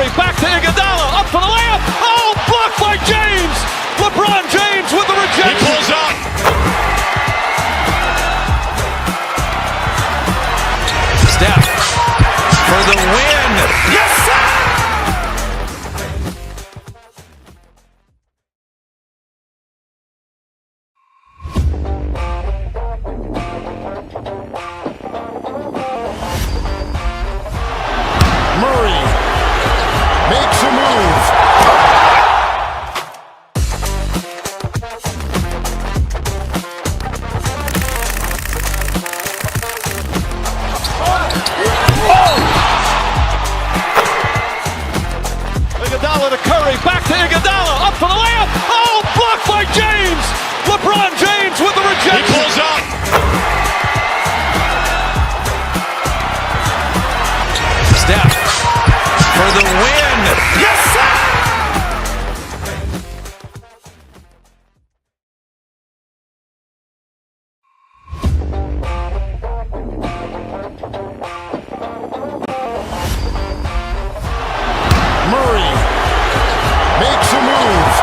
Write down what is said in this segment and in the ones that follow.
Curry, back to Iguodala, up for the layup. Oh, blocked by James. LeBron James with the rejection. He pulls up. Steph for the win. Yes, sir! Murray makes a move. Iguodala to Curry, back to Iguodala, up for the layup. Oh, blocked by James. LeBron James with the rejection. He pulls up. Steph for the win. Yes, sir! Murray makes a move.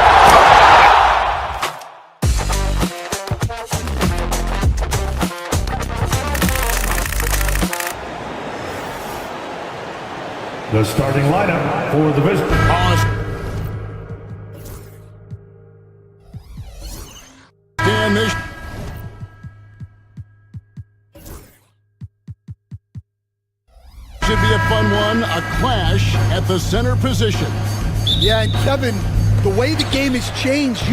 The starting lineup for the visitors. Dan, this should be a fun one. A clash at the center position. Yeah, and Kevin, the way the game has changed,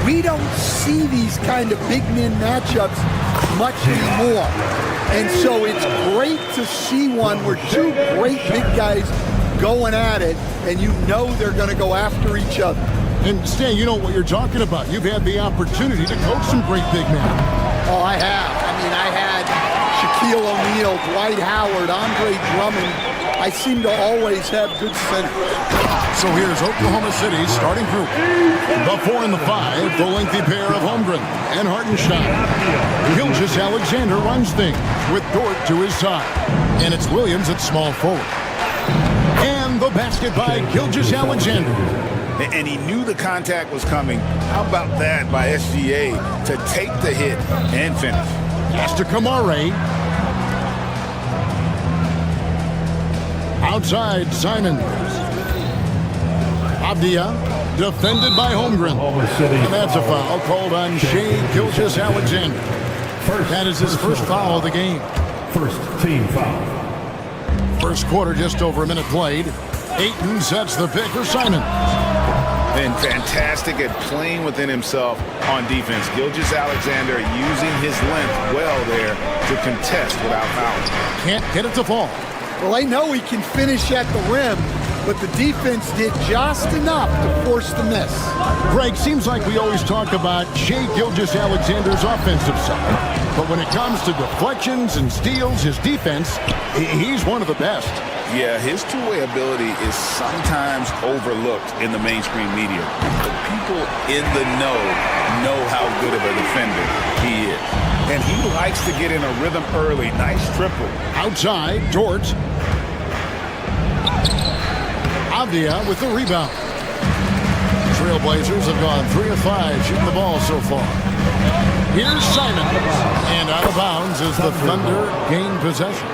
we don't see these kind of big men matchups much anymore. And so it's great to see one where two great big guys going at it, and they're going to go after each other. And Stan, you know what you're talking about. You've had the opportunity to coach some great big men. Oh, I have. I had Shaquille O'Neal, Dwight Howard, Andre Drummond. I seem to always have good centers. So here's Oklahoma City's starting group. The 4 and the 5, the lengthy pair of Holmgren and Hartenstein. Gilgeous-Alexander runs things with Dort to his side. And it's Williams at small forward. And the basket by Gilgeous-Alexander. And he knew the contact was coming. How about that by SGA to take the hit and finish? Pass to Kamare. Outside, Simons. Abdia, defended by Holmgren. And that's a foul called on Shai Gilgeous-Alexander. That is his first foul of the game. First team foul. First quarter, just over a minute played. Ayton sets the pick for Simons. Been fantastic at playing within himself on defense. Gilgeous-Alexander using his length well there to contest without fouling. Can't get it to fall. Well, I know he can finish at the rim, but the defense did just enough to force the miss. Greg, seems like we always talk about Shai Gilgeous-Alexander's offensive side. But when it comes to deflections and steals, his defense, he's one of the best. Yeah, his two-way ability is sometimes overlooked in the mainstream media. But people in the know how good of a defender he is. And he likes to get in a rhythm early. Nice triple. Outside, Dort. Avdia with the rebound. Trailblazers have gone 3 of 5 shooting the ball so far. Here's Simons. And out of bounds as the Thunder gain possession.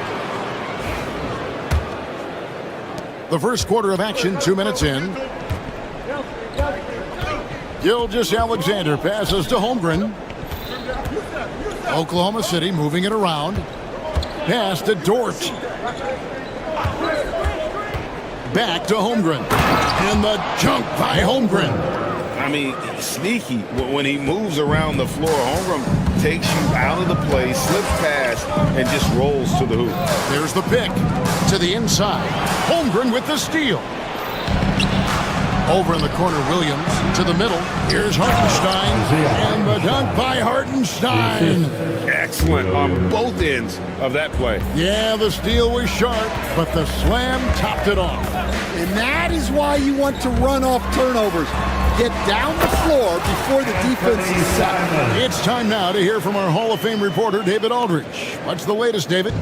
The first quarter of action, 2 minutes in. Gilgeous-Alexander passes to Holmgren. Oklahoma City moving it around. Pass to Dort. Back to Holmgren. And the jump by Holmgren. I mean, sneaky. When he moves around the floor, Holmgren takes you out of the play, slips past, and just rolls to the hoop. There's the pick to the inside. Holmgren with the steal. Over in the corner, Williams to the middle. Here's Hartenstein. And the dunk by Hartenstein. Excellent on both ends of that play. Yeah, the steal was sharp, but the slam topped it off. And that is why you want to run off turnovers. Get down the floor before the defense is set. It's time now to hear from our Hall of Fame reporter, David Aldridge. What's the latest, David?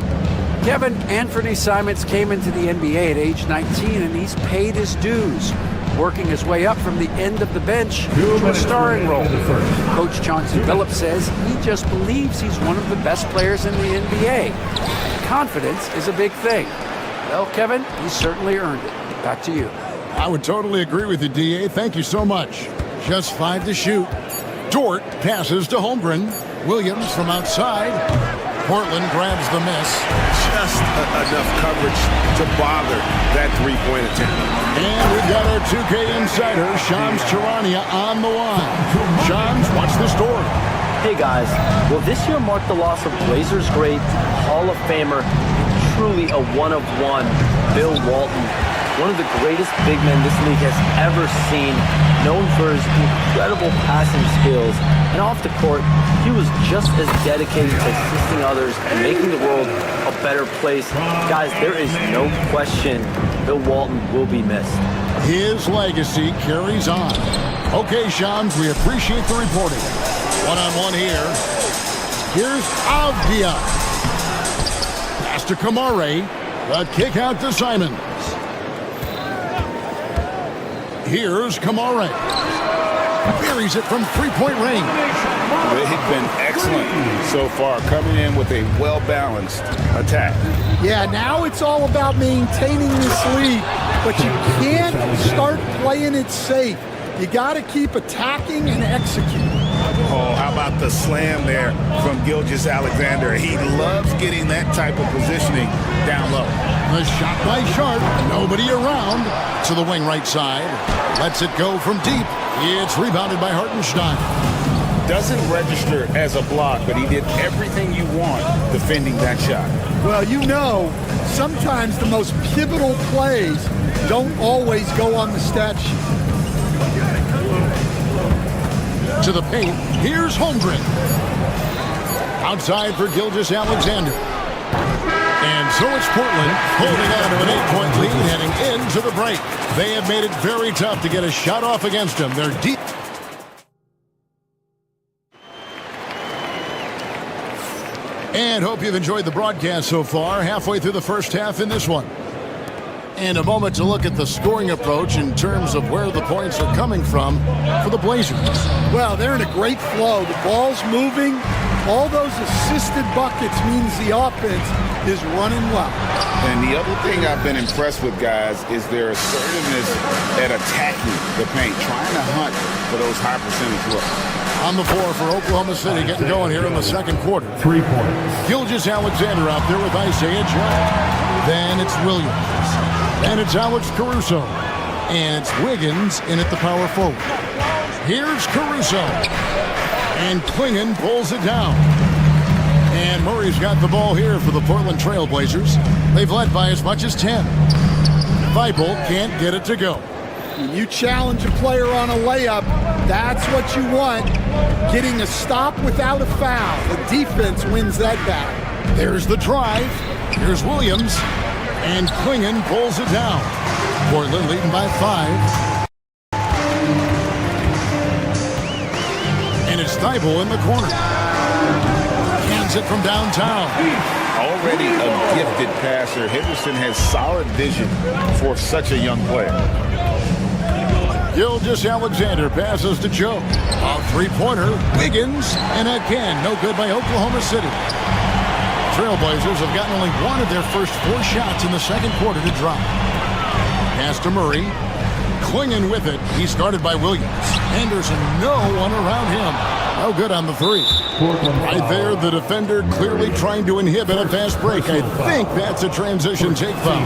Kevin, Anthony Simons came into the NBA at age 19, and he's paid his dues, working his way up from the end of the bench to a starring role. Coach Chauncey Billups says he just believes he's one of the best players in the NBA. Confidence is a big thing. Well, Kevin, he's certainly earned it. Back to you. I would totally agree with you, D.A. Thank you so much. Just 5 to shoot. Dort passes to Holmgren. Williams from outside. Portland grabs the miss. Just enough coverage to bother that three-point attempt. And we've got our 2K insider, Shams Charania, on the line. Shams, what's the story? Hey guys, well this year marked the loss of Blazers great, Hall of Famer, and truly a one-of-one, Bill Walton. One of the greatest big men this league has ever seen, known for his incredible passing skills. And off the court, he was just as dedicated to assisting others and making the world a better place. Guys, there is no question Bill Walton will be missed. His legacy carries on. Okay, Shams, we appreciate the reporting. One-on-one here. Here's Avdia. Pass to Kamare. The kick out to Simons. Here's Kamare. Buries it from three-point range. They've been excellent so far, coming in with a well-balanced attack. Yeah, now it's all about maintaining this lead, but you can't start playing it safe. You got to keep attacking and executing. Oh, how about the slam there from Gilgeous-Alexander? He loves getting that type of positioning down low. The shot by Sharp. Nobody around. To the wing right side. Lets it go from deep. It's rebounded by Hartenstein. Doesn't register as a block, but he did everything you want defending that shot. Well, you know, sometimes the most pivotal plays don't always go on the stat sheet. To the paint. Here's Holmgren. Outside for Gilgeous-Alexander. And so it's Portland holding on to an 8-point lead heading into the break. They have made it very tough to get a shot off against them. They're deep. And hope you've enjoyed the broadcast so far. Halfway through the first half in this one. And a moment to look at the scoring approach in terms of where the points are coming from for the Blazers. Well, they're in a great flow. The ball's moving. All those assisted buckets means the offense is running well. And the other thing I've been impressed with, guys, is their assertiveness at attacking the paint, trying to hunt for those high percentage looks. On the floor for Oklahoma City, getting going here in the second quarter. 3 points. Gilgeous-Alexander out there with Isaiah Joe. Then it's Williams. And it's Alex Caruso. And it's Wiggins in at the power forward. Here's Caruso. And Klingon pulls it down. And Murray's got the ball here for the Portland Trail Blazers. They've led by as much as 10. Weibel can't get it to go. When you challenge a player on a layup, that's what you want. Getting a stop without a foul. The defense wins that battle. There's the drive. Here's Williams. And Klingon pulls it down. Portland leading by 5. And it's Thibault in the corner. Hands it from downtown. Already a gifted passer, Henderson has solid vision for such a young player. Gilgeous-Alexander passes to Joe. A three-pointer. Wiggins. And again, no good by Oklahoma City. Trailblazers have gotten only one of their first 4 shots in the second quarter to drop. Pass to Murray. Klingon with it. He's guarded by Williams. Henderson, no one around him. No good on the 3. Right there, the defender clearly trying to inhibit a fast break. I think that's a transition take foul.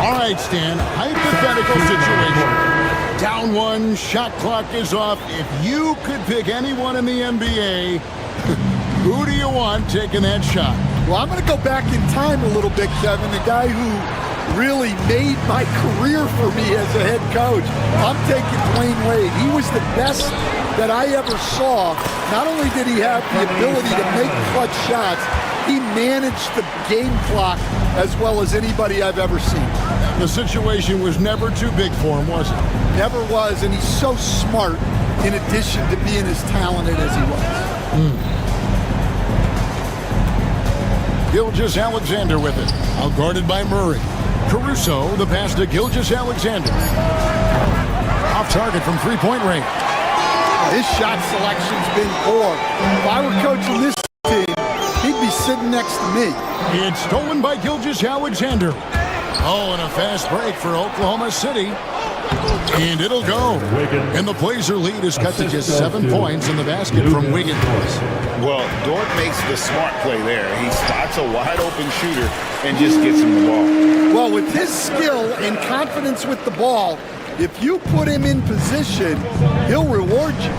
All right, Stan, hypothetical situation. Down 1, shot clock is off. If you could pick anyone in the NBA, who do you want taking that shot? Well, I'm going to go back in time a little bit, Kevin. The guy who really made my career for me as a head coach. I'm taking Dwayne Wade. He was the best that I ever saw. Not only did he have the ability to make clutch shots, he managed the game clock as well as anybody I've ever seen. The situation was never too big for him, was it? Never was, and he's so smart in addition to being as talented as he was. Gilgeous-Alexander with it. Out guarded by Murray. Caruso, the pass to Gilgeous-Alexander. Off target from three-point range. His shot selection's been poor. If I were coaching this team, he'd be sitting next to me. It's stolen by Gilgeous-Alexander. Oh, and a fast break for Oklahoma City. And it'll go. And the Blazer lead is cut to just 7 points in the basket from Wiggins. Well, Dort makes the smart play there. He spots a wide-open shooter and just gets him the ball. Well, with his skill and confidence with the ball, if you put him in position, he'll reward you.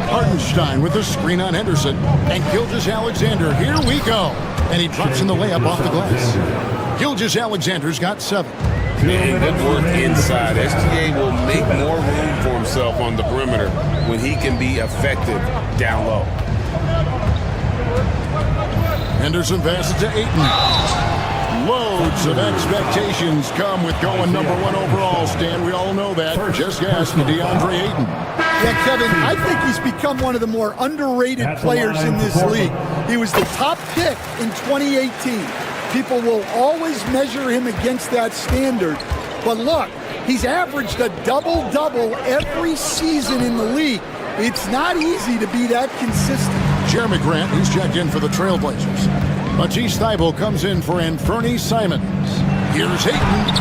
Hartenstein with the screen on Henderson. And Gilgeous-Alexander, here we go. And he drops in the layup off the glass. Gilgeous-Alexander's got 7. And good work inside. SGA will make more room for himself on the perimeter when he can be effective down low. Henderson passes to Ayton. Loads of expectations come with going #1 overall, Stan. We all know that. Just ask DeAndre Ayton. Yeah, Kevin, I think he's become one of the more underrated players in this league. He was the top pick in 2018. People will always measure him against that standard. But look, he's averaged a double-double every season in the league. It's not easy to be that consistent. Jeremy Grant, he's checked in for the Trailblazers. Matisse Thybulle comes in for Anthony Simons. Here's Ayton.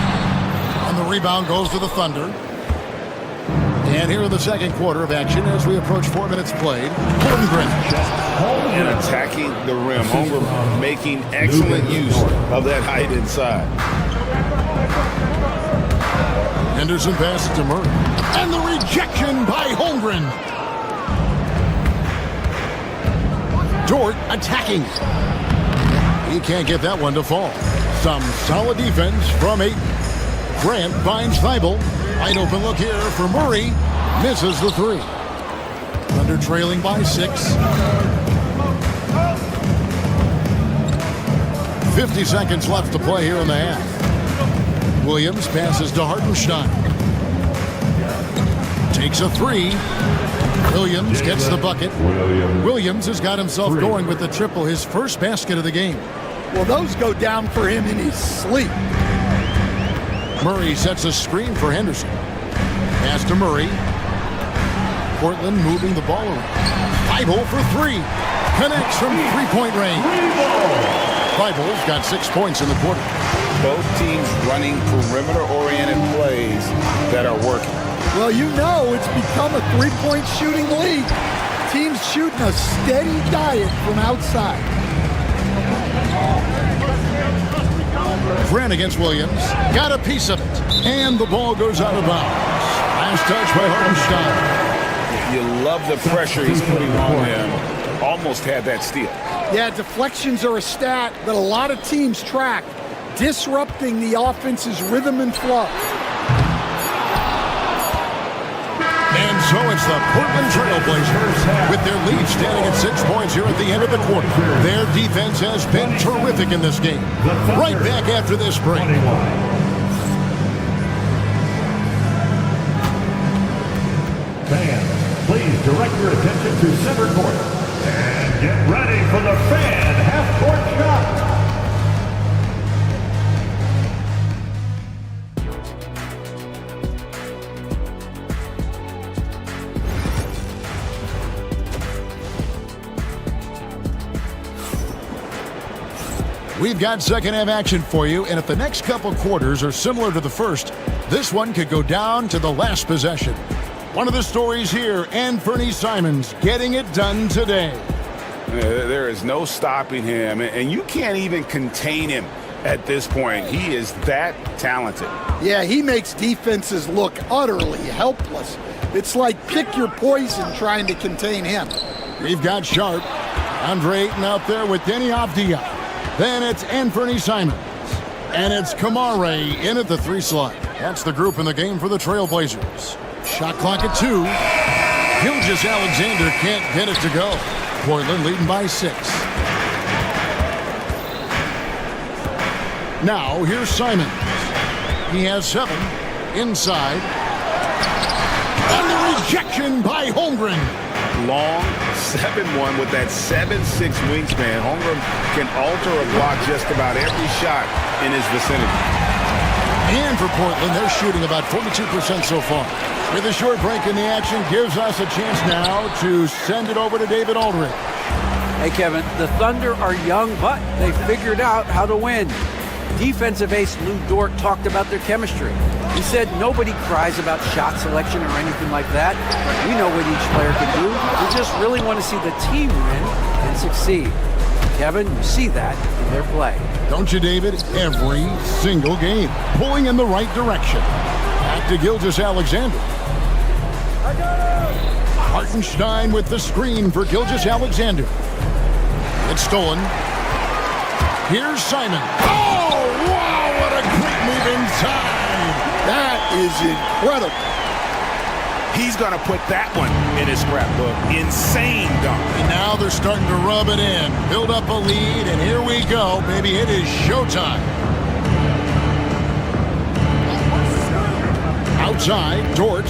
And the rebound goes to the Thunder. And here in the second quarter of action as we approach 4 minutes played. Holmgren. And attacking the rim. Holmgren making excellent use of that height inside. Henderson passes to Murray. And the rejection by Holmgren. Dort attacking. He can't get that one to fall. Some solid defense from Ayton. Grant finds Thybulle. Wide open look here for Murray. Misses the 3. Thunder trailing by 6. 50 seconds left to play here in the half. Williams passes to Hartenstein. Takes a 3. Williams gets the bucket. Williams has got himself going with the triple, his first basket of the game. Well, those go down for him in his sleep. Murray sets a screen for Henderson. Pass to Murray. Portland moving the ball around. Thybulle for 3. Connects from three-point range. Thybulle's got 6 points in the quarter. Both teams running perimeter-oriented plays that are working. Well, you know it's become a three-point shooting league. Teams shooting a steady diet from outside. Grant against Williams. Got a piece of it. And the ball goes out of bounds. Last touch by Hartenstein. You love the pressure he's putting on him. Almost had that steal. Yeah, deflections are a stat that a lot of teams track, disrupting the offense's rhythm and flow. And so it's the Portland Trailblazers with their lead standing at 6 points here at the end of the quarter. Their defense has been terrific in this game. Right back after this break. Fans, please direct your attention to center court. And get ready for the fan half-court shot. We've got second half action for you, and if the next couple quarters are similar to the first, this one could go down to the last possession. One of the stories here, Anthony Simons getting it done today. There is no stopping him, and you can't even contain him at this point. He is that talented. Yeah, he makes defenses look utterly helpless. It's like pick your poison trying to contain him. We've got Sharp, Andre Ayton out there with Denny Avdia. Then it's Anthony Simons. And it's Kamare in at the 3 slot. That's the group in the game for the Trailblazers. Shot clock at 2. Gilgeous-Alexander can't get it to go. Portland leading by 6. Now here's Simons. He has 7. Inside. And the rejection by Holmgren. long, 7'1", with that 7'6" wingspan. Holmgren can alter a block just about every shot in his vicinity. And for Portland, they're shooting about 42% so far. With a short break in the action, gives us a chance now to send it over to David Aldridge. Hey, Kevin, the Thunder are young, but they figured out how to win. Defensive ace Lou Dort talked about their chemistry. He said nobody cries about shot selection or anything like that. We know what each player can do. We just really want to see the team win and succeed. Kevin, you see that in their play. Don't you, David? Every single game. Pulling in the right direction. Back to Gilgeous-Alexander. Hartenstein with the screen for Gilgeous-Alexander. It's stolen. Here's Simon. Oh, wow, what a great move inside. That is incredible. He's going to put that one in his scrapbook. Insane dunk. And now they're starting to rub it in. Build up a lead, and here we go, baby. It is showtime. Outside, Dort.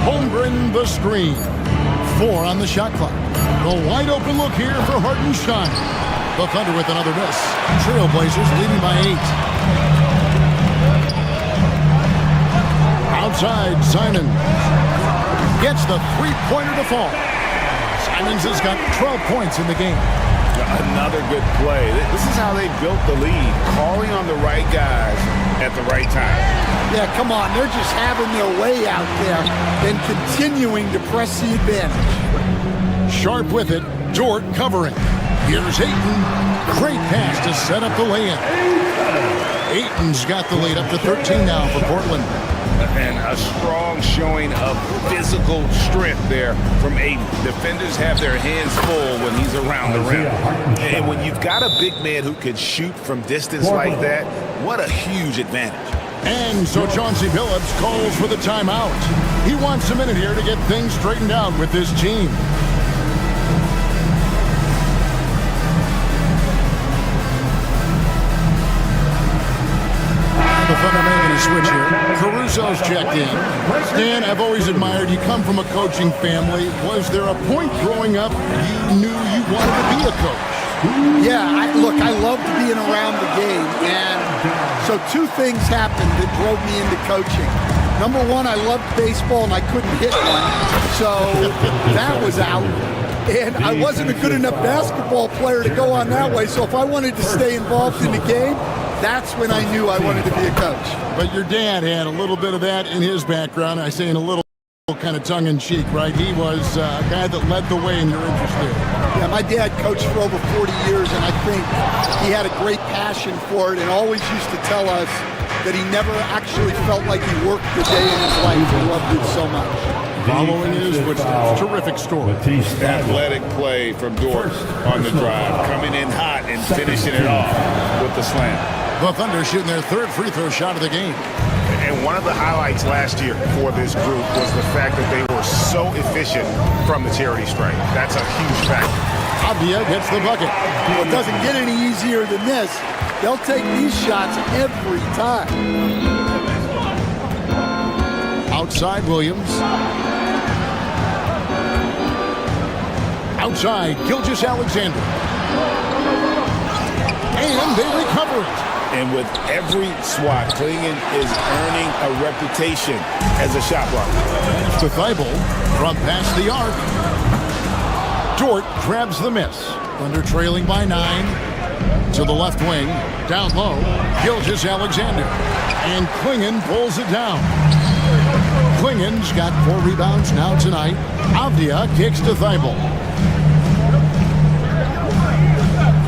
Holmgren the screen. 4 on the shot clock. The wide open look here for Hartenstein. The Thunder with another miss. Trailblazers leading by 8. Outside, Simon gets the three-pointer to fall. Simons has got 12 points in the game. Another good play. This is how they built the lead, calling on the right guys at the right time. Yeah, come on. They're just having their way out there and continuing to press the advantage. Sharp with it. Dort covering. Here's Ayton. Great pass to set up the lay-in. Ayton's got the lead up to 13 now for Portland. And a strong showing of physical strength there from Ayton. Defenders have their hands full when he's around the rim. And when you've got a big man who can shoot from distance like that, what a huge advantage. And so Chauncey Billups calls for the timeout. He wants a minute here to get things straightened out with this team. The Thunder making a switch here. Caruso's checked in. Stan, I've always admired you. Come from a coaching family. Was there a point growing up you knew you wanted to be a coach? Yeah, I loved being around the game. And so 2 things happened that drove me into coaching. Number 1, I loved baseball and I couldn't hit one. So that was out. And I wasn't a good enough basketball player to go on that way. So if I wanted to stay involved in the game, that's when I knew I wanted to be a coach. But your dad had a little bit of that in his background. I say in a little kind of tongue-in-cheek, right? He was a guy that led the way in your interest there. Yeah, my dad coached for over 40 years, and I think he had a great passion for it and always used to tell us that he never actually felt like he worked a day in his life. He loved it so much. Following in his footsteps. Terrific story. Athletic play from Dort on the drive. Coming in hot and finishing it off with the slam. The Thunder shooting their 3rd free throw shot of the game. And one of the highlights last year for this group was the fact that they were so efficient from the charity stripe. That's a huge factor. Avdia gets the bucket. Well, it doesn't get any easier than this. They'll take these shots every time. Outside, Williams. Outside, Gilgeous-Alexander. And they recover it. And with every swat, Klingon is earning a reputation as a shot blocker. To Thibault from past the arc. Dort grabs the miss. Thunder trailing by 9. To the left wing. Down low. Gilgeous-Alexander. And Klingon pulls it down. Klingon's got 4 rebounds now tonight. Avdia kicks to Thibault.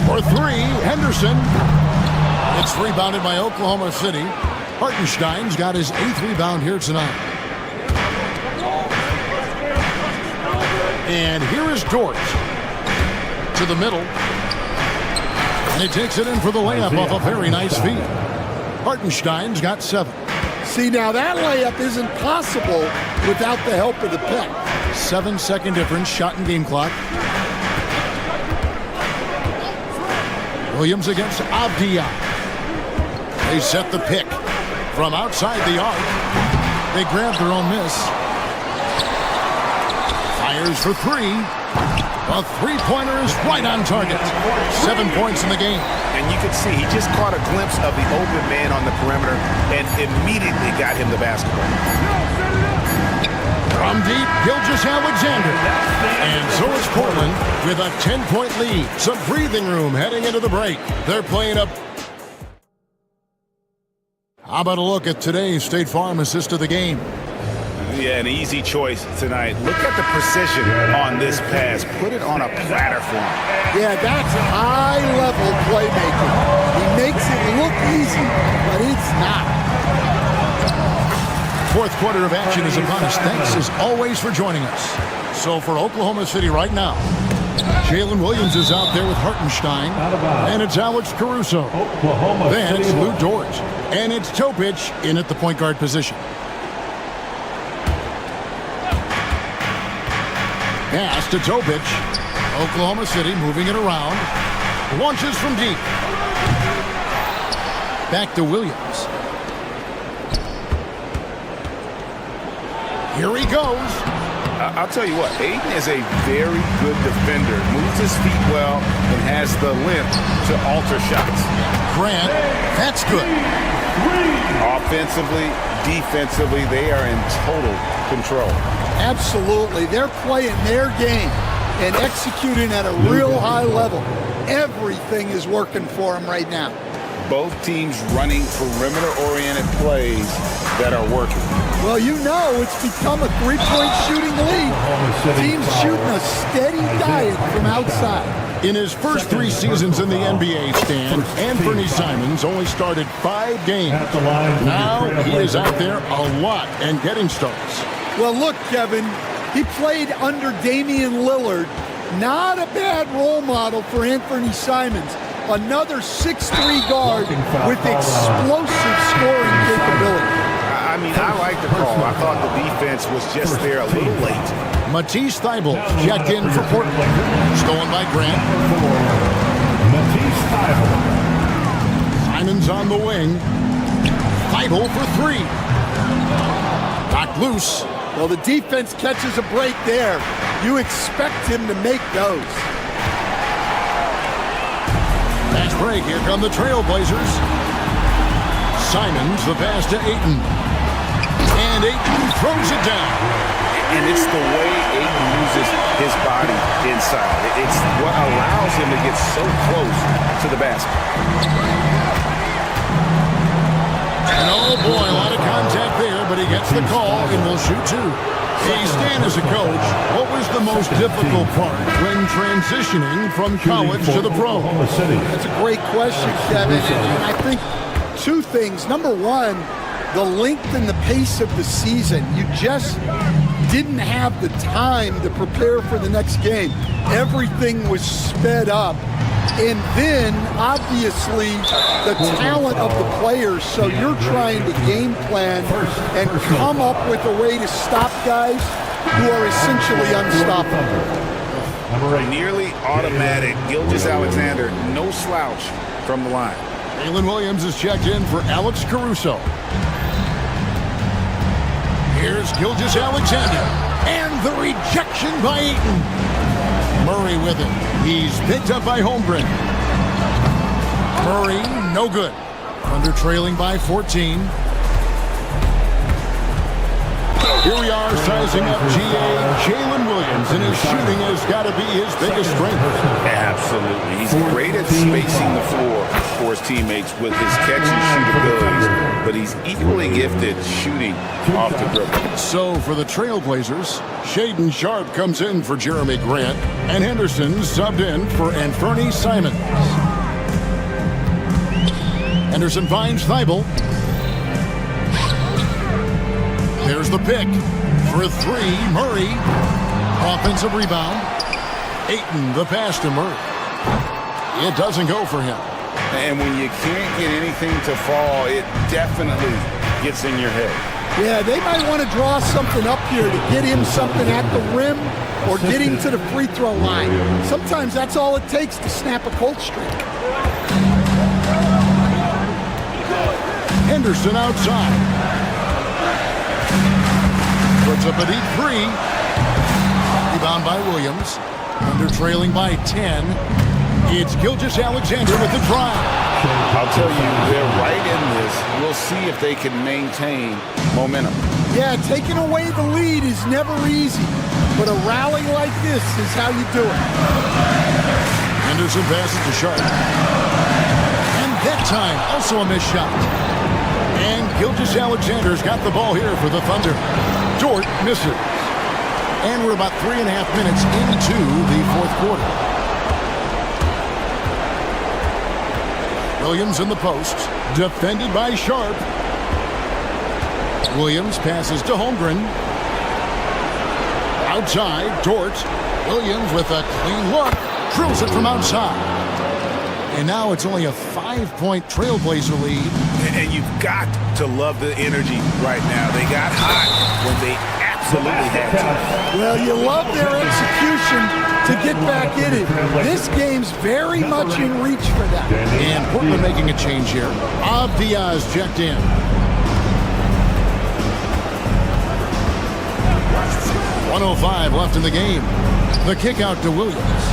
For 3, Henderson. It's rebounded by Oklahoma City. Hartenstein's got his 8th rebound here tonight. And here is Dort. To the middle. And he takes it in for the layup off a very nice feed. Hartenstein's got 7. See, now that layup isn't possible without the help of the pick. 7-second difference, shot and game clock. Williams against Avdia. They set the pick from outside the arc. They grab their own miss. Fires for three. A three-pointer is right on target. 7 points in the game. And you can see he just caught a glimpse of the open man on the perimeter and immediately got him the basketball. From deep, Gilgeous-Alexander. And so is Portland with a 10-point lead. Some breathing room heading into the break. They're playing up. How about a look at today's State Farm assist of the game? Yeah, an easy choice tonight. Look at the precision on this pass. Put it on a platter for him. Yeah, that's high-level playmaking. He makes it look easy, but it's not. Fourth quarter of action is upon us. Thanks as always for joining us. So for Oklahoma City right now, Jalen Williams is out there with Hartenstein, and it's Alex Caruso. Then it's Lou Dort, and it's Topic in at the point guard position. Pass to Topic. Oklahoma City moving it around. Launches from deep. Back to Williams. Here he goes. I'll tell you what, Aiden is a very good defender. Moves his feet well and has the length to alter shots. Grant, that's good. Offensively, defensively, they are in total control. Absolutely. They're playing their game and executing at a real high level. Everything is working for them right now. Both teams running perimeter-oriented plays that are working. Well, you know it's become a three-point shooting league. Teams shooting a steady diet from outside. In his first 3 seasons in the NBA, Stan, Anthony Simons only started 5 games. Now he is out there a lot and getting starts. Well, look, Kevin, he played under Damian Lillard. Not a bad role model for Anthony Simons. Another 6'3" guard with explosive scoring capability. I mean, I like the call. I thought the defense was just there a little late. Matisse Thybulle checked in for Portland. Stolen by Grant. Matisse Thybulle. Simons on the wing. Thybulle for 3. Knocked loose. Well, the defense catches a break there. You expect him to make those. Fast break. Here come the Trailblazers. Simons, the pass to Ayton. And Ayton throws it down. And it's the way Ayton uses his body inside. It's what allows him to get so close to the basket. And oh boy, a lot of contact there, but he gets the call and will shoot 2. Hey, Stan, as a coach, what was the most difficult part when transitioning from college to the pro? That's a great question, Kevin. And I think 2 things. Number 1, the length and the pace of the season. You just didn't have the time to prepare for the next game. Everything was sped up. And then, obviously, the talent of the players. So you're trying to game plan and come up with a way to stop guys who are essentially unstoppable. Nearly automatic. Gilgeous-Alexander, no slouch from the line. Jalen Williams is checked in for Alex Caruso. Here's Gilgeous-Alexander. And the rejection by Ayton. Murray with it. He's picked up by Holmgren. Murray, no good. Under trailing by 14. Here we are sizing up Jalen Williams, and his shooting has got to be his biggest strength. Absolutely. He's great at spacing the floor for his teammates with his catch and shoot abilities, but he's equally gifted shooting off the dribble. So for the Trailblazers, Shaedon Sharpe comes in for Jeremy Grant, and Henderson subbed in for Anthony Simons. Henderson finds Thybulle. There's the pick for 3. Murray. Offensive rebound. Ayton, the pass to Murray. It doesn't go for him. And when you can't get anything to fall, it definitely gets in your head. Yeah, they might want to draw something up here to get him something at the rim or get him to the free throw line. Sometimes that's all it takes to snap a cold streak. Henderson outside. Puts up a deep 3. Rebound down by Williams. Thunder trailing by 10. It's Gilgeous-Alexander with the drive. I'll tell you, they're right in this. We'll see if they can maintain momentum. Yeah, taking away the lead is never easy, but a rally like this is how you do it. Henderson passes to Sharp. And that time, also a missed shot. And Gilgeous-Alexander's got the ball here for the Thunder. Dort misses. And we're about 3.5 minutes into the fourth quarter. Williams in the post, defended by Sharp. Williams passes to Holmgren. Outside, Dort. Williams with a clean look, drills it from outside. And now it's only a 5-point Trailblazer lead. And you've got to love the energy right now. They got hot when they absolutely had to. Well, you love their execution to get back in it. This game's very much in reach for them. And Portland making a change here. Diaz checked in. .105 left in the game. The kick out to Williams.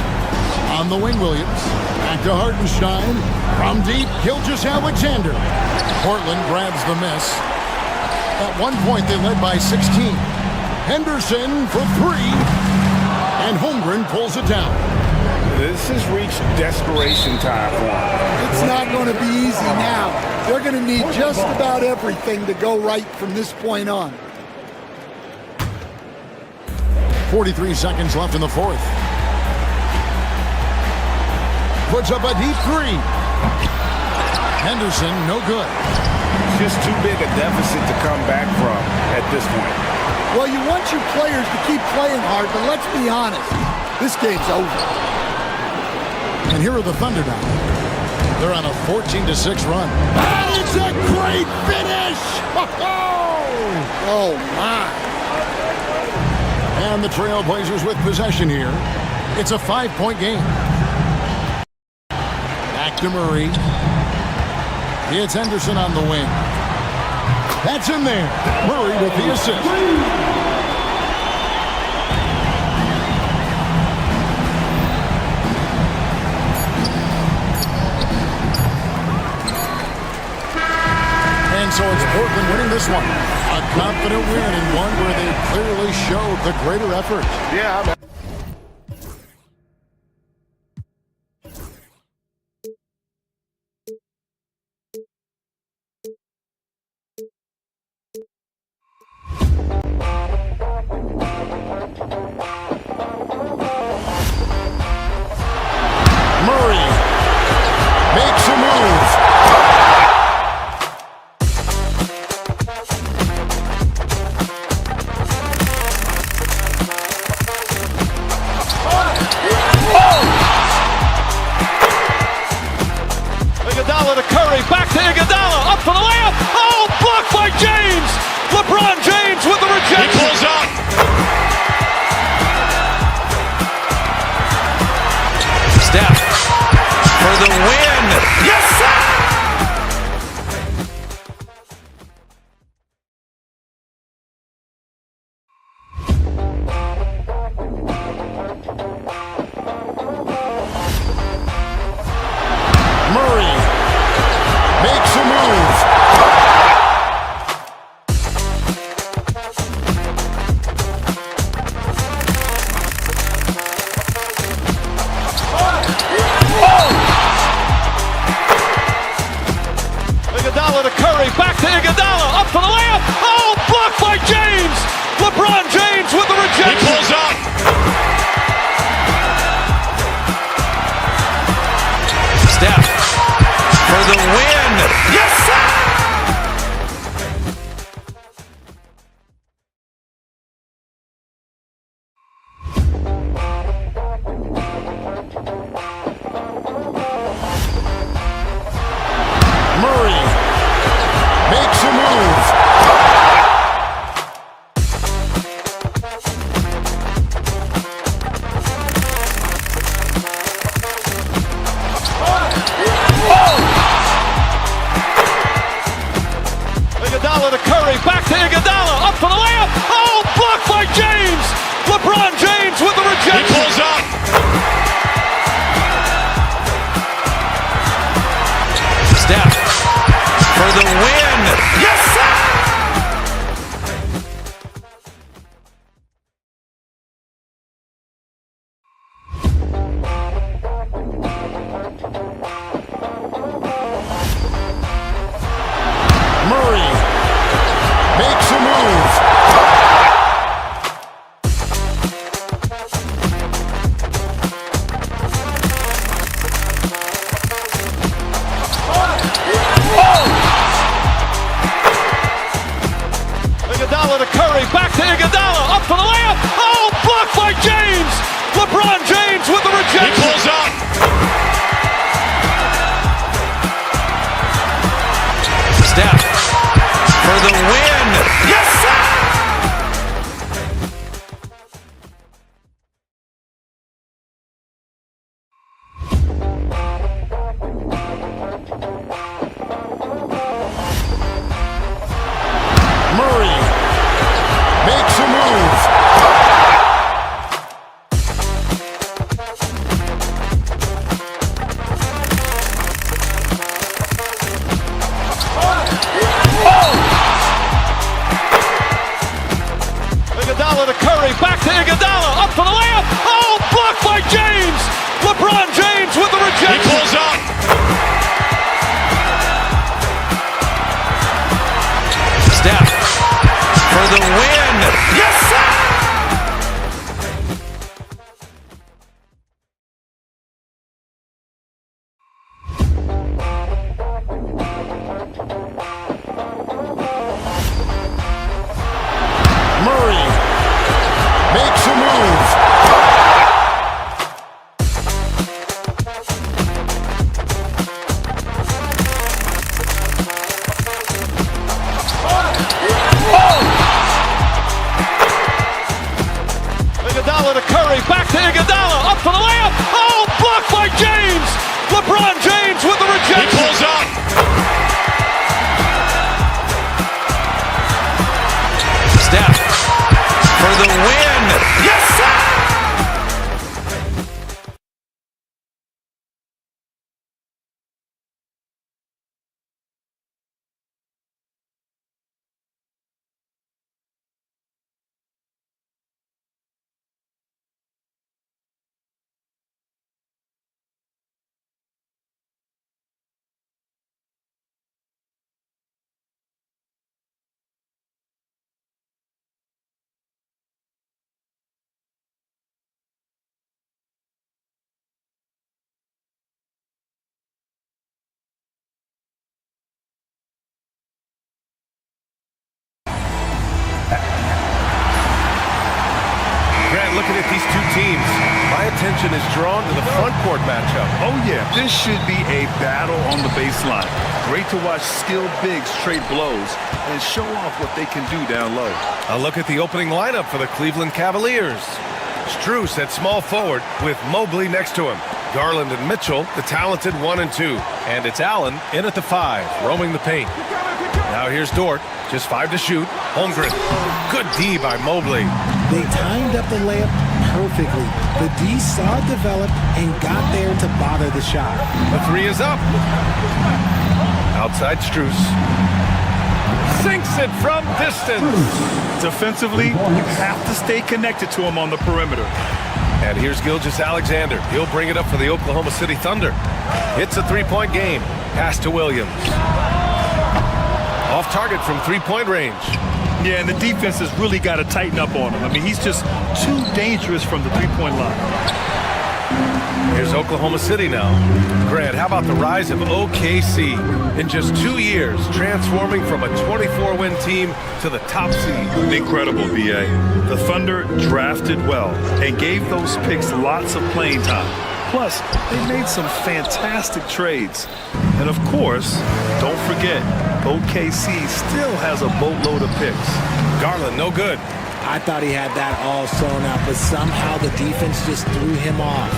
On the wing, Williams. Back to Hartenstein. From deep, Gilgeous-Alexander. Portland grabs the miss. At one point, they led by 16. Henderson for 3. And Holmgren pulls it down. This has reached desperation time for them. It's not going to be easy now. They're going to need just about everything to go right from this point on. 43 seconds left in the fourth. Puts up a deep 3. Henderson, no good. Just too big a deficit to come back from at this point. Well, you want your players to keep playing hard, but let's be honest. This game's over. And here are the Thunder now. They're on a 14-6 run. And it's a great finish! Oh, my. And the Trailblazers with possession here. It's a 5-point game. Back to Murray. It's Henderson on the wing. That's in there. Murray with the assist. And so it's Portland winning this one. A confident win and one where they clearly showed the greater effort. Yeah, Murray makes a move. Iguodala to Curry, back to Iguodala, up for the layup. Oh, blocked by James. LeBron James with the rejection. He pulls up. Steph for the win. Yes, sir. Murray makes a move. Iguodala to Curry, back to Iguodala, up for the layup. Oh, blocked by James. LeBron James with the rejection. He pulls up. Steph for the win. Yes, sir. Murray makes a move. Iguodala to Curry, back to Iguodala, up for the layup. Oh, blocked by James. LeBron James with the rejection. for the layup. Oh, blocked by James. LeBron James with the rejection. He pulls up. Steph for the win. Yes, sir! Murray makes a move. Iguodala to Curry, back to Iguodala, up for the layup. Oh, blocked by James. LeBron James with the rejection. He pulls up. Steph for the win. Yes, sir! Murray makes a move. Iguodala to Curry, back to Iguodala, up for the layup. Oh, blocked by James. LeBron James with the rejection. He pulls up. Steph for the win. Yes, sir! Looking at these two teams, my attention is drawn to the front court matchup. Oh yeah, this should be a battle on the baseline. Great to watch skilled bigs trade blows and show off what they can do down low. A look at the opening lineup for the Cleveland Cavaliers. Strus at small forward with Mobley next to him. Garland and Mitchell, the talented 1 and 2. And it's Allen in at the 5, roaming the paint. Now here's Dort, just 5 to shoot. Holmgren, good D by Mobley. They timed up the layup perfectly. The D saw it develop and got there to bother the shot. The 3 is up. Outside Strus. Sinks it from distance. Defensively, you have to stay connected to him on the perimeter. And here's Gilgeous-Alexander. He'll bring it up for the Oklahoma City Thunder. It's a 3-point game. Pass to Williams. Off target from 3-point range. Yeah, and the defense has really got to tighten up on him. I mean, he's just too dangerous from the 3-point line. Here's Oklahoma City now. Grant, how about the rise of OKC? In just 2 years, transforming from a 24-win team to the top seed. Incredible, B.A. The Thunder drafted well and gave those picks lots of playing time. Plus, they made some fantastic trades. And of course, don't forget, OKC still has a boatload of picks. Garland, no good. I thought he had that all sewn out, but somehow the defense just threw him off.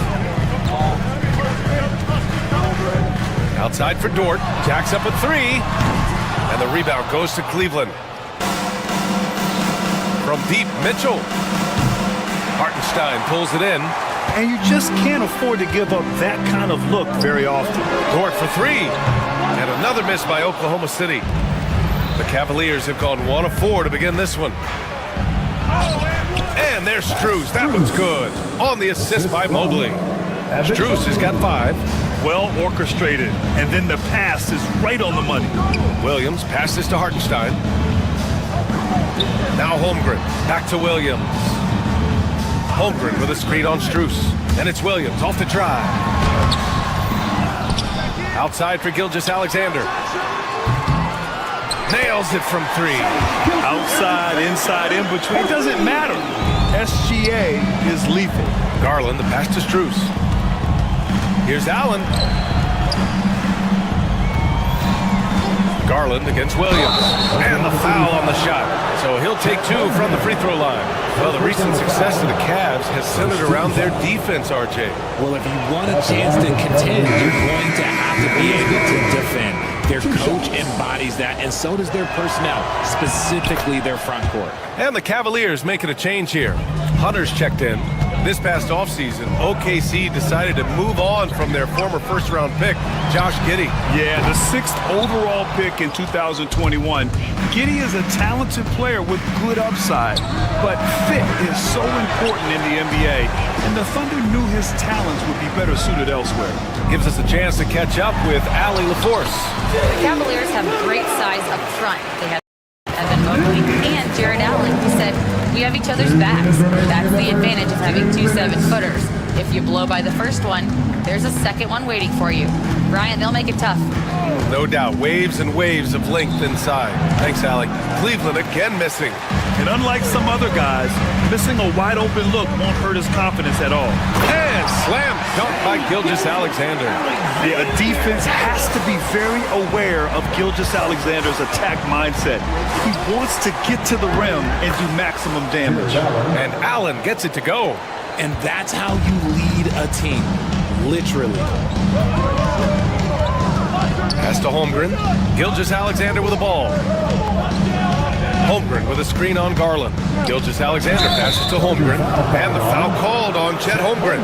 Outside for Dort. Jacks up a 3. And the rebound goes to Cleveland. From deep, Mitchell. Hartenstein pulls it in. And you just can't afford to give up that kind of look very often. Dort for 3. And another miss by Oklahoma City. The Cavaliers have gone 1 of 4 to begin this one. And there's Strus. That one's good. On the assist by Mobley. Strus has got 5. Well orchestrated. And then the pass is right on the money. Williams passes to Hartenstein. Now Holmgren. Back to Williams. Holmgren with a screen on Strus. And it's Williams off the drive. Outside for Gilgeous-Alexander. Nails it from 3. Outside, inside, in between, doesn't matter. SGA is lethal. Garland, the pass to Strus. Here's Allen. Garland against Williams. And the foul on the shot. So he'll take 2 from the free throw line. Well, the recent success of the Cavs has centered around their defense, RJ. Well, if you want a chance to contend, you're going to have to be able to defend. Their coach embodies that, and so does their personnel, specifically their front court. And the Cavaliers making a change here. Hunter's checked in. This past offseason, OKC decided to move on from their former first-round pick, Josh Giddey. Yeah, the 6th overall pick in 2021. Giddey is a talented player with good upside, but fit is so important in the NBA, and the Thunder knew his talents would be better suited elsewhere. Gives us a chance to catch up with Allie LaForce. The Cavaliers have great size up front. They have Evan Mobley and Jared Allen, who said, "We have each other's backs." That's the advantage of having 2 7-footers. If you blow by the first one, there's a second one waiting for you. Brian, they'll make it tough. No doubt, waves and waves of length inside. Thanks, Allie. Cleveland again missing. And unlike some other guys, missing a wide-open look won't hurt his confidence at all. And slam dunk by Gilgeous-Alexander. Yeah, a defense has to be very aware of Gilgeous-Alexander's attack mindset. He wants to get to the rim and do maximum damage. And Allen gets it to go. And that's how you lead a team, literally. Pass to Holmgren. Gilgeous-Alexander with the ball. Holmgren with a screen on Garland. Gilgeous-Alexander passes to Holmgren. And the foul called on Chet Holmgren.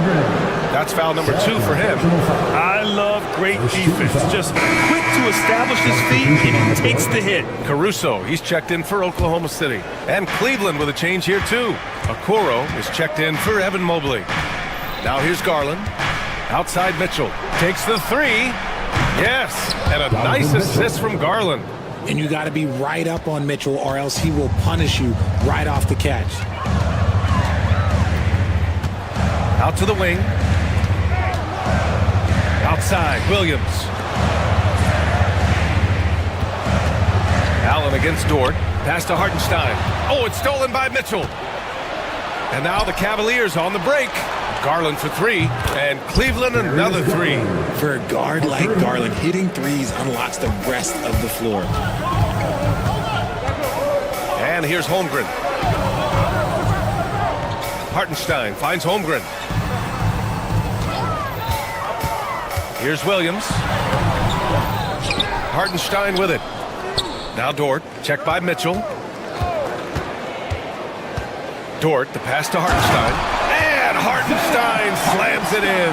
That's foul number 2 for him. I love great defense. Just quick to establish his feet, and he takes the hit. Caruso, he's checked in for Oklahoma City. And Cleveland with a change here, too. Okoro is checked in for Evan Mobley. Now here's Garland. Outside Mitchell. Takes the 3. Yes, and a nice assist from Garland. And you got to be right up on Mitchell, or else he will punish you right off the catch. Out to the wing. Outside, Williams. Allen against Dort. Pass to Hartenstein. Oh, it's stolen by Mitchell. And now the Cavaliers on the break. Garland for 3, and Cleveland another 3. For a guard like Garland, hitting 3s unlocks the rest of the floor. And here's Holmgren. Hartenstein finds Holmgren. Here's Williams. Hartenstein with it. Now Dort, checked by Mitchell. Dort, the pass to Hartenstein. Hartenstein slams it in.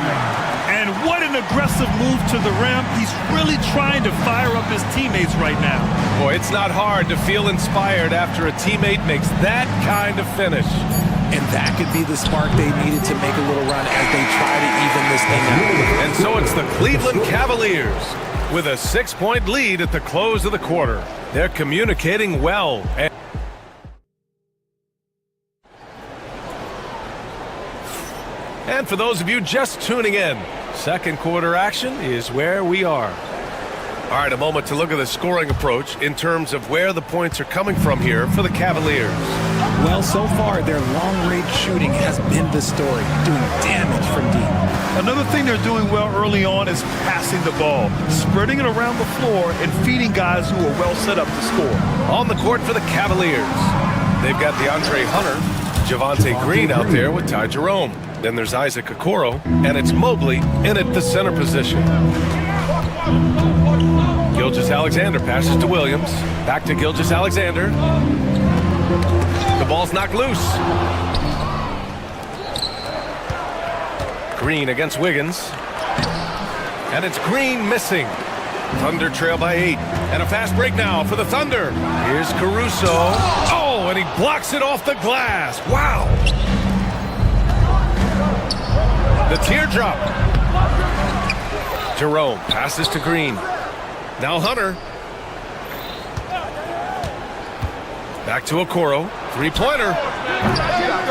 And what an aggressive move to the rim. He's really trying to fire up his teammates right now. Boy, it's not hard to feel inspired after a teammate makes that kind of finish. And that could be the spark they needed to make a little run as they try to even this thing out. And so it's the Cleveland Cavaliers with a 6-point lead at the close of the quarter. They're communicating well. And for those of you just tuning in, second quarter action is where we are. All right, a moment to look at the scoring approach in terms of where the points are coming from here for the Cavaliers. Well, so far, their long-range shooting has been the story, doing damage from deep. Another thing they're doing well early on is passing the ball, spreading it around the floor and feeding guys who are well set up to score. On the court for the Cavaliers, they've got DeAndre Hunter, Javonte Green out there with Ty Jerome. Then there's Isaac Okoro, and it's Mobley in at the center position. Gilgeous-Alexander passes to Williams. Back to Gilgeous-Alexander. The ball's knocked loose. Green against Wiggins. And it's Green missing. Thunder trail by 8. And a fast break now for the Thunder. Here's Caruso. Oh, and he blocks it off the glass. Wow. The teardrop. Jerome passes to Green. Now Hunter. Back to Okoro. Three-pointer.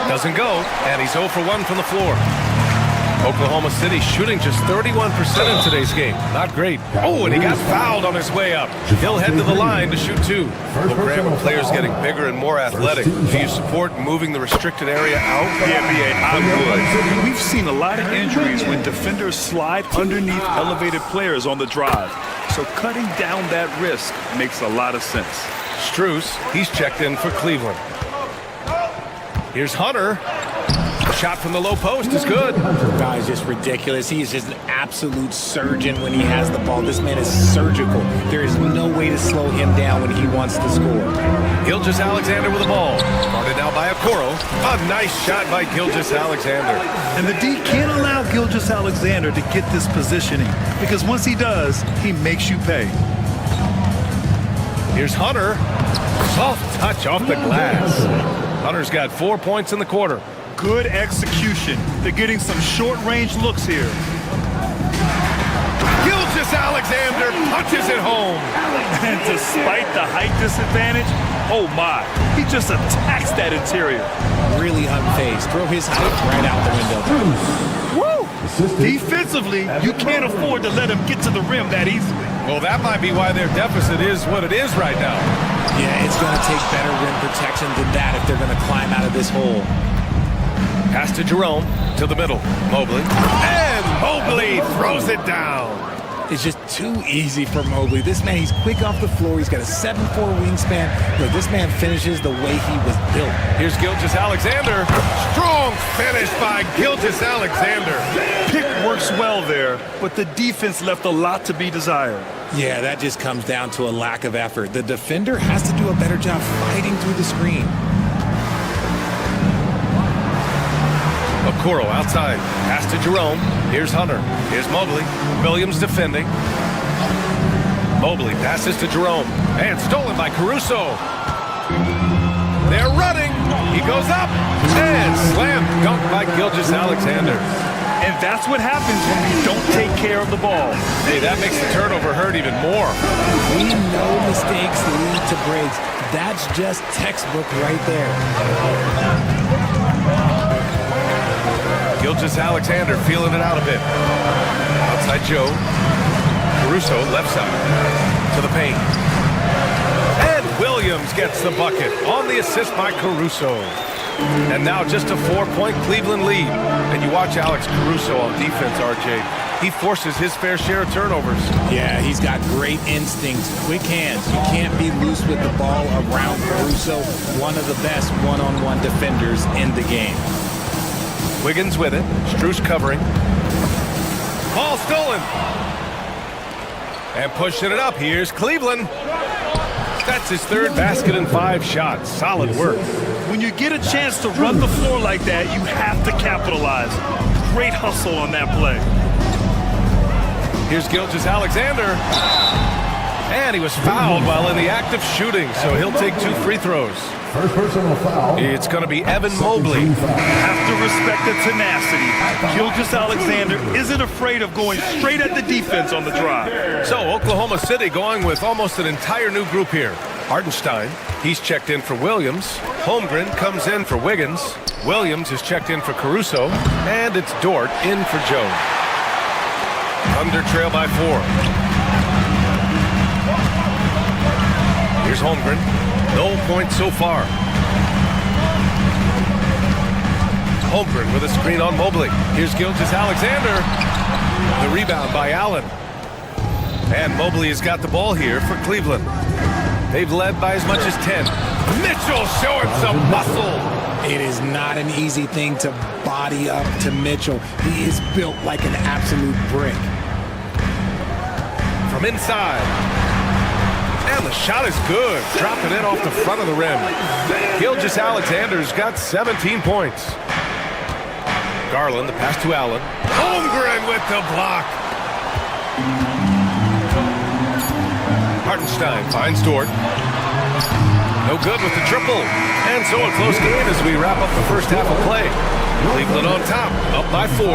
Doesn't go. And he's 0 for 1 from the floor. Oklahoma City shooting just 31% in today's game. Not great. Oh, and he got fouled on his way up. He'll head to the line to shoot 2. Well, Graham, with players getting bigger and more athletic, do you support moving the restricted area out? Yeah, B.A., I would. We've seen a lot of injuries when defenders slide underneath elevated players on the drive. So cutting down that risk makes a lot of sense. Strus, he's checked in for Cleveland. Here's Hunter. Shot from the low post is good. Guy is just ridiculous. He is just an absolute surgeon when he has the ball. This man is surgical. There is no way to slow him down when he wants to score. Gilgeous-Alexander with the ball. Guarded now by Okoro. A nice shot by Gilgeous-Alexander. And the D can't allow Gilgeous-Alexander to get this positioning, because once he does, he makes you pay. Here's Hunter. Soft touch off the glass. Hunter's got 4 points in the quarter. Good execution. They're getting some short-range looks here. Gilgeous-Alexander punches it home. And despite the height disadvantage, oh my, he just attacks that interior. Really unfazed. Throw his height right out the window. Woo! Defensively, you can't afford to let him get to the rim that easily. Well, that might be why their deficit is what it is right now. Yeah, it's going to take better rim protection than that if they're going to climb out of this hole. Pass to Jerome, to the middle. Mobley. And Mobley throws it down. It's just too easy for Mobley. This man, he's quick off the floor. He's got a 7'4" wingspan. Look, this man finishes the way he was built. Here's Gilgeous-Alexander. Strong finish by Gilgeous-Alexander. Pick works well there, but the defense left a lot to be desired. Yeah, that just comes down to a lack of effort. The defender has to do a better job fighting through the screen. Okoro outside. Pass to Jerome. Here's Hunter. Here's Mobley. Williams defending. Mobley passes to Jerome. And stolen by Caruso. They're running. He goes up. And slam dunk by Gilgeous-Alexander. And that's what happens when we don't take care of the ball. Hey, that makes the turnover hurt even more. We know mistakes lead to breaks. That's just textbook right there. Gilgeous-Alexander feeling it out a bit. Outside Joe. Caruso left side. To the paint. And Williams gets the bucket on the assist by Caruso. And now just a 4-point Cleveland lead. And you watch Alex Caruso on defense, RJ. He forces his fair share of turnovers. Yeah, he's got great instincts, quick hands. You can't be loose with the ball around Caruso. One of the best one-on-one defenders in the game. Wiggins with it. Strus covering. Ball stolen. And pushing it up. Here's Cleveland. That's his third basket and 5 shots. Solid work. When you get a chance to run the floor like that, you have to capitalize. Great hustle on that play. Here's Gilgeous-Alexander. And he was fouled while in the act of shooting, so he'll take 2 free throws. First personal foul. It's going to be Evan Mobley. Have to respect the tenacity. Gilgeous-Alexander isn't afraid of going straight at the defense on the drive. So Oklahoma City going with almost an entire new group here. Hartenstein, he's checked in for Williams. Holmgren comes in for Wiggins. Williams is checked in for Caruso. And it's Dort in for Joe. Thunder trail by 4. Here's Holmgren. No points so far. Holmgren with a screen on Mobley. Here's Gilgeous-Alexander. The rebound by Allen. And Mobley has got the ball here for Cleveland. They've led by as much as 10. Mitchell showing some muscle. It is not an easy thing to body up to Mitchell. He is built like an absolute brick. From inside. And the shot is good. Dropping it off the front of the rim. Gilgeous-Alexander's got 17 points. Garland, the pass to Allen. Holmgren with the block. Hartenstein finds Dort. No good with the triple. And so a close game as we wrap up the first half of play. Cleveland on top, up by 4.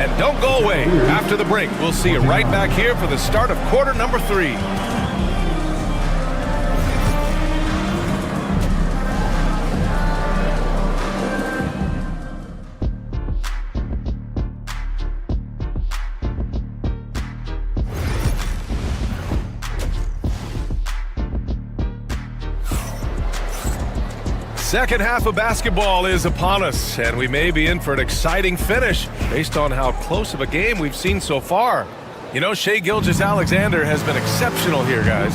And don't go away. After the break, we'll see you right back here for the start of quarter number 3. Second half of basketball is upon us, and we may be in for an exciting finish based on how close of a game we've seen so far. You know, Shai Gilgeous-Alexander has been exceptional here, guys.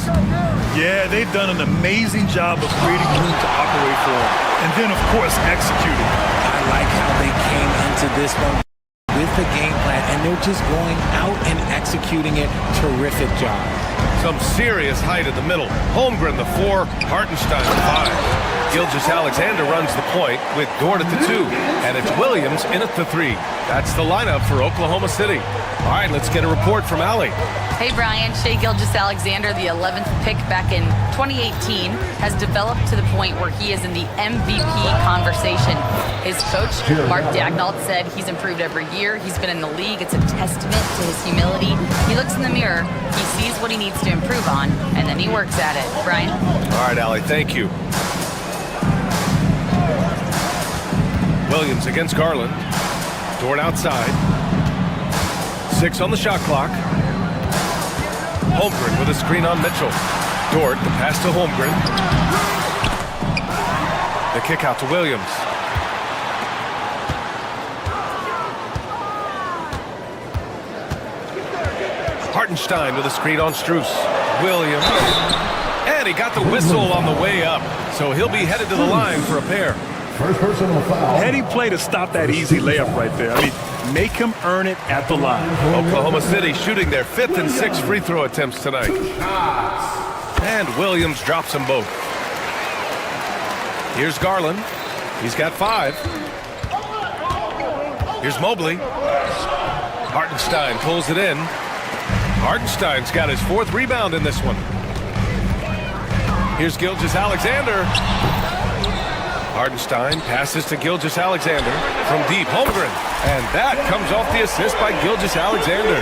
Yeah, they've done an amazing job of creating room to operate for him. And then, of course, executing. I like how they came into this one with the game plan, and they're just going out and executing it. Terrific job. Some serious height in the middle. Holmgren, the 4, Hartenstein, the 5. Gilgeous-Alexander runs the point with Dort at the 2, and it's Williams in at the 3. That's the lineup for Oklahoma City. All right, let's get a report from Allie. Hey, Brian. Shai Gilgeous-Alexander, the 11th pick back in 2018, has developed to the point where he is in the MVP conversation. His coach, Mark Daignault, said he's improved every year. He's been in the league. It's a testament to his humility. He looks in the mirror, he sees what he needs to improve on, and then he works at it. Brian? All right, Allie, thank you. Williams against Garland. Dort outside. 6 on the shot clock. Holmgren with a screen on Mitchell. Dort, the pass to Holmgren. The kick out to Williams. Hartenstein with a screen on Strus. Williams. And he got the whistle on the way up. So he'll be headed to the line for a pair. First personal foul. Heady play to stop that easy layup right there. I mean, make him earn it at the line. Oklahoma City shooting their 5th and 6th free throw attempts tonight. And Williams drops them both. Here's Garland. He's got 5. Here's Mobley. Hartenstein pulls it in. Hartenstein's got his 4th rebound in this one. Here's Gilgeous-Alexander. Hartenstein passes to Gilgeous-Alexander from deep. Holmgren. And that comes off the assist by Gilgeous-Alexander.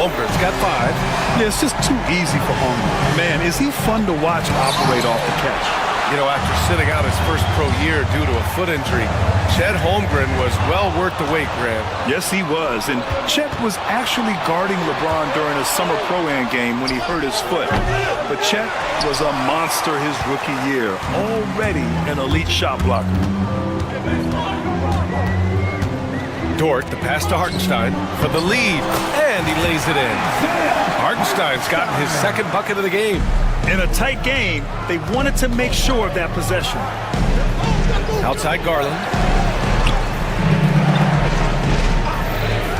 Holmgren's got 5. Yeah, it's just too easy for Holmgren. Man, is he fun to watch operate off the catch. You know, after sitting out his first pro year due to a foot injury, Chet Holmgren was well worth the wait, Grant. Yes, he was. And Chet was actually guarding LeBron during a summer pro-am game when he hurt his foot. But Chet was a monster his rookie year, already an elite shot blocker. Dort, the pass to Hartenstein for the lead, and he lays it in. Hartenstein's gotten his 2nd bucket of the game. In a tight game, they wanted to make sure of that possession. Outside Garland.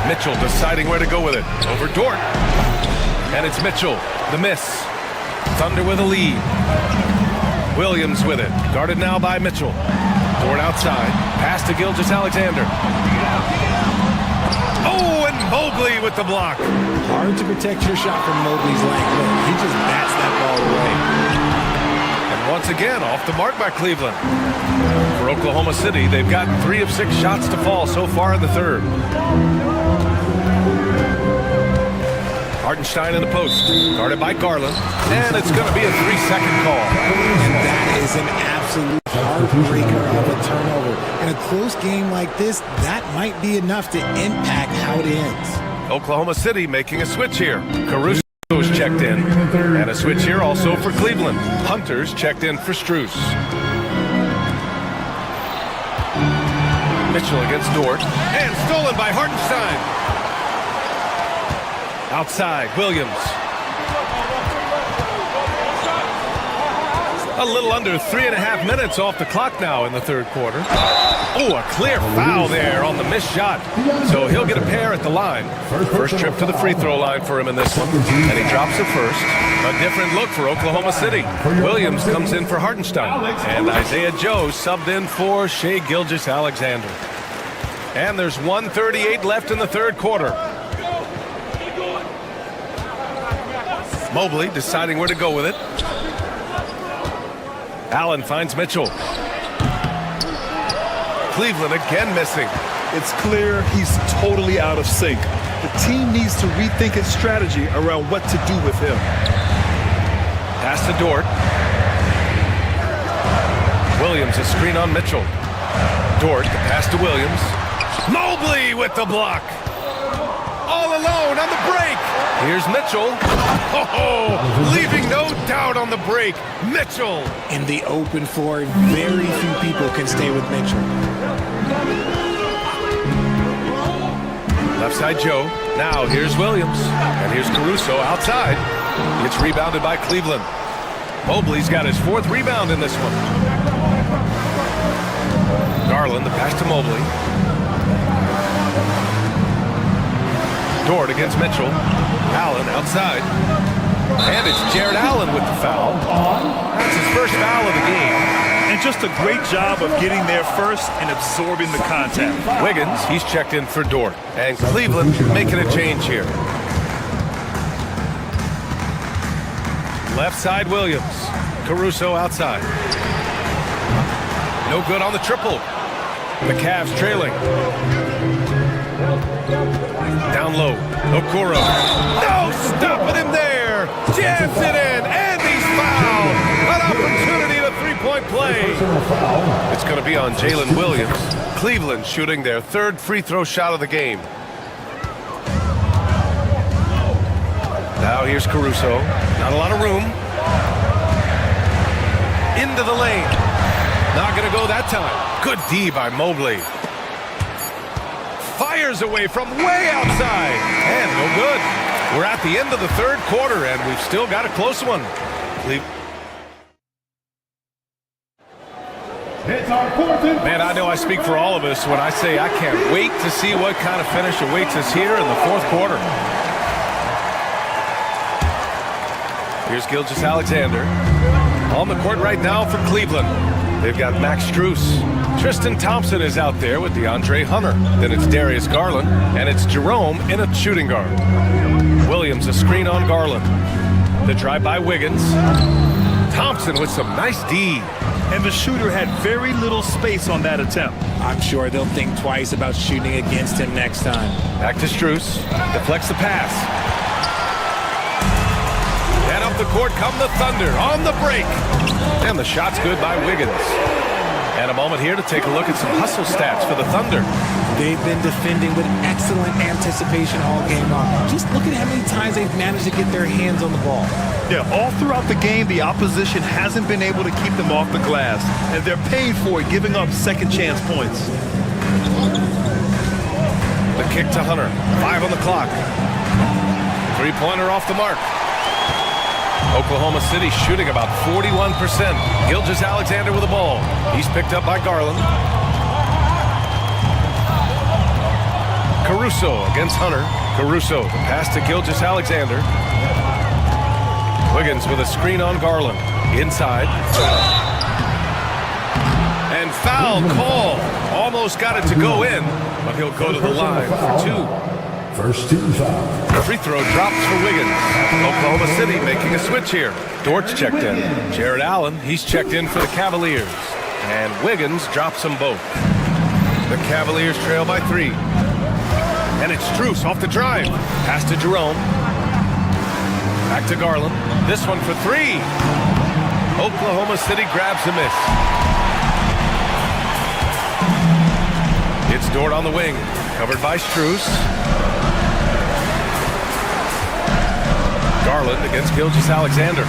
Mitchell deciding where to go with it. Over Dort. And it's Mitchell, the miss. Thunder with a lead. Williams with it. Guarded now by Mitchell. Dort outside. Pass to Gilgeous-Alexander. Oh, and Mobley with the block. Hard to protect your shot from Mobley's length. Look, he just bats that ball away. And once again, off the mark by Cleveland. For Oklahoma City, they've gotten 3 of 6 shots to fall so far in the 3rd. Hartenstein in the post, guarded by Garland, and it's going to be a 3-second call. And that is an absolute heartbreaker of a turnover. In a close game like this, that might be enough to impact how it ends. Oklahoma City making a switch here. Caruso is checked in, and a switch here also for Cleveland. Hunter's checked in for Strus. Mitchell against Dort, and stolen by Hartenstein. Outside, Williams. A little under 3.5 minutes off the clock now in the 3rd quarter. Oh, a clear foul there on the missed shot. So he'll get a pair at the line. First trip to the free throw line for him in this one. And he drops it first. A different look for Oklahoma City. Williams comes in for Hartenstein. And Isaiah Joe subbed in for Shai Gilgeous-Alexander. And there's 1:38 left in the 3rd quarter. Mobley deciding where to go with it. Allen finds Mitchell. Cleveland again missing. It's clear he's totally out of sync. The team needs to rethink its strategy around what to do with him. Pass to Dort. Williams a screen on Mitchell. Dort, the pass to Williams. Mobley with the block. all alone on the break. Here's Mitchell. Oh, leaving no doubt on the break. Mitchell. In the open floor, very few people can stay with Mitchell. Left side Joe. Now here's Williams. And here's Caruso outside. It's rebounded by Cleveland. Mobley's got his 4th rebound in this one. Garland, the pass to Mobley. Dort against Mitchell. Allen outside. And it's Jared Allen with the foul. That's his first foul of the game. And just a great job of getting there first and absorbing the contact. Wiggins, he's checked in for Dort. And Cleveland making a change here. Left side Williams. Caruso outside. No good on the triple. The Cavs trailing. Down low. Okoro. No, stopping him there. Jams it in, and he's fouled. An opportunity to three-point play. It's going to be on Jalen Williams. Cleveland shooting their 3rd free throw shot of the game. Now here's Caruso. Not a lot of room. Into the lane. Not going to go that time. Good D by Mobley. Fires away from way outside. And no good. We're at the end of the 3rd quarter, and we've still got a close one. Man, I know I speak for all of us when I say I can't wait to see what kind of finish awaits us here in the 4th quarter. Here's Gilgeous-Alexander. On the court right now for Cleveland. They've got Max Strus. Tristan Thompson is out there with DeAndre Hunter. Then it's Darius Garland, and it's Jerome in a shooting guard. Williams a screen on Garland. The drive by Wiggins. Thompson with some nice D. And the shooter had very little space on that attempt. I'm sure they'll think twice about shooting against him next time. Back to Strus. Deflects the pass. And up the court come the Thunder on the break. And the shot's good by Wiggins. And a moment here to take a look at some hustle stats for the Thunder. They've been defending with excellent anticipation all game long. Just look at how many times they've managed to get their hands on the ball. Yeah, all throughout the game, the opposition hasn't been able to keep them off the glass. And they're paying for it, giving up second chance points. The kick to Hunter. 5 on the clock. Three-pointer off the mark. Oklahoma City shooting about 41%. Gilgeous-Alexander with the ball. He's picked up by Garland. Caruso against Hunter. Caruso, the pass to Gilgeous-Alexander. Wiggins with a screen on Garland. Inside. And foul call. Almost got it to go in, but he'll go to the line for 2. First team foul. Free throw drops for Wiggins. Oklahoma City making a switch here. Dort's checked in. Jared Allen, he's checked in for the Cavaliers. And Wiggins drops them both. The Cavaliers trail by 3. And it's Strus off the drive. Pass to Jerome. Back to Garland. This one for 3. Oklahoma City grabs the miss. It's Dort on the wing. Covered by Strus. Garland against Gilgeous-Alexander.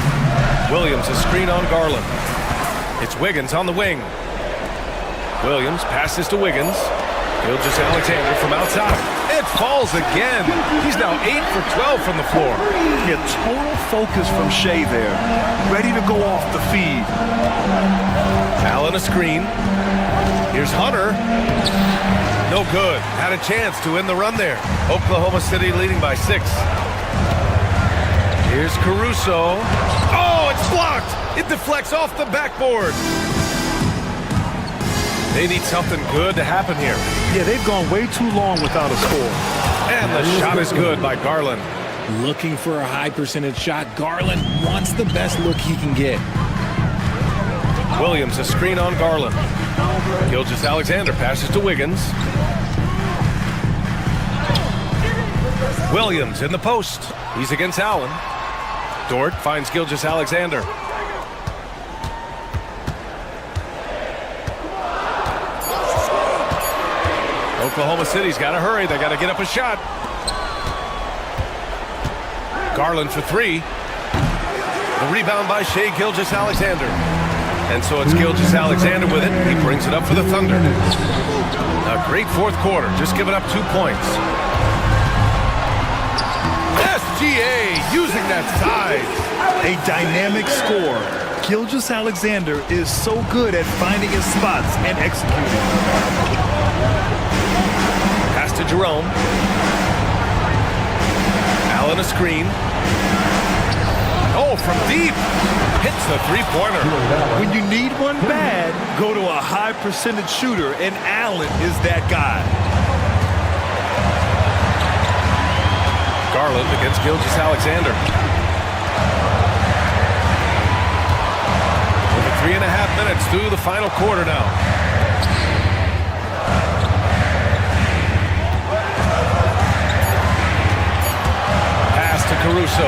Williams a screen on Garland. It's Wiggins on the wing. Williams passes to Wiggins. Gilgeous-Alexander from outside. It falls again. He's now 8 for 12 from the floor. Yeah, total focus from Shea there. Ready to go off the feed. Allen a screen. Here's Hunter. No good. Had a chance to win the run there. Oklahoma City leading by 6. Here's Caruso. Oh, it's blocked. It deflects off the backboard. They need something good to happen here. Yeah, they've gone way too long without a score. And the shot is good by Garland. Looking for a high percentage shot. Garland wants the best look he can get. Williams a screen on Garland. Gilgeous-Alexander passes to Wiggins. Williams in the post. He's against Allen. Dort finds Gilgeous-Alexander. Oklahoma City's got to hurry. They got to get up a shot. Garland for three. The rebound by Shai Gilgeous-Alexander. And so it's Gilgeous-Alexander with it. He brings it up for the Thunder. A great fourth quarter, just giving up 2 points. SGA using that size. A dynamic score. Gilgeous-Alexander is so good at finding his spots and executing. Pass to Jerome. Allen a screen. Oh, from deep. Hits the three-pointer. When you need one bad, go to a high percentage shooter, and Allen is that guy. Garland against Gilgeous-Alexander. Over 3.5 minutes through the final quarter now. Pass to Caruso.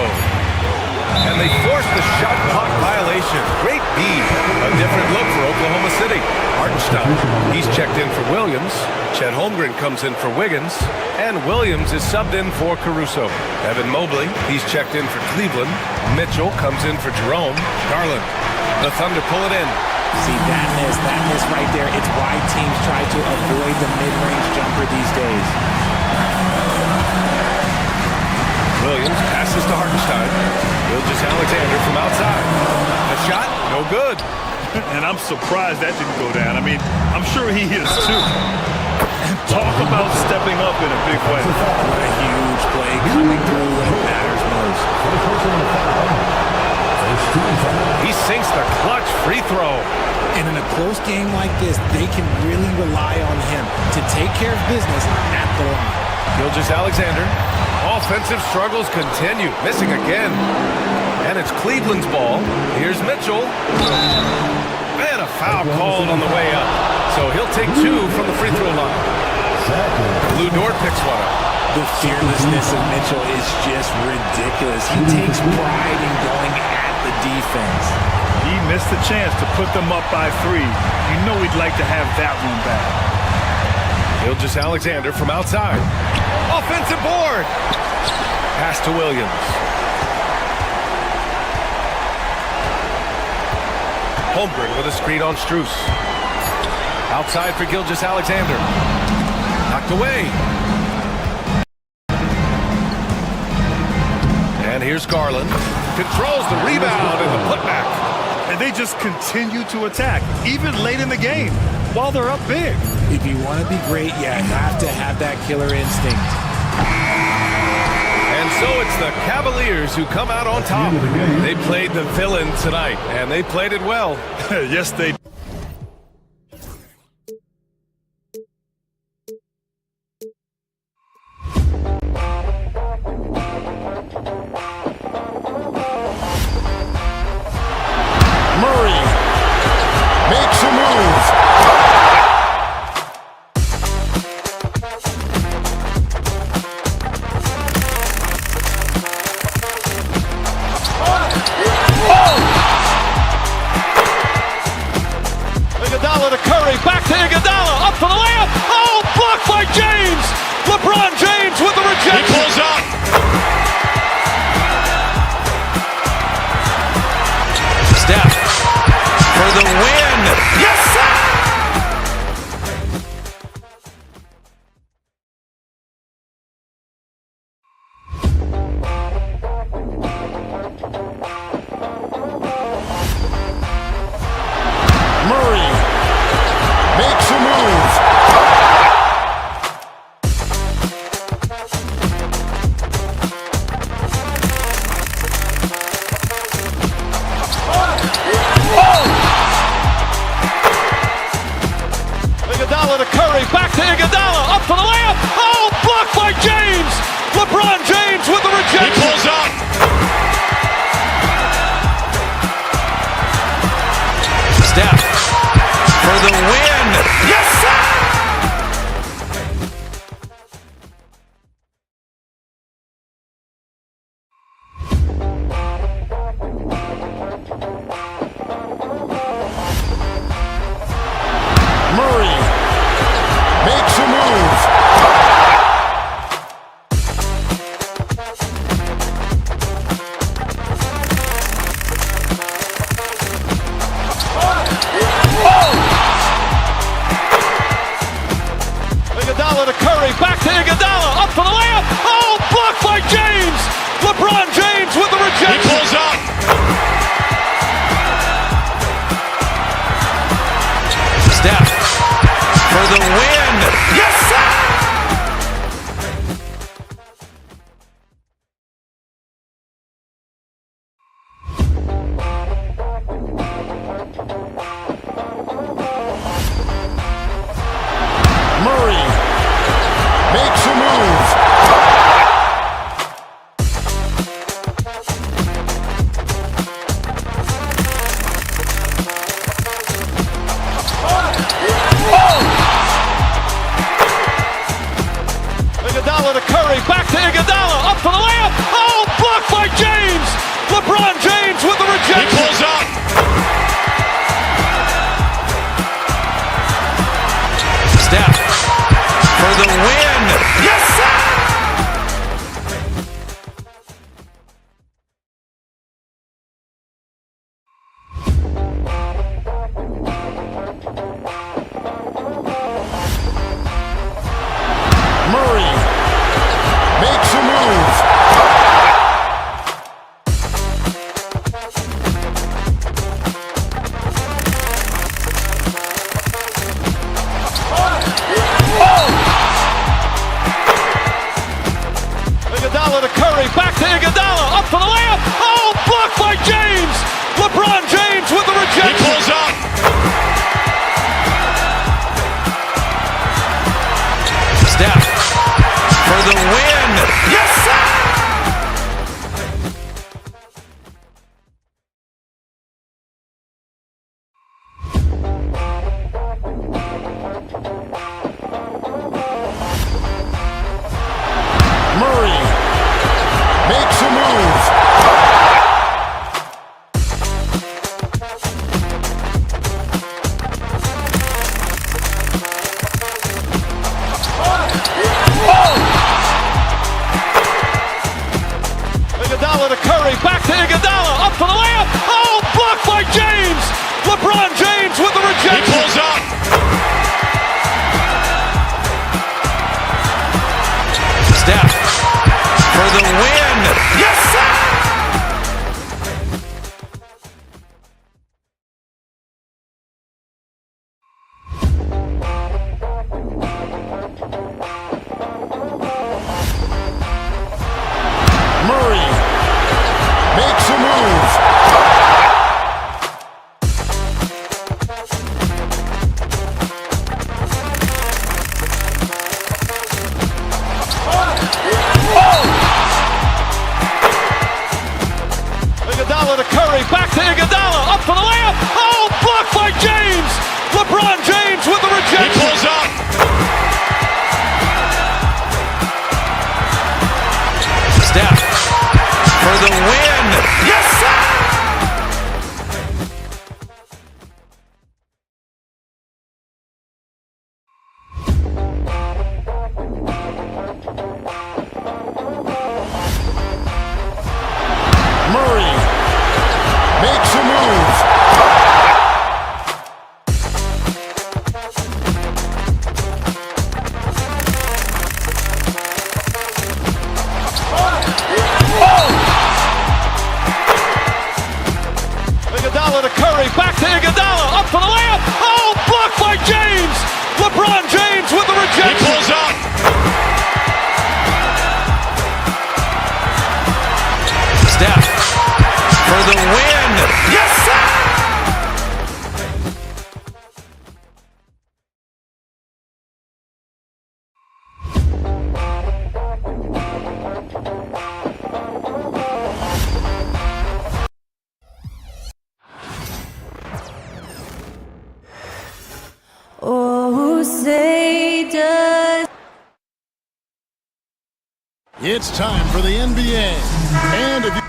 And they forced the shot clock violation. Great B. A different look for Oklahoma City. Hartenstein, he's checked in for Williams. Chet Holmgren comes in for Wiggins. And Williams is subbed in for Caruso. Evan Mobley, he's checked in for Cleveland. Mitchell comes in for Jerome. Garland, the Thunder pull it in. See, that miss right there. It's why teams try to avoid the mid-range jumper these days. Williams passes to Hartenstein. Gilgeous-Alexander from outside. A shot, no good. And I'm surprised that didn't go down. I mean, I'm sure he is too. Talk about stepping up in a big way. What a huge play coming through when it matters most. He sinks the clutch free throw. And in a close game like this, they can really rely on him to take care of business at the line. Gilgeous-Alexander. Offensive struggles continue. Missing again. And it's Cleveland's ball. Here's Mitchell. And a foul called on the way up. So he'll take 2 from the free throw line. Lou Dort picks one up. The fearlessness of Mitchell is just ridiculous. He takes pride in going at the defense. He missed the chance to put them up by 3. You know he'd like to have that one back. Gilgeous-Alexander from outside. Offensive board. Pass to Williams. Holmgren with a screen on Strus. Outside for Gilgeous-Alexander. Knocked away. And here's Garland. Controls the rebound and the putback. And they just continue to attack, even late in the game, while they're up big. If you want to be great, you have to have that killer instinct. And so it's the Cavaliers who come out on top. They played the villain tonight, and they played it well. Yes, they did. Murray makes a move. Iguodala to Curry, back to Iguodala, up for the layup. Oh, blocked by James. LeBron James with the rejection. He pulls up. Steph for the win. Yes, sir! Murray makes a move. Iguodala to Curry, back to Iguodala, up for the layup. Oh, blocked by James. LeBron James with the rejection. He pulls up. Steph for the win. Yes, sir! Murray makes a move. Iguodala to Curry, back to Iguodala, up for the layup. Oh, blocked by James. LeBron James with the rejection. He pulls up. Steph for the win. Yes, sir! Murray makes a move. Iguodala to Curry, back to Iguodala, up for the layup. Oh, blocked by James. LeBron James with the rejection. He pulls up. Steph for the win. Yes, sir! Oh, say does. It's time for the NBA. And if you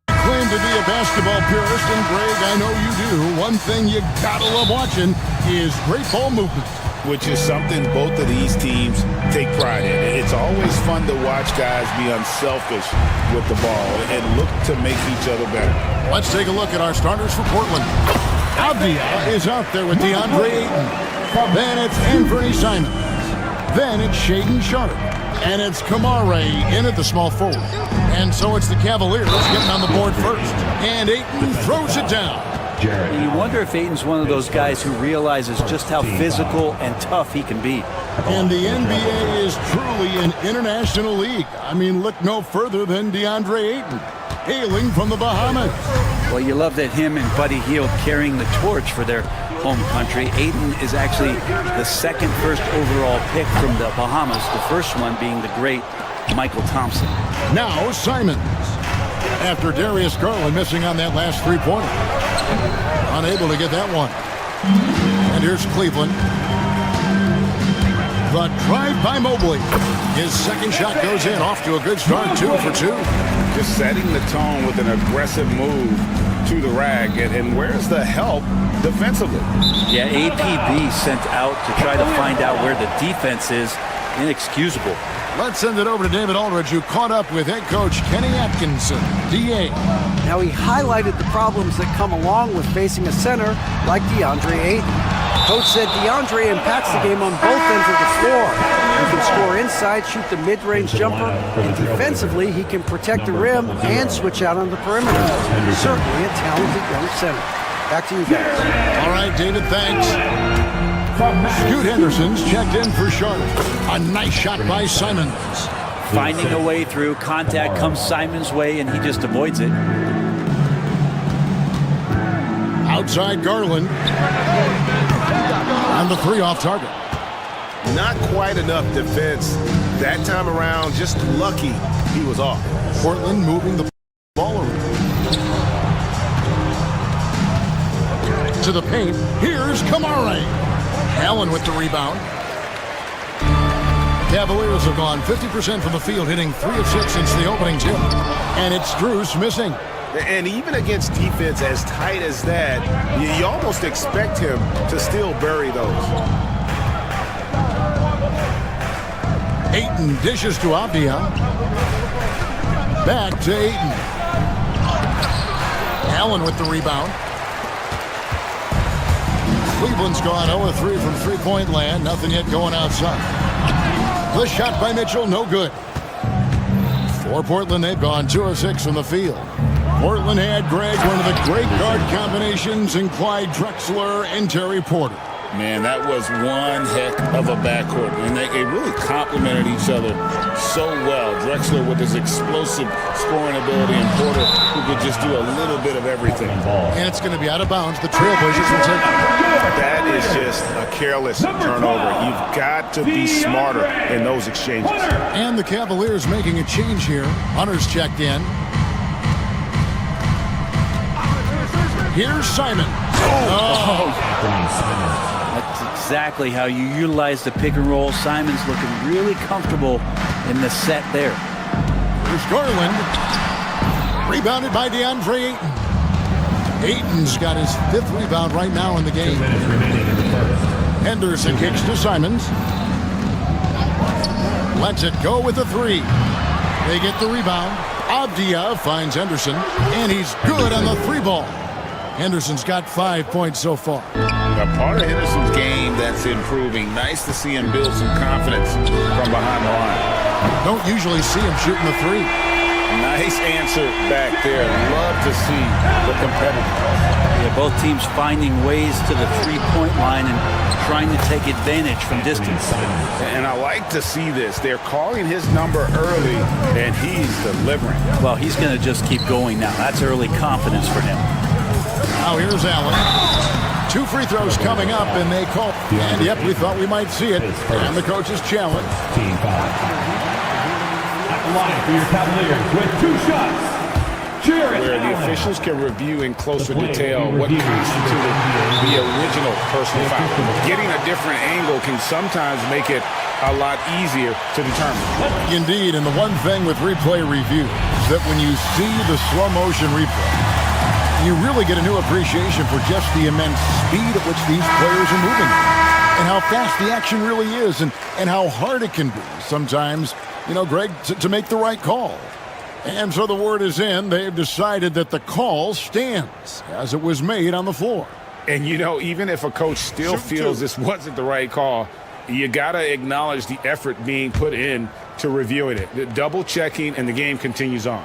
claim to be a basketball purist, and Greg, I know you do, one thing you gotta love watching is great ball movement. Which is something both of these teams take pride in. It's always fun to watch guys be unselfish with the ball and look to make each other better. Let's take a look at our starters for Portland. Avdia is out there with DeAndre Ayton. Then it's Anthony Simons. Then it's Shaedon Sharpe. And it's Kamare in at the small forward. And so it's the Cavaliers getting on the board first. And Ayton throws it down. You wonder if Ayton's one of those guys who realizes just how physical and tough he can be. And the NBA is truly an international league. I mean, look no further than DeAndre Ayton, hailing from the Bahamas. Well, you love that him and Buddy Hield carrying the torch for their home country. Ayton is actually the second first overall pick from the Bahamas, the first one being the great Michael Thompson. Now Simons, after Darius Garland missing on that last three-pointer. Unable to get that one. And here's Cleveland. The drive by Mobley. His second shot goes in, off to a good start, 2 for 2. Just setting the tone with an aggressive move to the rack. And where's the help defensively? Yeah, APB sent out to try to find out where the defense is. Inexcusable. Let's send it over to David Aldridge, who caught up with head coach Kenny Atkinson, DA. Now, he highlighted the problems that come along with facing a center like DeAndre Ayton. Coach said DeAndre impacts the game on both ends of the floor. He can score inside, shoot the mid-range jumper, and defensively, he can protect the rim and switch out on the perimeter. Certainly a talented young center. Back to you guys. All right, David, thanks. Scoot Henderson's checked in for Sharpe. A nice shot by Simons. Finding a way through. Contact comes Simons' way, and he just avoids it. Outside Garland. And the three off target. Not quite enough defense that time around. Just lucky he was off. Portland moving the ball around. To the paint. Here's Kamare. Allen with the rebound. Cavaliers have gone 50% from the field, hitting 3 of 6 since the opening tip. And it's Strus missing. And even against defense as tight as that, you almost expect him to still bury those. Ayton dishes to Avdia. Back to Ayton. Allen with the rebound. Cleveland's gone 0-3 from three-point land. Nothing yet going outside. The shot by Mitchell, no good. For Portland, they've gone 2 of 6 from the field. Portland had, Greg, one of the great guard combinations in Clyde Drexler and Terry Porter. Man, that was one heck of a backcourt, and they really complemented each other so well. Drexler with his explosive scoring ability, and Porter who could just do a little bit of everything. And it's going to be out of bounds. The Trailblazers will take it. That is just a careless turnover. You've got to be smarter in those exchanges. And the Cavaliers making a change here. Hunter's checked in. Here's Simon. That's exactly how you utilize the pick and roll. Simon's looking really comfortable in the set there. Here's Garland. Rebounded by DeAndre Ayton. Ayton's got his 5th rebound right now in the game. Henderson kicks to Simons. Lets it go with a 3. They get the rebound. Avdia finds Henderson, and he's good on the 3 ball. Henderson's got 5 points so far. A part of Henderson's game that's improving. Nice to see him build some confidence from behind the line. Don't usually see him shooting the 3. Nice answer back there. Love to see the competitiveness. Yeah, both teams finding ways to the 3-point line and trying to take advantage from distance. And I like to see this. They're calling his number early, and he's delivering. Well, he's going to just keep going now. That's early confidence for him. Now here's Allen. 2 free throws coming up, and they call. And yep, we thought we might see it. And the coach's challenge. Team foul. At the line for your Cavaliers with 2 shots. Where the officials can review in closer detail what constituted the original personal foul. Getting a different angle can sometimes make it a lot easier to determine. Indeed, and the one thing with replay review is that when you see the slow motion replay, you really get a new appreciation for just the immense speed at which these players are moving and how fast the action really is and how hard it can be sometimes, Greg, to make the right call. And so the word is in. They've decided that the call stands as it was made on the floor. And, even if a coach still feels this wasn't the right call, you got to acknowledge the effort being put in to reviewing it. The double checking, and the game continues on.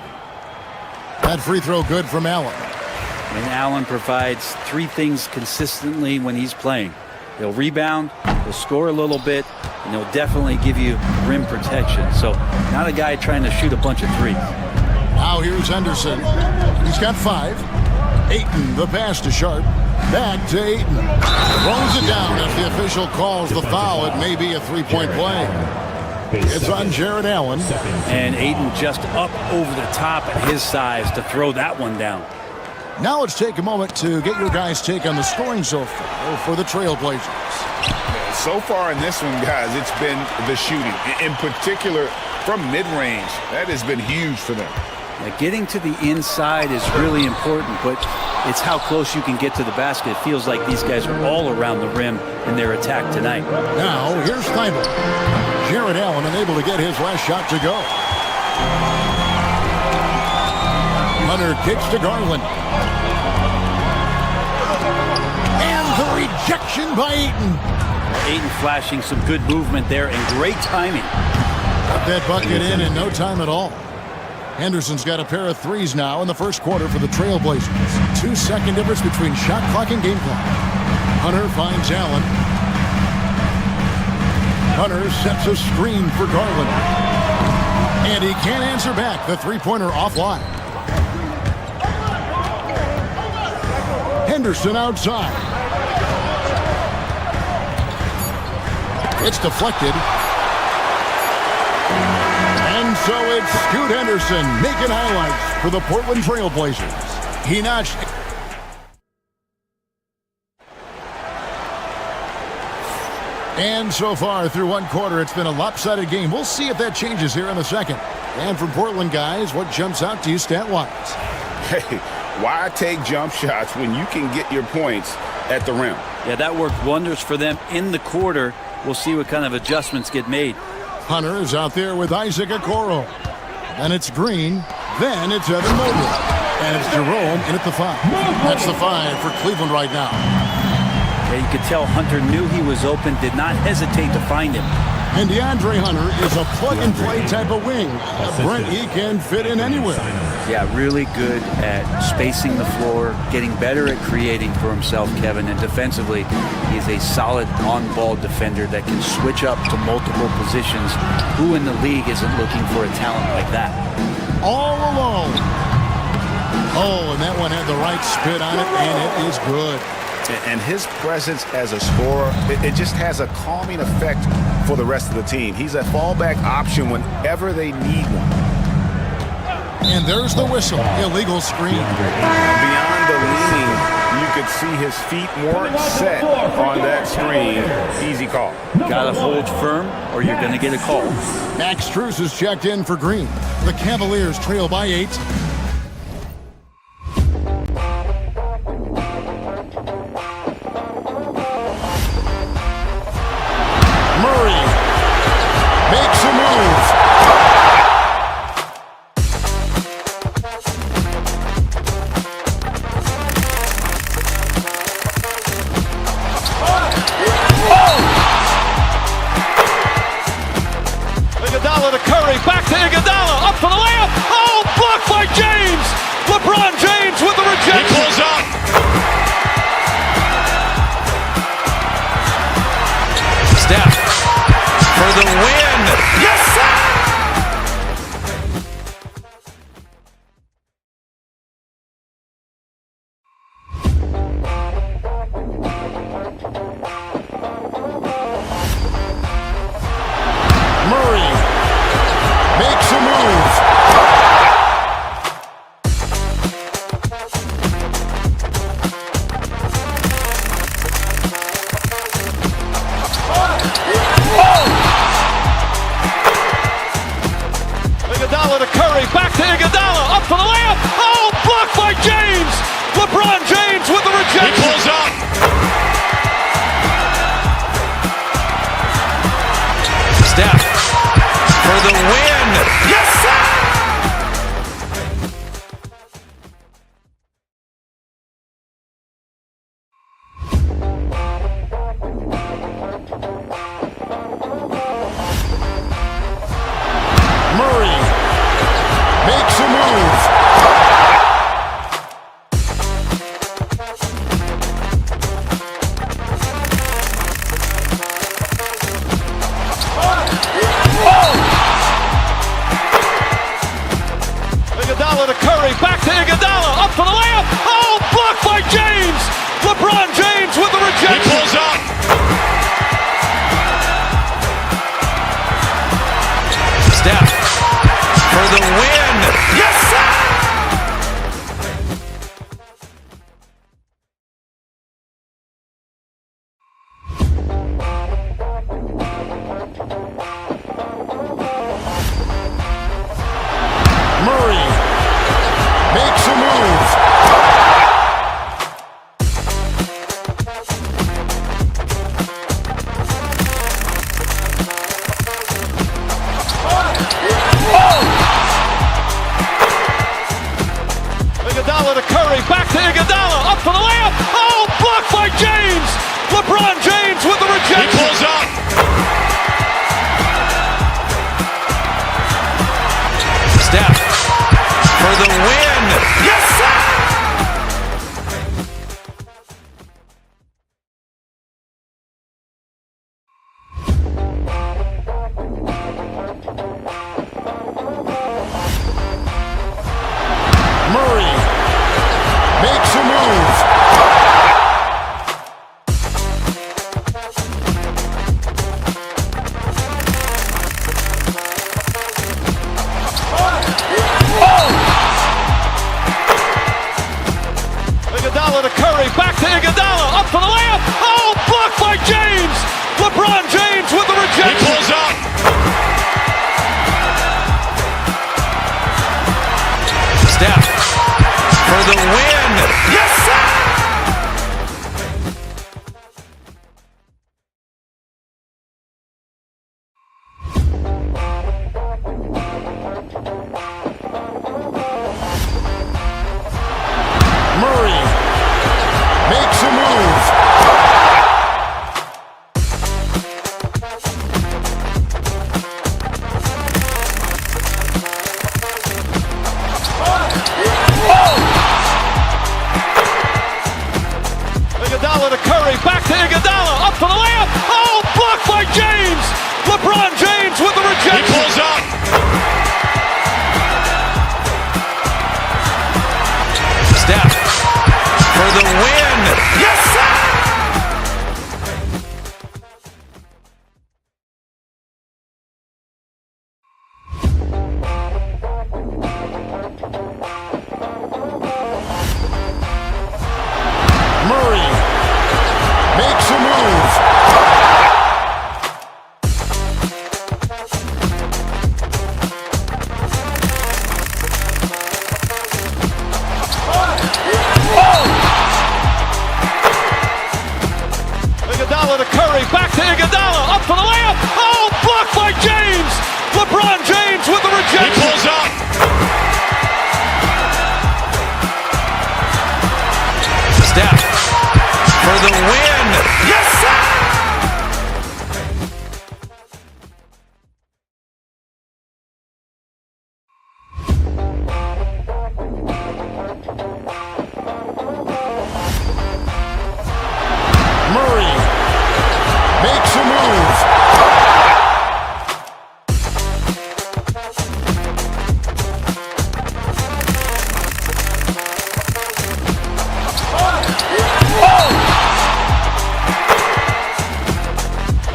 That free throw good from Allen. And Allen provides 3 things consistently when he's playing. He'll rebound, he'll score a little bit, and he'll definitely give you rim protection. So not a guy trying to shoot a bunch of 3s. Now here's Henderson. He's got 5. Ayton, the pass to Sharp. Back to Ayton. Throws it down. If the official calls the foul, it may be a 3-point play. It's on Jared Allen. And Ayton just up over the top at his size to throw that one down. Now let's take a moment to get your guys' take on the scoring so far for the Trailblazers. So far in this one, guys, it's been the shooting. In particular, from mid-range. That has been huge for them. Getting to the inside is really important, but it's how close you can get to the basket. It feels like these guys are all around the rim in their attack tonight. Now, here's Steibel. Jared Allen unable to get his last shot to go. Hunter kicks to Garland. And the rejection by Ayton. Ayton flashing some good movement there and great timing. Got that bucket in no time at all. Henderson's got a pair of 3s now in the first quarter for the Trailblazers. 2-second difference between shot clock and game clock. Hunter finds Allen. Hunter sets a screen for Garland. And he can't answer back. The 3-pointer offline. Henderson outside. It's deflected. And so it's Scoot Henderson making highlights for the Portland Trailblazers. He notched. And so far through one quarter, it's been a lopsided game. We'll see if that changes here in the second. And from Portland, guys, what jumps out to you stat-wise? Hey, why take jump shots when you can get your points at the rim? Yeah, that worked wonders for them in the quarter. We'll see what kind of adjustments get made. Hunter is out there with Isaac Okoro. Then it's Green. Then it's Evan Mobley. And it's Jerome in at the 5. That's the 5 for Cleveland right now. Yeah, you could tell Hunter knew he was open, did not hesitate to find him. And DeAndre Hunter is a plug-and-play type of wing. Brent, he can fit in anywhere. Yeah, really good at spacing the floor, getting better at creating for himself, Kevin. And defensively, he's a solid on-ball defender that can switch up to multiple positions. Who in the league isn't looking for a talent like that? All alone. Oh, and that one had the right spit on it, and it is good. And his presence as a scorer, it just has a calming effect for the rest of the team. He's a fallback option whenever they need one. And there's the whistle. Illegal screen. Beyond the leaning, you could see his feet weren't set on that screen. Easy call. Got to hold firm or you're going to get a call. Max Strus is checked in for Green. The Cavaliers trail by 8. Murray makes a move. Iguodala to Curry, back to Iguodala, up for the layup. Oh, blocked by James. LeBron James with the rejection. He pulls up. Steph for the win. Yes, sir! Murray makes a move. Iguodala to Curry, back to Iguodala, up for the layup. Oh, blocked by James. LeBron James with the rejection. He pulls up. Steph for the win. Yes, sir! Murray makes a move. Iguodala to Curry, back to Iguodala, up for the layup. Oh, blocked by James. LeBron James with the rejection. He pulls up. Steph for the win. Yes, sir! Murray makes a move. Iguodala to Curry, back to Iguodala, up for the layup. Oh, blocked by James. LeBron James with the rejection. He pulls up. Steph for the win. Yes, sir! Murray makes a move. Iguodala to Curry, back to Iguodala, up for the layup. Oh, blocked by James. LeBron James with the rejection. He pulls up. Steph for the win. Yes, sir! Murray makes a move. Iguodala to Curry, back to Iguodala, up for the layup. Oh, blocked by James. LeBron James with the rejection. He pulls up. Steph for the win. Yes, sir! Murray makes a move. Iguodala to Curry, back to Iguodala, up for the layup. Oh, blocked by James. LeBron James with the rejection. He pulls up. Steph for the win. Yes, sir! Murray makes a move.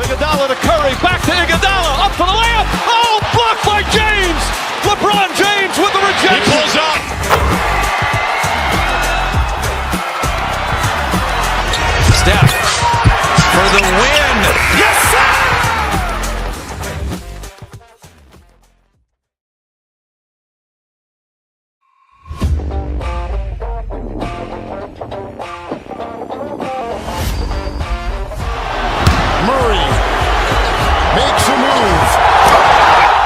Iguodala to Curry, back to Iguodala, up for the layup. Oh, blocked by James. LeBron James with the He rejection. pulls up. Steph for the win. Yes, sir! Murray makes a move.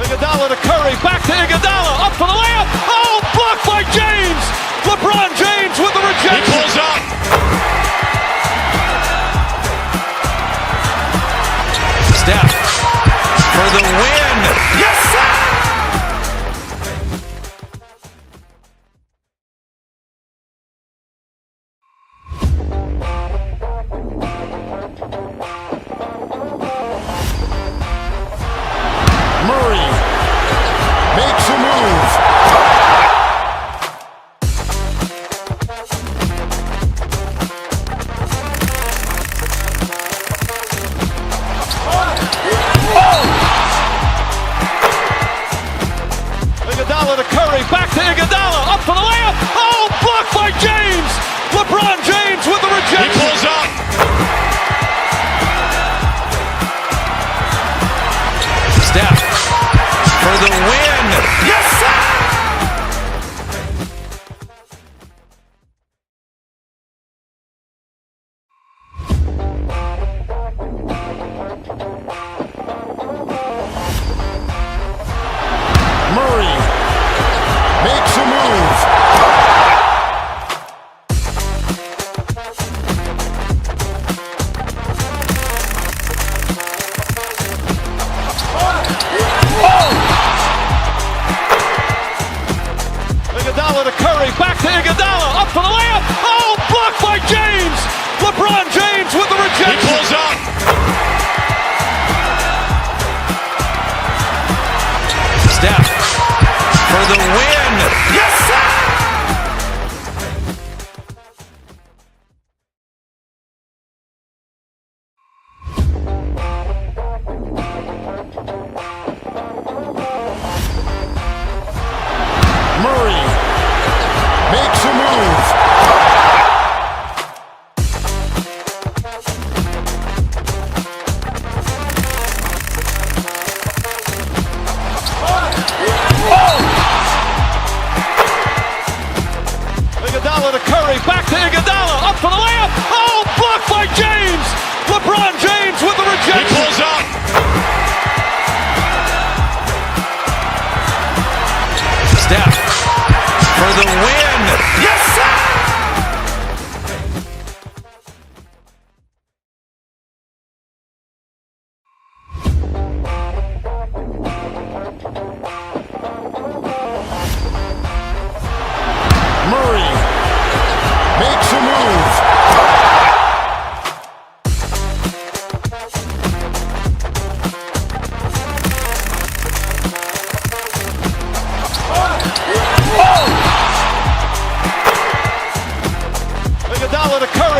Iguodala to Curry, back to Iguodala, up for the layup. Oh, blocked by James. LeBron James with the He rejection. pulls up. Steph for the win. Yes, sir! Murray makes a move. Iguodala to Curry, back to Iguodala, up for the layup. Oh, blocked by James. LeBron James with the He rejection. pulls up. Steph for the win. Yes, sir! Murray makes a move. Iguodala to Curry, back to Iguodala, up for the layup. Oh, blocked by James. LeBron James with the He rejection. pulls up. Steph for the win. Yes, sir! Murray makes a move. Iguodala to Curry, back to Iguodala, up for the layup. Oh, blocked by James. LeBron James with the He rejection. pulls up. Steph for the win. Yes, sir!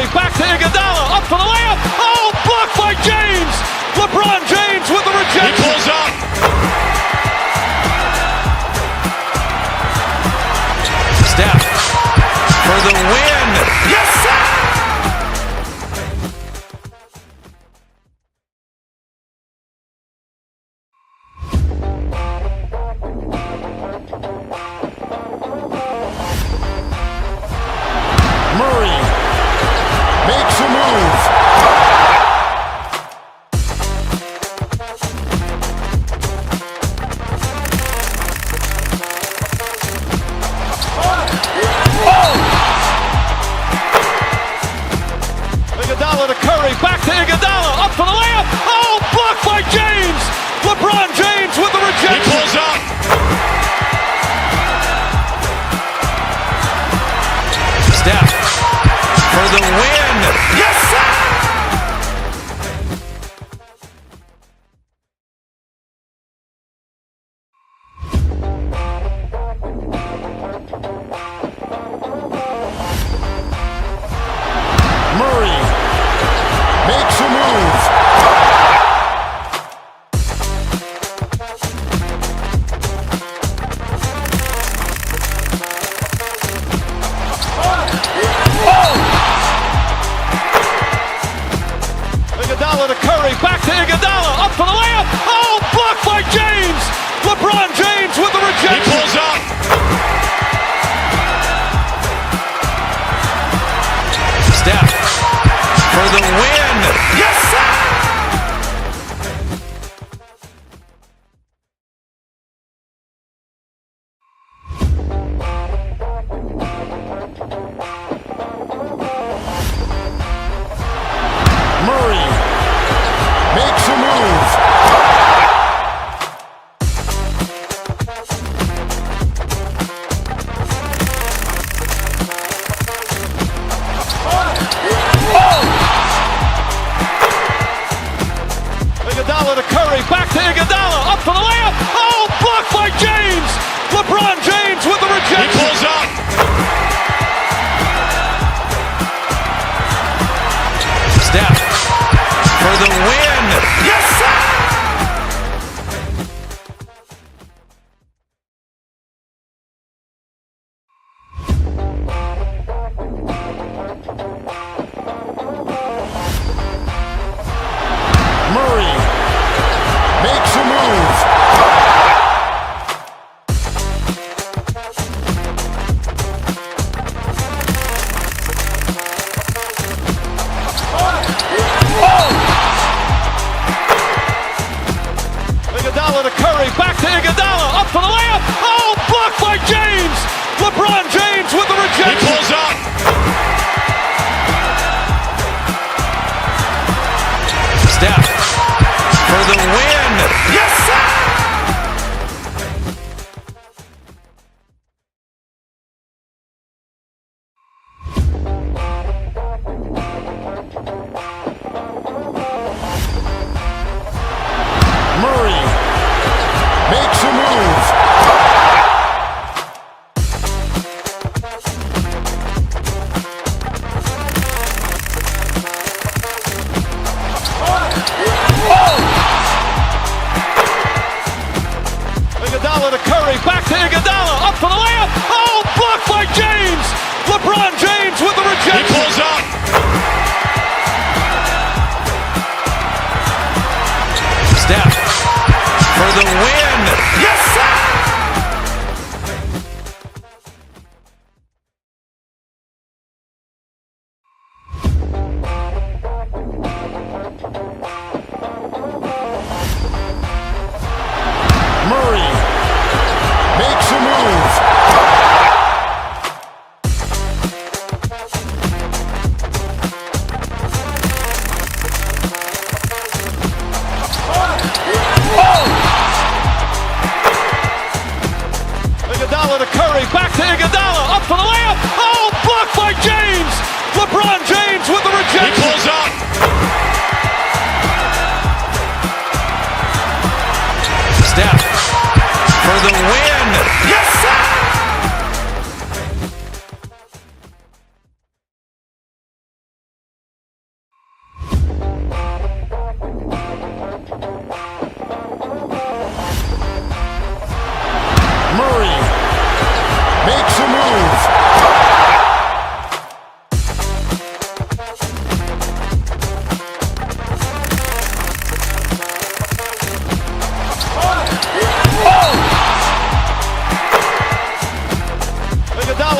Curry, back to Iguodala, up for the layup. Oh, blocked by James. LeBron James with the rejection. He pulls up. Steph for the win. Yes, sir! Murray makes a move. Iguodala to Curry, back to Iguodala, up for the layup. Oh, blocked by James. LeBron James with the rejection. He pulls up. Steph for the win. Yes, sir! Murray makes a move. Iguodala to Curry, back to Iguodala, up for the layup. Oh, blocked by James. LeBron James with the rejection. He pulls up. Steph for the win. Yes, sir! Murray makes a move.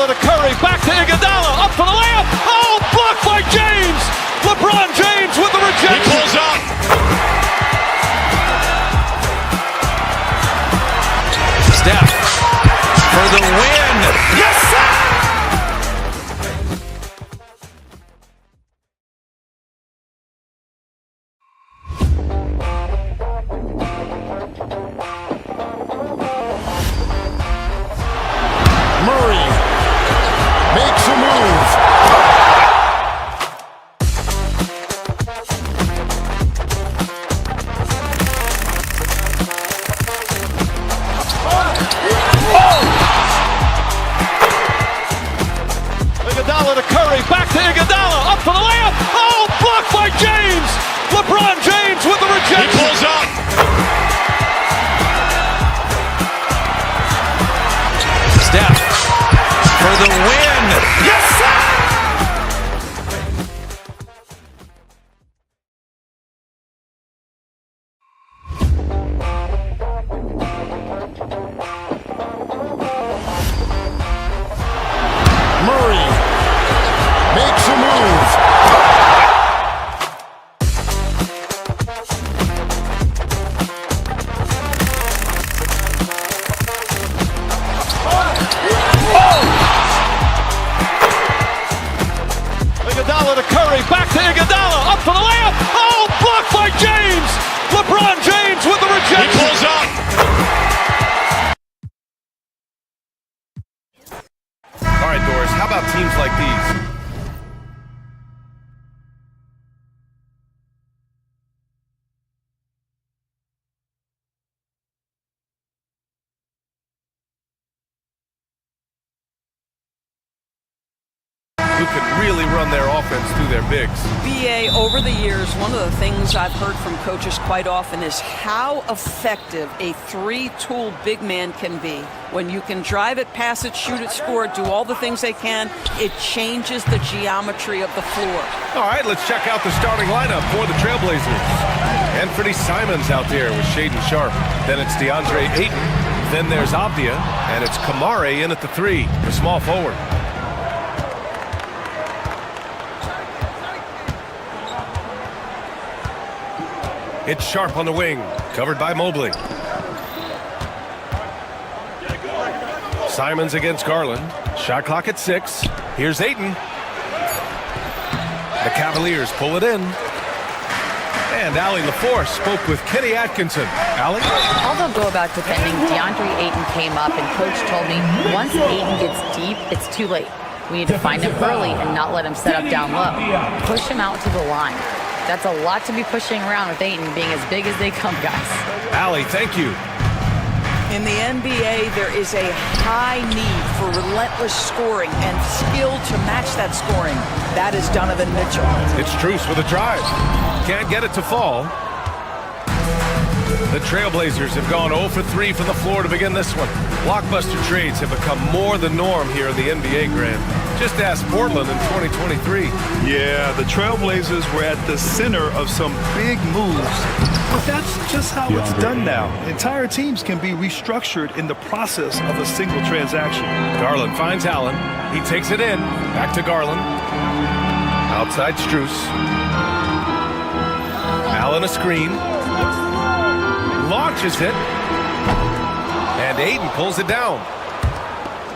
Iguodala to Curry, back to Iguodala, up for the layup. Oh, blocked by James. LeBron James with the rejection. He pulls up. Steph for the win. Yes, sir! Murray makes a move. Iguodala to Curry, back to Iguodala, up for the layup. Oh, blocked by James. LeBron James with the rejection. He pulls up. Steph for the win. Yes, sir! Murray makes a move. Iguodala to Curry, back to Iguodala, up for the layup. Oh, blocked by James. LeBron James with the rejection. He pulls up. All right, Doris, how about teams like these? Who can really run their offense through their bigs. BA, over the years, one of the things I've heard from coaches quite often is how effective a three-tool big man can be. When you can drive it, pass it, shoot it, score it, do all the things they can, it changes the geometry of the floor. All right, let's check out the starting lineup for the Trailblazers. Anthony Simons out there with Shaedon Sharpe. Then it's DeAndre Ayton. Then there's Avdia. And it's Kamare in at the 3, the small forward. It's Sharpe on the wing, covered by Mobley. Simons against Garland. Shot clock at 6. Here's Ayton. The Cavaliers pull it in. And Allie LaForce spoke with Kenny Atkinson. Allie? How they'll go about defending, DeAndre Ayton came up and coach told me once Ayton gets deep, it's too late. We need to find him early and not let him set up down low. Push him out to the line. That's a lot to be pushing around with Ayton being as big as they come, guys. Allie, thank you. In the NBA, there is a high need for relentless scoring and skill to match that scoring. That is Donovan Mitchell. It's Strus with a drive. Can't get it to fall. The Trailblazers have gone 0 for 3 from the floor to begin this one. Blockbuster trades have become more the norm here in the NBA, Grant. Just ask Portland in 2023. Yeah, the Trailblazers were at the center of some big moves. But that's just how it's done now. Entire teams can be restructured in the process of a single transaction. Garland finds Allen. He takes it in. Back to Garland. Outside Strus. Allen a screen. Launches it. And Ayton pulls it down.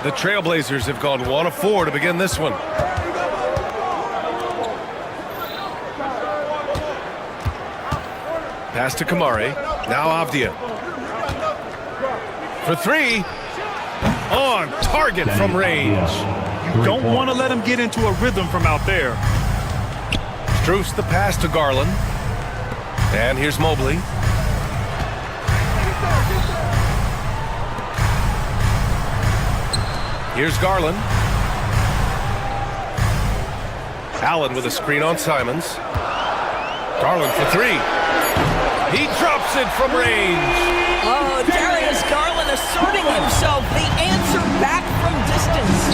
The Trailblazers have gone 1 of 4 to begin this one. Pass to Kamare. Now Avdia. For 3. On target from range. You don't want to let him get into a rhythm from out there. Strus the pass to Garland. And here's Mobley. Here's Garland. Allen with a screen on Simons. Garland for 3. He drops it from range. Oh, Darius Garland asserting himself. The answer back from distance.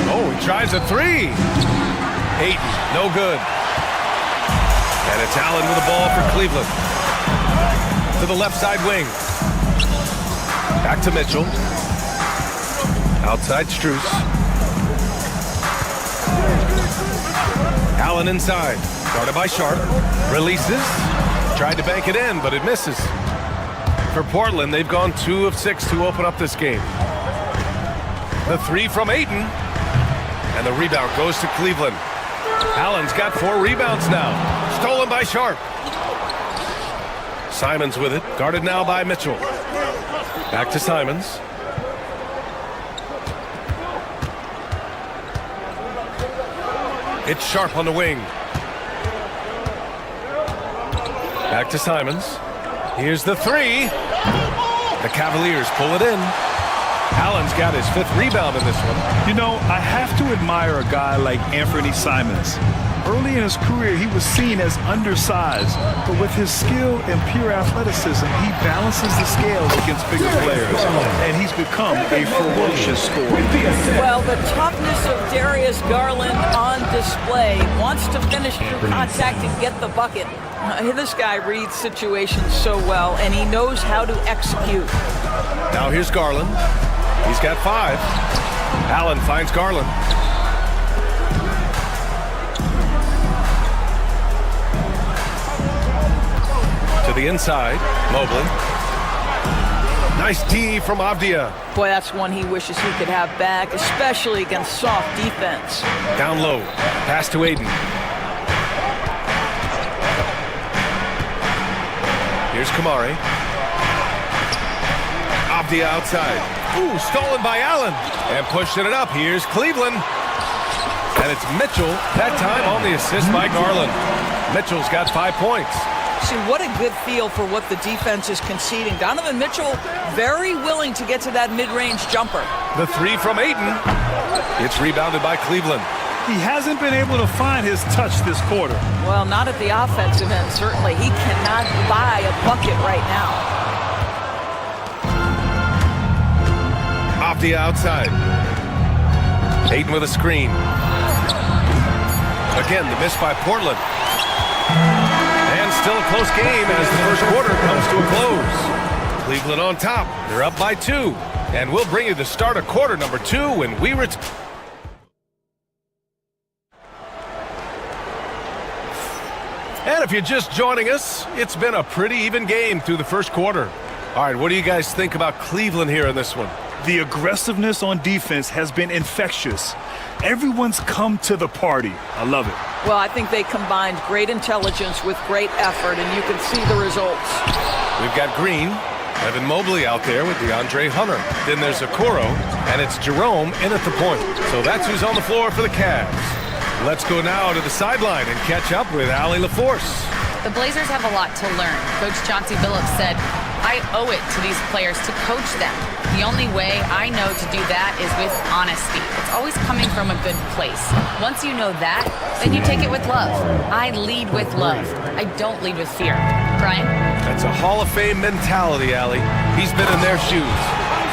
Oh, he tries a 3. Ayton, no good. And it's Allen with the ball for Cleveland. To the left side wing. Back to Mitchell. Outside Strus. Allen inside. Guarded by Sharp. Releases. Tried to bank it in, but it misses. For Portland, they've gone 2 of 6 to open up this game. The 3 from Ayton. And the rebound goes to Cleveland. Allen's got 4 rebounds now. Stolen by Sharp. Simons with it. Guarded now by Mitchell. Back to Simons. It's Sharp on the wing. Back to Simons. Here's the 3. The Cavaliers pull it in. Allen's got his 5th rebound in this one. You know, I have to admire a guy like Anthony Simons. Early in his career, he was seen as undersized, but with his skill and pure athleticism, he balances the scales against bigger players, and he's become a ferocious scorer. Well, the toughness of Darius Garland on display. Wants to finish through contact and get the bucket. This guy reads situations so well, and he knows how to execute. Now here's Garland. He's got 5. Allen finds Garland. To the inside, Mobley. Nice D from Avdia. Boy, that's one he wishes he could have back, especially against soft defense. Down low, pass to Ayton. Here's Kamari. Avdia outside. Ooh, stolen by Allen. And pushing it up. Here's Cleveland. And it's Mitchell, that time on the assist by Garland. Mitchell's got 5 points. See, what a good feel for what the defense is conceding. Donovan Mitchell very willing to get to that mid-range jumper. The 3 from Ayton. It's rebounded by Cleveland. He hasn't been able to find his touch this quarter. Well, not at the offensive end, certainly. He cannot buy a bucket right now. Avdia outside. Ayton with a screen. Again, the miss by Portland. And still a close game as the first quarter comes to a close. Cleveland on top. They're up by 2. And we'll bring you the start of quarter number 2 when we return. And if you're just joining us, it's been a pretty even game through the first quarter. All right, what do you guys think about Cleveland here in this one? The aggressiveness on defense has been infectious. Everyone's come to the party. I love it. Well, I think they combined great intelligence with great effort, and you can see the results. We've got Green, Evan Mobley out there with DeAndre Hunter. Then there's Okoro, and it's Jerome in at the point. So that's who's on the floor for the Cavs. Let's go now to the sideline and catch up with Allie LaForce. The Blazers have a lot to learn. Coach Chauncey Billups said, I owe it to these players to coach them. The only way I know to do that is with honesty. It's always coming from a good place. Once you know that, then you take it with love. I lead with love. I don't lead with fear. Brian? That's a Hall of Fame mentality, Allie. He's been in their shoes.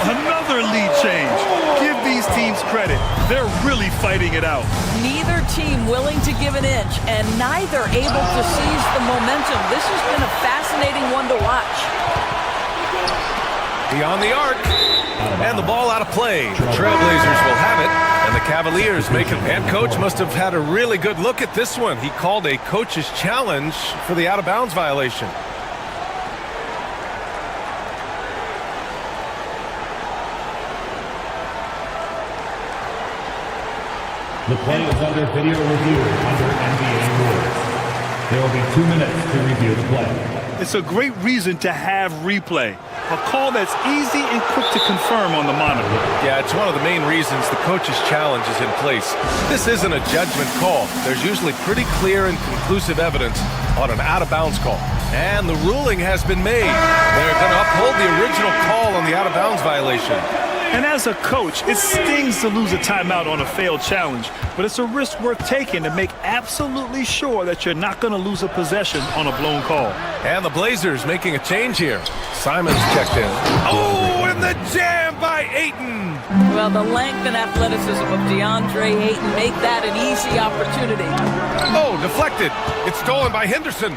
Another lead change. Give these teams credit. They're really fighting it out. Neither team willing to give an inch, and neither able to seize the momentum. This has been a fascinating one to watch. Beyond the arc, and the ball out of play. The Trailblazers will have it, and the Cavaliers make it. And coach must have had a really good look at this one. He called a coach's challenge for the out-of-bounds violation. The play is under video review under NBA rules. There will be 2 minutes to review the play. It's a great reason to have replay. A call that's easy and quick to confirm on the monitor. Yeah, it's one of the main reasons the coach's challenge is in place. This isn't a judgment call. There's usually pretty clear and conclusive evidence on an out-of-bounds call. And the ruling has been made. They're going to uphold the original call on the out-of-bounds violation. And as a coach, it stings to lose a timeout on a failed challenge, but it's a risk worth taking to make absolutely sure that you're not going to lose a possession on a blown call. And the Blazers making a change here. Simons checked in. Oh, and the jam by Ayton. Well, the length and athleticism of DeAndre Ayton make that an easy opportunity. Oh, deflected. It's stolen by Henderson.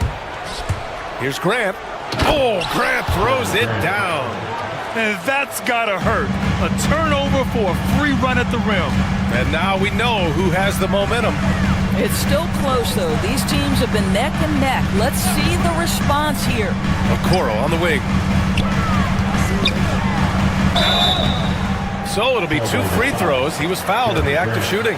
Here's Grant. Oh, Grant throws it down. And that's gotta hurt. A turnover for a free run at the rim. And now we know who has the momentum. It's still close, though. These teams have been neck and neck. Let's see the response here. Okoro on the wing. So it'll be 2 free throws. He was fouled in the act of shooting.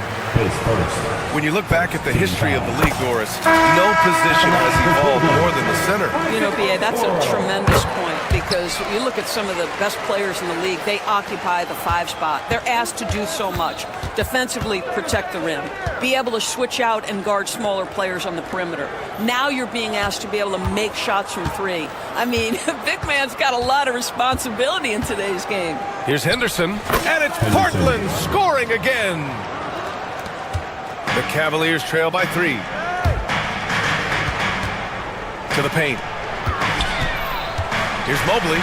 When you look back at the history of the league, Doris, no position has evolved more than the center. You know, B.A., that's a tremendous point because you look at some of the best players in the league, they occupy the 5 spot. They're asked to do so much. Defensively, protect the rim. Be able to switch out and guard smaller players on the perimeter. Now you're being asked to be able to make shots from 3. I mean, big man's got a lot of responsibility in today's game. Here's Henderson, and it's Portland scoring again. The Cavaliers trail by 3. To the paint. Here's Mobley.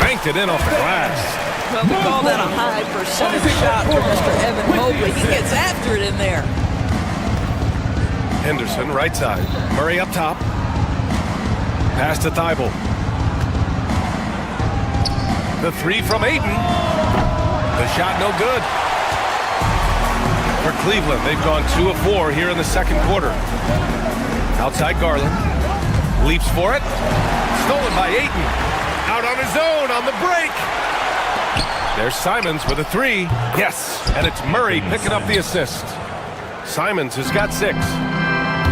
Banked it in off the glass. Well, we call that a high percentage shot for Mr. Evan Mobley. He gets after it in there. Henderson, right side. Murray up top. Pass to Thibault. The 3 from Ayton. The shot no good. For Cleveland, they've gone 2 of 4 here in the second quarter. Outside Garland. Leaps for it. Stolen by Ayton. Out on his own on the break. There's Simons with a 3. Yes, and it's Murray picking up the assist. Simons has got 6.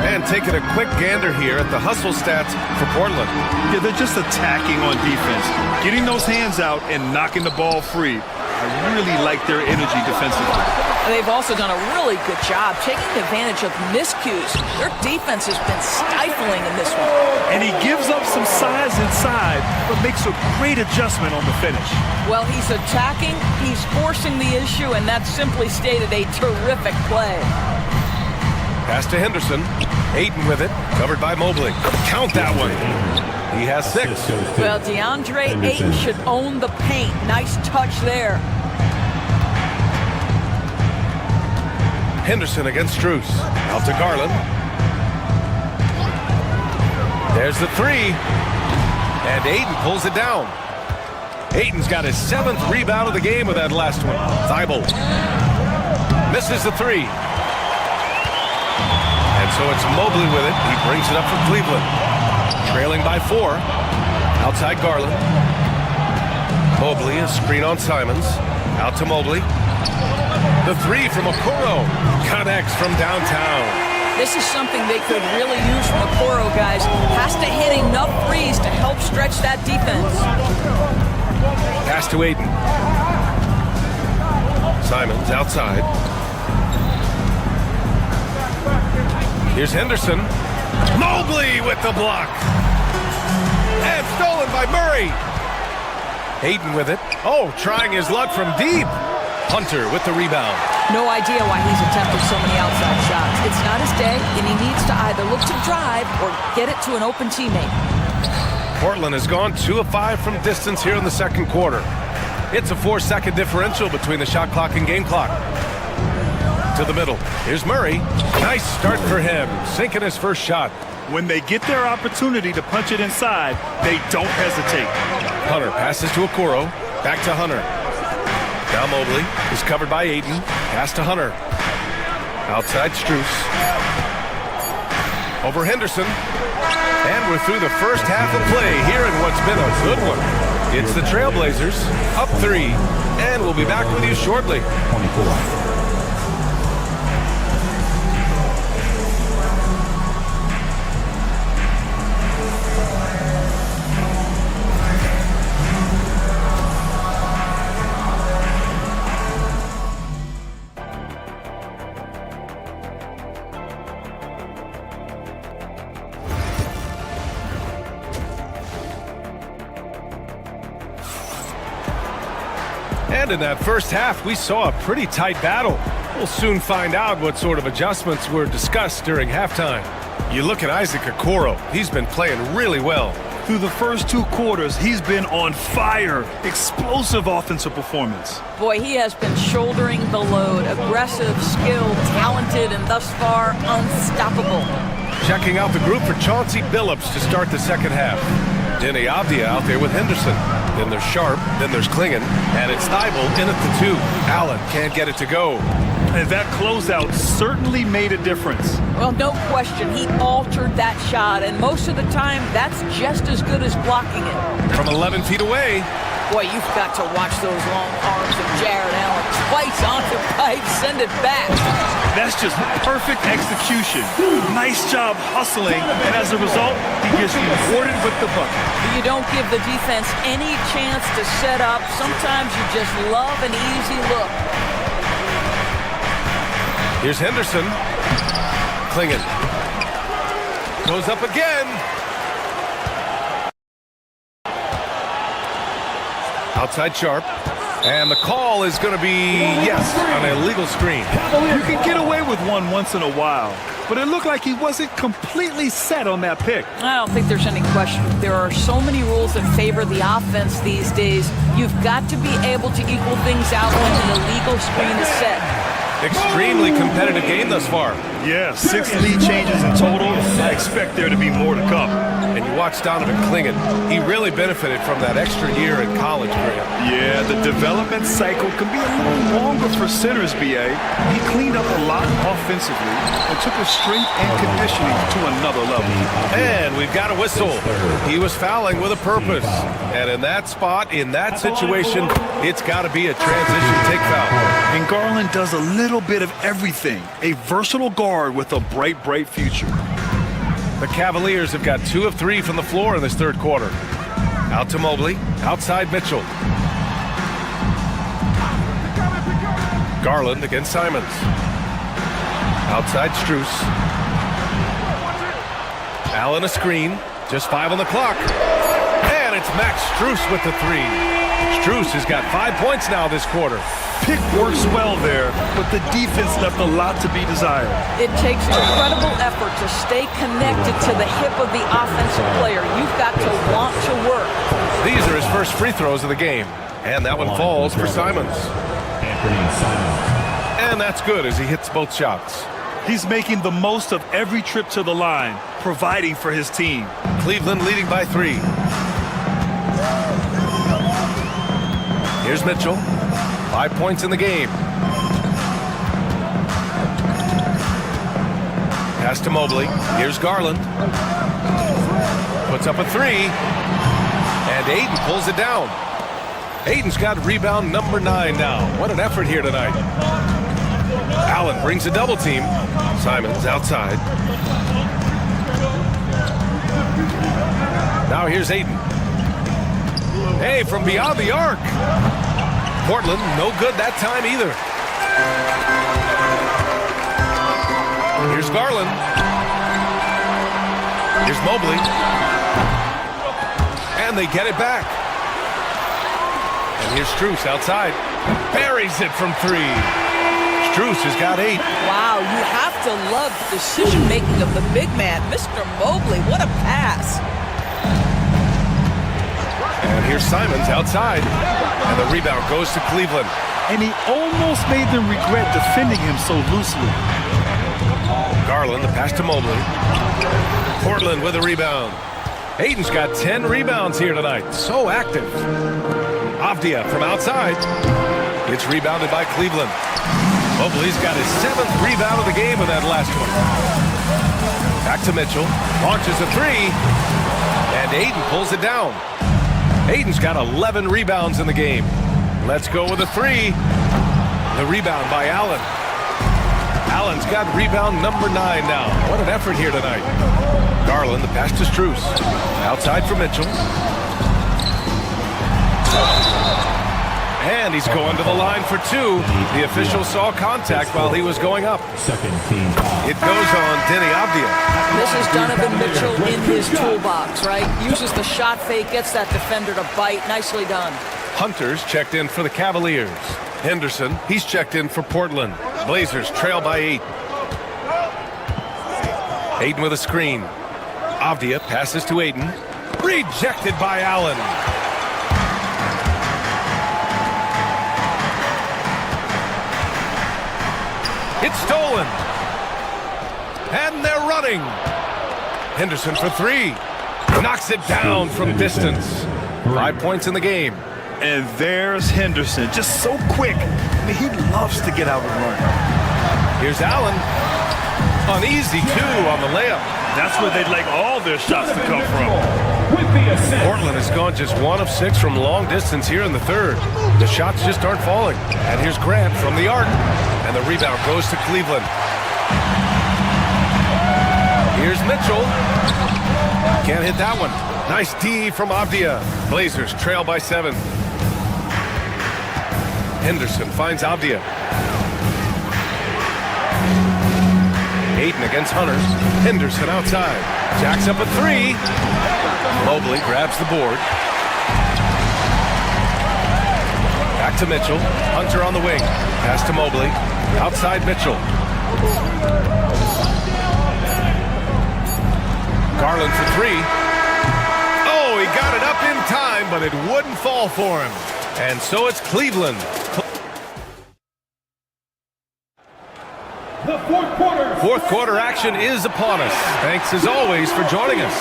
And taking a quick gander here at the hustle stats for Portland. Yeah, they're just attacking on defense. Getting those hands out and knocking the ball free. I really like their energy defensively. They've also done a really good job taking advantage of miscues. Their defense has been stifling in this one. And he gives up some size inside, but makes a great adjustment on the finish. Well, he's attacking, he's forcing the issue, and that's simply stated a terrific play. Pass to Henderson. Ayton with it. Covered by Mobley. Count that one. He has 6. Well, DeAndre Ayton should own the paint. Nice touch there. Henderson against Strus. Out to Garland. There's the 3. And Ayton pulls it down. Ayton's got his 7th rebound of the game with that last one. Thibault. Misses the 3. And so it's Mobley with it. He brings it up for Cleveland. Trailing by 4. Outside Garland. Mobley, a screen on Simons. Out to Mobley. The 3 from Okoro. Connects from downtown. This is something they could really use from Okoro, guys. Has to hit enough threes to help stretch that defense. Pass to Ayton. Simons outside. Here's Henderson. Mobley with the block. And stolen by Murray. Ayton with it. Oh, trying his luck from deep. Hunter with the rebound. No idea why he's attempting so many outside shots. It's not his day, and he needs to either look to drive or get it to an open teammate. Portland has gone 2 of 5 from distance here in the second quarter. It's a 4-second differential between the shot clock and game clock. To the middle. Here's Murray. Nice start for him. Sinking his first shot. When they get their opportunity to punch it inside, they don't hesitate. Hunter passes to Okoro. Back to Hunter. Now Mobley is covered by Ayton. Pass to Hunter. Outside Strus. Over Henderson. And we're through the first half of play here in what's been a good one. It's the Trailblazers up 3. And we'll be back with you shortly. 24. And in that first half, we saw a pretty tight battle. We'll soon find out what sort of adjustments were discussed during halftime. You look at Isaac Okoro. He's been playing really well. Through the first 2 quarters, he's been on fire. Explosive offensive performance. Boy, he has been shouldering the load. Aggressive, skilled, talented, and thus far, unstoppable. Checking out the group for Chauncey Billups to start the second half. Denny Avdia out there with Henderson. Then there's Sharp. Then there's Klingon. And it's Thibault in at the 2. Allen can't get it to go. And that closeout certainly made a difference. Well, no question. He altered that shot, and most of the time, that's just as good as blocking it. From 11 feet away. Boy, you've got to watch those long arms of Jared Allen. Twice on the pipe, send it back. That's just perfect execution. Nice job hustling, and as a result, he gets rewarded with the bucket. You don't give the defense any chance to set up. Sometimes you just love an easy look. Here's Henderson. Klingon. Goes up again. Outside Sharp. And the call is going to be, yes, an illegal screen. You can get away with one once in a while, but it looked like he wasn't completely set on that pick. I don't think there's any question. There are so many rules that favor the offense these days. You've got to be able to equal things out when an illegal screen is set. Extremely competitive game thus far. Yeah, 6 lead changes in total. I expect there to be more to come. And you watch Donovan Klingon. He really benefited from that extra year in college, Graham. Yeah, the development cycle can be a little longer for centers, B.A. He cleaned up a lot offensively and took his strength and conditioning to another level. And we've got a whistle. He was fouling with a purpose. And in that spot, in that situation, it's got to be a transition take foul. And Garland does a little bit of everything. A versatile guard with a bright, bright future. The Cavaliers have got 2 of 3 from the floor in this third quarter. Out to Mobley. Outside Mitchell. Garland against Simons. Outside Strus. Allen a screen. Just 5 on the clock. And it's Max Strus with the 3. Strus has got 5 points now this quarter. Pick works well there, but the defense left a lot to be desired. It takes incredible effort to stay connected to the hip of the offensive player. You've got to want to work. These are his first free throws of the game. And that one falls for Simons. And that's good as he hits both shots. He's making the most of every trip to the line, providing for his team. Cleveland leading by 3. Here's Mitchell. 5 points in the game. Pass to Mobley. Here's Garland. Puts up a 3. And Ayton pulls it down. Ayton's got rebound number 9 now. What an effort here tonight. Allen brings a double team. Simons outside. Now here's Ayton. Hey, from beyond the arc. Portland, no good that time either. Here's Garland. Here's Mobley. And they get it back. And here's Strus outside. Buries it from 3. Strus has got 8. Wow, you have to love the decision-making of the big man. Mr. Mobley, what a pass. And here's Simons outside. And the rebound goes to Cleveland. And he almost made them regret defending him so loosely. Garland, the pass to Mobley. Portland with a rebound. Ayton's got 10 rebounds here tonight. So active. Avdia from outside. It's rebounded by Cleveland. Mobley's got his 7th rebound of the game with that last one. Back to Mitchell. Launches a 3. And Ayton pulls it down. Ayton's got 11 rebounds in the game. Let's go with a 3. The rebound by Allen. Allen's got rebound number 9 now. What an effort here tonight. Garland, the pass to Strus. Outside for Mitchell. And he's going to the line for 2. The official saw contact while he was going up. It goes on Denny Avdia. This is Donovan Mitchell in his toolbox, right? Uses the shot fake, gets that defender to bite. Nicely done. Hunter's checked in for the Cavaliers. Henderson, he's checked in for Portland. Blazers trail by 8. Ayton with a screen. Avdia passes to Ayton. Rejected by Allen. It's stolen. And they're running. Henderson for 3. Knocks it down from distance. 5 points in the game. And there's Henderson, just so quick. I mean, he loves to get out and run. Here's Allen. An easy 2 on the layup. That's where they'd like all their shots to come from. Portland has gone just 1 of 6 from long distance here in the third. The shots just aren't falling. And here's Grant from the arc. And the rebound goes to Cleveland. Here's Mitchell. Can't hit that one. Nice D from Avdia. Blazers trail by 7. Henderson finds Avdia. Ayton against Hunter. Henderson outside. Jacks up a 3. Mobley grabs the board. Back to Mitchell. Hunter on the wing. Pass to Mobley. Outside Mitchell. Garland for 3. Oh, he got it up in time, but it wouldn't fall for him. And so it's Cleveland. The fourth quarter action is upon us. Thanks as always for joining us.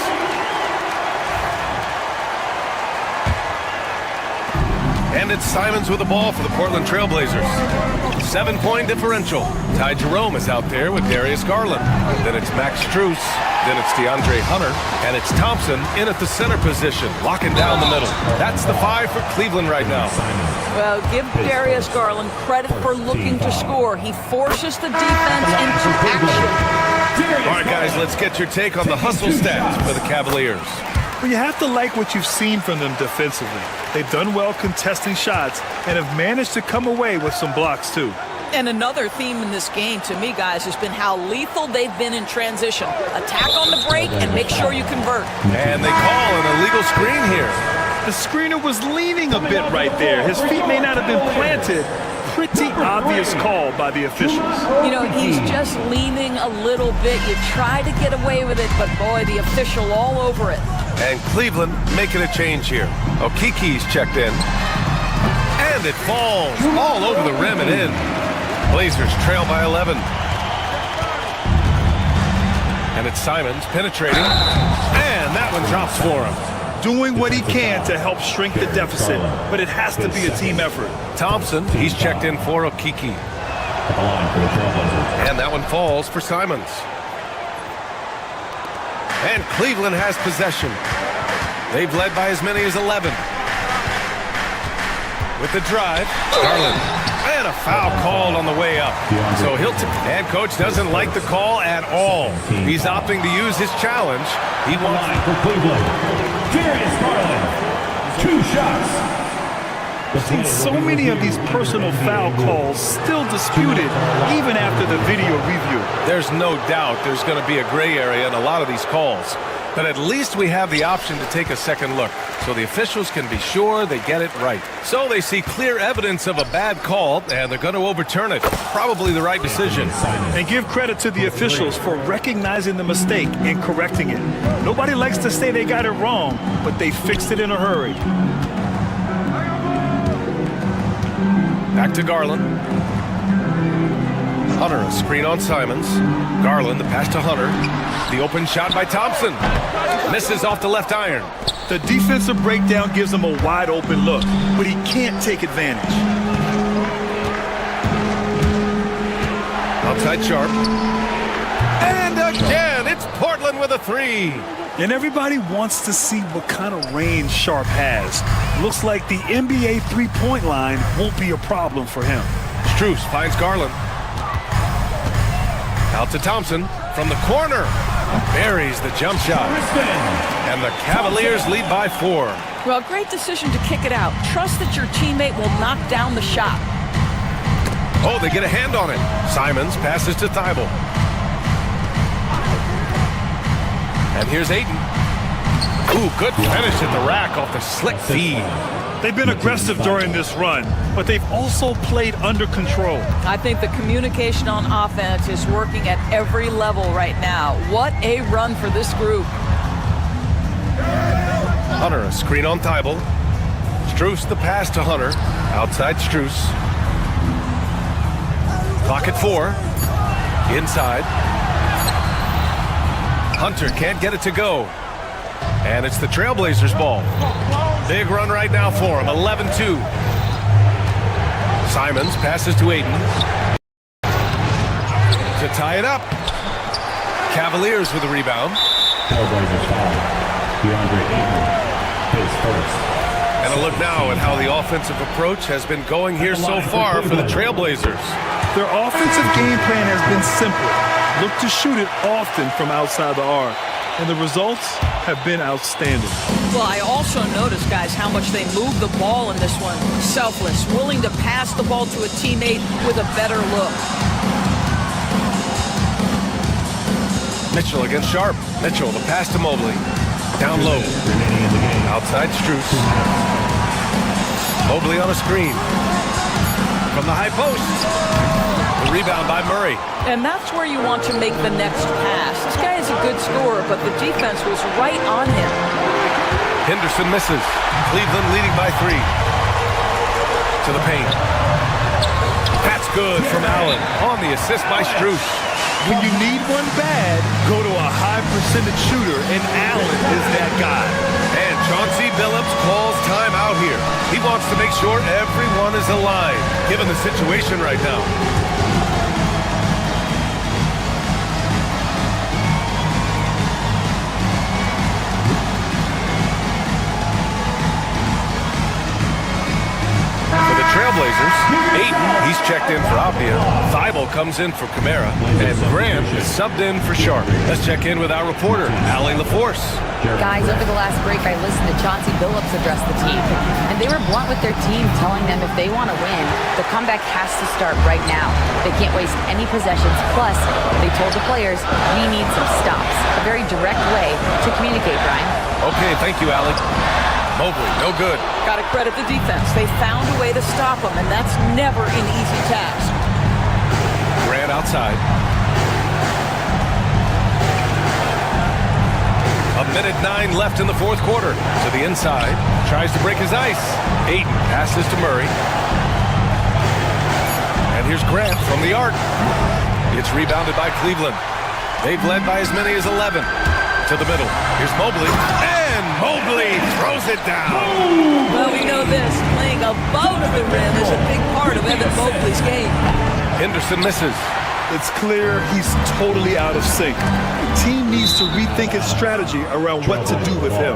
And it's Simons with the ball for the Portland Trailblazers. 7-point differential. Ty Jerome is out there with Darius Garland. Then it's Max Strus. Then it's DeAndre Hunter. And it's Thompson in at the center position, locking down the middle. That's the 5 for Cleveland right now. Well, give Darius Garland credit for looking to score. He forces the defense into action. All right, guys, let's get your take on the hustle stats for the Cavaliers. Well, you have to like what you've seen from them defensively. They've done well contesting shots and have managed to come away with some blocks, too. And another theme in this game, to me, guys, has been how lethal they've been in transition. Attack on the break and make sure you convert. And they call an illegal screen here. The screener was leaning a bit right there. His feet may not have been planted. Pretty obvious call by the officials. You know, he's just leaning a little bit. You try to get away with it, but boy, the official all over it. And Cleveland making a change here. Okiki's checked in. And it falls all over the rim and in. Blazers trail by 11. And it's Simons penetrating. And that one drops for him. Doing what he can to help shrink the deficit, but it has to be a team effort. Thompson, he's checked in for Okiki. And that one falls for Simons. And Cleveland has possession. They've led by as many as 11. With the drive, Garland. And a foul called on the way up. So and coach doesn't like the call at all. He's opting to use his challenge. He wants for Cleveland. Darius Garland, 2 shots. We've seen so many of these personal foul calls still disputed even after the video review. There's no doubt there's going to be a gray area in a lot of these calls. But at least we have the option to take a second look, so the officials can be sure they get it right. So they see clear evidence of a bad call, and they're going to overturn it. Probably the right decision. And give credit to the officials for recognizing the mistake and correcting it. Nobody likes to say they got it wrong, but they fixed it in a hurry. Back to Garland. Hunter, a screen on Simons. Garland, the pass to Hunter. The open shot by Thompson. Misses off the left iron. The defensive breakdown gives him a wide open look, but he can't take advantage. Outside Sharp. And again, it's Portland with a 3. And everybody wants to see what kind of range Sharp has. Looks like the NBA three-point line won't be a problem for him. Strus finds Garland. Out to Thompson from the corner. Buries the jump shot. And the Cavaliers lead by 4. Well, great decision to kick it out. Trust that your teammate will knock down the shot. Oh, they get a hand on it. Simons passes to Thibault. And here's Ayton. Ooh, good finish at the rack off the slick feed. They've been aggressive during this run, but they've also played under control. I think the communication on offense is working at every level right now. What a run for this group. Hunter, a screen on Thibault. Strus the pass to Hunter. Outside Strus. Clock at 4. Inside. Hunter can't get it to go. And it's the Trailblazers' ball. Big run right now for him, 11-2. Simons passes to Aiden to tie it up. Cavaliers with the rebound. Trailblazers foul. DeAndre Ayton is first. And a look now at how the offensive approach has been going here so far for the Trailblazers. Their offensive game plan has been simple. Look to shoot it often from outside the arc. And the results have been outstanding. Well, I also noticed, guys, how much they move the ball in this one. Selfless, willing to pass the ball to a teammate with a better look. Mitchell against Sharp. Mitchell, the pass to Mobley. Down low. Outside Strus. Mobley on a screen. From the high post. The rebound by Murray. And that's where you want to make the next pass. This guy is a good scorer, but the defense was right on him. Henderson misses. Cleveland leading by 3. To the paint. That's good from Allen. On the assist by Strus. When you need one bad, go to a high percentage shooter, and Allen is that guy. And Chauncey Billups calls time out here. He wants to make sure everyone is aligned, given the situation right now. For the Trailblazers, Ayton, he's checked in for Appia. Thibault comes in for Kamara. And Graham is subbed in for Sharp. Let's check in with our reporter, Allie LaForce. Guys, over the last break, I listened to Chauncey Billups address the team. And they were blunt with their team, telling them if they want to win, the comeback has to start right now. They can't waste any possessions. Plus, they told the players, we need some stops. A very direct way to communicate, Brian. Okay, thank you, Allie. Mobley, no good. Got to credit the defense. They found a way to stop him, and that's never an easy task. Grant outside. A minute 9 left in the fourth quarter. To the inside. Tries to break his ice. Ayton passes to Murray. And here's Grant from the arc. It's rebounded by Cleveland. They've led by as many as 11. To the middle. Here's Mobley. And Mobley throws it down. Well, we know this. Playing above the rim is a big part of Evan Mobley's game. Henderson misses. It's clear he's totally out of sync. The team needs to rethink its strategy around what to do with him.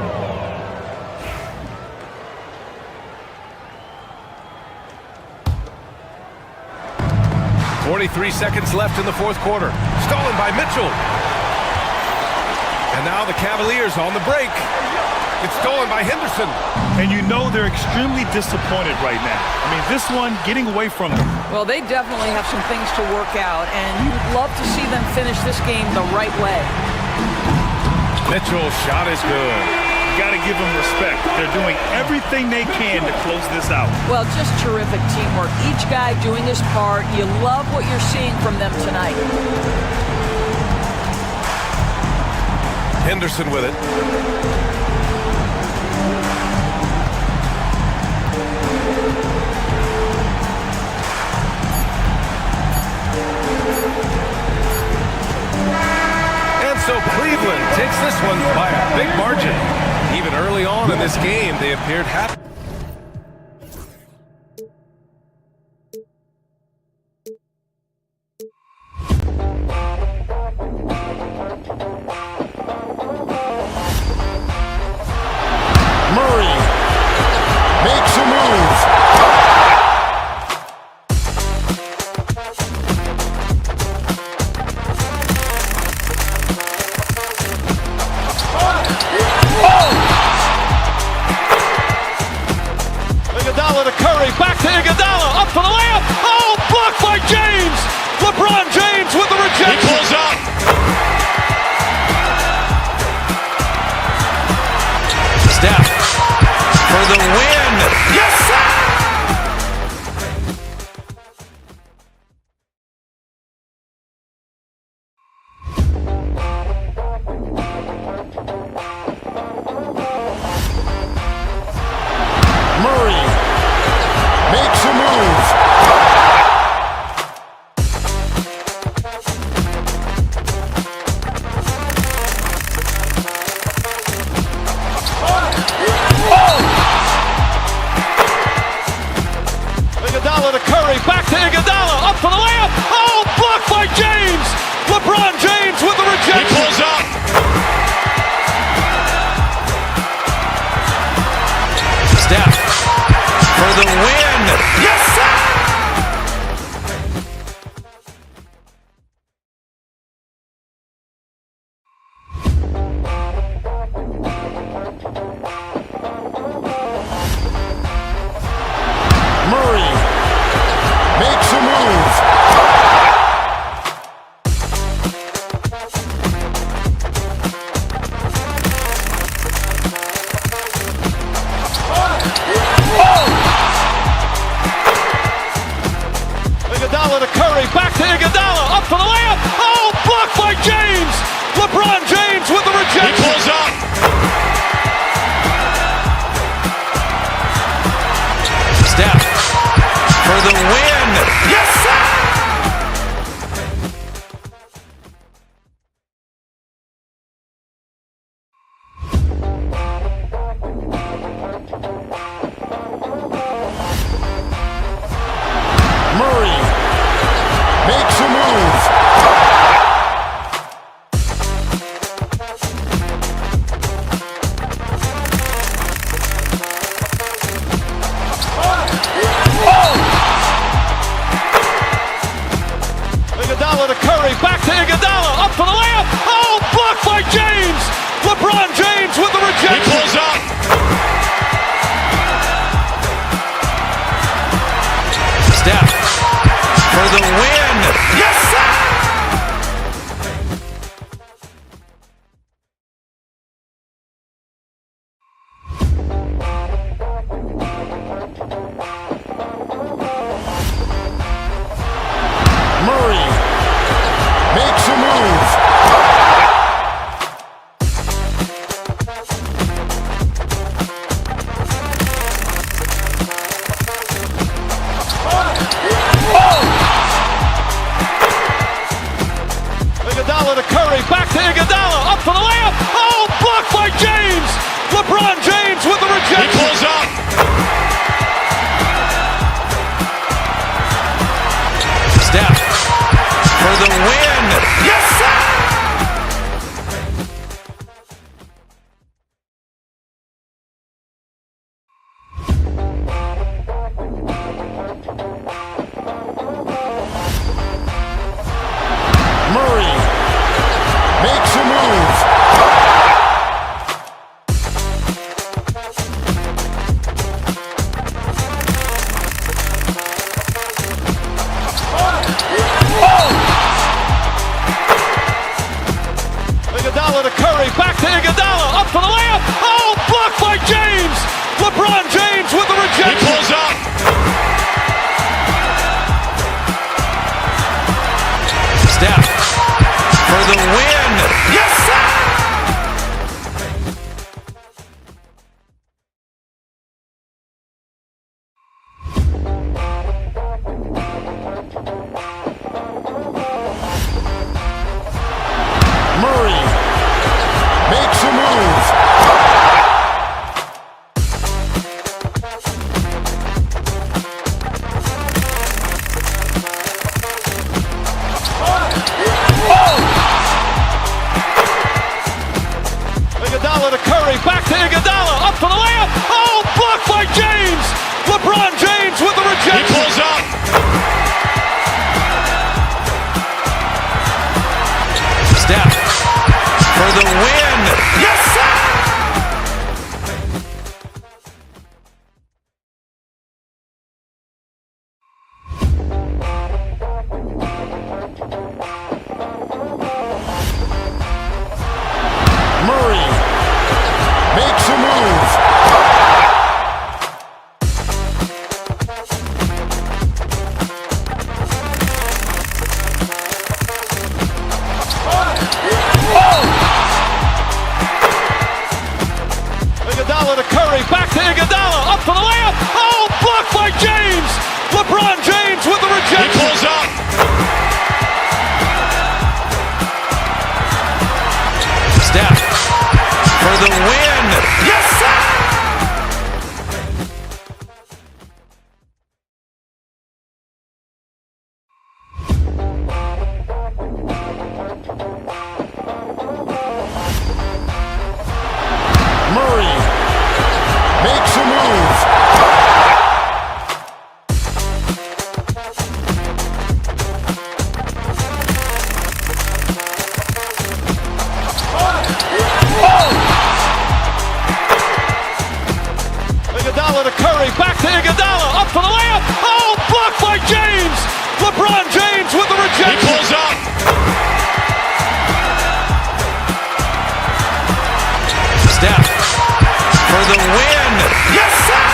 .43 seconds left in the fourth quarter. Stolen by Mitchell. And now the Cavaliers on the break. It's stolen by Henderson. And you know they're extremely disappointed right now. I mean, this one getting away from them. Well, they definitely have some things to work out, and you'd love to see them finish this game the right way. Mitchell's shot is good. You got to give them respect. They're doing everything they can to close this out. Well, just terrific teamwork. Each guy doing his part. You love what you're seeing from them tonight. Henderson with it. And so Cleveland takes this one by a big margin. Even early on in this game, they appeared happy. Murray makes a move. to Iguodala, up for the layup. Oh, blocked by James. LeBron James with the rejection. He pulls up. Steph for the win. Yes, sir! Murray makes a move. Iguodala to Curry, back to Iguodala, up for the layup. Oh, blocked by James. LeBron James with the rejection. He pulls up. Steph for the win. Yes, sir! Murray makes a move. Iguodala to Curry, back to Iguodala, up for the layup. Oh, blocked by James. LeBron James with the rejection. He pulls up. Steph for the win. Yes, sir! Murray makes a move. Iguodala to Curry, back to Iguodala, up for the layup. Oh, blocked by James. LeBron James with the rejection. He pulls up. Steph for the win. Yes, sir! Murray makes a move. Iguodala to Curry, back to Iguodala, up for the layup. Oh, blocked by James. LeBron James with the rejection. He pulls up. Steph for the win. Yes, sir! Murray makes a move. Iguodala to Curry, back to Iguodala, up for the layup. Oh, blocked by James. LeBron James with the rejection. He pulls up. Steph for the win. Yes, sir! Murray makes a move. Iguodala to Curry, back to Iguodala, up for the layup. Oh, blocked by James. LeBron James with the rejection. He pulls up. Steph for the win. Yes, sir!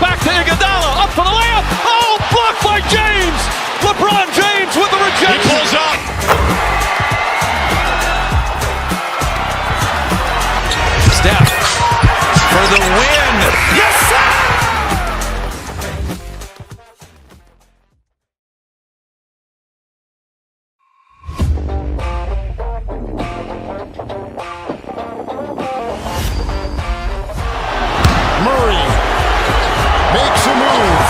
back to Iguodala, up for the layup. Oh, blocked by James. LeBron James with the rejection. He pulls up. Steph for the win. Yes, sir! Murray makes a move.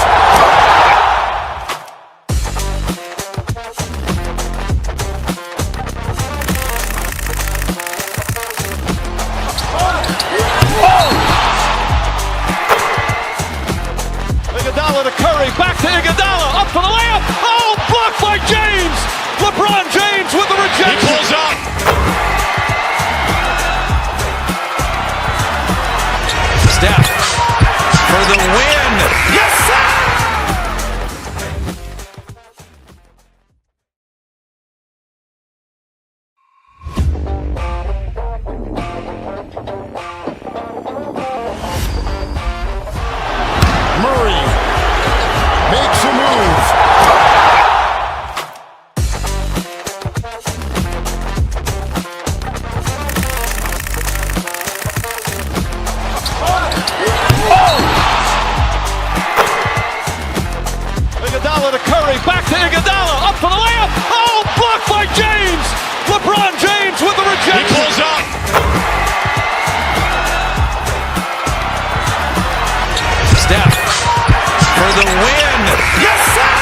Iguodala to Curry, back to Iguodala, up for the layup. Oh, blocked by James. LeBron James with the rejection. He pulls up. Steph for the win. Yes, sir! Murray makes a move. Iguodala to Curry, back to Iguodala, up for the layup. Oh, blocked by James. LeBron James with the rejection. He pulls up. Steph for the win. Yes, sir!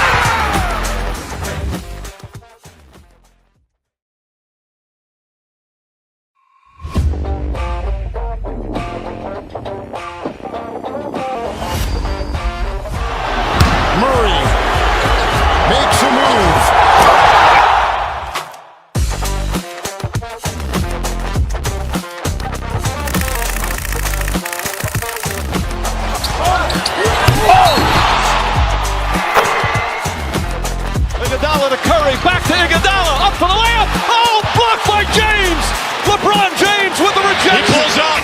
Murray makes a move. Iguodala to Curry, back to Iguodala, up for the layup. Oh, blocked by James. LeBron James with the rejection. He pulls up.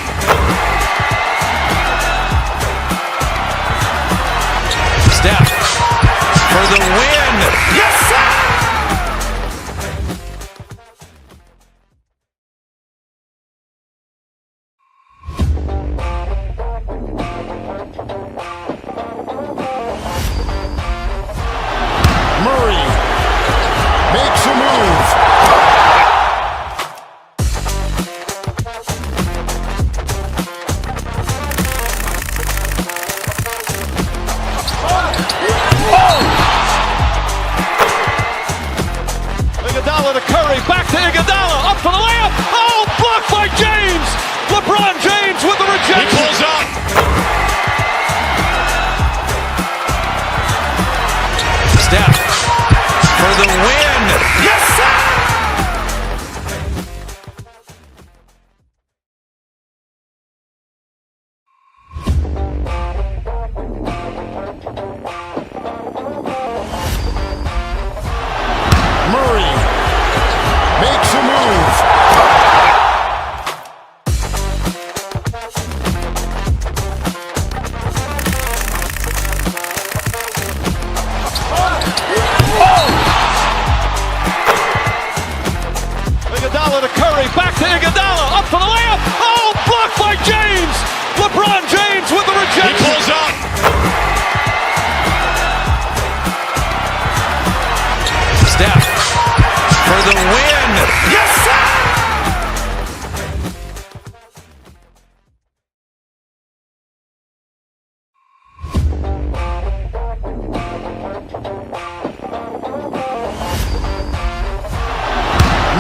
Steph for the win. Yes, sir! Murray makes a move. Iguodala to Curry, back to Iguodala, up for the layup. Oh, blocked by James. LeBron James with the rejection. He pulls up. Steph for the win. Yes, sir! Murray makes a move. Iguodala to Curry, back to Iguodala, up for the layup. Oh, blocked by James. LeBron James with the rejection. He pulls up. Steph for the win. Yes, sir!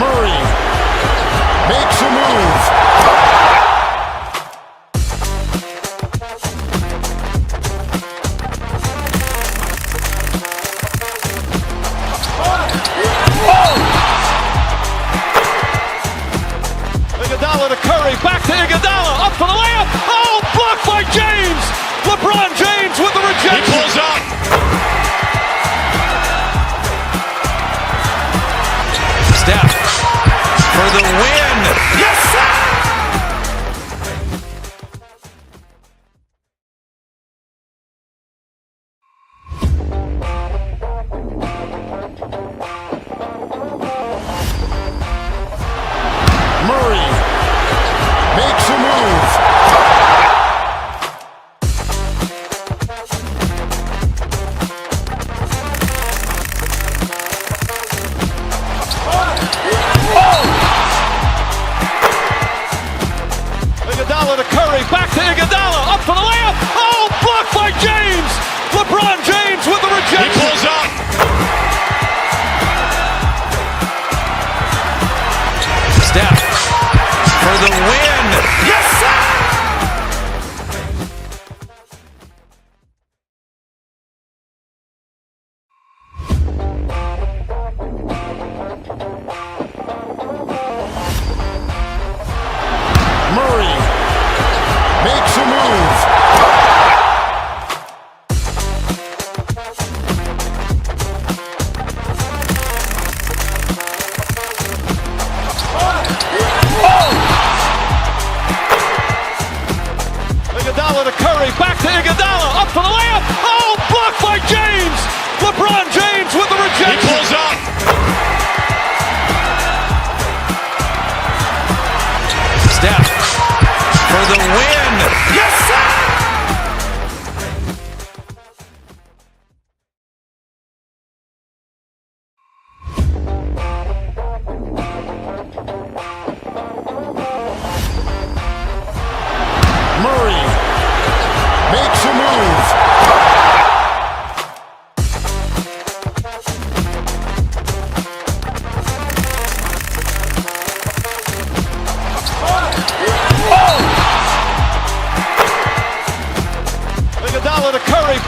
Murray makes a move. Iguodala to Curry, back to Iguodala, up for the layup. Oh, blocked by James. LeBron James with the rejection. He pulls up. Steph for the win. Yes, sir!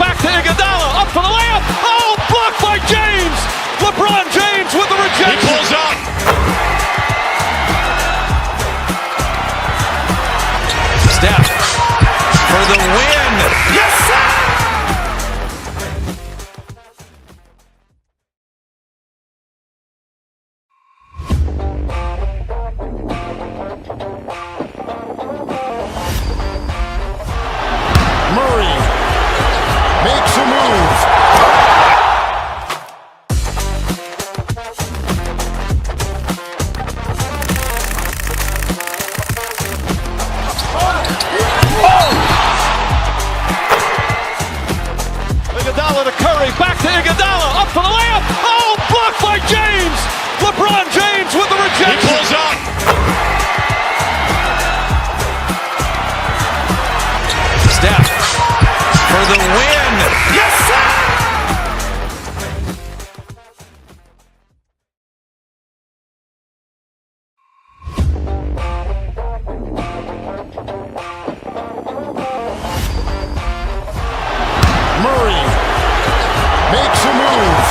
back to Iguodala, up for the layup. Oh, blocked by James. LeBron James with the rejection. He pulls up. Steph for the win. Yes, sir! Murray makes a move. Iguodala to Curry, back to Iguodala, up for the layup. Oh, blocked by James. LeBron James with the rejection. He pulls up. Steph for the win. Yes, sir! Murray makes a move.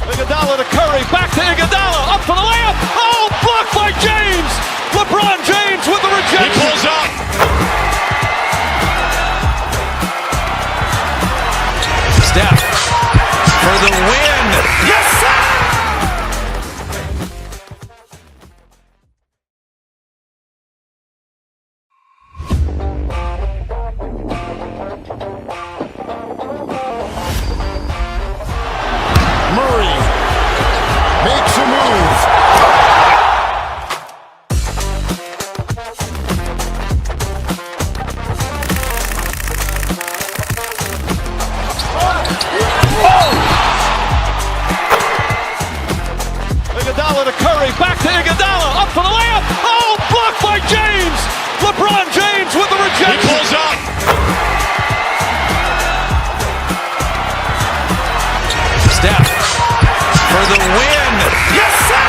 Iguodala to Curry, back to Iguodala, up for the layup. Oh, blocked by James. LeBron James with the rejection. He pulls up. Steph for the win. Yes, sir! Murray makes a move. Iguodala to Curry, back to Iguodala, up for the layup. Oh, blocked by James. LeBron James with the rejection. He pulls up. Steph for the win. Yes, sir!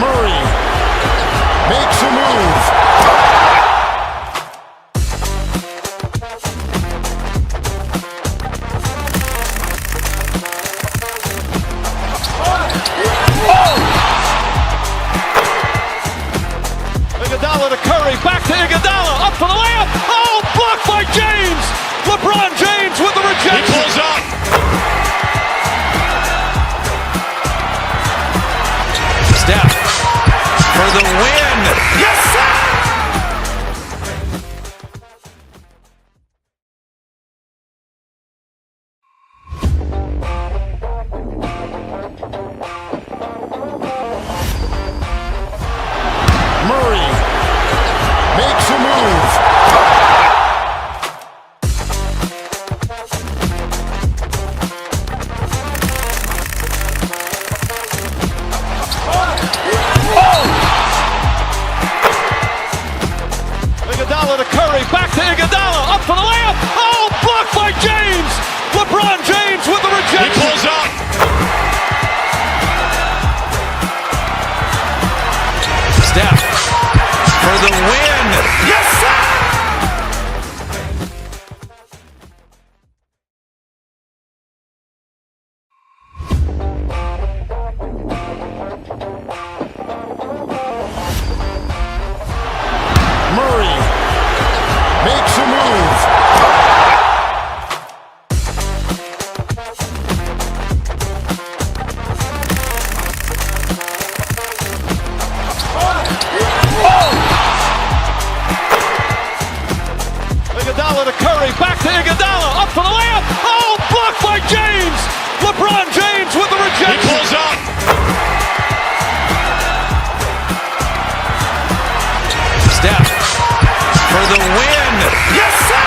Murray makes a move. Iguodala to Curry, back to Iguodala, up for the layup. Oh, blocked by James. LeBron James with the rejection. He pulls up. Steph for the win. Yes, sir! Murray makes a move. Iguodala to Curry, back to Iguodala, up for the layup. Oh, blocked by James. LeBron James with the rejection. He pulls up. Steph for the win. Yes, sir! Murray makes a move. Iguodala to Curry, back to Iguodala, up for the layup. Oh, blocked by James. LeBron James with the rejection. He pulls up. Steph for the win. Yes, sir!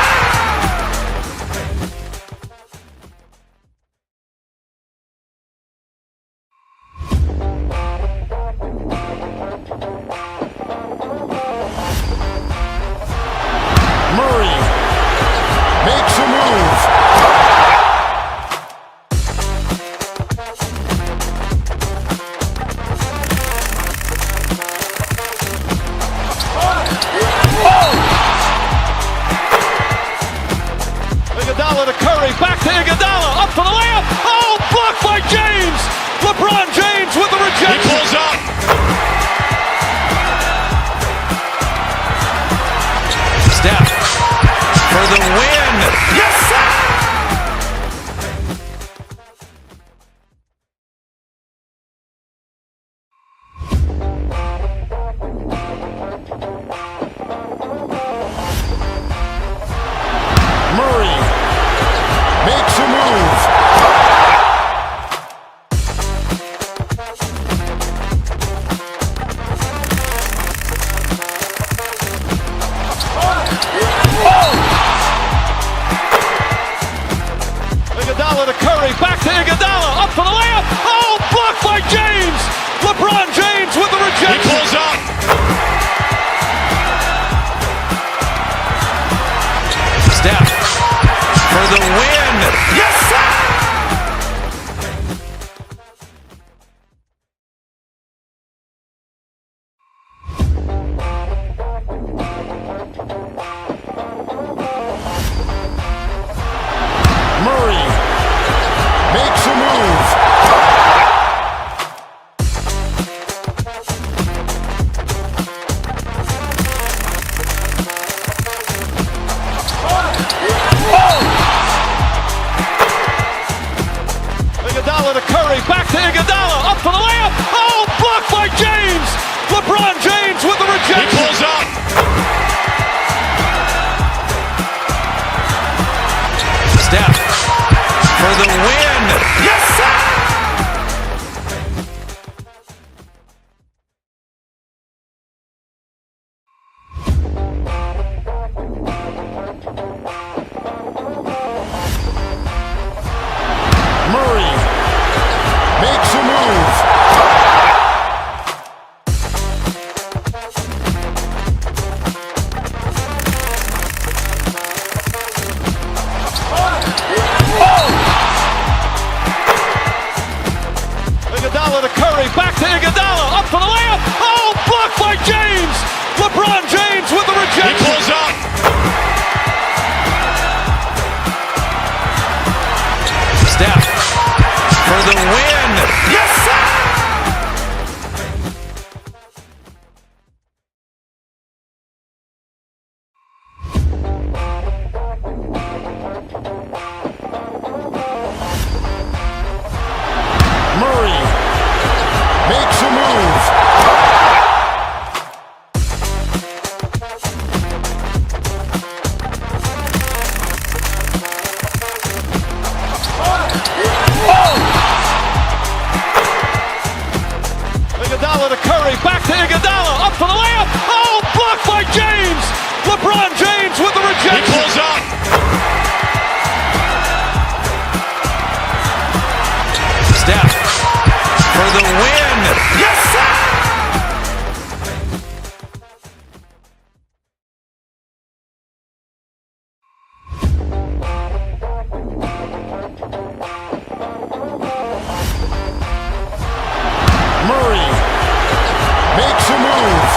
to Iguodala. Up for the layup. Oh, blocked by James. LeBron James with the rejection. He pulls up. Steph for the win. Yes, sir! Murray makes a move. Iguodala to Curry, back to Iguodala, up for the layup. Oh, blocked by James. LeBron James with the rejection. He pulls up. Steph for the win. Yes, sir! Murray makes a move. Iguodala to Curry, back to Iguodala, up for the layup. Oh, blocked by James. LeBron James with the rejection. He pulls up. Steph for the win. Yes, sir! Murray makes a move.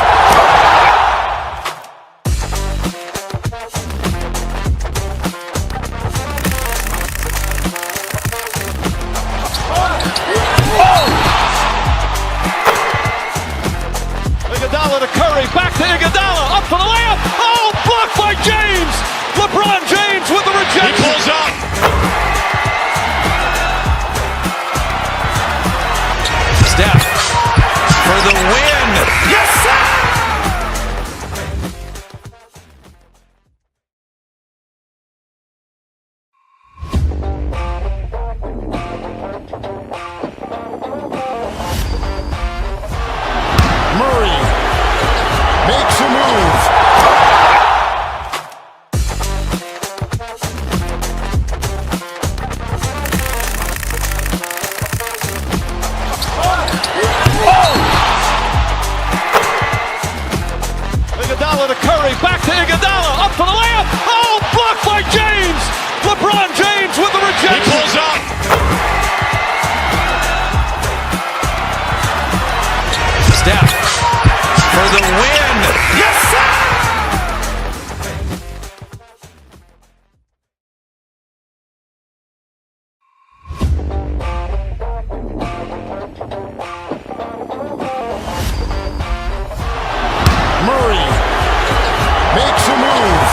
Iguodala to Curry, back to Iguodala, up for the layup. Oh, blocked by James. LeBron James with the rejection. He pulls up. Steph for the win. Yes, sir! Murray makes a move. Iguodala to Curry, back to Iguodala, up for the layup. Oh, blocked by James. LeBron James with the rejection. He pulls up. Steph for the win. Yes, sir! Murray makes a move.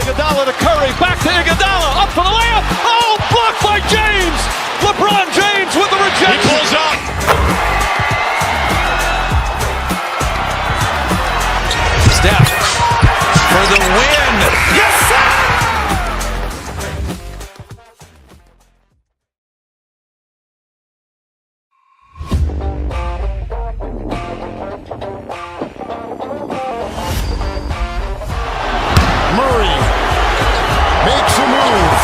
Iguodala to Curry, back to Iguodala, up for the layup. Oh, blocked by James. LeBron James with the rejection. He pulls up. Steph for the win. Yes, sir! Murray makes a move.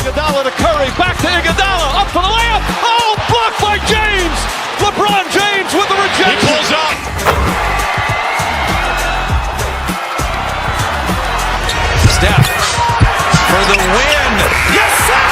Iguodala to Curry, back to Iguodala, up for the layup. Oh, blocked by James. LeBron James with the rejection. He pulls up. Steph for the win. Yes, sir!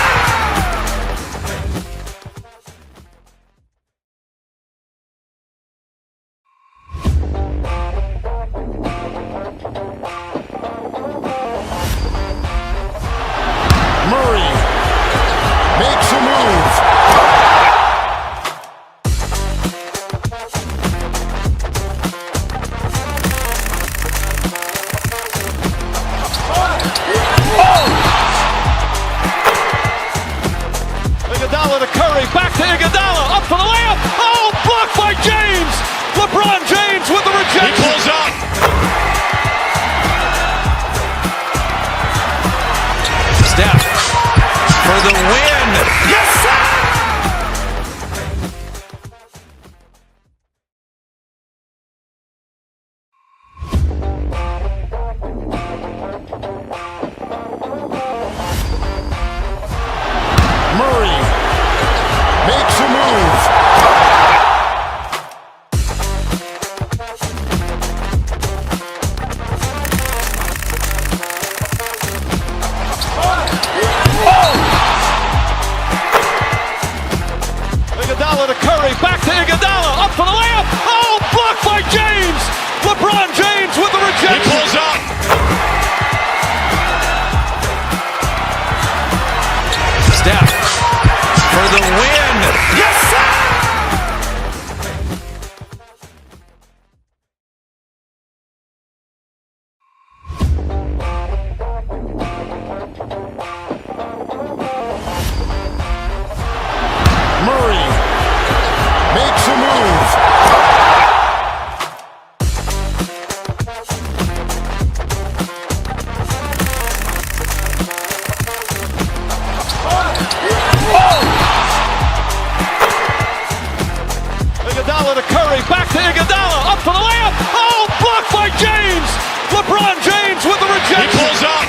back to Iguodala, up for the layup. Oh, blocked by James. LeBron James with the rejection. He pulls up.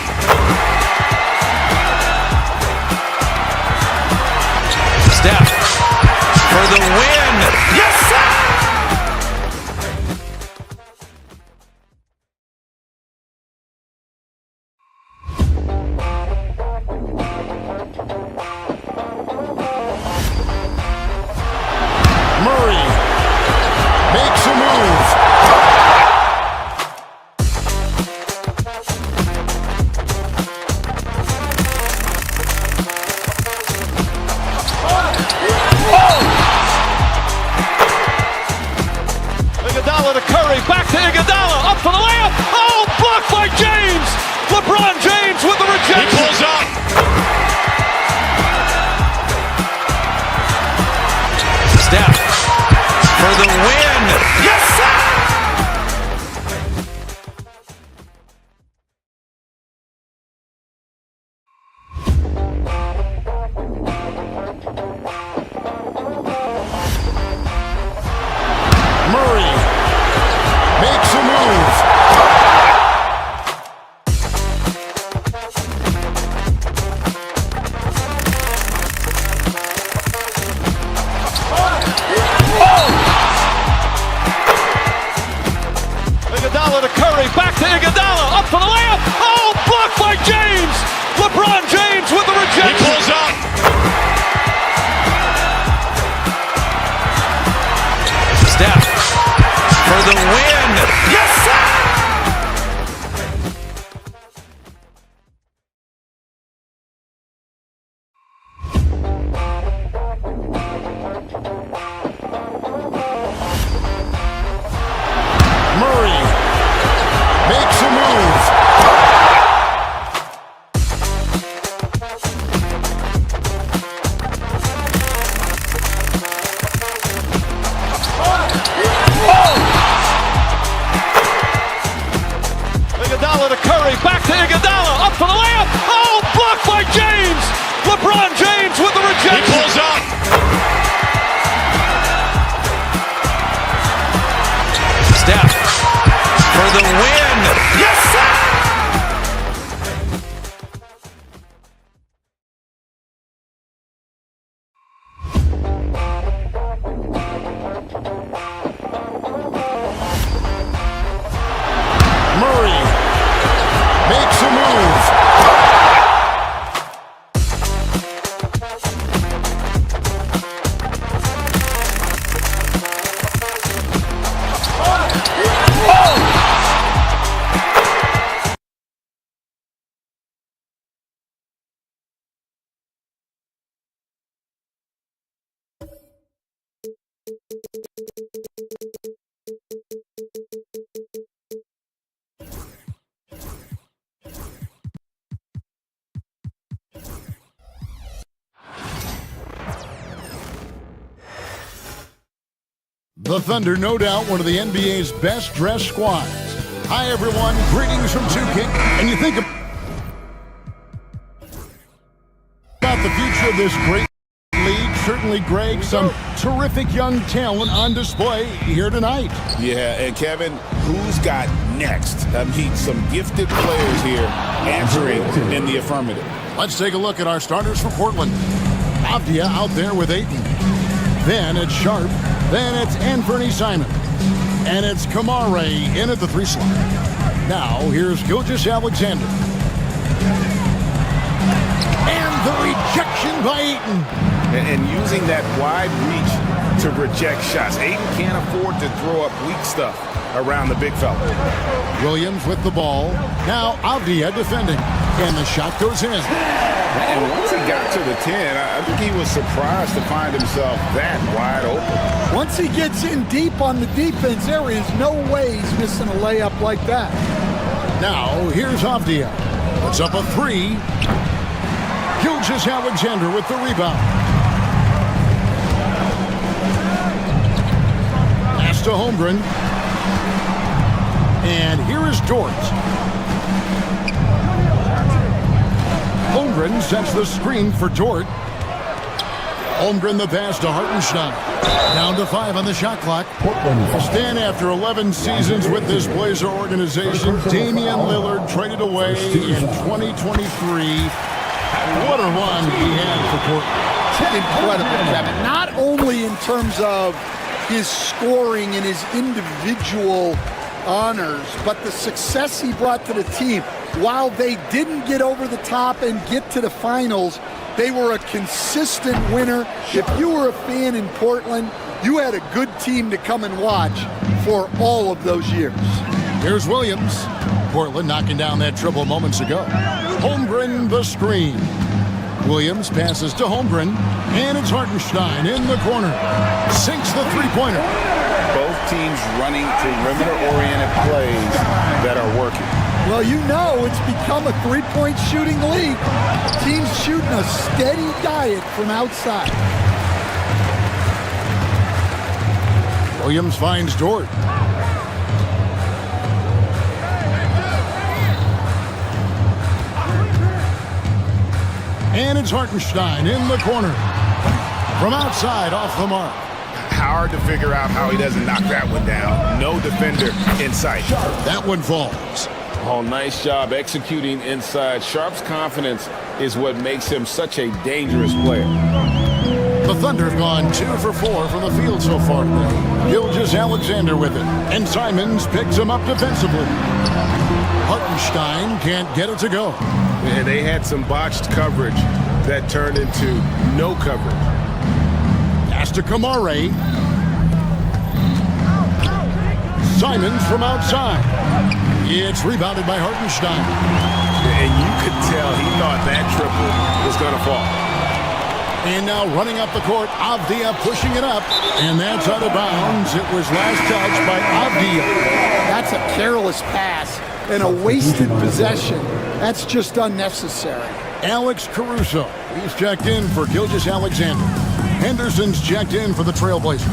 Steph for the win. Yes, sir! Murray makes a move. Iguodala to Curry, back to Iguodala, up for the layup. Oh, blocked by James. LeBron James with the rejection. He pulls up. Steph for the win. Yes, sir! Murray makes a move. Iguodala to Curry, back to Iguodala, up for the layup. Oh, blocked by James. LeBron James with the rejection. He pulls up. Steph for the win. Yes, sir! Murray makes a move. Iguodala to Curry, back to Iguodala, up for the layup. Oh, blocked by James. LeBron James with the rejection. He pulls up. Steph for the win. Yes, sir! Murray makes a move. The Thunder, no doubt, one of the NBA's best-dressed squads. Hi, everyone. Greetings from 2K. And you think about the future of this great league. Certainly, Greg, some terrific young talent on display here tonight. Yeah, and Kevin, who's got next? I mean, some gifted players here answering in the affirmative. Let's take a look at our starters for Portland. Avdia out there with Ayton. Then it's Sharp. Then it's Anthony Simon. And it's Kamare in at the 3 slot. Now, here's Gilgeous-Alexander. And the rejection by Ayton. And using that wide reach to reject shots. Ayton can't afford to throw up weak stuff around the big fella. Williams with the ball. Now Avdia defending. And the shot goes in. And once he got to the 10, I think he was surprised to find himself that wide open. Once he gets in deep on the defense, there is no way he's missing a layup like that. Now, here's Avdia. Puts up a 3. Gilgeous-Alexander with the rebound. Pass to Holmgren. And here is Dort. Holmgren sets the screen for Dort. Holmgren the pass to Hartenstein. Down to 5 on the shot clock. Stan, after 11 seasons with this Blazer organization, Damian Lillard traded away in 2023. What a run he had for Portland. Incredible, Kevin. Not only in terms of his scoring and his individual honors, but the success he brought to the team. While they didn't get over the top and get to the finals, they were a consistent winner. If you were a fan in Portland, you had a good team to come and watch for all of those years. Here's Williams. Portland knocking down that triple moments ago. Holmgren the screen. Williams passes to Holmgren, and it's Hartenstein in the corner. Sinks the three-pointer. Both teams running perimeter-oriented plays that are working. Well, you know it's become a three-point shooting league. Teams shooting a steady diet from outside. Williams finds Dort. And it's Hartenstein in the corner. From outside, off the mark. Hard to figure out how he doesn't knock that one down. No defender in sight. That one falls. Oh, nice job executing inside. Sharp's confidence is what makes him such a dangerous player. The Thunder have gone 2 for 4 from the field so far today. Gilgeous-Alexander with it. And Simons picks him up defensively. Hartenstein can't get it to go. And they had some botched coverage that turned into no coverage. Pass to Kamare. Simons from outside. It's rebounded by Hartenstein. And you could tell he thought that triple was going to fall. And now running up the court, Avdia pushing it up. And that's out of bounds. It was last touched by Avdia. That's a careless pass and a wasted possession. That's just unnecessary. Alex Caruso. He's checked in for Gilgeous-Alexander. Henderson's checked in for the Trailblazers.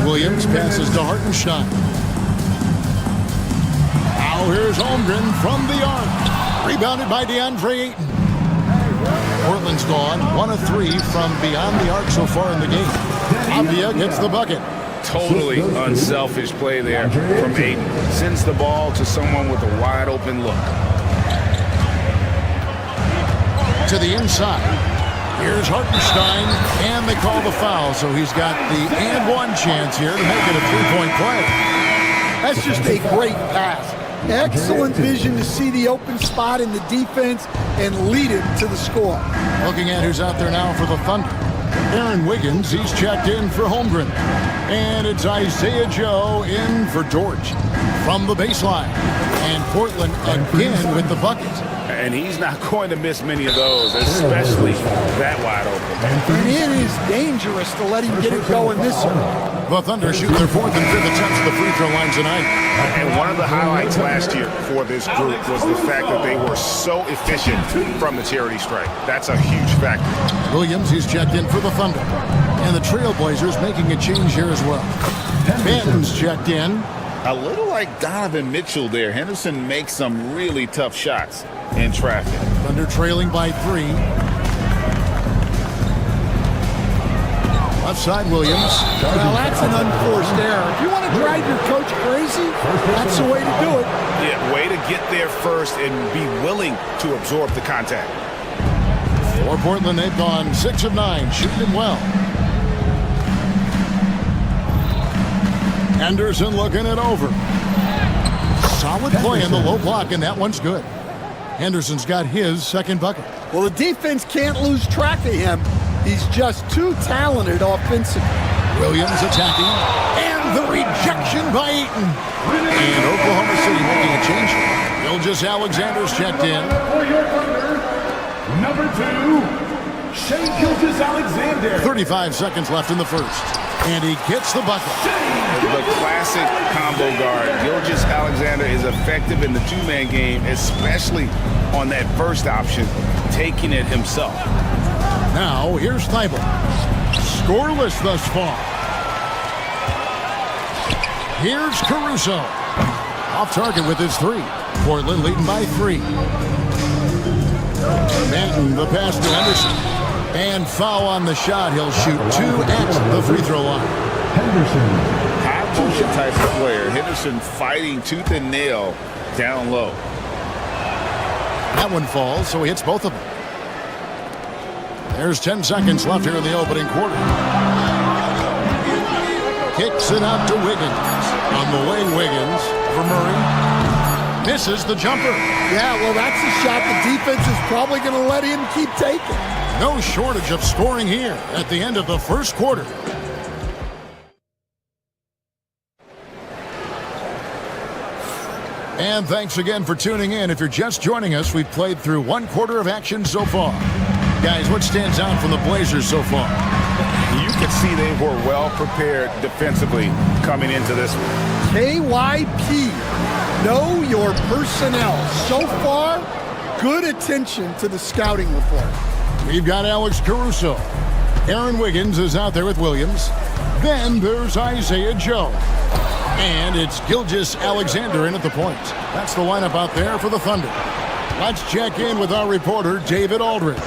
Williams passes to Hartenstein. Now here's Holmgren from the arc. Rebounded by DeAndre Ayton. Portland's gone 1 of 3 from beyond the arc so far in the game. Avdia gets the bucket. Totally unselfish play there from Ayton. Sends the ball to someone with a wide open look. To the inside. Here's Hartenstein, and they call the foul, so he's got the and one chance here to make it a three-point play. That's just a great pass. Excellent vision to see the open spot in the defense and lead him to the score. Looking at who's out there now for the Thunder. Aaron Wiggins, he's checked in for Holmgren. And it's Isaiah Joe in for Dort from the baseline. And Portland again with the bucket. And he's not going to miss many of those, especially that wide open. And it is dangerous to let him get it going this way. The Thunder shoot their 4th and 5th attempts at the free throw line tonight. And one of the highlights last year for this group was the fact that they were so efficient from the charity stripe. That's a huge factor. Williams, he's checked in for the Thunder. And the Trailblazers making a change here as well. Benton's checked in. A little like Donovan Mitchell there. Henderson makes some really tough shots in traffic. Thunder trailing by 3. Left side, Williams. Well, that's an unforced error. If you want to drive your coach crazy, that's the way to do it. Yeah, way to get there first and be willing to absorb the contact. For Portland, they've gone 6 of 9, shooting it well. Henderson looking it over. Solid play in the low block, and that one's good. Henderson's got his second bucket. Well, the defense can't lose track of him. He's just too talented offensively. Williams attacking, and the rejection by Ayton. And Oklahoma City making a change. Gilgeous-Alexander's checked in. Number 2, Shai Gilgeous-Alexander. 35 seconds left in the first. And he gets the bucket. The classic combo guard. Gilgeous-Alexander is effective in the two-man game, especially on that first option, taking it himself. Now, here's Thibault. Scoreless thus far. Here's Caruso. Off target with his 3. Portland leading by 3. Manton, the pass to Henderson. And foul on the shot. He'll shoot 2 at the free throw line. High motion type of player. Henderson fighting tooth and nail down low. That one falls, so he hits both of them. There's 10 seconds left here in the opening quarter. Kicks it out to Wiggins. On the wing, Wiggins for Murray. Misses the jumper. Yeah, well, that's a shot the defense is probably going to let him keep taking. No shortage of scoring here at the end of the first quarter. And thanks again for tuning in. If you're just joining us, we've played through 1 quarter of action so far. Guys, what stands out from the Blazers so far? You can see they were well prepared defensively coming into this one. KYP, know your personnel. So far, good attention to the scouting report. We've got Alex Caruso. Aaron Wiggins is out there with Williams. Then there's Isaiah Joe. And it's Gilgeous-Alexander in at the point. That's the lineup out there for the Thunder. Let's check in with our reporter, David Aldridge.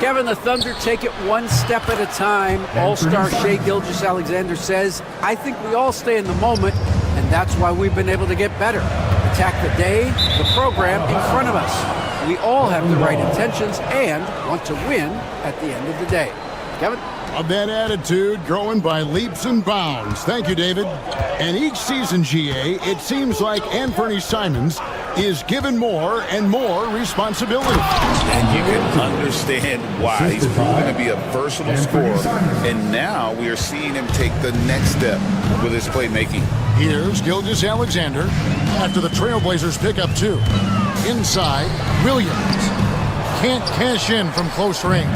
Kevin, the Thunder take it one step at a time. All-star Shai Gilgeous-Alexander says, I think we all stay in the moment, and that's why we've been able to get better. Attack the day, the program in front of us. We all have the right intentions and want to win at the end of the day. Kevin? Of that attitude growing by leaps and bounds. Thank you, David. And each season, GA, it seems like Anthony Simons is given more and more responsibility. And you can understand why. He's proven to be a versatile scorer. And now we are seeing him take the next step with his playmaking. Here's Gilgeous-Alexander after the Trailblazers pick up 2. Inside, Williams. Can't cash in from close range.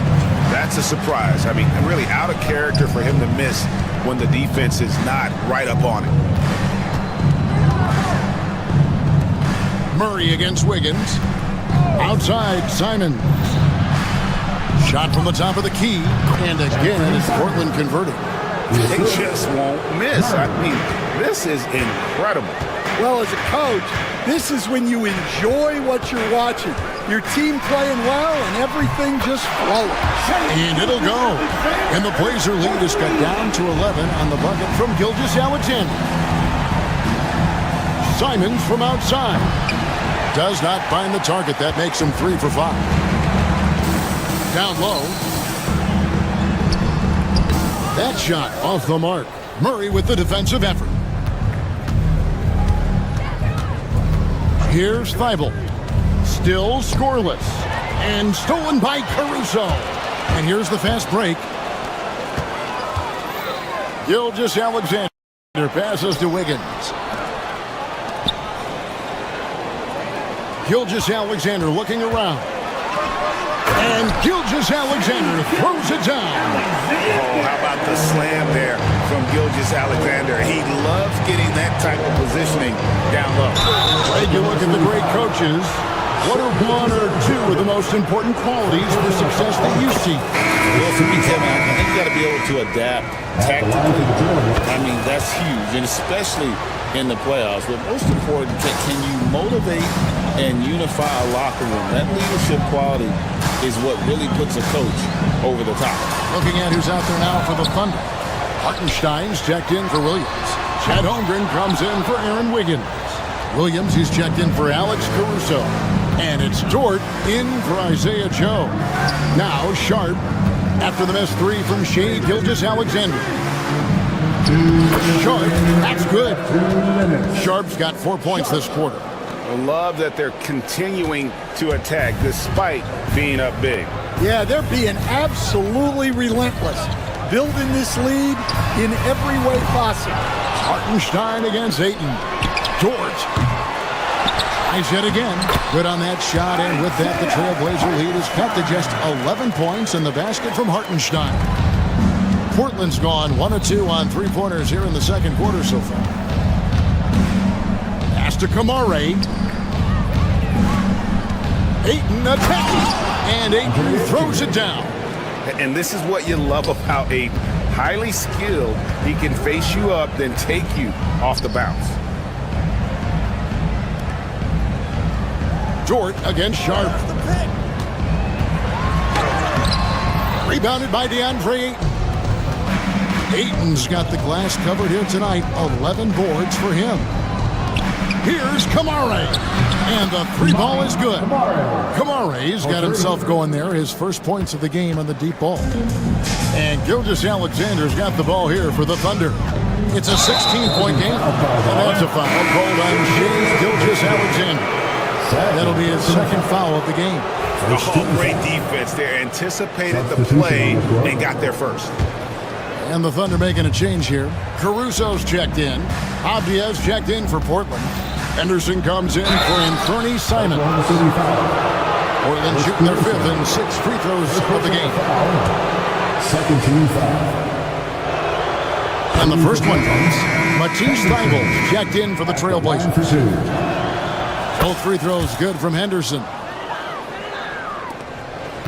That's a surprise. I mean, really out of character for him to miss when the defense is not right up on it. Murray against Wiggins. Outside, Simons. Shot from the top of the key. And again, it's Portland converting. They just won't miss. I mean, this is incredible. Well, as a coach, this is when you enjoy what you're watching. Your team playing well and everything just flowing. And it'll go. And the Blazer lead is cut down to 11 on the bucket from Gilgeous-Alexander. Simons from outside. Does not find the target. That makes him 3 for 5. Down low. That shot off the mark. Murray with the defensive effort. Here's Thibault. Still scoreless. And stolen by Caruso. And here's the fast break. Gilgeous-Alexander passes to Wiggins. Gilgeous-Alexander looking around. And Gilgeous-Alexander throws it down. Oh, how about the slam there from Gilgeous-Alexander? He loves getting that type of positioning down low. Take a look at the great coaches. What are 1 or 2 of the most important qualities for success that you see? Well, for me, Kevin, I think you got to be able to adapt tactically. I mean, that's huge, and especially in the playoffs. But most important, can you motivate and unify a locker room? That leadership quality is what really puts a coach over the top. Looking at who's out there now for the Thunder. Hartenstein's checked in for Williams. Chet Holmgren comes in for Aaron Wiggins. Williams, he's checked in for Alex Caruso. And it's Dort in for Isaiah Joe. Now Sharp after the missed 3 from Shai Gilgeous-Alexander. Sharp, that's good. Sharp's got 4 points this quarter. I love that they're continuing to attack despite being up big. Yeah, they're being absolutely relentless. Building this lead in every way possible. Hartenstein against Ayton. Dort. Nice hit again. Good on that shot, and with that, the Trailblazer lead is cut to just 11 points in the basket from Hartenstein. Portland's gone 1 of 2 on 3-pointers here in the second quarter so far. Pass to Kamare. Ayton attacking, and Ayton throws it down. And this is what you love about Ayton. Highly skilled. He can face you up, then take you off the bounce. Dort against Sharp. Rebounded by DeAndre Ayton. Ayton's got the glass covered here tonight. 11 boards for him. Here's Kamare. And the three ball is good. Kamare's got himself going there. His first points of the game on the deep ball. And Gilgeous-Alexander's got the ball here for the Thunder. It's a 16-point game. And that's a foul called on Shai Gilgeous-Alexander. That'll be his second foul of the game. Oh, great defense there. Anticipated the play and got there first. And the Thunder making a change here. Caruso's checked in. Avdia's checked in for Portland. Henderson comes in for Anthony Simons. Portland shooting their fifth and 6 free throws of the game. Second team foul. And the first one comes. Matisse Thybulle checked in for the Trailblazers. Both free throws good from Henderson.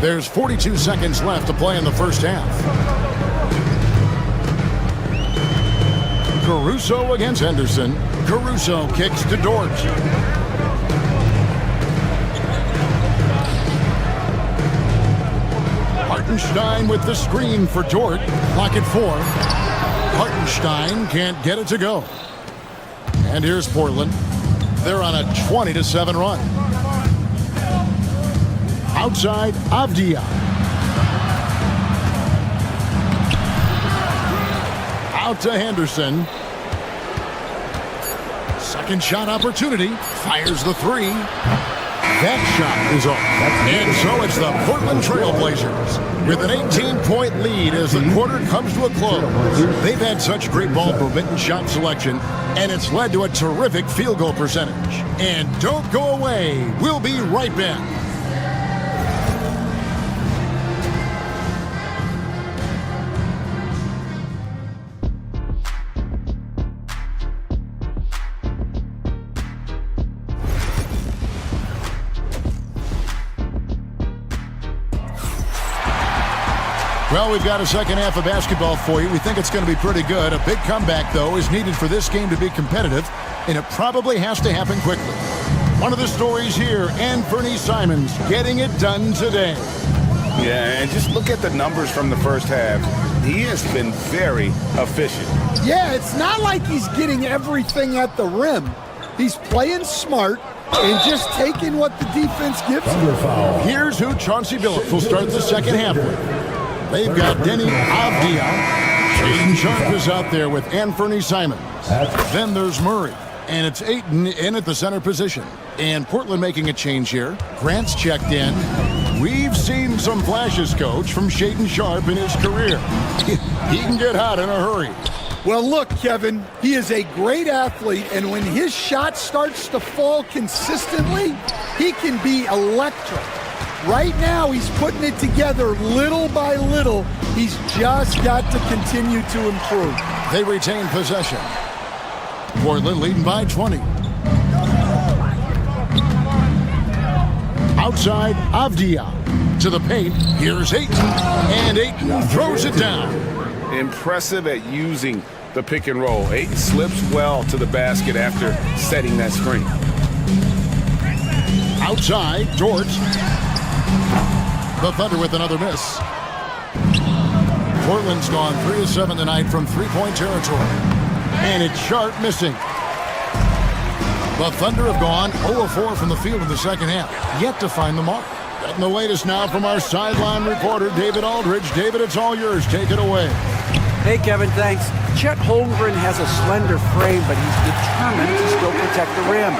There's 42 seconds left to play in the first half. Caruso against Henderson. Caruso kicks to Dort. Hartenstein with the screen for Dort. Clock at 4. Hartenstein can't get it to go. And here's Portland. They're on a 20-7 run. Outside, Avdia. Out to Henderson. Second shot opportunity. Fires the three. That shot is off. And so it's the Portland Trailblazers with an 18-point lead as the quarter comes to a close. They've had such great ball movement and shot selection, and it's led to a terrific field goal percentage. And don't go away. We'll be right back. Well, we've got a second half of basketball for you. We think it's going to be pretty good. A big comeback, though, is needed for this game to be competitive, and it probably has to happen quickly. One of the stories here, Anthony Simons getting it done today. Yeah, and just look at the numbers from the first half. He has been very efficient. Yeah, it's not like he's getting everything at the rim. He's playing smart and just taking what the defense gives him. Here's who Chauncey Billups will start the second half with. They've got Denny Avdia. Shaedon Sharpe is out there with Anthony Simons. Then there's Murray. And it's Ayton in at the center position. And Portland making a change here. Grant's checked in. We've seen some flashes, Coach, from Shaedon Sharpe in his career. He can get hot in a hurry. Well, look, Kevin, he is a great athlete, and when his shot starts to fall consistently, he can be electric. Right now, he's putting it together little by little. He's just got to continue to improve. They retain possession. Portland leading by 20. Outside, Avdia. To the paint, here's Ayton. And Ayton throws it down. Impressive at using the pick and roll. Ayton slips well to the basket after setting that screen. Outside, Dort. The Thunder with another miss. Portland's gone 3 of 7 tonight from three-point territory. And it's Sharpe missing. The Thunder have gone 0 of 4 from the field in the second half. Yet to find the mark. Getting the latest now from our sideline reporter, David Aldridge. David, it's all yours. Take it away. Hey, Kevin, thanks. Chet Holmgren has a slender frame, but he's determined to still protect the rim.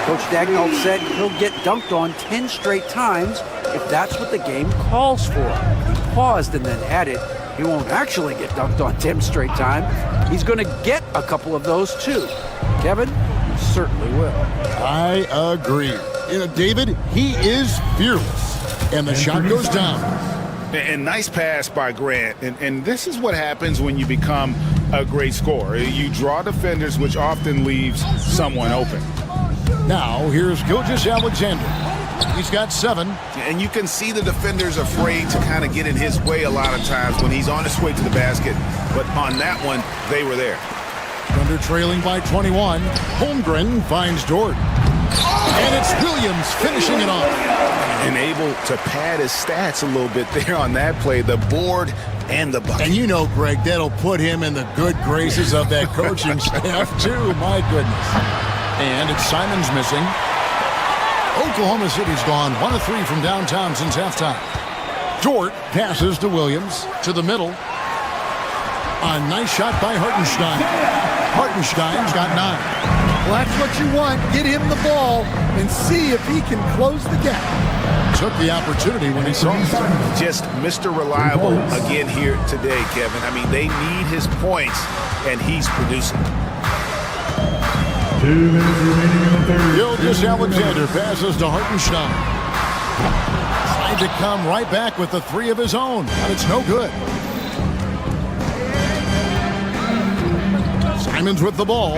Coach Dagnall said he'll get dunked on 10 straight times if that's what the game calls for. He paused and then added, he won't actually get dunked on 10 straight times. He's going to get a couple of those too. Kevin, he certainly will. I agree. You know, David, he is fearless. And the shot goes down. And nice pass by Grant. And this is what happens when you become a great scorer. You draw defenders, which often leaves someone open. Now, here's Gilgeous-Alexander. He's got 7. And you can see the defenders afraid to kind of get in his way a lot of times when he's on his way to the basket. But on that one, they were there. Thunder trailing by 21. Holmgren finds Dort. And it's Williams finishing it off. and able to pad his stats a little bit there on that play, the board and the bucket. And you know, Greg, that'll put him in the good graces of that coaching staff, too. My goodness. And it's Simons missing. Oklahoma City's gone 1 of 3 from downtown since halftime. Dort passes to Williams to the middle. A nice shot by Hartenstein. Hartenstein's got 9. Well, that's what you want. Get him the ball and see if he can close the gap. Took the opportunity when he saw it. Just Mr. Reliable again here today, Kevin. I mean, they need his points, and he's producing. 2 minutes remaining in the third. Gilgeous Alexander passes to Hartenstein. Tried to come right back with the 3 of his own, but it's no good. Simons with the ball.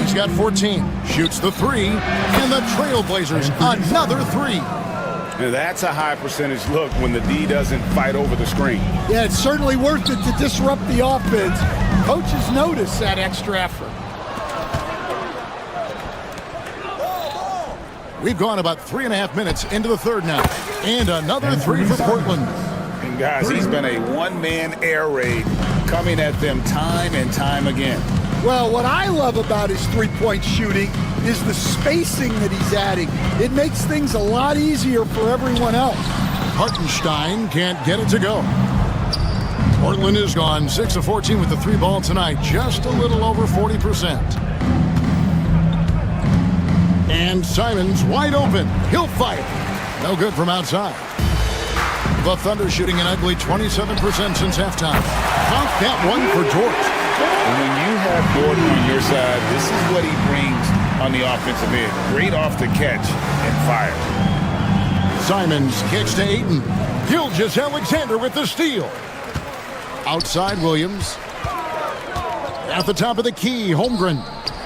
He's got 14. Shoots the 3. And the Trailblazers, another 3. Now that's a high percentage look when the D doesn't fight over the screen. Yeah, it's certainly worth it to disrupt the offense. Coaches notice that extra effort. We've gone about 3.5 minutes into the third now. And another 3 for Portland. And guys, he's been a one-man air raid coming at them time and time again. Well, what I love about his three-point shooting is the spacing that he's adding. It makes things a lot easier for everyone else. Hartenstein can't get it to go. Portland has gone 6 of 14 with the 3 ball tonight, just a little over 40%. And Simons wide open. He'll fire. No good from outside. The Thunder shooting an ugly 27% since halftime. Count that one for Dort. And when you have Gordon on your side, this is what he brings on the offensive end. Great off the catch and fire. Simons kicks to Ayton. Gilgeous Alexander with the steal. Outside Williams. At the top of the key, Holmgren.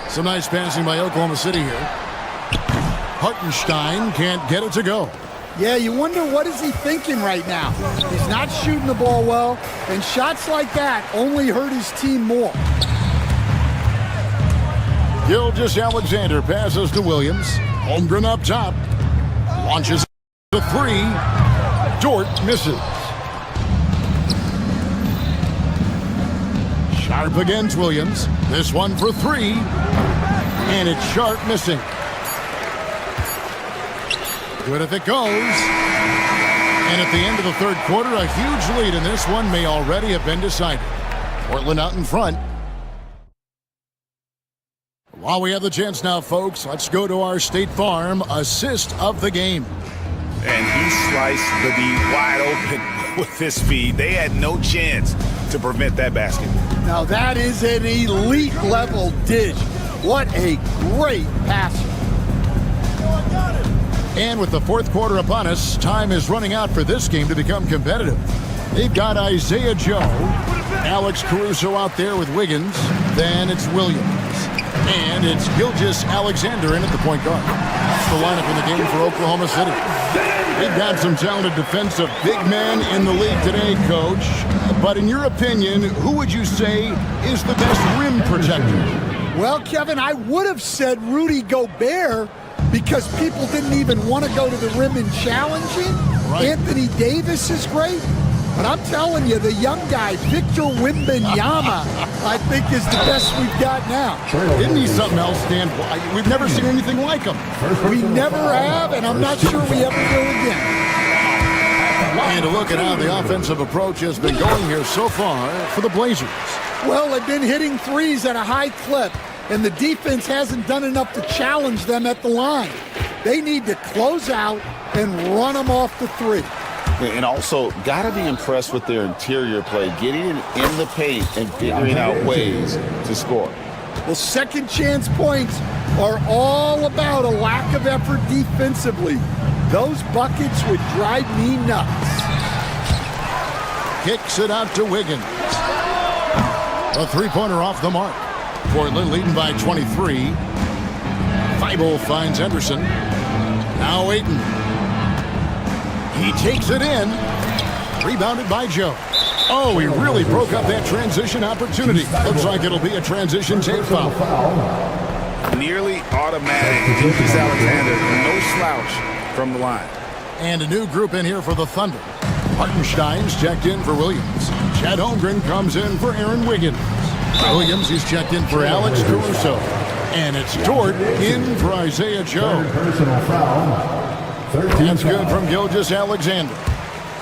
Some nice passing by Oklahoma City here. Hartenstein can't get it to go. Yeah, you wonder what is he thinking right now. He's not shooting the ball well, and shots like that only hurt his team more. Gilgeous Alexander passes to Williams. Holmgren up top. Launches the 3. Dort misses. Sharp against Williams. This one for 3. And it's Sharp missing. Good if it goes. And at the end of the third quarter, a huge lead in this one may already have been decided. Portland out in front. While we have the chance now, folks, let's go to our State Farm assist of the game. And he sliced the D wide open with his speed. They had no chance to prevent that basket. Now that is an elite level dish. What a great passer. And with the fourth quarter upon us, time is running out for this game to become competitive. They've got Isaiah Joe, Alex Caruso out there with Wiggins. Then it's Williams. And it's Gilgeous Alexander in at the point guard. That's the lineup in the game for Oklahoma City. They've got some talented defensive big men in the league today, Coach. But in your opinion, who would you say is the best rim protector? Well, Kevin, I would have said Rudy Gobert, because people didn't even want to go to the rim and challenge him. Right. Anthony Davis is great. But I'm telling you, the young guy, Victor Wembanyama, I think is the best we've got now. Isn't he something else, Dan? We've never seen anything like him. We never have, and I'm not sure we ever will again. And a look at how the offensive approach has been going here so far for the Blazers. Well, they've been hitting threes at a high clip, and the defense hasn't done enough to challenge them at the line. They need to close out and run them off the 3. And also, got to be impressed with their interior play, getting in the paint and figuring out ways to score. Well, second chance points are all about a lack of effort defensively. Those buckets would drive me nuts. Kicks it out to Wiggins. A three-pointer off the mark. Portland leading by 23. Thibault finds Henderson. Now Ayton. He takes it in. Rebounded by Joe. Oh, he really broke up that transition opportunity. Looks like it'll be a transition tape foul. Nearly automatic. Gilgeous Alexander, no slouch from the line. And a new group in here for the Thunder. Hartenstein's checked in for Williams. Chad Holmgren comes in for Aaron Wiggins. Williams, he's checked in for Alex Caruso. And it's Dort in for Isaiah Joe. Personal foul. That's good from Gilgeous-Alexander.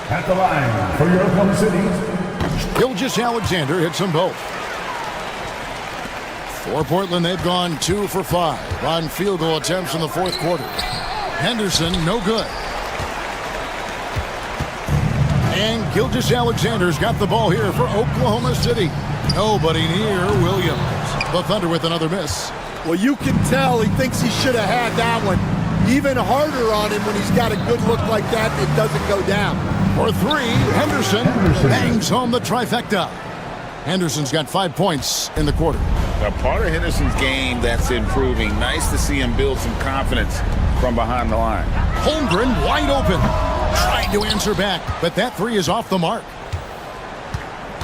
At the line for your Oklahoma City. Gilgeous-Alexander hits them both. For Portland, they've gone 2 for 5 on field goal attempts in the fourth quarter. Henderson, no good. And Gilgeous-Alexander's got the ball here for Oklahoma City. Nobody near Williams. The Thunder with another miss. Well, you can tell he thinks he should have had that one. Even harder on him when he's got a good look like that, it doesn't go down. For 3, Henderson bangs home the trifecta. Henderson's got 5 points in the quarter. A part of Henderson's game that's improving. Nice to see him build some confidence from behind the line. Holmgren wide open. Trying to answer back, but that 3 is off the mark.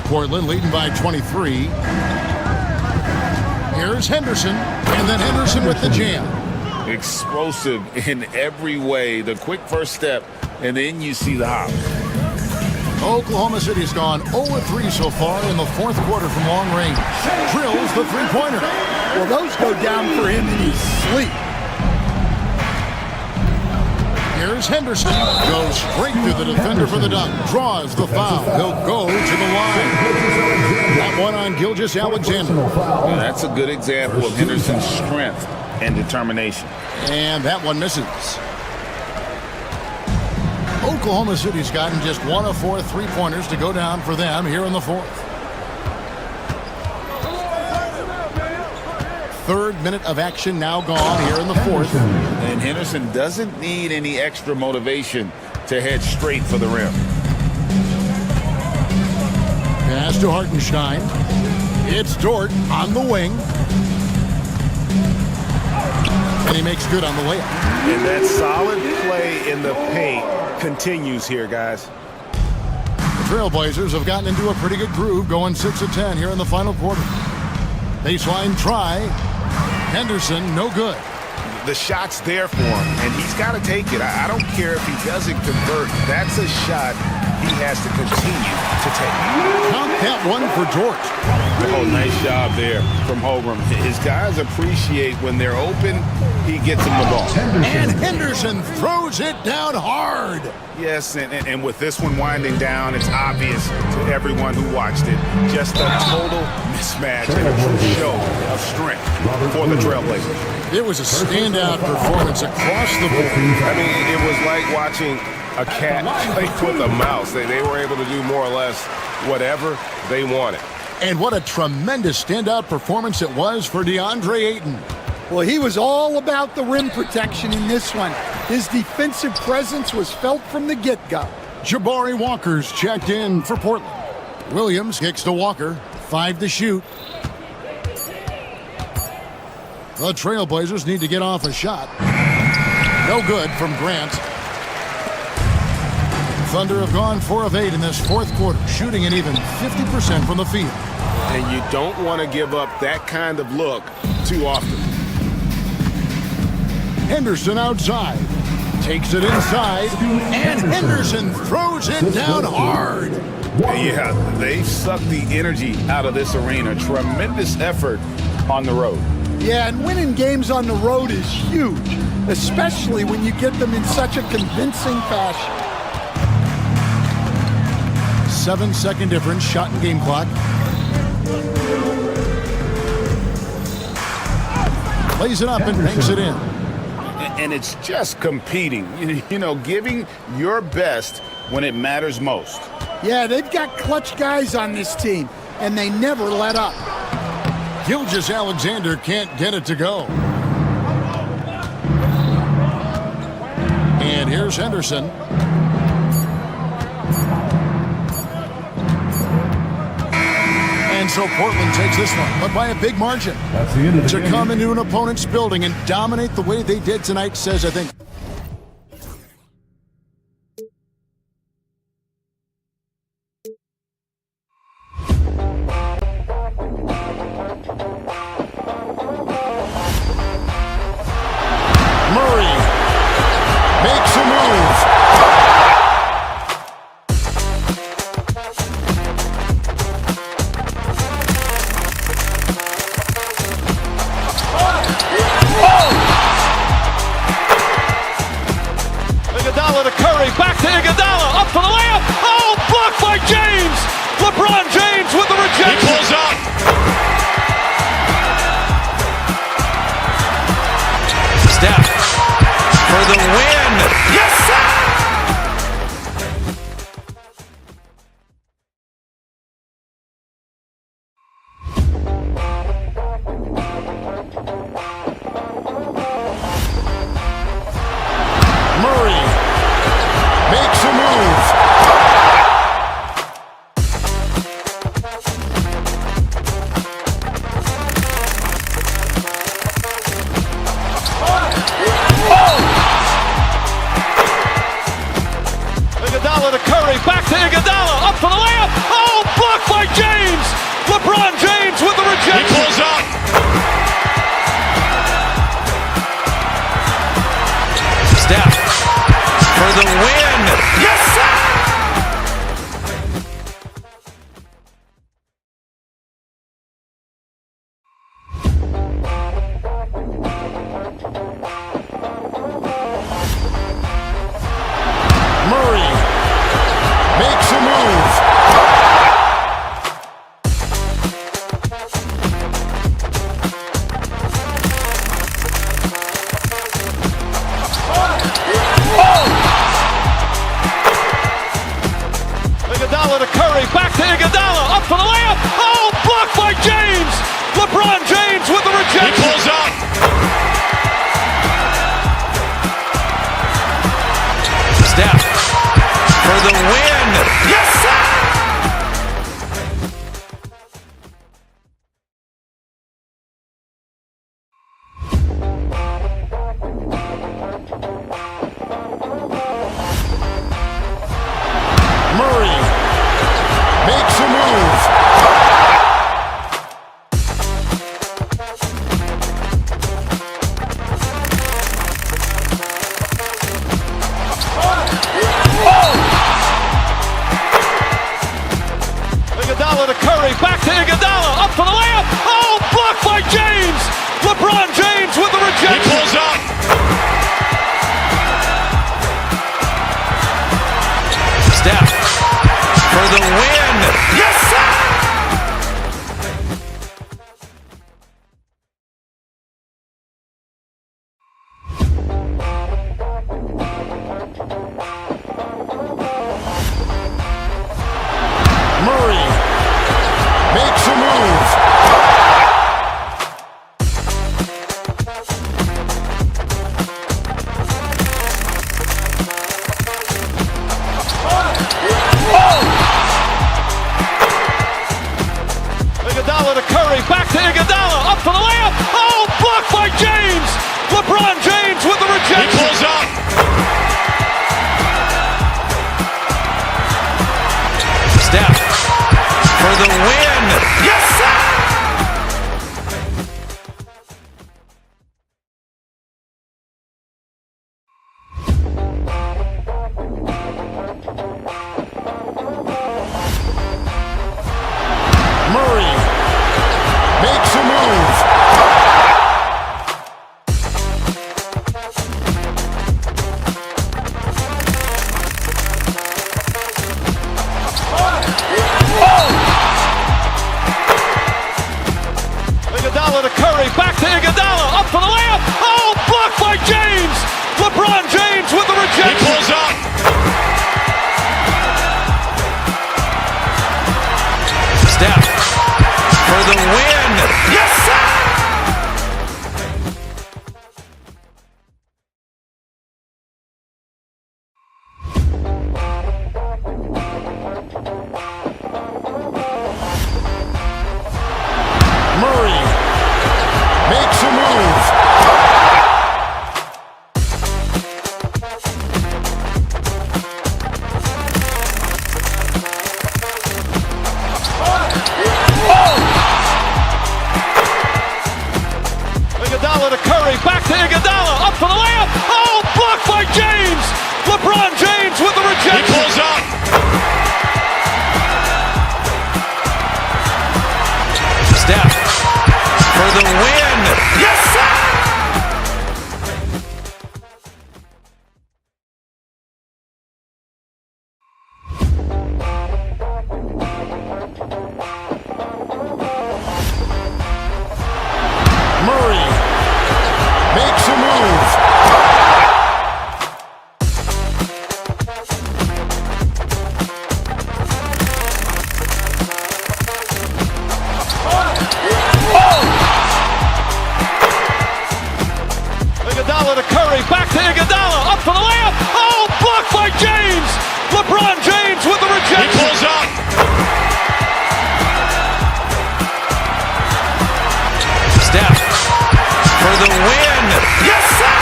Portland leading by 23. Here's Henderson, and then Henderson with the jam. Explosive in every way. The quick first step, and then you see the hop. Oklahoma City's gone 0-3 so far in the fourth quarter from long range. Drills the three-pointer. Well, those go down for him in his sleep. Here's Henderson. Goes straight through the defender for the dunk. Draws the foul. He'll go to the line. That one on Gilgeous-Alexander. Well, that's a good example of Henderson's strength and determination. And that one misses. Oklahoma City's gotten just 1 of 4 three-pointers to go down for them here in the fourth. Third minute of action now gone here in the fourth. And Henderson doesn't need any extra motivation to head straight for the rim. Pass to Hartenstein. It's Dort on the wing. And he makes good on the layup. And that solid play in the paint continues here, guys. The Trailblazers have gotten into a pretty good groove, going 6 of 10 here in the final quarter. Baseline try. Henderson, no good. The shot's there for him, and he's got to take it. I don't care if he doesn't convert. That's a shot he has to continue to take. Count that one for Dort. Oh, nice job there from Holmgren. His guys appreciate when they're open, he gets them the ball. And Henderson throws it down hard. Yes, and with this one winding down, it's obvious to everyone who watched it. Just a total mismatch and a true show of strength for the Trailblazers. It was a standout performance across the board. I mean, it was like watching a cat play with a mouse. They were able to do more or less whatever they wanted. And what a tremendous standout performance it was for DeAndre Ayton. Well, he was all about the rim protection in this one. His defensive presence was felt from the get-go. Jabari Walker's checked in for Portland. Williams kicks to Walker. 5 to shoot. The Trailblazers need to get off a shot. No good from Grant. Thunder have gone 4 of 8 in this fourth quarter, shooting an even 50% from the field. And you don't want to give up that kind of look too often. Henderson outside. Takes it inside. And Henderson throws it down hard. Yeah, they've sucked the energy out of this arena. Tremendous effort on the road. Yeah, and winning games on the road is huge, especially when you get them in such a convincing fashion. 7-second difference, shot and game clock. Plays it up and banks it in. And it's just competing, you know, giving your best when it matters most. Yeah, they've got clutch guys on this team, and they never let up. Gilgeous-Alexander can't get it to go. And here's Henderson. And so Portland takes this one, but by a big margin. That's the end of the To game. come into an opponent's building and dominate the way they did tonight says, I think, Murray makes a move. Iguodala to Curry, back to Iguodala, up for the layup. Oh, blocked by James. LeBron James with the rejection. He pulls up. Steph for the win. Yes, sir! Murray makes a move. Iguodala to Curry, back to Iguodala, up for the layup. Oh, blocked by James. LeBron James with the rejection. He pulls up. Steph for the win. Yes, sir!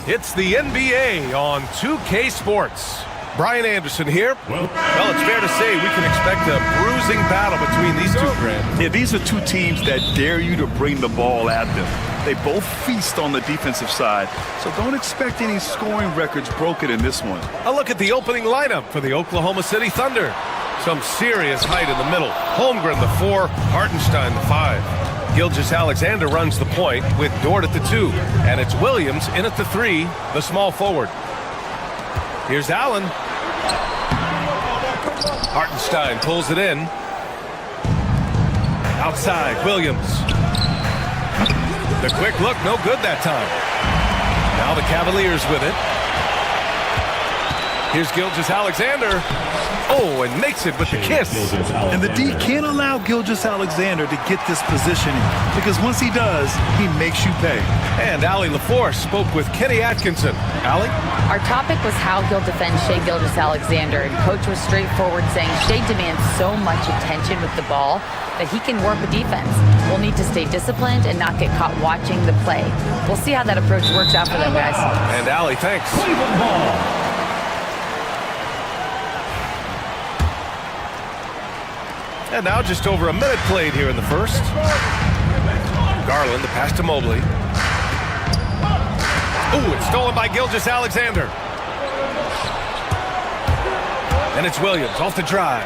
It's the NBA on 2K Sports. Brian Anderson here. Well, it's fair to say we can expect a bruising battle between these two, Grant. Yeah, these are two teams that dare you to bring the ball at them. They both feast on the defensive side, so don't expect any scoring records broken in this one. A look at the opening lineup for the Oklahoma City Thunder. Some serious height in the middle. Holmgren, the 4, Hartenstein, the 5. Gilgeous-Alexander runs the point with Dort at the 2. And it's Williams in at the 3, the small forward. Here's Allen. Hartenstein pulls it in. Outside, Williams. The quick look, no good that time. Now the Cavaliers with it. Here's Gilgeous-Alexander. Oh, and makes it with the kiss. And the D can't allow Gilgeous-Alexander to get this positioning, because once he does, he makes you pay. And Allie LaForce spoke with Kenny Atkinson. Allie? Our topic was how he'll defend Shai Gilgeous-Alexander, and Coach was straightforward, saying Shai demands so much attention with the ball that he can work with defense. We'll need to stay disciplined and not get caught watching the play. We'll see how that approach works out for them, guys. And Allie, thanks. And now just over a minute played here in the first. Garland, the pass to Mobley. Ooh, it's stolen by Gilgeous-Alexander. And it's Williams off the drive.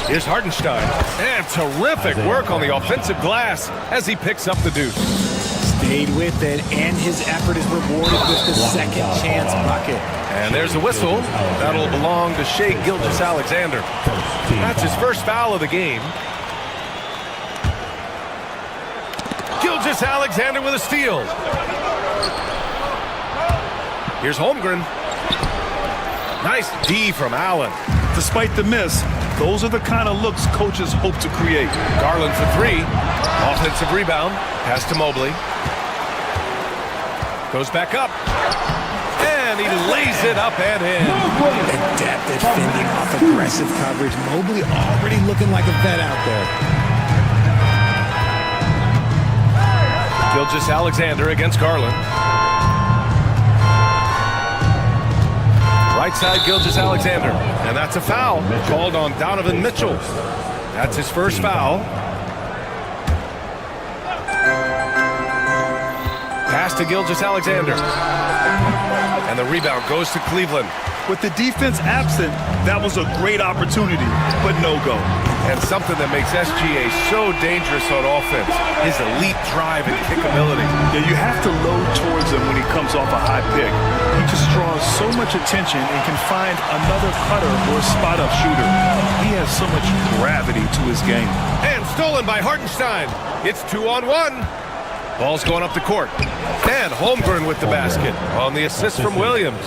Here's Hartenstein. And terrific work on the offensive glass as he picks up the deuce. Stayed with it, and his effort is rewarded with the second chance bucket. And there's a whistle. That'll belong to Shai Gilgeous-Alexander. That's his first foul of the game. Gilgeous-Alexander with a steal. Here's Holmgren. Nice D from Allen. Despite the miss, those are the kind of looks coaches hope to create. Garland for 3. Offensive rebound. Pass to Mobley. Goes back up. And he lays it up and in. Adept at fending off aggressive coverage. Mobley already looking like a vet out there. Gilgeous-Alexander against Garland. Right side, Gilgeous-Alexander. And that's a foul called on Donovan Mitchell. That's his first foul. Pass to Gilgeous-Alexander. And the rebound goes to Cleveland. With the defense absent, that was a great opportunity, but no go. And something that makes SGA so dangerous on offense, his elite drive and kickability. Yeah, you have to load towards him when he comes off a high pick. He just draws so much attention and can find another cutter or a spot-up shooter. He has so much gravity to his game. And stolen by Hartenstein. It's 2-on-1. Ball's going up the court. And Holmgren with the basket on the assist from Williams.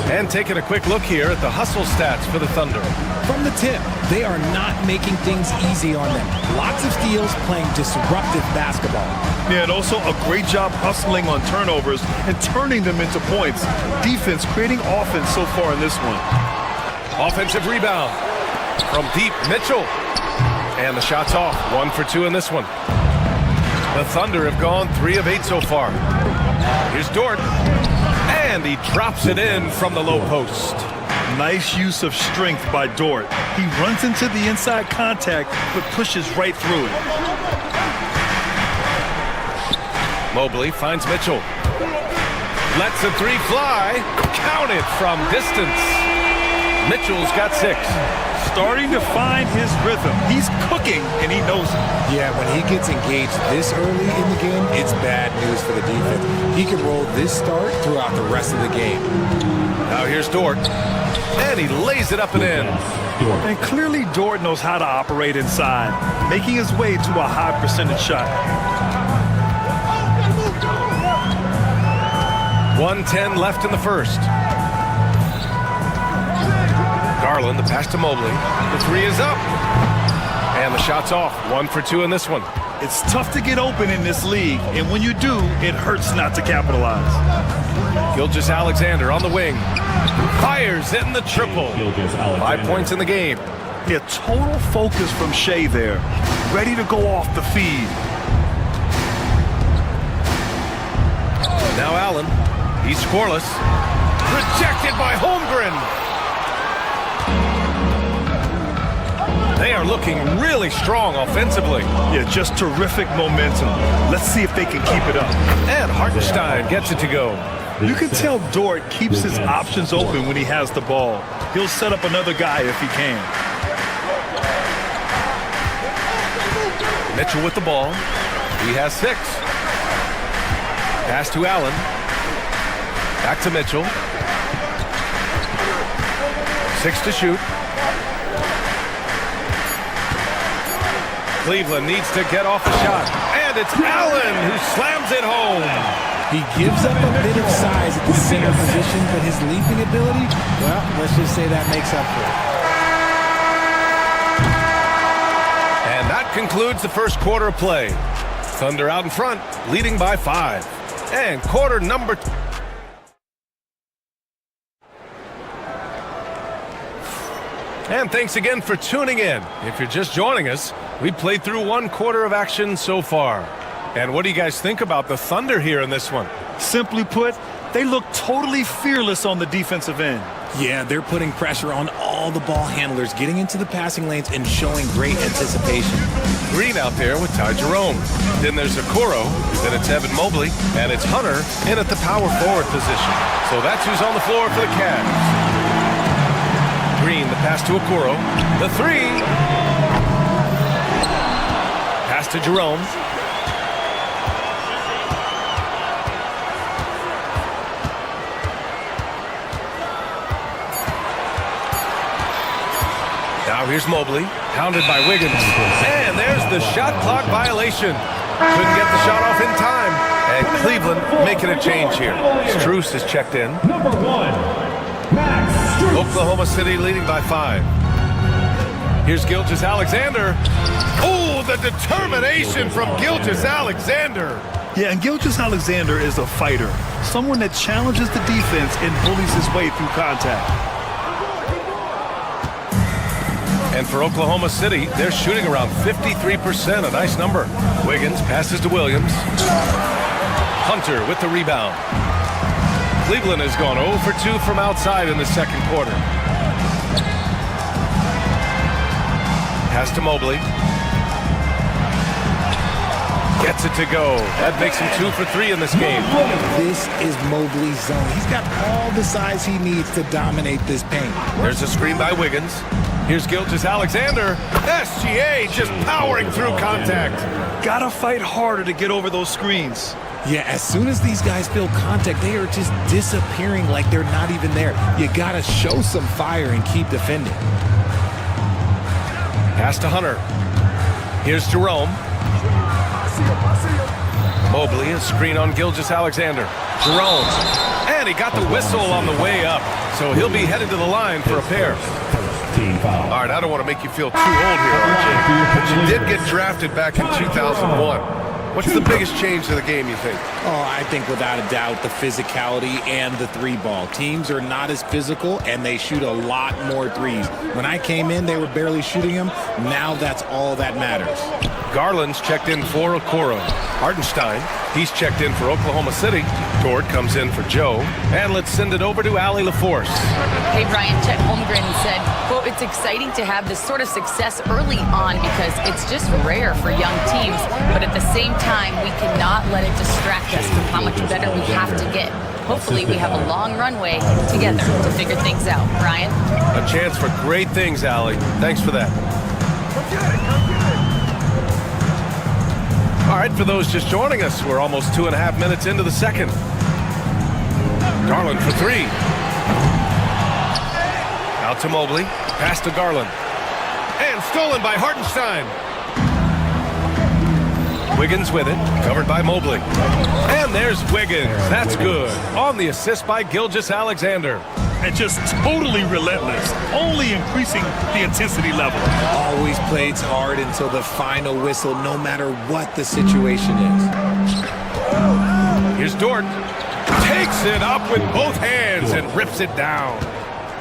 And taking a quick look here at the hustle stats for the Thunder. From the tip, they are not making things easy on them. Lots of steals, playing disruptive basketball. Yeah, and also a great job hustling on turnovers and turning them into points. Defense creating offense so far in this one. Offensive rebound from deep, Mitchell. And the shot's off. 1 for 2 in this one. The Thunder have gone 3 of 8 so far. Here's Dort. And he drops it in from the low post. Nice use of strength by Dort. He runs into the inside contact, but pushes right through it. Mobley finds Mitchell. Lets the 3 fly. Counted from distance. Mitchell's got 6. Starting to find his rhythm. He's cooking, and he knows it. Yeah, when he gets engaged this early in the game, it's bad news for the defense. He can roll this start throughout the rest of the game. Now here's Dort. And he lays it up and in. And clearly Dort knows how to operate inside, making his way to a high percentage shot. 1:10 left in the first. Garland, the pass to Mobley. The 3 is up. And the shot's off. 1 for 2 in this one. It's tough to get open in this league, and when you do, it hurts not to capitalize. Gilgeous-Alexander on the wing. Fires in the triple. 5 points in the game. Yeah, total focus from Shea there. Ready to go off the feed. Now Allen. He's scoreless. Rejected by Holmgren. They are looking really strong offensively. Yeah, just terrific momentum. Let's see if they can keep it up. And Hartenstein gets it to go. You can tell Dort keeps his options open when he has the ball. He'll set up another guy if he can. Mitchell with the ball. He has 6. Pass to Allen. Back to Mitchell. 6 to shoot. Cleveland needs to get off the shot. And it's Allen who slams it home. He gives up a bit of size at the center position, but his leaping ability, well, let's just say that makes up for it. And that concludes the first quarter of play. Thunder out in front, leading by 5. And quarter number 2. And thanks again for tuning in. If you're just joining us, we played through 1 quarter of action so far. And what do you guys think about the Thunder here in this one? Simply put, they look totally fearless on the defensive end. Yeah, they're putting pressure on all the ball handlers, getting into the passing lanes and showing great anticipation. Green out there with Ty Jerome. Then there's Okoro, then it's Evan Mobley, and it's Hunter in at the power forward position. So that's who's on the floor for the Cavs. Green, the pass to Okoro. The 3. Pass to Jerome. Now here's Mobley, pounded by Wiggins. And there's the shot clock violation. Couldn't get the shot off in time. And Cleveland making a change here. Strus is checked in. Number 1, Max Strus. Oklahoma City leading by 5. Here's Gilgeous-Alexander. Oh, the determination from Gilgeous-Alexander. Yeah, and Gilgeous-Alexander is a fighter. Someone that challenges the defense and bullies his way through contact. And for Oklahoma City, they're shooting around 53%, a nice number. Wiggins passes to Williams. Hunter with the rebound. Cleveland has gone 0 for 2 from outside in the second quarter. Pass to Mobley. Gets it to go. That makes him 2 for 3 in this game. This is Mobley's zone. He's got all the size he needs to dominate this paint. There's a screen by Wiggins. Here's Gilgeous-Alexander. SGA just powering through contact. Gotta fight harder to get over those screens. Yeah, as soon as these guys feel contact, they are just disappearing like they're not even there. You gotta show some fire and keep defending. Pass to Hunter. Here's Jerome. Mobley, a screen on Gilgeous-Alexander. Jerome. And he got the whistle on the way up. So he'll be headed to the line for a pair. All right, I don't want to make you feel too old here, RJ, but you did get drafted back in 2001. What's the biggest change to the game, you think? Oh, I think without a doubt the physicality and the three ball. Teams are not as physical, and they shoot a lot more threes. When I came in, they were barely shooting them. Now that's all that matters. Garland's checked in for Okoro. Hartenstein, he's checked in for Oklahoma City. Dort comes in for Joe. And let's send it over to Allie LaForce. Hey, Brian, Chet Holmgren said, quote, it's exciting to have this sort of success early on because it's just rare for young teams. But at the same time, we cannot let it distract us from how much better we have to get. Hopefully, we have a long runway together to figure things out. Brian? A chance for great things, Allie. Thanks for that. All right, for those just joining us, we're almost 2.5 minutes into the second. Garland for three. Out to Mobley. Pass to Garland. And stolen by Hartenstein. Wiggins with it. Covered by Mobley. And there's Wiggins. That's good. On the assist by Gilgeous-Alexander. And just totally relentless, only increasing the intensity level. Always plays hard until the final whistle, no matter what the situation is. Here's Dort. Takes it up with both hands and rips it down.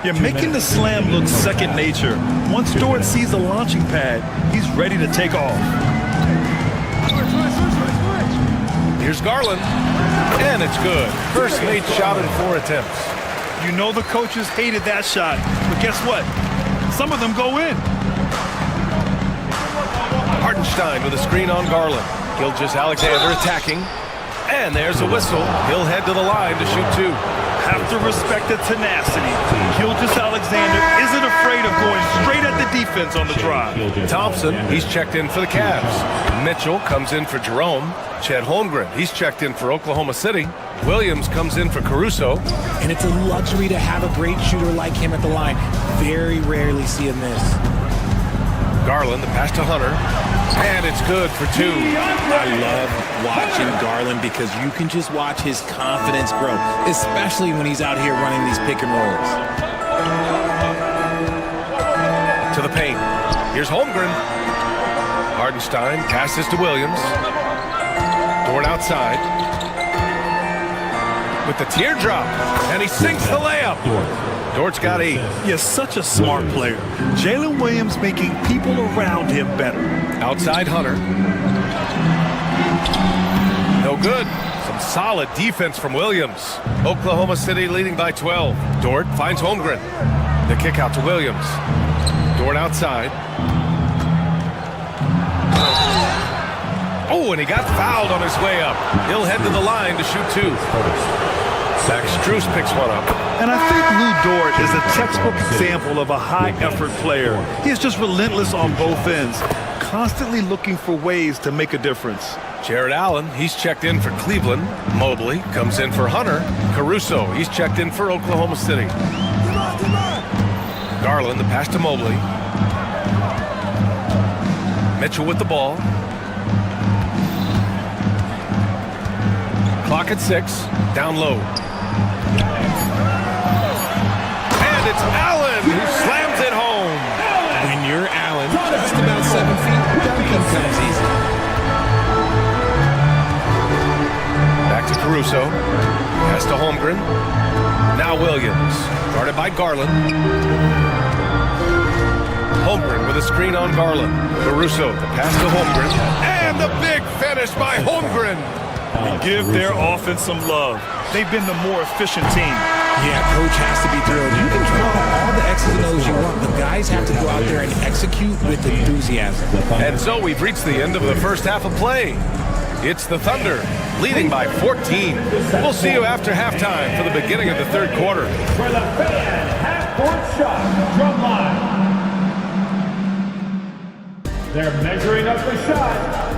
You're making the slam look second nature. Once Dort sees the launching pad, he's ready to take off. Here's Garland. And it's good. First made shot in 4 attempts. You know the coaches hated that shot, but guess what? Some of them go in. Hartenstein with a screen on Garland. Gilgeous-Alexander attacking. And there's a whistle. He'll head to the line to shoot 2. Have to respect the tenacity. Gilgeous-Alexander isn't afraid of going straight at the defense on the drive. Thompson, he's checked in for the Cavs. Mitchell comes in for Jerome. Chet Holmgren, he's checked in for Oklahoma City. Williams comes in for Caruso. And it's a luxury to have a great shooter like him at the line. Very rarely see him miss. Garland, the pass to Hunter. And it's good for 2. I love watching Garland because you can just watch his confidence grow, especially when he's out here running these pick and rolls. To the paint. Here's Holmgren. Hartenstein passes to Williams. Dort outside. With the teardrop. And he sinks the layup. Dort's got 8. He's such a smart player. Jalen Williams making people around him better. Outside Hunter. No good. Some solid defense from Williams. Oklahoma City leading by 12. Dort finds Holmgren. The kick out to Williams. Dort outside. Oh, and he got fouled on his way up. He'll head to the line to shoot 2. Zach Strus picks one up. And I think Lou Dort is a textbook example of a high-effort player. He is just relentless on both ends, constantly looking for ways to make a difference. Jared Allen, he's checked in for Cleveland. Mobley comes in for Hunter. Caruso, he's checked in for Oklahoma City. Garland, the pass to Mobley. Mitchell with the ball. Clock at 6. Down low. And it's Allen who slams it home. When you're Allen, just about 7 feet, dunking comes easy. Back to Caruso. Pass to Holmgren. Now Williams. Guarded by Garland. Holmgren with a screen on Garland. Caruso, the pass to Holmgren. And the big finish by Holmgren. Give their offense some love. They've been the more efficient team. Yeah, coach has to be thrilled. You can draw all the X's and O's you want, but guys have to go out there and execute with enthusiasm. And so we've reached the end of the first half of play. It's the Thunder leading by 14. We'll see you after halftime for the beginning of the third quarter. For the fan half-court shot from line. They're measuring up the shot.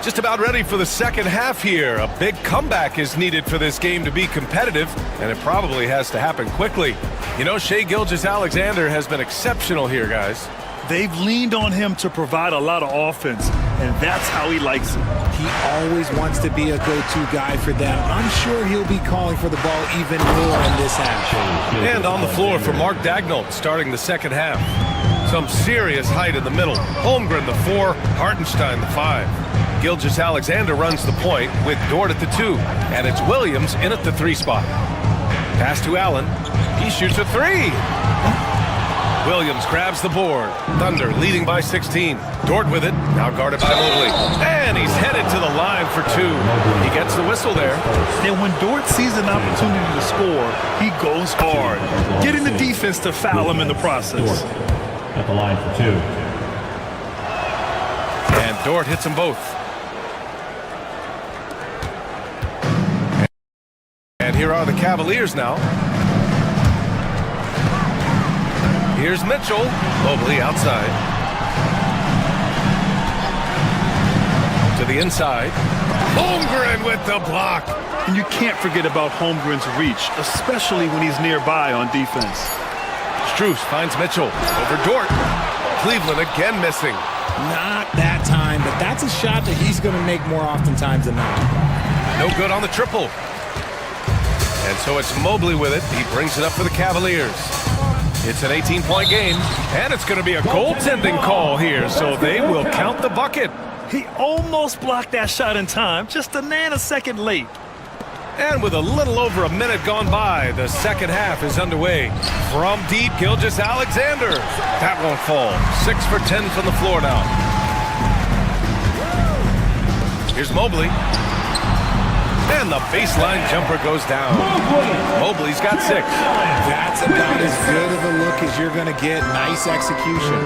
Just about ready for the second half here. A big comeback is needed for this game to be competitive, and it probably has to happen quickly. You know, Shai Gilgeous-Alexander has been exceptional here, guys. They've leaned on him to provide a lot of offense, and that's how he likes it. He always wants to be a go-to guy for them. I'm sure he'll be calling for the ball even more in this half. And on the floor for Mark Daigneault starting the second half. Some serious height in the middle. Holmgren the 4, Hartenstein the 5. Gilgeous-Alexander runs the point with Dort at the 2, and it's Williams in at the 3 spot. Pass to Allen. He shoots a 3. Williams grabs the board. Thunder leading by 16. Dort with it. Now guarded by Mobley. And he's headed to the line for 2. He gets the whistle there. And when Dort sees an opportunity to score, he goes hard, getting the defense to foul him in the process. Dort at the line for 2. And Dort hits them both. And here are the Cavaliers now. Here's Mitchell. Mobley outside. To the inside. Holmgren with the block. And you can't forget about Holmgren's reach, especially when he's nearby on defense. Strus finds Mitchell. Over Dort. Cleveland again missing. Not that time, but that's a shot that he's going to make more oftentimes than not. No good on the triple. And so it's Mobley with it. He brings it up for the Cavaliers. It's an 18-point game, and it's going to be a goaltending call here, so they will count the bucket. He almost blocked that shot in time, just a nanosecond late. And with a little over a minute gone by, the second half is underway. From deep, Gilgeous-Alexander. That won't fall. 6 for 10 from the floor now. Here's Mobley. And the baseline jumper goes down. Mobley's got 6. That's about as good of a look as you're going to get. Nice execution.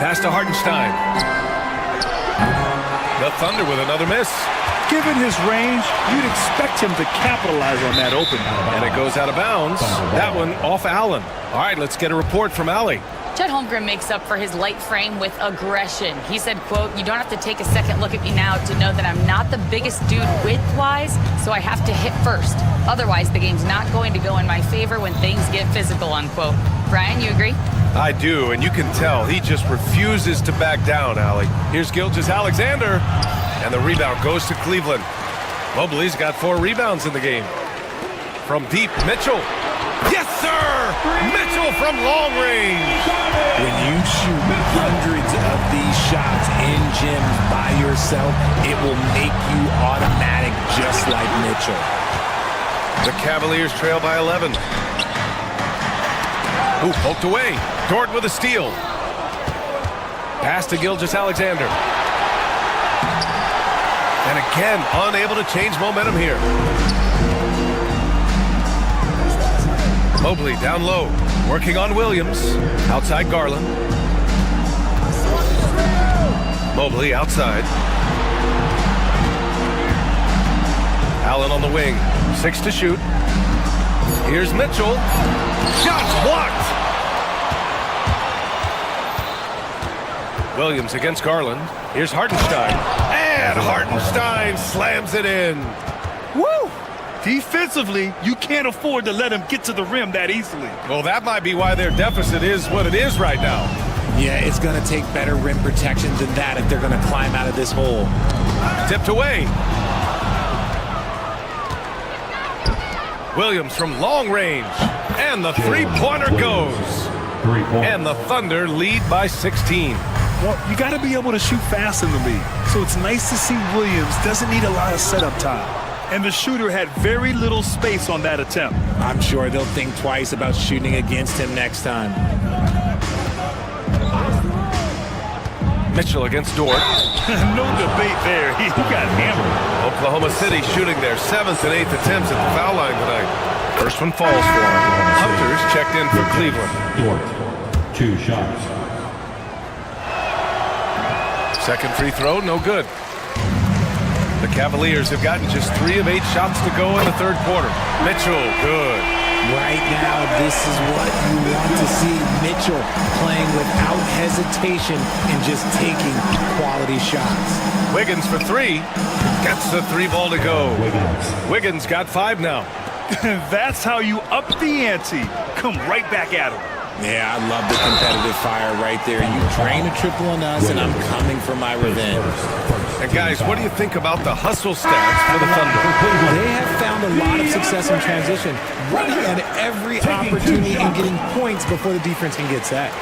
Pass to Hartenstein. The Thunder with another miss. Given his range, you'd expect him to capitalize on that open. And it goes out of bounds. That one off Allen. All right, let's get a report from Allie. Chet Holmgren makes up for his light frame with aggression. He said, quote, "You don't have to take a second look at me now to know that I'm not the biggest dude width-wise, so I have to hit first. Otherwise, the game's not going to go in my favor when things get physical," unquote. Brian, you agree? I do, and you can tell he just refuses to back down, Allie. Here's Gilgeous-Alexander, and the rebound goes to Cleveland. Mobley's got 4 rebounds in the game. From deep, Mitchell. Yes, sir! Mitchell from long range. When you shoot hundreds of these shots in gyms by yourself, it will make you automatic just like Mitchell. The Cavaliers trail by 11. Ooh, poked away. Dort with a steal. Pass to Gilgeous-Alexander. And again, unable to change momentum here. Mobley down low, working on Williams. Outside Garland. Mobley outside. Allen on the wing. 6 to shoot. Here's Mitchell. Shots blocked. Williams against Garland. Here's Hartenstein. And Hartenstein slams it in. Woo! Defensively, you can't afford to let him get to the rim that easily. Well, that might be why their deficit is what it is right now. Yeah, it's going to take better rim protection than that if they're going to climb out of this hole. Tipped away. Williams from long range. And the three-pointer goes. And the Thunder lead by 16. Well, you got to be able to shoot fast in the league. So it's nice to see Williams doesn't need a lot of setup time. And the shooter had very little space on that attempt. I'm sure they'll think twice about shooting against him next time. Mitchell against Dort. No debate there. He got hammered. Oklahoma City shooting their 7th and 8th attempts at the foul line tonight. First one falls for him. Hunter's checked in for Cleveland. Dort, 2 shots. Second free throw, no good. The Cavaliers have gotten just 3 of 8 shots to go in the third quarter. Mitchell, good. Right now, this is what you want to see. Mitchell playing without hesitation and just taking quality shots. Wiggins for three. Gets the three ball to go. Wiggins got 5 now. That's how you up the ante. Come right back at him. Yeah, I love the competitive fire right there. You drain a triple on us, and I'm coming for my revenge. And guys, what do you think about the hustle stats for the Thunder? They have found a lot of success in transition, running at every opportunity and getting points before the defense can get set.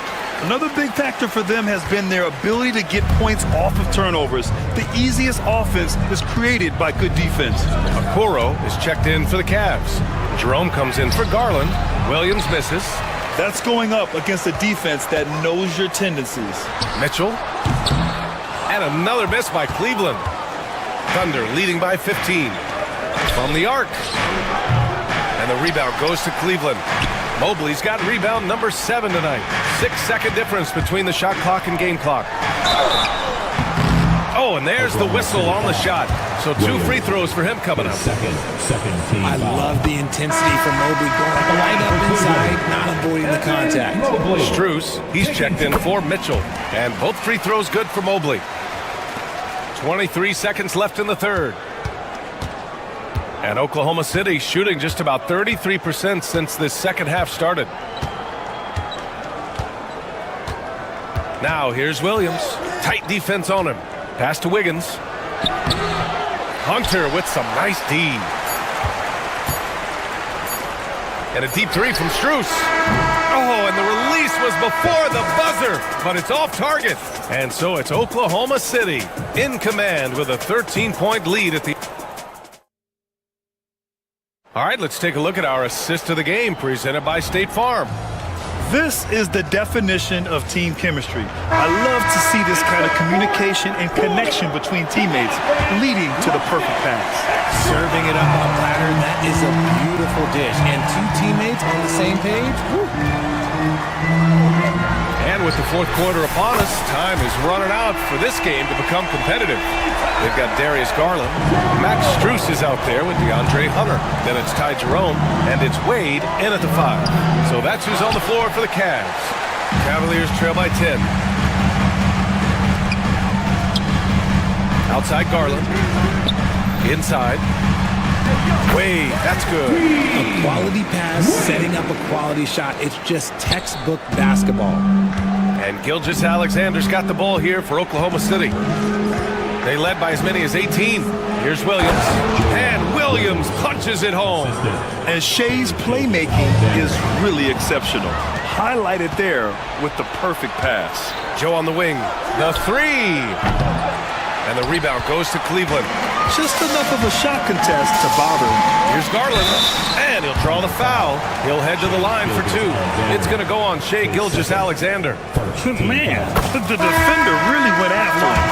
Another big factor for them has been their ability to get points off of turnovers. The easiest offense is created by good defense. Okoro is checked in for the Cavs. Jerome comes in for Garland. Williams misses. That's going up against a defense that knows your tendencies. Mitchell. And another miss by Cleveland. Thunder leading by 15. From the arc. And the rebound goes to Cleveland. Mobley's got rebound number 7 tonight. 6-second difference between the shot clock and game clock. Oh, and there's the whistle on the shot. So 2 free throws for him coming up. I love the intensity from Mobley going right up inside, not avoiding the contact. Strus, he's checked in for Mitchell. And both free throws good for Mobley. 23 seconds left in the third. And Oklahoma City shooting just about 33% since this second half started. Now here's Williams. Tight defense on him. Pass to Wiggins. Hunter with some nice D. And a deep 3 from Strus. Oh, and the release was before the buzzer, but it's off target. And so it's Oklahoma City in command with a 13-point lead at the... All right, let's take a look at our assist of the game presented by State Farm. This is the definition of team chemistry. I love to see this kind of communication and connection between teammates leading to the perfect pass. Serving it up on a platter, that is a beautiful dish. And 2 teammates on the same page. Woo. And with the fourth quarter upon us, time is running out for this game to become competitive. They've got Darius Garland. Max Strus is out there with DeAndre Hunter. Then it's Ty Jerome, and it's Wade in at the 5. So that's who's on the floor for the Cavs. Cavaliers trail by 10. Outside Garland. Inside. Wade, that's good. A quality pass, setting up a quality shot. It's just textbook basketball. And Gilgeous-Alexander's got the ball here for Oklahoma City. They led by as many as 18. Here's Williams. And Williams punches it home. And Shea's playmaking is really exceptional. Highlighted there with the perfect pass. Joe on the wing. The 3. And the rebound goes to Cleveland. Just enough of a shot contest to bother him. Here's Garland. And he'll draw the foul. He'll head to the line for 2. It's going to go on Shea Gilgeous-Alexander. Man, the defender really went after him.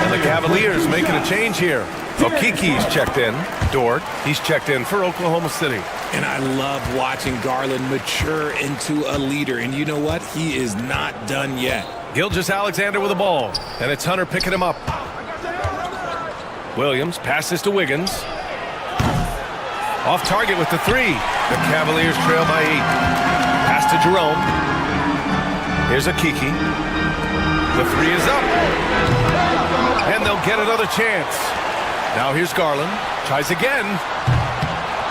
And the Cavaliers making a change here. Okiki's checked in. Dort, he's checked in for Oklahoma City. And I love watching Garland mature into a leader. And you know what? He is not done yet. Gilgeous-Alexander with the ball. And it's Hunter picking him up. Williams passes to Wiggins. Off target with the 3. The Cavaliers trail by 8. Pass to Jerome. Here's Okiki. The 3 is up. And they'll get another chance. Now here's Garland. Tries again.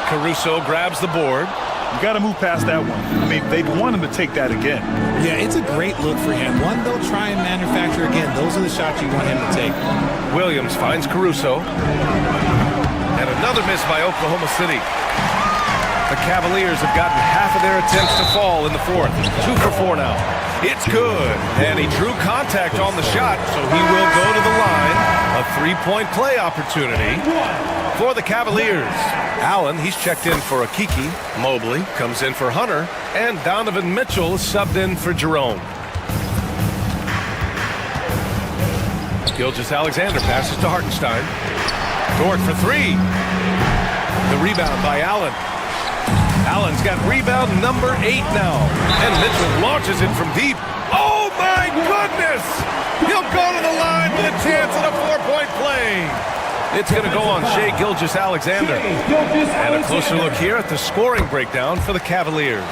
Caruso grabs the board. You got to move past that one. I mean, they'd want him to take that again. Yeah, it's a great look for him. One they'll try and manufacture again. Those are the shots you want him to take. Williams finds Caruso. And another miss by Oklahoma City. The Cavaliers have gotten half of their attempts to fall in the fourth. 2 for 4 now. It's good. And he drew contact on the shot, so he will go to the line. A 3-point play opportunity for the Cavaliers. Allen, he's checked in for Okiki. Mobley comes in for Hunter. And Donovan Mitchell subbed in for Jerome. Gilgeous-Alexander passes to Hartenstein. Dort for 3. The rebound by Allen. Allen's got rebound number 8 now. And Mitchell launches it from deep. Oh, my goodness! He'll go to the line with a chance at a 4-point play. It's going to go on Shai Gilgeous-Alexander. And a closer look here at the scoring breakdown for the Cavaliers.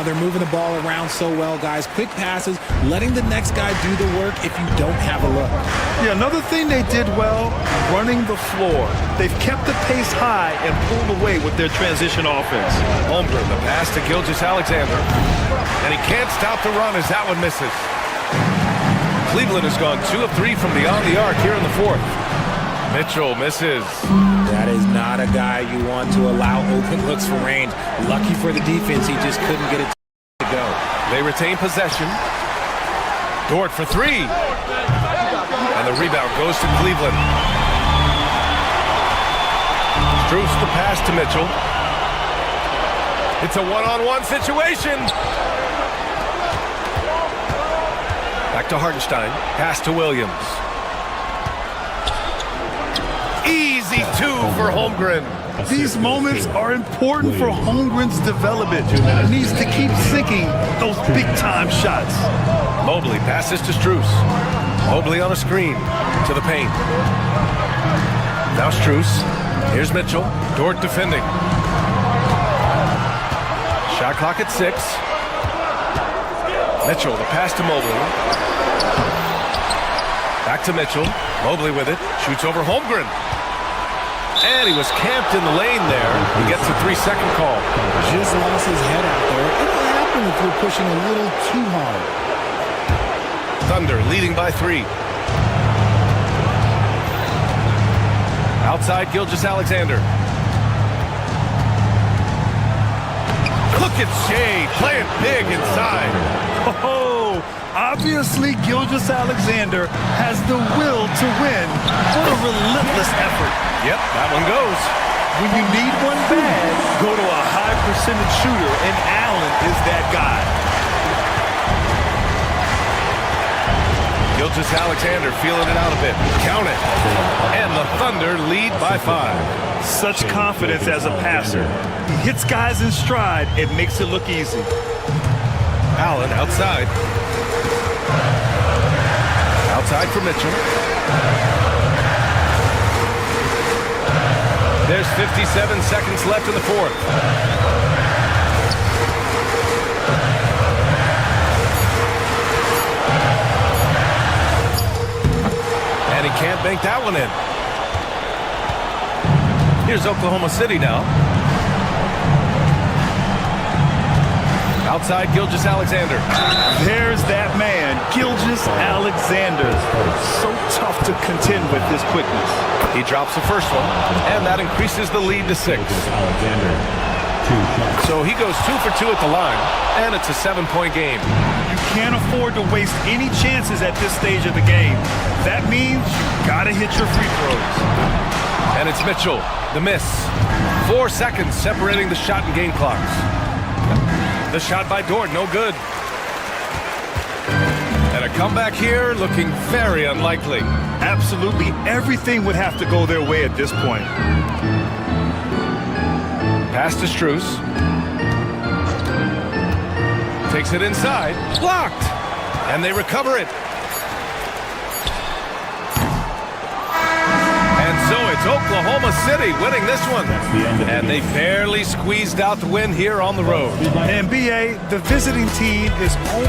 They're moving the ball around so well, guys. Quick passes, letting the next guy do the work if you don't have a look. Yeah, another thing they did well, running the floor. They've kept the pace high and pulled away with their transition offense. Holmgren, the pass to Gilgeous-Alexander. And he can't stop the run as that one misses. Cleveland has gone 2 of 3 from beyond the arc here in the fourth. Mitchell misses. That is not a guy you want to allow open looks for range. Lucky for the defense, he just couldn't get it to go. They retain possession. Dort for 3. And the rebound goes to Cleveland. Strus the pass to Mitchell. It's a one-on-one situation. Back to Hartenstein. Pass to Williams. Easy 2 for Holmgren. These moments are important for Holmgren's development. He needs to keep sinking those big-time shots. Mobley passes to Strus. Mobley on a screen to the paint. Now Strus. Here's Mitchell. Dort defending. Shot clock at 6. Mitchell, the pass to Mobley. Back to Mitchell. Mobley with it. Shoots over Holmgren. And he was camped in the lane there. He gets a 3-second call. Just lost his head out there. It'll happen if you're pushing a little too hard. Thunder leading by 3. Outside Gilgeous-Alexander. Look at Shai playing big inside. Oh, obviously Gilgeous-Alexander has the will to win. What a relentless effort. Yep, that one goes. When you need one bad, go to a high percentage shooter, and Allen is that guy. Gilgeous-Alexander feeling it out a bit. Count it. And the Thunder lead by 5. Such confidence as a passer. He hits guys in stride and makes it look easy. Allen outside. Outside for Mitchell. There's 57 seconds left in the fourth. And he can't bank that one in. Here's Oklahoma City now. Outside Gilgeous-Alexander. There's that man, Gilgeous-Alexander. So tough to contend with this quickness. He drops the first one, and that increases the lead to 6. So he goes 2 for 2 at the line, and it's a 7-point game. You can't afford to waste any chances at this stage of the game. That means you gotta hit your free throws. And it's Mitchell, the miss. 4 seconds separating the shot and game clocks. The shot by Dort, no good. And a comeback here looking very unlikely. Absolutely everything would have to go their way at this point. Pass to Strus. Takes it inside. Blocked. And they recover it. And so it's Oklahoma City winning this one. And they barely squeezed out the win here on the road. And BA, the visiting team is only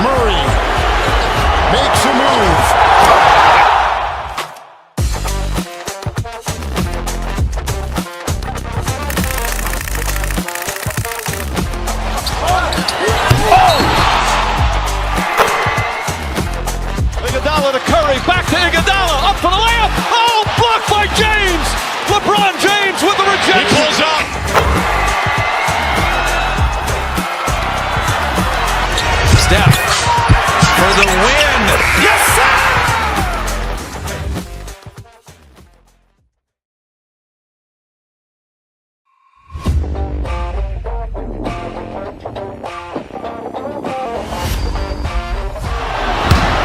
Murray makes a move. Iguodala to Curry, back to Iguodala, up for the layup. Oh, blocked by James. LeBron James with the rejection. He pulls up. Steph for the win. Yes, sir!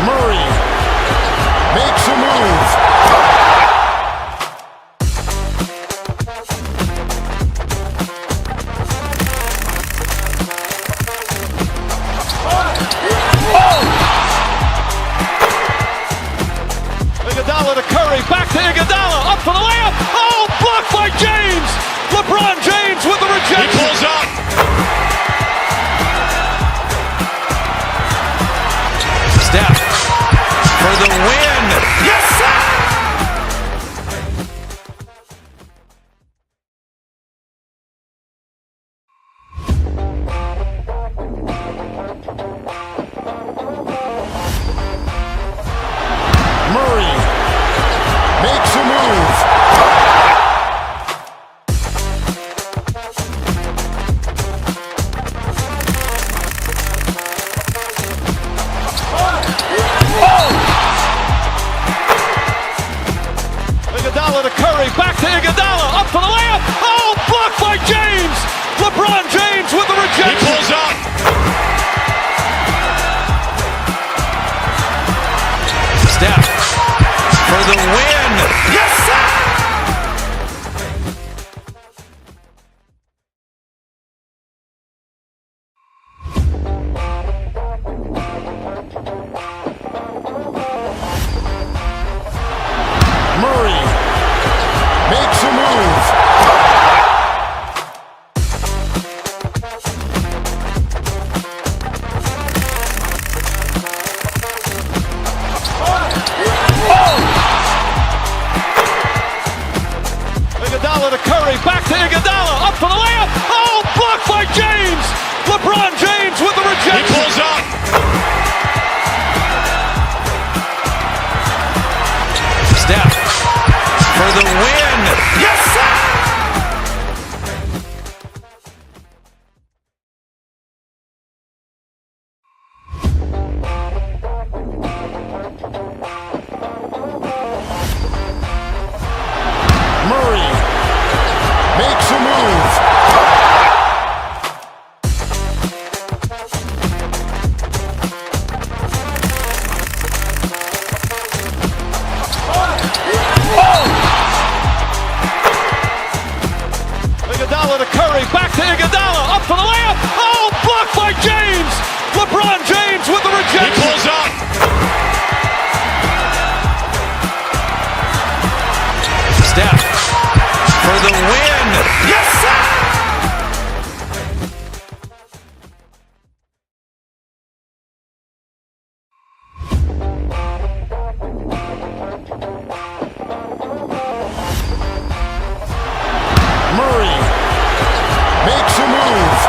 Murray makes a move. Iguodala to Curry, back to Iguodala, up for the layup. Oh, blocked by James. LeBron James with the rejection. He pulls up. Steph for the win. Yes, sir! Murray makes a move.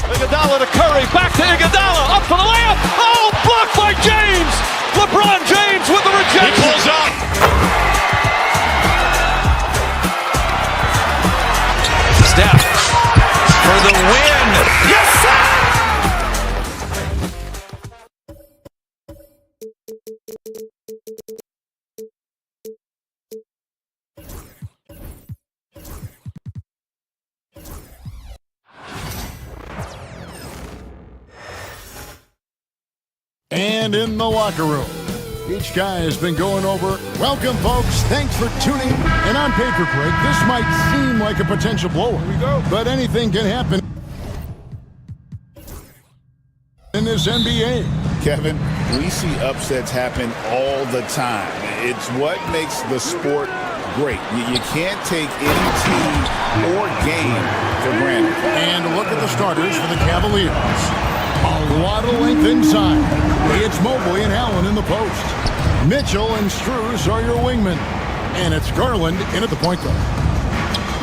Iguodala to Curry, back to Iguodala, up for the layup. Oh, blocked by James. LeBron James with the rejection. He pulls up. Steph for the win. Yes, sir! And in the locker room, each guy has been going over. Welcome, folks. Thanks for tuning. And on paper break, this might seem like a potential blowout. Here we go. But anything can happen in this NBA. Kevin, we see upsets happen all the time. It's what makes the sport great. You can't take any team or game for granted. And look at the starters for the Cavaliers. A lot of length inside. It's Mobley and Allen in the post. Mitchell and Strus are your wingmen. And it's Garland in at the point guard.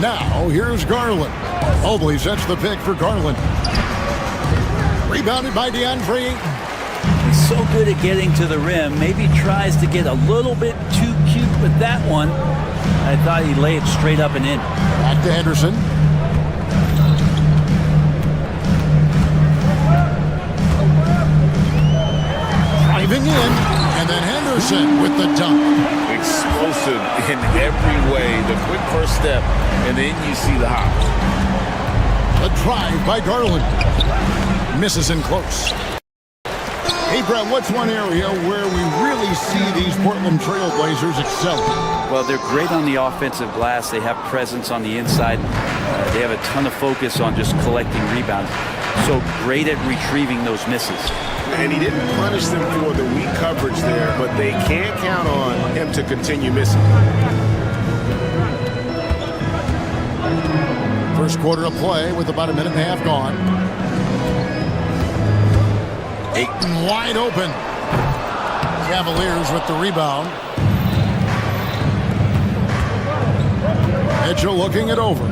Now, here's Garland. Mobley sets the pick for Garland. Rebounded by DeAndre Ayton. He's so good at getting to the rim. Maybe tries to get a little bit too cute with that one. I thought he'd lay it straight up and in. Back to Henderson. Driving in, and then Henderson with the dunk. Explosive in every way. The quick first step, and then you see the hop. The drive by Garland. Misses in close. Hey, Brett, what's one area where we really see these Portland Trail Blazers excel? Well, they're great on the offensive glass. They have presence on the inside. They have a ton of focus on just collecting rebounds. So great at retrieving those misses. And he didn't punish them for the weak coverage there, but they can't count on him to continue missing. First quarter of play with about a minute and a half gone. Ayton wide open. Cavaliers with the rebound. Mitchell looking it over.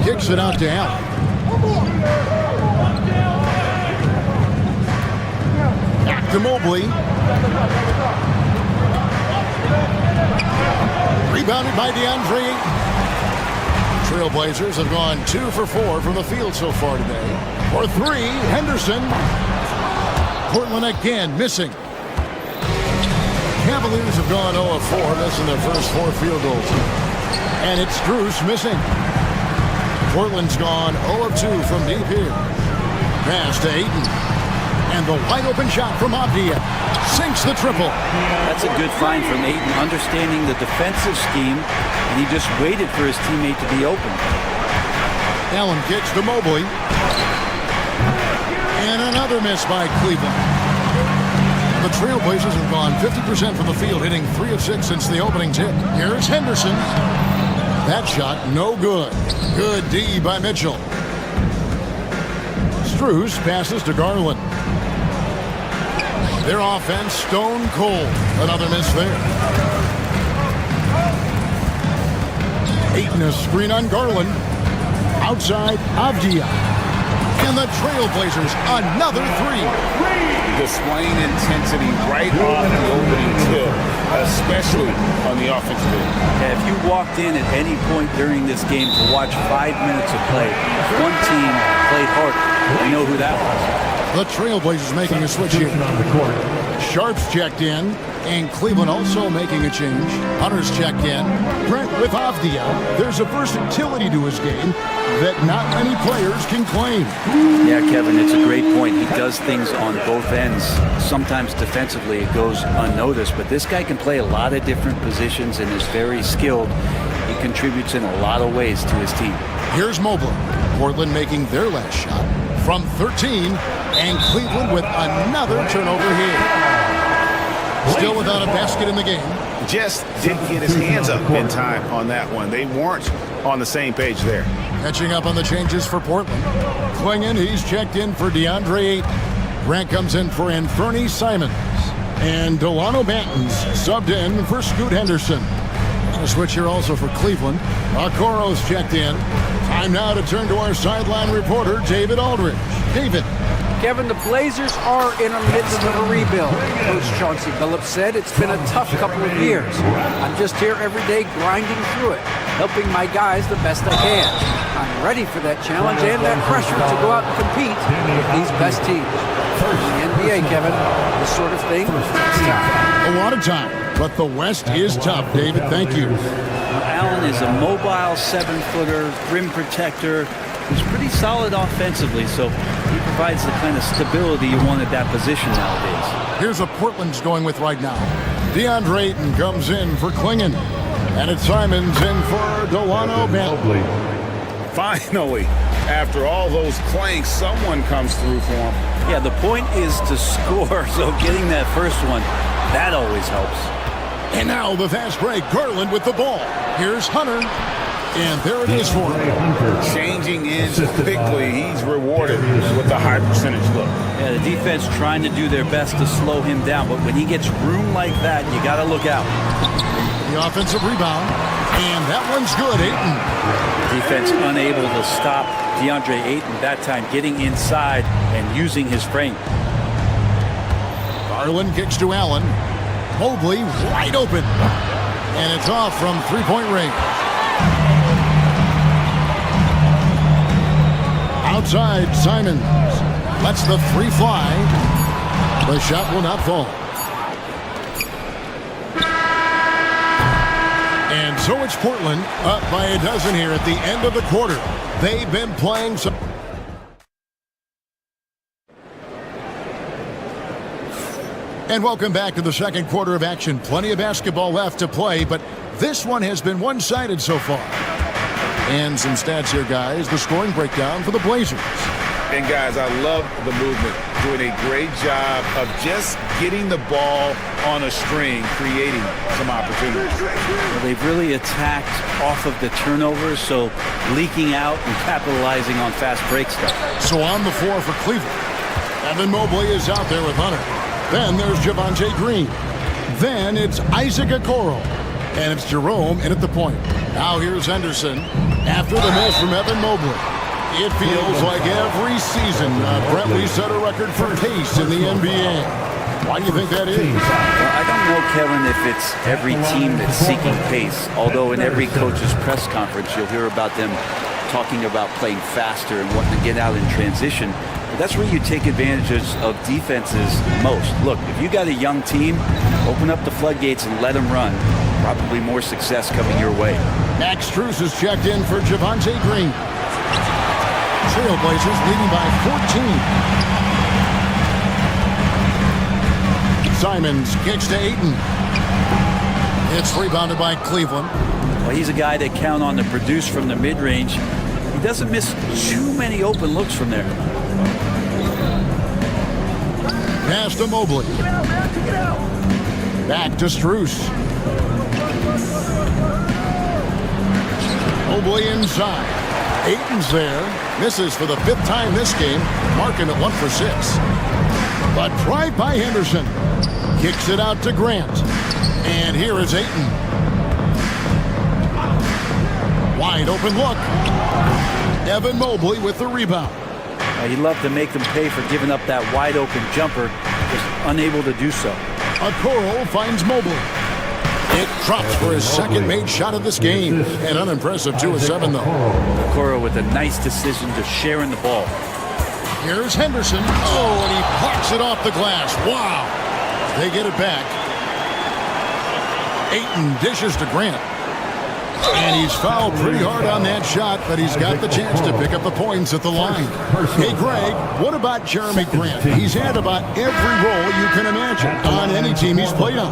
Kicks it out to Allen. Back to Mobley. Rebounded by DeAndre Ayton. Trailblazers have gone 2 for 4 from the field so far today. For 3, Henderson. Portland again missing. Cavaliers have gone 0 of 4, missing their first 4 field goals. And it's Strus missing. Portland's gone 0 of 2 from deep here. Pass to Ayton. And the wide open shot from Avdia sinks the triple. That's a good find from Ayton, understanding the defensive scheme, and he just waited for his teammate to be open. Allen kicks to Mobley. And another miss by Cleveland. The Trailblazers have gone 50% from the field, hitting 3 of 6 since the opening tip. Here's Henderson. That shot no good. Good D by Mitchell. Strus passes to Garland. Their offense stone cold. Another miss there. Ayton a screen on Garland. Outside Avdia. And the Trailblazers another 3. Displaying intensity right off the opening tip, especially on the offensive end. Yeah, if you walked in at any point during this game to watch 5 minutes of play, one team played harder. You know who that was. The Trailblazers making a switch here. Sharp's checked in. And Cleveland also making a change. Hunter's checked in. Brent with Avdia. There's a versatility to his game that not many players can claim. Yeah, Kevin, it's a great point. He does things on both ends. Sometimes defensively it goes unnoticed, but this guy can play a lot of different positions and is very skilled. He contributes in a lot of ways to his team. Here's Mobley. Portland making their last shot from 13, and Cleveland with another turnover here. Still without a basket in the game. Just didn't get his hands up in time on that one. They weren't on the same page there. Catching up on the changes for Portland. Klingon, he's checked in for DeAndre Ayton. Grant comes in for Anthony Simons. And Delano Banton's subbed in for Scoot Henderson. A switch here also for Cleveland. Okoro's checked in. Time now to turn to our sideline reporter, David Aldridge. David. Kevin, the Blazers are in the midst of a rebuild. Coach Chauncey Billups said it's been a tough couple of years. I'm just here every day grinding through it, helping my guys the best I can. I'm ready for that challenge and that pressure to go out and compete with these best teams. In the NBA, Kevin, this sort of thing takes time. A lot of time, but the West is tough, David. Thank you. Allen is a mobile 7-footer, rim protector, who's pretty solid offensively, so he provides the kind of stability you want at that position nowadays. Here's what Portland's going with right now. DeAndre Ayton comes in for Klingon, and it's Simons in for Delano Banton. Finally, after all those clanks, someone comes through for him. Yeah, the point is to score, so getting that first one, that always helps. And now the fast break, Garland with the ball. Here's Hunter. And there it is for him. Changing ends quickly. He's rewarded with the high percentage look. Yeah, the defense trying to do their best to slow him down, but when he gets room like that, you got to look out. The offensive rebound, and that one's good. Ayton. Defense unable to stop DeAndre Ayton that time, getting inside and using his frame. Garland kicks to Allen. Mobley wide open. And it's off from three-point range. Outside, Simons lets the three fly. The shot will not fall. And so it's Portland up by a dozen here at the end of the quarter. They've been playing some... And welcome back to the second quarter of action. Plenty of basketball left to play, but this one has been one-sided so far. And some stats here, guys. The scoring breakdown for the Blazers. And, guys, I love the movement. Doing a great job of just getting the ball on a string, creating some opportunities. Well, they've really attacked off of the turnovers, so leaking out and capitalizing on fast break stuff. So on the floor for Cleveland, Evan Mobley is out there with Hunter. Then there's Javonte Green. Then it's Isaac Okoro. And it's Jerome in at the point. Now here's Henderson after the miss from Evan Mobley. It feels like every season, Brent, we set a record for pace in the NBA. Why do you think that is? Well, I don't know, Kevin, if it's every team that's seeking pace. Although in every coach's press conference, you'll hear about them talking about playing faster and wanting to get out in transition. But that's where you take advantage of defenses most. Look, if you got a young team, open up the floodgates and let them run. Probably more success coming your way. Max Strus is checked in for Javonte Green. Trailblazers leading by 14. Simons kicks to Ayton. It's rebounded by Cleveland. Well, he's a guy that count on to produce from the mid-range. He doesn't miss too many open looks from there. Pass to Mobley. Back to Strus. Mobley inside. Ayton's there. Misses for the 5th time this game. Marking at 1 for 6. But right by Henderson. Kicks it out to Grant. And here is Ayton. Wide open look. Evan Mobley with the rebound. He'd love to make them pay for giving up that wide open jumper. Just unable to do so. Okoro finds Mobley. It drops for his second made shot of this game. And unimpressive 2 of 7 though. Okoro with a nice decision to share in the ball. Here's Henderson. Oh, and he parks it off the glass. Wow. They get it back. Ayton dishes to Grant. And he's fouled pretty hard on that shot, but he's got the chance to pick up the points at the line. Hey, Greg, what about Jeremy Grant? He's had about every role you can imagine on any team he's played on.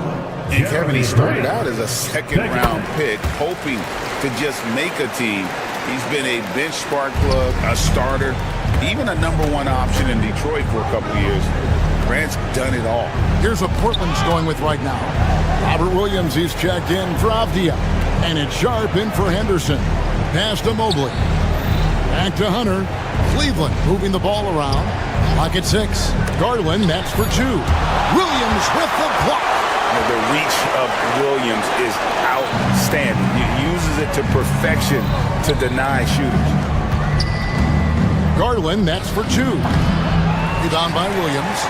And Kevin, he started out as a second-round pick, hoping to just make a team. He's been a bench spark plug, a starter, even a #1 option in Detroit for a couple of years. Grant's done it all. Here's what Portland's going with right now. Robert Williams, he's checked in for Avdia. And it's Sharp in for Henderson. Pass to Mobley. Back to Hunter. Cleveland moving the ball around. Clock at 6. Garland, that's for 2. Williams with the block. The reach of Williams is outstanding. He uses it to perfection to deny shooters. Garland, that's for 2. Rebound by Williams.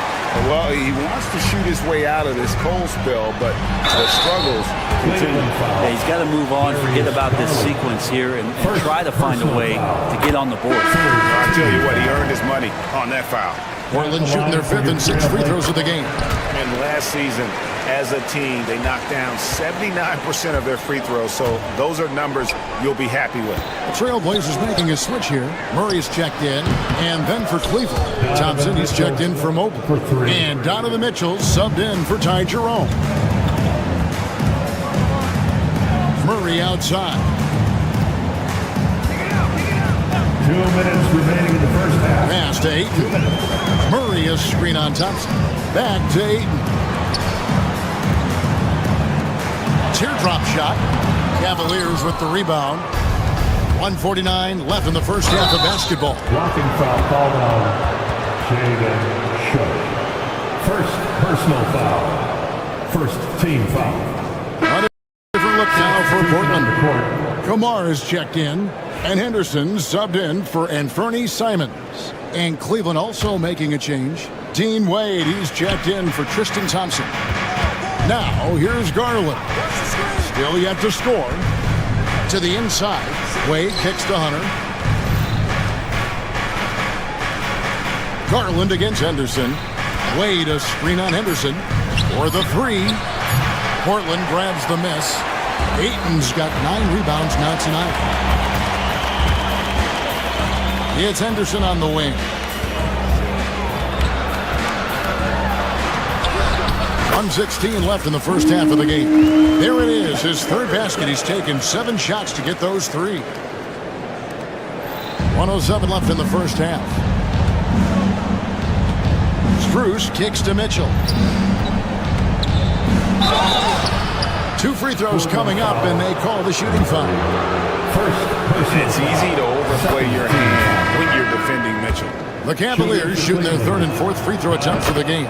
Well, he wants to shoot his way out of this cold spell, but the struggles continue. Yeah, he's got to move on, forget about this sequence here, and try to find a way to get on the board. I'll tell you what, he earned his money on that foul. Portland shooting their 5th and 6th free throws of the game. And last season, as a team, they knocked down 79% of their free throws, so those are numbers you'll be happy with. The Trailblazers making a switch here. Murray's checked in, and then for Cleveland. Thompson, he's checked in for Mobley. And Donovan Mitchell subbed in for Ty Jerome. Murray outside. 2 minutes remaining in the first half. Pass to Ayton. Murray a screen on Thompson. Back to Ayton. Teardrop shot. Cavaliers with the rebound. 1:49 left in the first half of basketball. Blocking foul called on Jaden Sharp. First personal foul. First team foul. A different look now for Portland. Kamar is checked in, and Henderson subbed in for Anthony Simons. And Cleveland also making a change. Dean Wade, he's checked in for Tristan Thompson. Now, here's Garland. Still yet to score. To the inside. Wade kicks to Hunter. Garland against Henderson. Wade a screen on Henderson. For the 3. Portland grabs the miss. Ayton's got 9 rebounds now tonight. It's Henderson on the wing. 1:16 left in the first half of the game. There it is, his 3rd basket. He's taken 7 shots to get those 3. 1:07 left in the first half. Strus kicks to Mitchell. 2 free throws coming up, and they call the shooting foul. It's easy to overplay your hand when you're defending Mitchell. The Cavaliers shooting their 3rd and 4th free throw attempts of the game.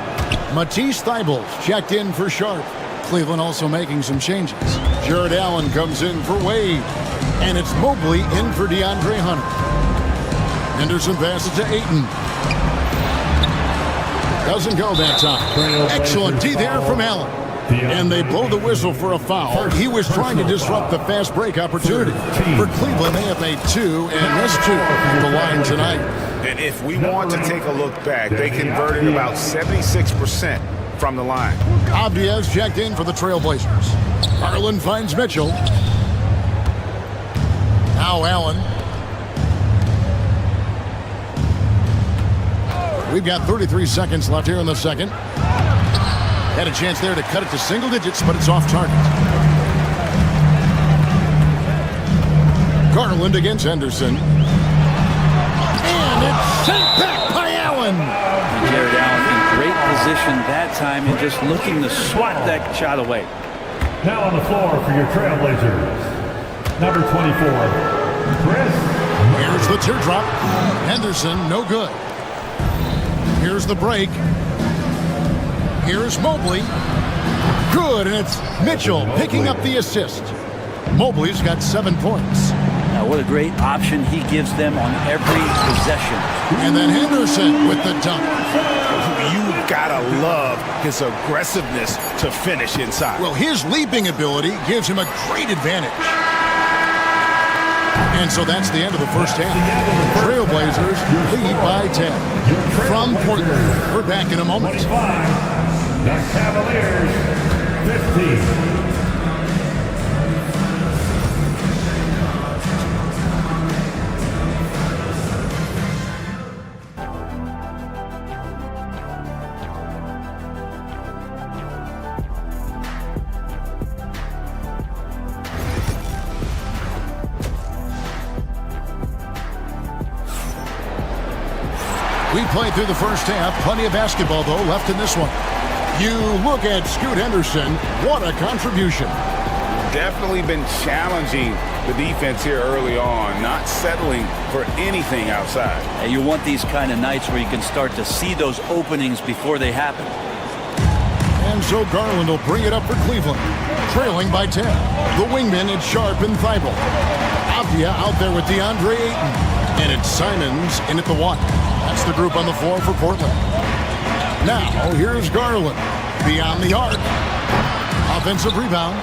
Matisse Thybulle checked in for Sharp. Cleveland also making some changes. Jared Allen comes in for Wade. And it's Mobley in for DeAndre Hunter. Henderson passes to Ayton. Doesn't go that time. Excellent D there from Allen. And they blow the whistle for a foul. He was trying to disrupt the fast break opportunity. For Cleveland, they have made 2 and missed 2 at the line tonight. And if we want to take a look back, they converted about 76% from the line. Avdia's checked in for the Trailblazers. Garland finds Mitchell. Now Allen. We've got 33 seconds left here in the second. Had a chance there to cut it to single digits, but it's off target. Garland against Henderson. And it's sent back by Allen. And Jared Allen in great position that time and just looking to swat that shot away. Now on the floor for your Trailblazers, number 24, Chris. Here's the teardrop. Henderson, no good. Here's the break. Here's Mobley. Good, and it's Mitchell picking up the assist. Mobley's got 7 points. Now, what a great option he gives them on every possession. And then Henderson with the dunk. You've got to love his aggressiveness to finish inside. Well, his leaping ability gives him a great advantage. And so that's the end of the first half. Trailblazers lead by 10. From Portland, we're back in a moment. The Cavaliers, 15. We played through the first half. Plenty of basketball, though, left in this one. You look at Scoot Henderson. What a contribution. Definitely been challenging the defense here early on, not settling for anything outside. And you want these kind of nights where you can start to see those openings before they happen. And so Garland will bring it up for Cleveland, trailing by 10. The wingmen, it's Sharp and Thibault. Avdia out there with DeAndre Ayton. And it's Simons in at the 1. That's the group on the floor for Portland. Now, here's Garland. Beyond the arc. Offensive rebound.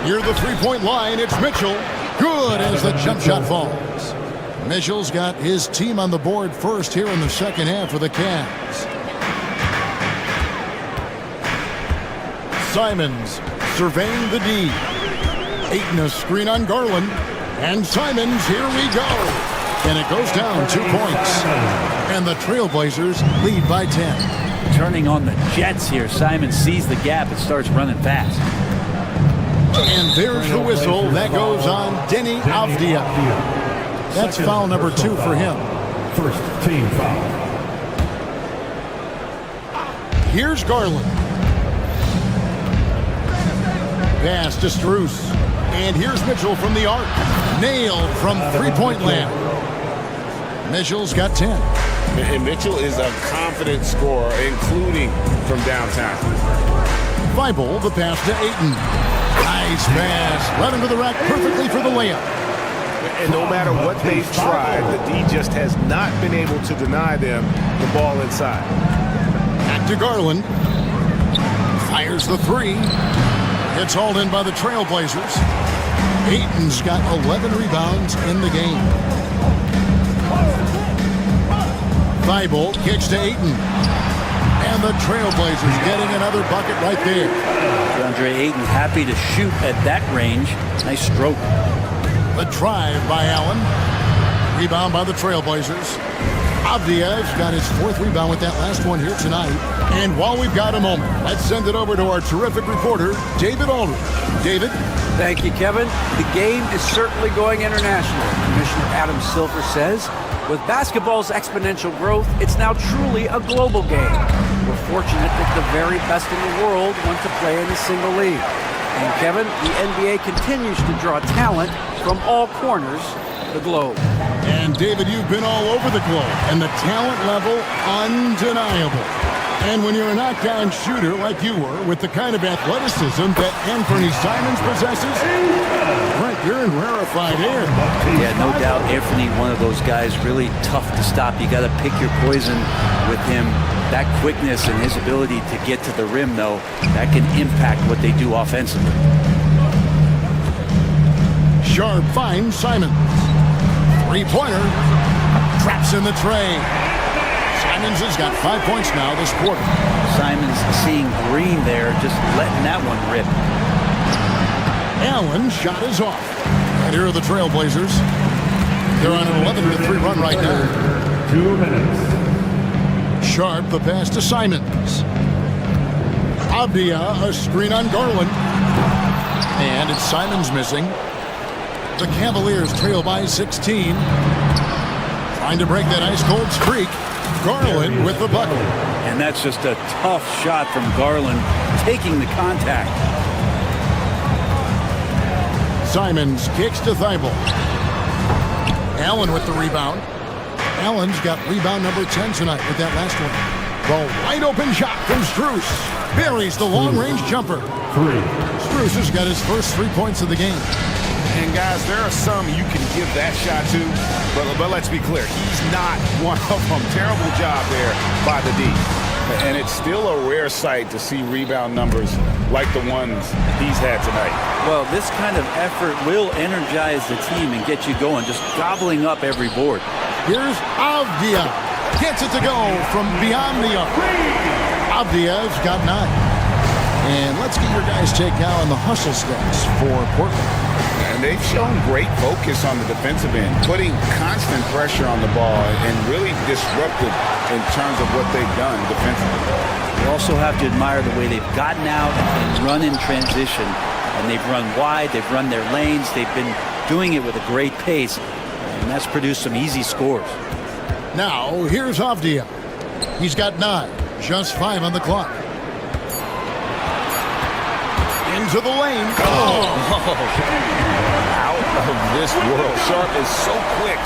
Near the three-point line, it's Mitchell. Good as the jump shot falls. Mitchell's got his team on the board first here in the second half for the Cavs. Simons surveying the D. Ayton a screen on Garland. And Simons, here we go. And it goes down 2 points. And the Trailblazers lead by 10. Turning on the Jets here. Simons sees the gap and starts running fast. And there's the whistle. That goes on Denny Avdia. That's foul number 2 for him. First team foul. Here's Garland. Pass to Strus. And here's Mitchell from the arc. Nailed from three-point land. Mitchell's got 10. And Mitchell is a confident scorer, including from downtown. Thibault, the pass to Ayton. Nice pass. Led him to the rack perfectly for the layup. And no matter what they've tried, the D just has not been able to deny them the ball inside. Back to Garland. Fires the 3. It's hauled in by the Trailblazers. Ayton's got 11 rebounds in the game. Thibault kicks to Ayton. And the Trailblazers getting another bucket right there. DeAndre Ayton happy to shoot at that range. Nice stroke. The drive by Allen. Rebound by the Trailblazers. Avdia's got his 4th rebound with that last one here tonight. And while we've got a moment, let's send it over to our terrific reporter, David Aldridge. David? Thank you, Kevin. The game is certainly going international. Commissioner Adam Silver says, with basketball's exponential growth, it's now truly a global game. We're fortunate that the very best in the world want to play in a single league. And Kevin, the NBA continues to draw talent from all corners of the globe. And David, you've been all over the globe, and the talent level undeniable. And when you're a knockdown shooter like you were, with the kind of athleticism that Anthony Simons possesses, right, you're in rarefied air. Yeah, no doubt Anthony, one of those guys really tough to stop. You got to pick your poison with him. That quickness and his ability to get to the rim, though, that can impact what they do offensively. Sharp finds Simons. Three-pointer. Traps in the tray. Simons has got 5 points now this quarter. Simons seeing green there, just letting that one rip. Allen's shot is off. And here are the Trailblazers. They're on an 11-3 run right now. 2 minutes. Sharp, the pass to Simons. Avdia, a screen on Garland. And it's Simons missing. The Cavaliers trail by 16. Trying to break that ice-cold streak. Garland with the bucket. And that's just a tough shot from Garland, taking the contact. Simons kicks to Thibault. Allen with the rebound. Allen's got rebound number 10 tonight with that last one. The wide open shot from Strus. Buries the long-range jumper. 3. Strus has got his first 3 points of the game. And guys, there are some you can give that shot to, but let's be clear, he's not one of them. Terrible job there by the D. And it's still a rare sight to see rebound numbers like the ones he's had tonight. Well, this kind of effort will energize the team and get you going, just gobbling up every board. Here's Avdia. Gets it to go from beyond the arc. Avdia's got 9. And let's get your guys' take now on the hustle stats for Portland. And they've shown great focus on the defensive end, putting constant pressure on the ball and really disruptive in terms of what they've done defensively. You also have to admire the way they've gotten out and run in transition. And they've run wide, they've run their lanes, they've been doing it with a great pace. And that's produced some easy scores. Now, here's Avdia. He's got 9, just 5 on the clock. Into the lane. Out of this world. Sharp is so quick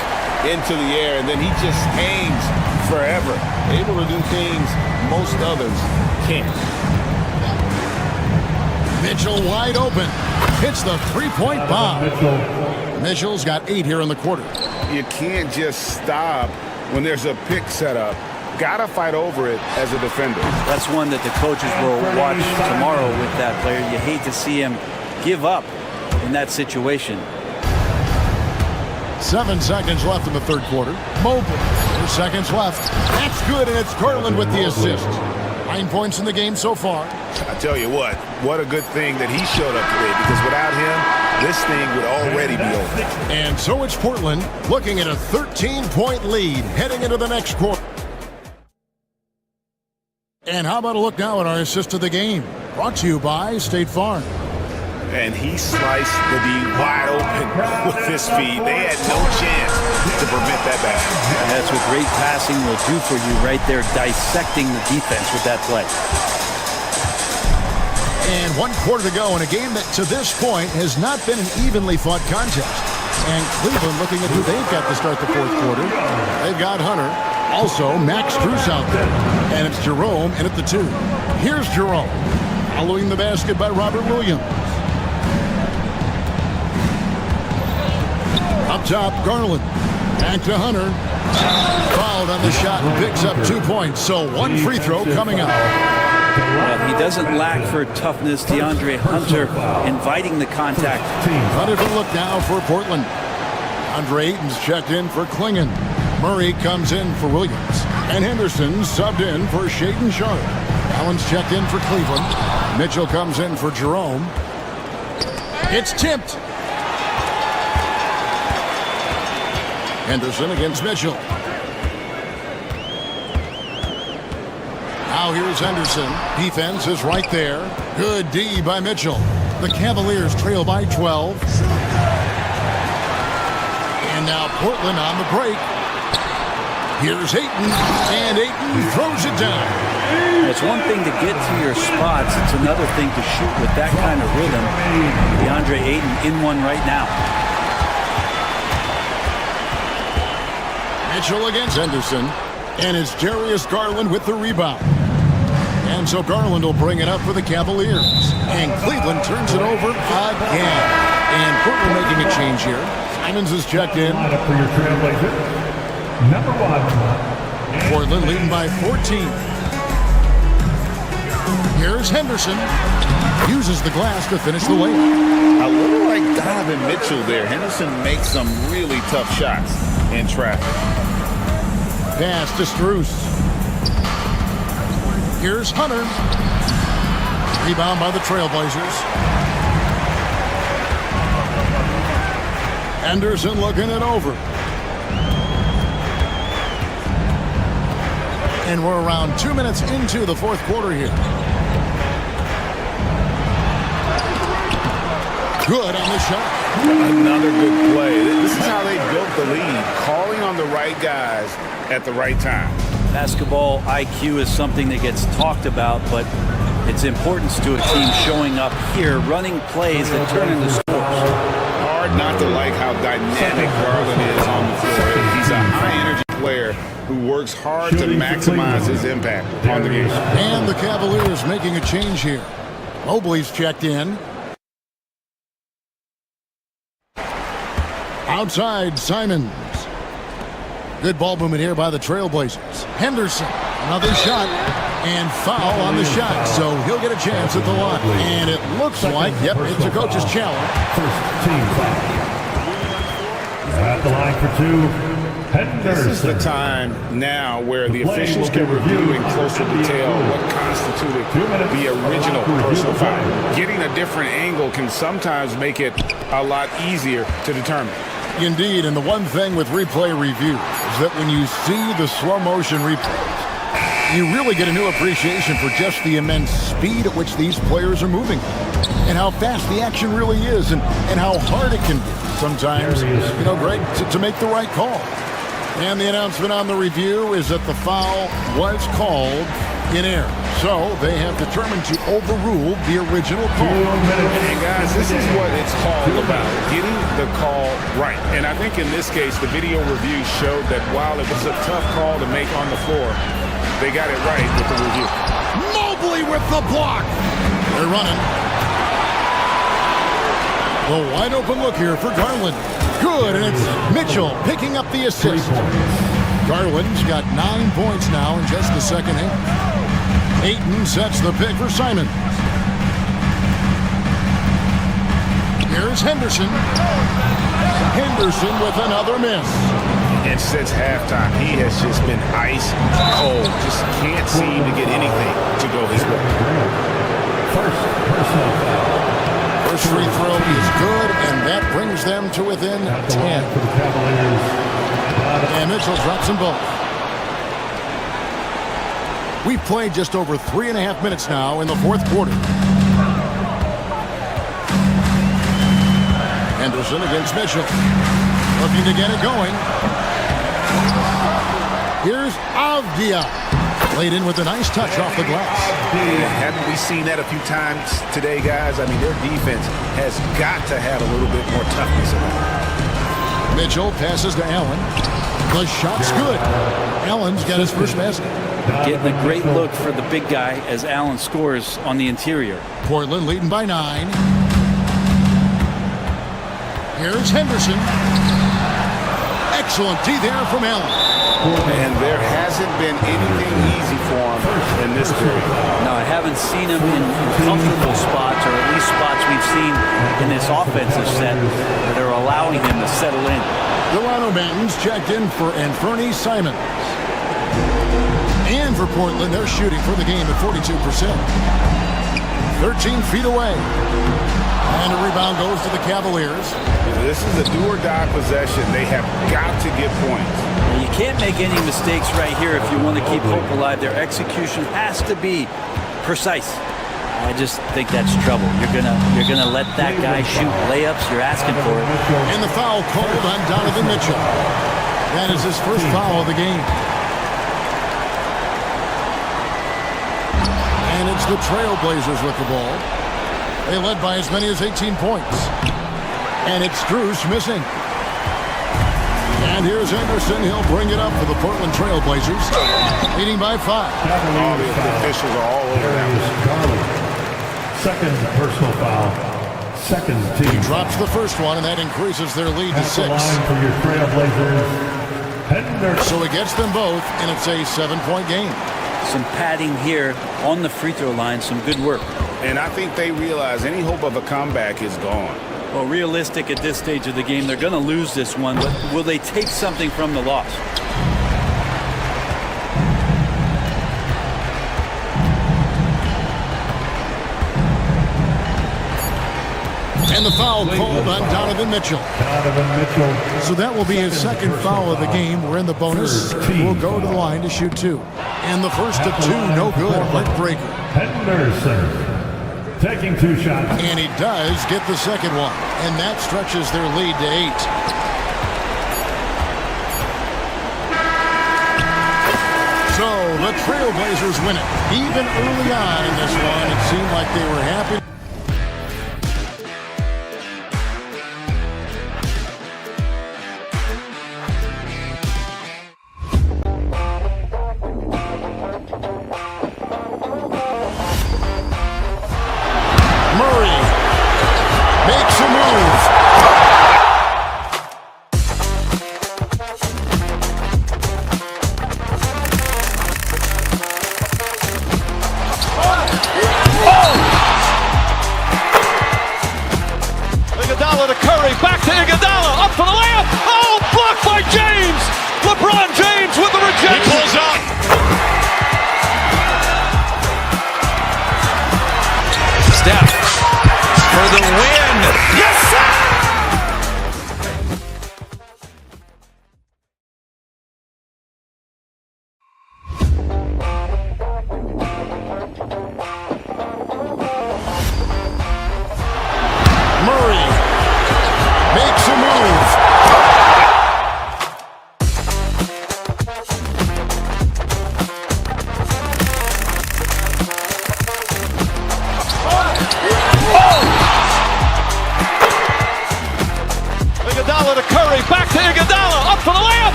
into the air, and then he just hangs forever. Able to do things most others can't. Mitchell wide open. Hits the three-point bomb. Mitchell's got 8 here in the quarter. You can't just stop when there's a pick set up. Gotta fight over it as a defender. That's one that the coaches will watch tomorrow with that player. You hate to see him give up in that situation. 7 seconds left in the third quarter. Mobley, 4 seconds left. That's good, and it's Garland with the assist. 9 points in the game so far. I tell you what a good thing that he showed up today, because without him, this thing would already be over. And so it's Portland looking at a 13-point lead heading into the next quarter. And how about a look now at our assist of the game? Brought to you by State Farm. And he sliced the D wide open with his feet. They had no chance to prevent that basket. And that's what great passing will do for you right there, dissecting the defense with that play. And 1 quarter to go in a game that to this point has not been an evenly fought contest. And Cleveland looking at who they've got to start the fourth quarter. They've got Hunter. Also, Max Strus out there. And it's Jerome in at the 2. Here's Jerome. Following the basket by Robert Williams. Up top, Garland. Back to Hunter. Fouled on the shot and picks up 2 points. So 1 free throw coming up. Well, he doesn't lack for toughness. DeAndre Hunter inviting the contact. Another look now for Portland. Andre Ayton's checked in for Klingon. Murray comes in for Williams. And Henderson subbed in for Shaedon Sharpe. Allen's checked in for Cleveland. Mitchell comes in for Jerome. It's tipped. Henderson against Mitchell. Now here's Henderson. Defense is right there. Good D by Mitchell. The Cavaliers trail by 12. And now Portland on the break. Here's Ayton. And Ayton throws it down. It's one thing to get to your spots. It's another thing to shoot with that kind of rhythm. DeAndre Ayton in one right now. Mitchell against Henderson. And it's Darius Garland with the rebound. And so Garland will bring it up for the Cavaliers. And Cleveland turns it over again. And Portland making a change here. Simons is checked in. For your trailblazer, number 1. Portland leading by 14. Here's Henderson. Uses the glass to finish the layup. A little like Donovan Mitchell there. Henderson makes some really tough shots in traffic. Pass to Strus. Here's Hunter. Rebound by the Trailblazers. Henderson looking it over. And we're around 2 minutes into the fourth quarter here. Good on the shot. Another good play. This is how they built the lead. Calling on the right guys at the right time. Basketball IQ is something that gets talked about, but its importance to a team showing up here, running plays that turn into scores. Hard not to like how dynamic Garland is on the floor. He's a high-energy player who works hard to maximize his impact on the game. And the Cavaliers making a change here. Mobley's checked in. Outside, Simons. Good ball movement here by the Trailblazers. Henderson, another shot, and foul on the shot, so he'll get a chance at the line. And it looks like, yep, it's a coach's challenge. First team foul. At the line for 2, Henderson. This is the time now where the officials can review in closer detail what constituted the original personal foul. Getting a different angle can sometimes make it a lot easier to determine. Indeed, and the one thing with replay review is that when you see the slow motion replays, you really get a new appreciation for just the immense speed at which these players are moving and how fast the action really is and how hard it can be sometimes, Greg, to make the right call. And the announcement on the review is that the foul was called in air. So they have determined to overrule the original call. And guys, this is what it's called about, getting the call right. And I think in this case, the video review showed that while it was a tough call to make on the floor, they got it right with the review. Mobley with the block. They're running. The wide open look here for Garland. Good, and it's Mitchell picking up the assist. Garland's got 9 points now in just the second half. Ayton sets the pick for Simon. Here's Henderson. Henderson with another miss. And since halftime, he has just been ice cold. Just can't seem to get anything to go his way. First free throw is good, and that brings them to within 10. And Mitchell drops them both. We've played just over 3.5 minutes now in the fourth quarter. Henderson against Mitchell. Looking to get it going. Here's Avdia. Laid in with a nice touch off the glass. Haven't we seen that a few times today, guys? I mean, their defense has got to have a little bit more toughness in it. Mitchell passes to Allen. The shot's good. Allen's got his first basket. Getting a great look for the big guy as Allen scores on the interior. Portland leading by 9. Here's Henderson. Excellent D there from Allen. And there hasn't been anything easy for him in this period. No, I haven't seen him in comfortable spots, or at least spots we've seen in this offensive set that are allowing him to settle in. Delano Banton's checked in for Anfernee Simons. And for Portland, they're shooting for the game at 42%. 13 feet away. And a rebound goes to the Cavaliers. This is a do-or-die possession. They have got to get points. You can't make any mistakes right here if you want to keep hope alive. Their execution has to be precise. I just think that's trouble. You're gonna let that guy shoot layups. You're asking for it. And the foul called on Donovan Mitchell. That is his first foul of the game. And it's the Trailblazers with the ball. They led by as many as 18 points. And it's Strus missing. And here's Henderson. He'll bring it up for the Portland Trailblazers. Leading by 5. All the officials are all over that. Second personal foul. Second team. He drops the first one, and that increases their lead to 6. For your Trailblazers, Henderson. So it gets them both, and it's a 7-point game. Some padding here on the free throw line. Some good work. And I think they realize any hope of a comeback is gone. Well, realistic at this stage of the game, they're going to lose this one, but will they take something from the loss? And the foul called on Donovan Mitchell. So that will be his second foul of the game. We're in the bonus. We'll go to the line to shoot 2. And the first of 2, no good. Heartbreaker. Henderson taking 2 shots. And he does get the second one. And that stretches their lead to 8. So the Trailblazers win it. Even early on in this one, it seemed like they were happy.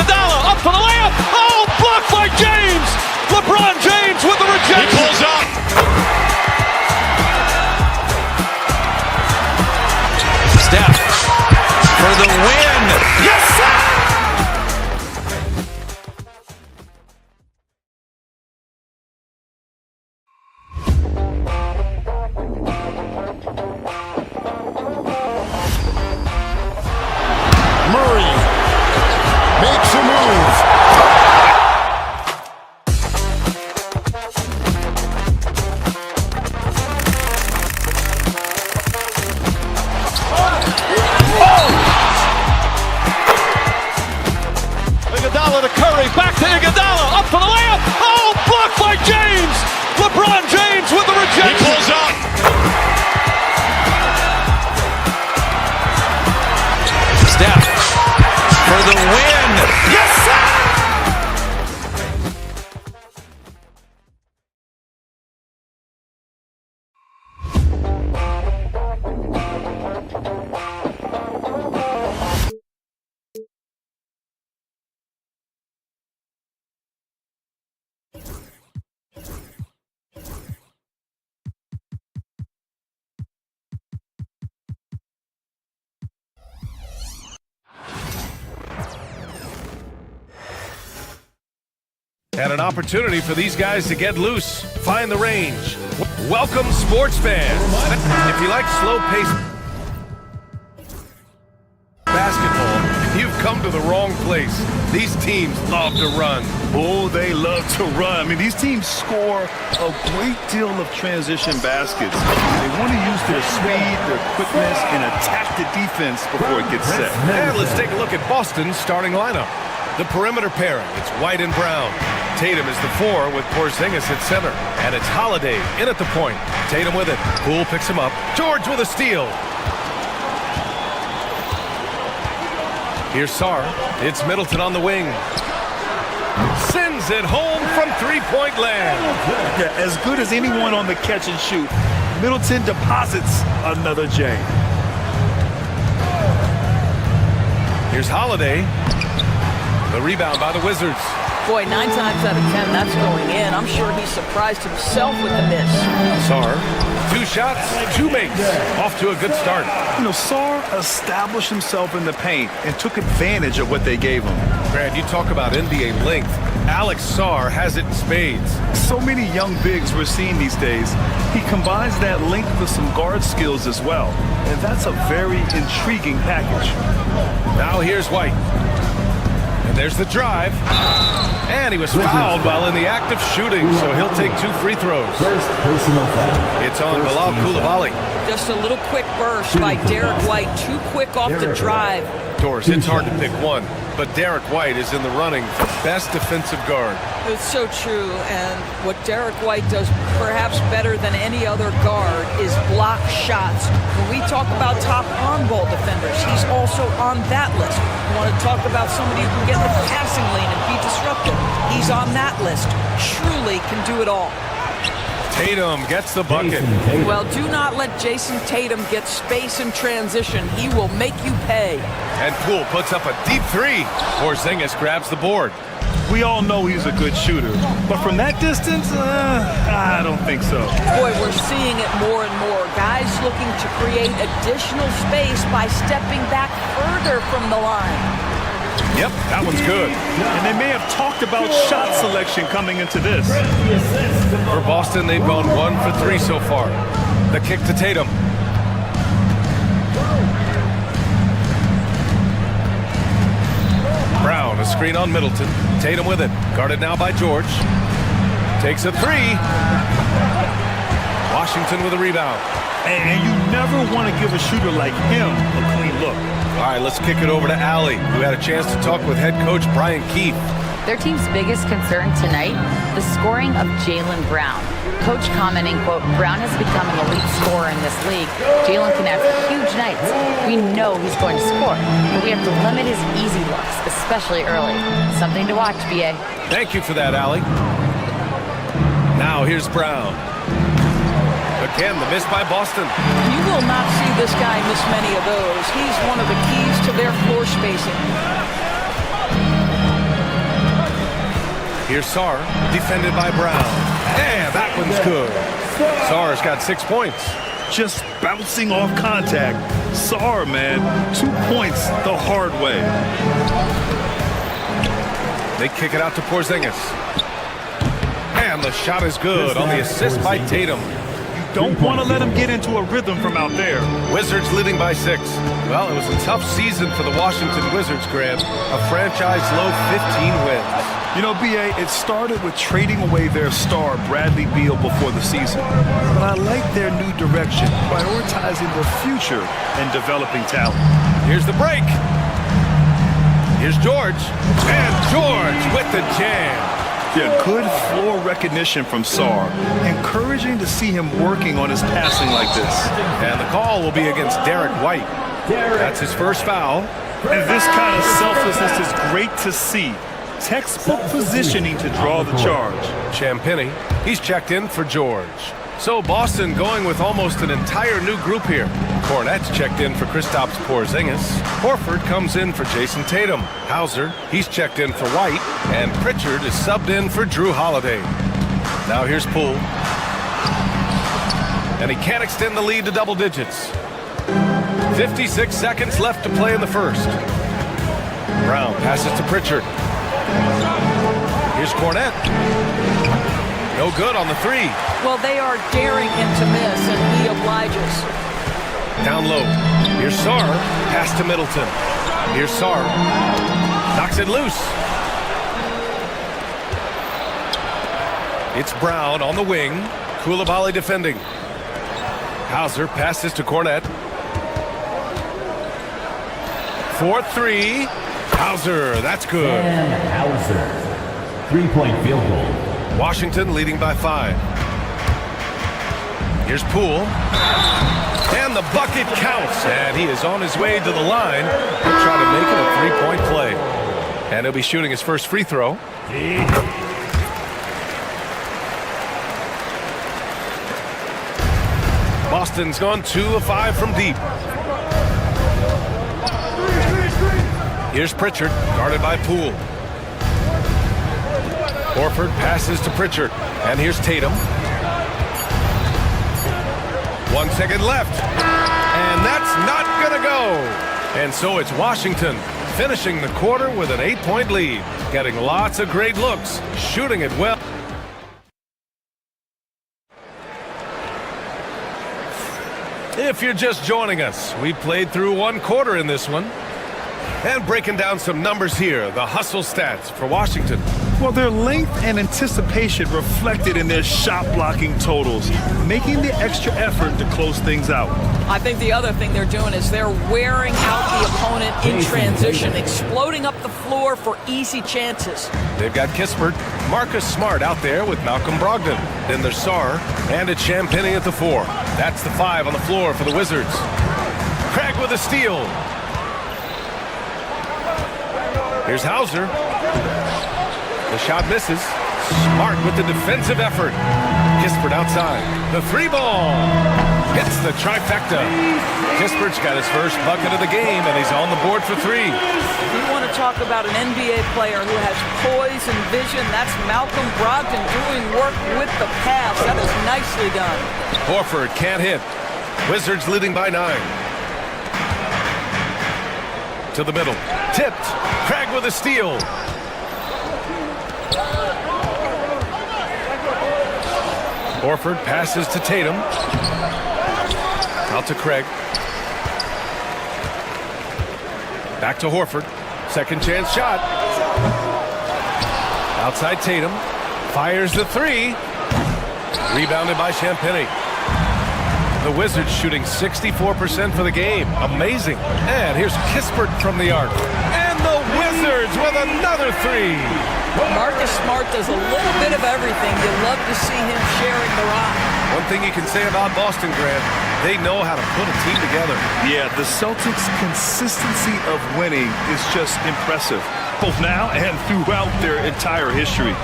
Iguodala up for the layup. Oh, blocked by James. LeBron James with the rejection. He pulls up. Steph for the win. Yes, sir! Murray makes a move. Iguodala to Curry, back to Iguodala, up for the layup. Oh, blocked by James. LeBron James with the rejection. He pulls up. Steph for the win. Yes, sir! And an opportunity for these guys to get loose, find the range. Welcome, sports fans. If you like slow-paced basketball, you've come to the wrong place. These teams love to run. Oh, they love to run. I mean, these teams score a great deal of transition baskets. They want to use their speed, their quickness, and attack the defense before it gets set. And let's take a look at Boston's starting lineup. The perimeter pairing, it's White and Brown. Tatum is the 4 with Porzingis at center. And it's Holiday in at the point. Tatum with it. Poole picks him up. George with a steal. Here's Sarr. It's Middleton on the wing. Sends it home from three-point land. Yeah, as good as anyone on the catch and shoot. Middleton deposits another J. Here's Holiday. The rebound by the Wizards. Boy, 9 times out of 10, that's going in. I'm sure he surprised himself with the miss. Sarr, 2 shots, 2 makes. Off to a good start. You know, Sarr established himself in the paint and took advantage of what they gave him. Brad, you talk about NBA length. Alex Sarr has it in spades. So many young bigs we're seeing these days. He combines that length with some guard skills as well. And that's a very intriguing package. Now here's White. And there's the drive. And he was fouled while in the act of shooting, so he'll take 2 free throws. It's on Bilal Coulibaly. Just a little quick burst by Derek White. Too quick off the drive. Doris, it's hard to pick one, but Derek White is in the running for best defensive guard. It's so true, and what Derek White does perhaps better than any other guard is block shots. When we talk about top on-ball defenders, he's also on that list. You want to talk about somebody who can get in the passing lane and be disruptive. He's on that list. Truly can do it all. Tatum gets the bucket. Well, do not let Jason Tatum get space in transition. He will make you pay. And Poole puts up a deep 3. Porzingis grabs the board. We all know he's a good shooter, but from that distance, I don't think so. Boy, we're seeing it more and more. Guys looking to create additional space by stepping back further from the line. Yep, that one's good. And they may have talked about shot selection coming into this. For Boston, they've gone 1 for 3 so far. The kick to Tatum. Brown, a screen on Middleton. Tatum with it. Guarded now by George. Takes a 3. Washington with a rebound. And you never want to give a shooter like him a clean look. All right, let's kick it over to Allie, who had a chance to talk with head coach Brian Keefe. Their team's biggest concern tonight, the scoring of Jaylen Brown. Coach commenting, quote, Brown has become an elite scorer in this league. Jaylen can have huge nights. We know he's going to score, but we have to limit his easy looks, especially early. Something to watch, BA. Thank you for that, Allie. Now here's Brown. Again, the miss by Boston. You will not see this guy miss many of those. He's one of the keys to their floor spacing. Here's Sarr, defended by Brown. And that one's good. Sarr's got 6 points. Just bouncing off contact. Sarr, man, 2 points the hard way. They kick it out to Porzingis. And the shot is good on the assist by Tatum. Don't want to let him get into a rhythm from out there. Wizards leading by 6. Well, it was a tough season for the Washington Wizards, Grant. A franchise-low 15 wins. You know, B.A., it started with trading away their star, Bradley Beal, before the season. But I like their new direction, prioritizing their future and developing talent. Here's the break. Here's George. And George with the jam. Yeah, good floor recognition from Sarr. Encouraging to see him working on his passing like this. And the call will be against Derek White. That's his first foul. And this kind of selflessness is great to see. Textbook positioning to draw the charge. Champagnie, he's checked in for George. So Boston going with almost an entire new group here. Cornette's checked in for Kristaps Porzingis. Horford comes in for Jason Tatum. Hauser, he's checked in for White. And Pritchard is subbed in for Drew Holiday. Now here's Poole. And he can't extend the lead to double digits. 56 seconds left to play in the first. Brown passes to Pritchard. Here's Cornette. No good on the 3. Well, they are daring him to miss, and he obliges. Down low. Here's Sarr. Pass to Middleton. Here's Sarr. Knocks it loose. It's Brown on the wing. Koulibaly defending. Hauser passes to Cornette. 4-3. Hauser, that's good. And Hauser, 3-point field goal. Washington leading by 5. Here's Poole. And the bucket counts. And he is on his way to the line. He'll try to make it a 3-point play. And he'll be shooting his first free throw. Boston's gone 2 of 5 from deep. Here's Pritchard, guarded by Poole. Horford passes to Pritchard. And here's Tatum. 1 second left. And that's not going to go. And so it's Washington finishing the quarter with an 8-point lead. Getting lots of great looks. Shooting it well. If you're just joining us, we played through 1 quarter in this one. And breaking down some numbers here, the hustle stats for Washington. Well, their length and anticipation reflected in their shot blocking totals, making the extra effort to close things out. I think the other thing they're doing is they're wearing out the opponent in transition, exploding up the floor for easy chances. They've got Kispert, Marcus Smart out there with Malcolm Brogdon. Then there's Sarr, and it's Champagnie at the 4. That's the 5 on the floor for the Wizards. Craig with a steal. Here's Hauser. The shot misses. Smart with the defensive effort. Kispert outside. The 3 ball. Hits the trifecta. Kispert's got his first bucket of the game, and he's on the board for 3. If you want to talk about an NBA player who has poise and vision, that's Malcolm Brogdon doing work with the pass. That is nicely done. Horford can't hit. Wizards leading by 9. To the middle. Tipped. Craig with a steal. Horford passes to Tatum. Out to Craig. Back to Horford. Second chance shot. Outside Tatum. Fires the 3. Rebounded by Champagnie. The Wizards shooting 64% for the game. Amazing. And here's Kispert from the arc. And the Wizards with another 3. Marcus Smart does a little bit of everything. You love to see him sharing the rock. One thing you can say about Boston, Grant, they know how to put a team together. Yeah, the Celtics' consistency of winning is just impressive, both now and throughout their entire history.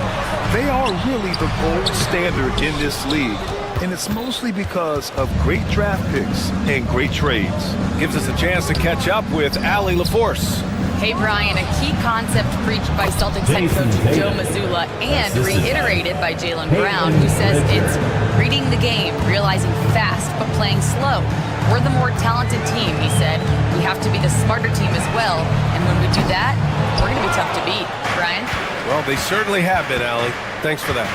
They are really the gold standard in this league. and it's mostly because of great draft picks and great trades. Gives us a chance to catch up with Allie LaForce. Hey, Brian, a key concept preached by Celtics head coach Joe Mazzulla and reiterated by Jaylen Brown, who says it's reading the game, realizing fast, but playing slow. We're the more talented team, he said. We have to be the smarter team as well, and when we do that, we're going to be tough to beat. Brian? Well, they certainly have been, Allie. Thanks for that.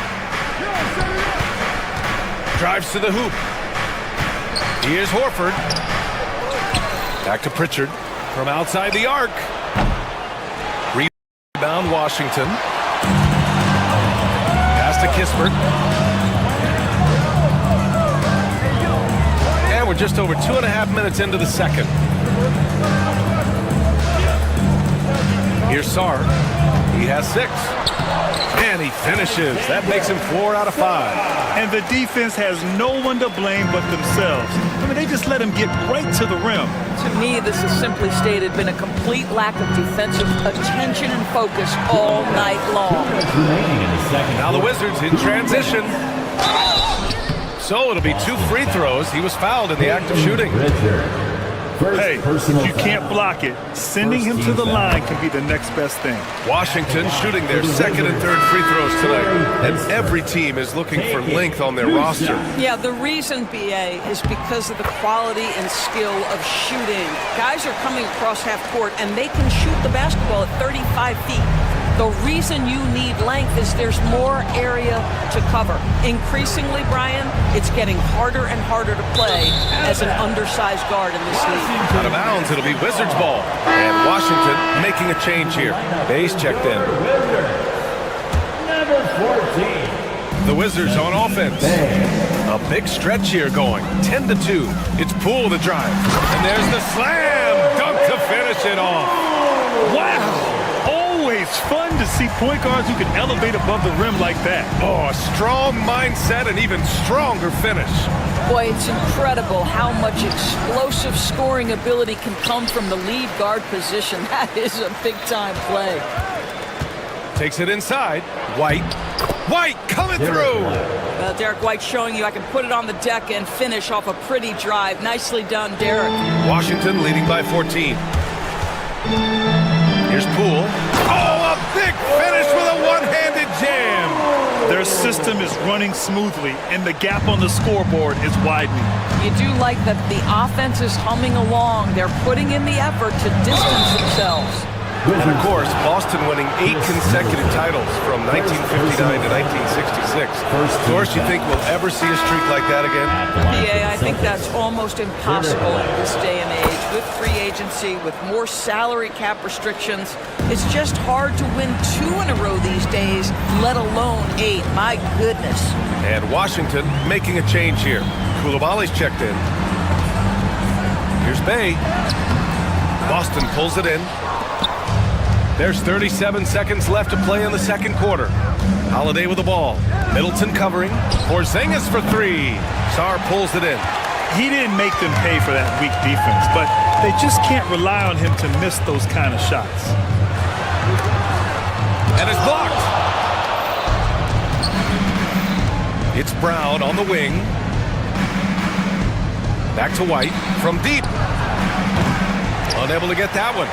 Drives to the hoop. Here's Horford. Back to Pritchard from outside the arc. Rebound Washington. Pass to Kispert. And we're just over 2.5 minutes into the second. Here's Sarr. He has 6. And he finishes. That makes him 4 out of 5. And the defense has no one to blame but themselves. I mean, they just let him get right to the rim. To me, this is simply stated been a complete lack of defensive attention and focus all night long. Now the Wizards in transition. So it'll be 2 free throws. He was fouled in the act of shooting. Hey, if you can't block it, sending him to the line can be the next best thing. Washington shooting their second and third free throws tonight. And every team is looking for length on their roster. Yeah, the reason, BA, is because of the quality and skill of shooting. Guys are coming across half court, and they can shoot the basketball at 35 feet. The reason you need length is there's more area to cover. Increasingly, Brian, it's getting harder and harder to play as an undersized guard in this league. Out of bounds, it'll be Wizards ball. And Washington making a change here. Bayes checked in. Number 14. The Wizards on offense. A big stretch here going. 10-2. It's Poole to drive. And there's the slam. Dunk to finish it off. Wow. It's fun to see point guards who can elevate above the rim like that. Oh, a strong mindset and even stronger finish. Boy, it's incredible how much explosive scoring ability can come from the lead guard position. That is a big-time play. Takes it inside. White coming through. Derek White showing you I can put it on the deck and finish off a pretty drive. Nicely done, Derek. Washington leading by 14. Here's Poole. Oh, a big finish with a one-handed jam. Their system is running smoothly, and the gap on the scoreboard is widening. You do like that the offense is humming along. They're putting in the effort to distance themselves. And of course, Boston winning 8 consecutive titles from 1959 to 1966. Of course, you think we'll ever see a streak like that again? Yeah, I think that's almost impossible in this day and age. With free agency, with more salary cap restrictions, it's just hard to win 2 in a row these days, let alone 8. My goodness. And Washington making a change here. Koulibaly's checked in. Here's Bay. Boston pulls it in. There's 37 seconds left to play in the second quarter. Holiday with the ball. Middleton covering. Porzingis for 3. Sarr pulls it in. He didn't make them pay for that weak defense, but they just can't rely on him to miss those kind of shots. And it's blocked. It's Brown on the wing. Back to White from deep. Unable to get that one.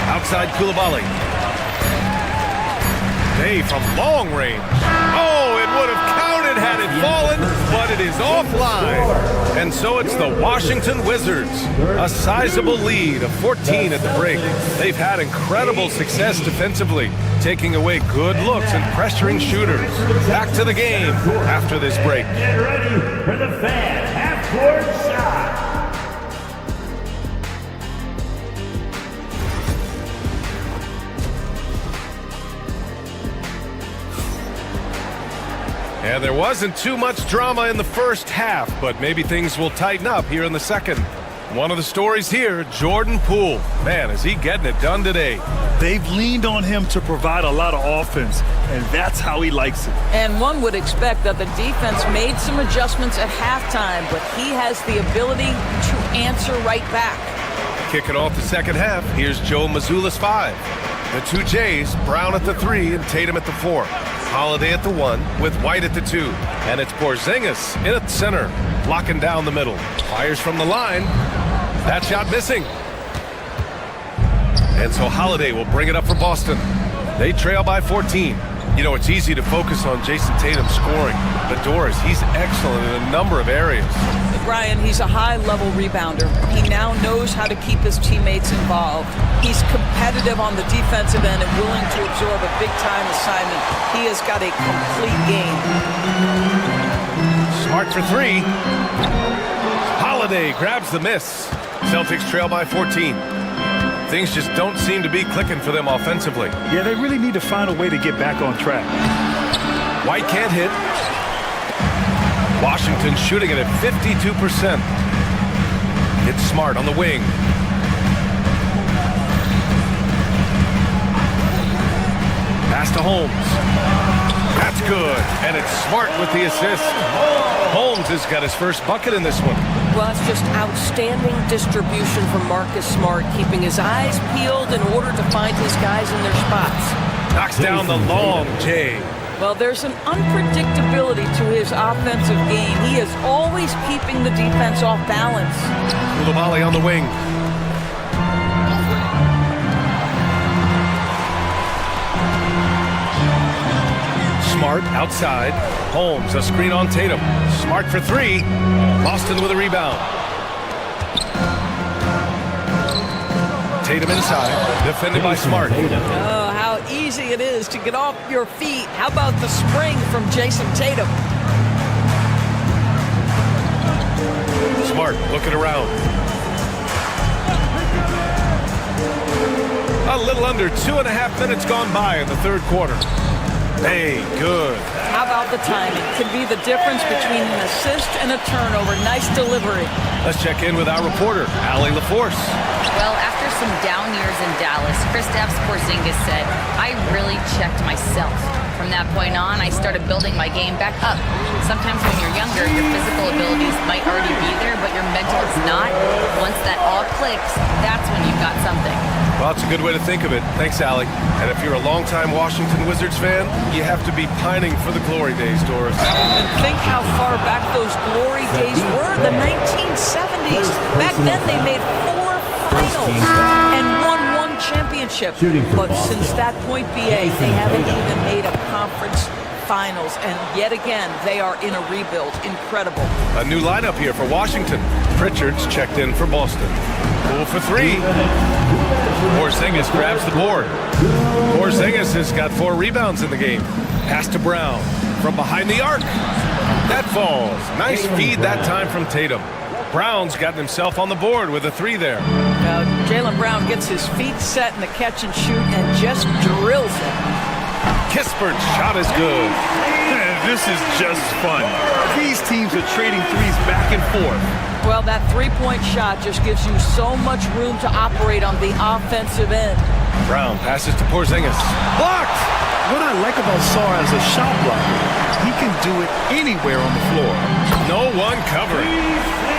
Outside Koulibaly. Bay from long range. Oh, it would have counted had it fallen, but it is offline. And so it's the Washington Wizards. A sizable lead of 14 at the break. They've had incredible success defensively, taking away good looks and pressuring shooters. Back to the game after this break. Get ready for the fan half-court shot. And there wasn't too much drama in the first half, but maybe things will tighten up here in the second. One of the stories here, Jordan Poole. Man, is he getting it done today. They've leaned on him to provide a lot of offense, and that's how he likes it. And one would expect that the defense made some adjustments at halftime, but he has the ability to answer right back. Kicking off the second half, here's Joe Mazzulla's 5. The 2 J's, Brown at the 3 and Tatum at the 4. Holiday at the 1 with White at the 2. And it's Porzingis in at center, locking down the middle. Fires from the line. That shot missing. And so Holiday will bring it up for Boston. They trail by 14. You know, it's easy to focus on Jason Tatum scoring, but Doris, he's excellent in a number of areas. Brian, he's a high-level rebounder. He now knows how to keep his teammates involved. He's competitive on the defensive end and willing to absorb a big-time assignment. He has got a complete game. Smart for 3. Holiday grabs the miss. Celtics trail by 14. Things just don't seem to be clicking for them offensively. Yeah, they really need to find a way to get back on track. White can't hit. Washington shooting it at 52%. It's Smart on the wing. Pass to Holmes. That's good. And it's Smart with the assist. Holmes has got his first bucket in this one. Well, it's just outstanding distribution from Marcus Smart, keeping his eyes peeled in order to find his guys in their spots. Knocks down the long J. Well, there's an unpredictability to his offensive game. He is always keeping the defense off balance. Koulibaly on the wing. Smart outside. Holmes, a screen on Tatum. Smart for 3. Boston with a rebound. Tatum inside, defended by Smart. Oh, how easy it is to get off your feet. How about the spring from Jason Tatum? Smart looking around. A little under 2.5 minutes gone by in the third quarter. Hey, good. How about the timing? Could be the difference between an assist and a turnover. Nice delivery. Let's check in with our reporter, Allie LaForce. Well, after some down years in Dallas, Kristaps Porzingis said, I really checked myself. From that point on, I started building my game back up. Sometimes when you're younger, your physical abilities might already be there, but your mental is not. Once that all clicks, that's when you've got something. Well, it's a good way to think of it. Thanks, Allie. And if you're a longtime Washington Wizards fan, you have to be pining for the glory days, Doris. And think how far back those glory days were, the 1970s. Back then, they made 4 finals and won 1 championship. But since that point, BA, they haven't even made a conference finals. And yet again, they are in a rebuild. Incredible. A new lineup here for Washington. Pritchard's checked in for Boston. Poole for 3. Porzingis grabs the board. Porzingis has got 4 rebounds in the game. Pass to Brown from behind the arc. That falls. Nice feed that time from Tatum. Brown's gotten himself on the board with a 3 there. Jaylen Brown gets his feet set in the catch and shoot and just drills it. Kispert's shot is good. This is just fun. These teams are trading threes back and forth. Well, that three-point shot just gives you so much room to operate on the offensive end. Brown passes to Porzingis. Blocked! What I like about Sarr as a shot blocker, he can do it anywhere on the floor. No one covering.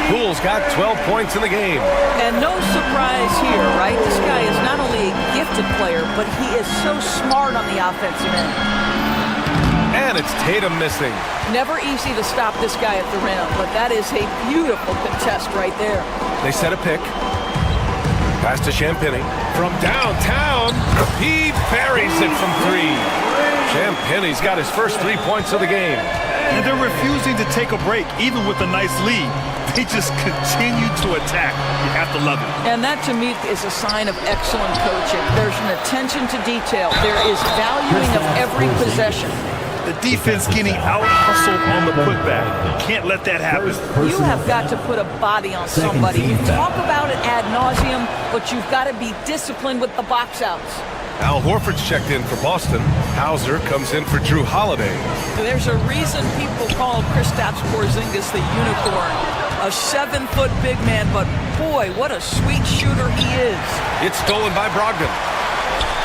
Poole's got 12 points in the game. And no surprise here, right? This guy is not only a gifted player, but he is so smart on the offensive end. And it's Tatum missing. Never easy to stop this guy at the rim, but that is a beautiful contest right there. They set a pick. Pass to Champagny. From downtown, he buries it from 3. Champagny's got his first 3 points of the game. And they're refusing to take a break, even with a nice lead. They just continue to attack. You have to love it. And that, to me, is a sign of excellent coaching. There's an attention to detail. There is valuing of every possession. The defense getting out-hustled on the putback. Can't let that happen. You have got to put a body on somebody. You talk about it ad nauseum, but you've got to be disciplined with the box outs. Al Horford's checked in for Boston. Hauser comes in for Drew Holiday. There's a reason people call Kristaps Porzingis the unicorn. A 7-foot big man, but boy, what a sweet shooter he is. It's stolen by Brogdon.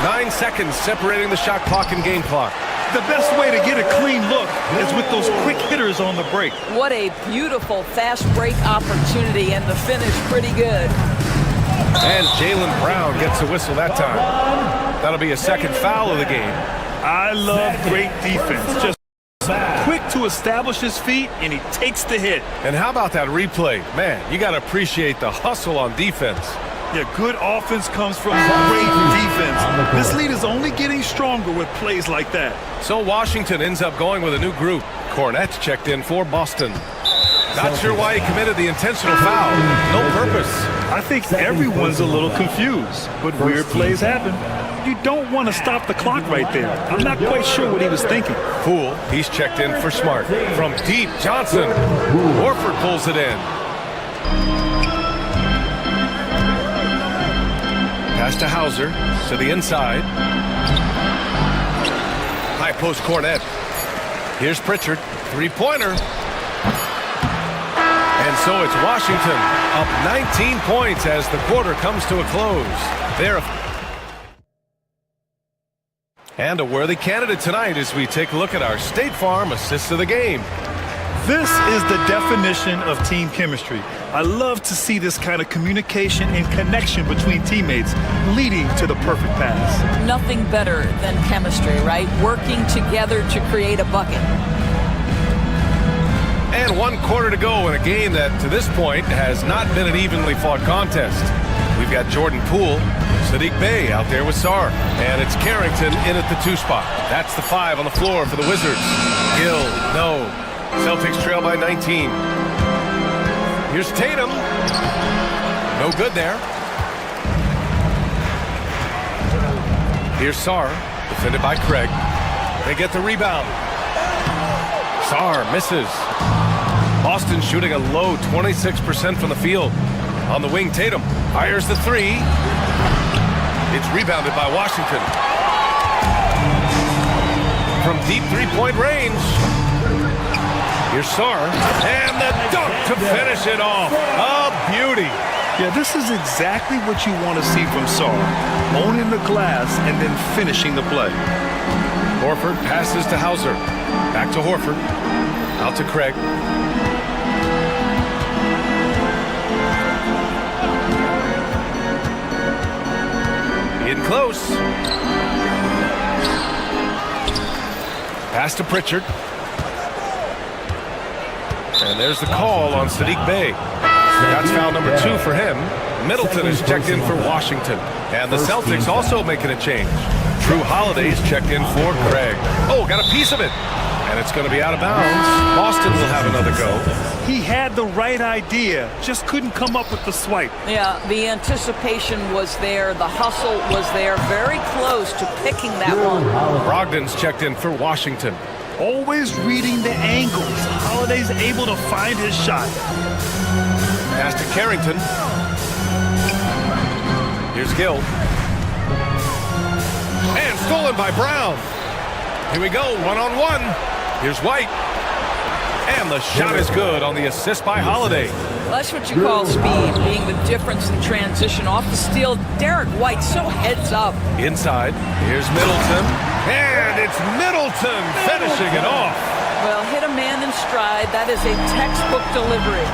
9 seconds separating the shot clock and game clock. The best way to get a clean look is with those quick hitters on the break. What a beautiful fast break opportunity, and the finish pretty good. And Jaylen Brown gets a whistle that time. That'll be a second foul of the game. I love great defense. Just quick to establish his feet, and he takes the hit. And how about that replay? Man, you got to appreciate the hustle on defense. Yeah, good offense comes from great defense. This lead is only getting stronger with plays like that. So Washington ends up going with a new group. Cornett's checked in for Boston. Not sure why he committed the intentional foul. No purpose. I think everyone's a little confused, but weird plays happen. You don't want to stop the clock right there. I'm not quite sure what he was thinking. Poole, he's checked in for Smart. From deep, Johnson. Horford pulls it in. Pass to Hauser, to the inside. High post Cornett. Here's Pritchard, three-pointer. And so it's Washington up 19 points as the quarter comes to a close. And a worthy candidate tonight as we take a look at our State Farm assists of the game. This is the definition of team chemistry. I love to see this kind of communication and connection between teammates leading to the perfect pass. Nothing better than chemistry, right? Working together to create a bucket. And 1 quarter to go in a game that, to this point, has not been an evenly fought contest. We've got Jordan Poole, Saddiq Bey out there with Sarr, and it's Carrington in at the 2 spot. That's the 5 on the floor for the Wizards. Gill, no. Celtics trail by 19. Here's Tatum. No good there. Here's Sarr, defended by Craig. They get the rebound. Sarr misses. Boston shooting a low 26% from the field. On the wing, Tatum fires the 3. It's rebounded by Washington. From deep three-point range. Here's Sarr, and the dunk to finish it off. A beauty. Yeah, this is exactly what you want to see from Sarr. Owning the glass and then finishing the play. Horford passes to Hauser. Back to Horford. Out to Craig. In close. Pass to Pritchard. And there's the call on Saddiq Bey. That's foul number 2 for him. Middleton is checked in for Washington. And the Celtics also making a change. Drew Holiday's checked in for Craig. Oh, got a piece of it. And it's going to be out of bounds. Boston will have another go. He had the right idea, just couldn't come up with the swipe. Yeah, the anticipation was there. The hustle was there. Very close to picking that one. Brogdon's checked in for Washington. Always reading the angles. Holiday's able to find his shot. Pass to Carrington. Here's Gill. And stolen by Brown. Here we go, one-on-one. Here's White. And the shot is good on the assist by Holiday. Well, that's what you call speed, being the difference in transition. Off the steal, Derek White so heads up. Inside, here's Middleton. And it's Middleton finishing it off. Well, hit a man in stride. That is a textbook delivery.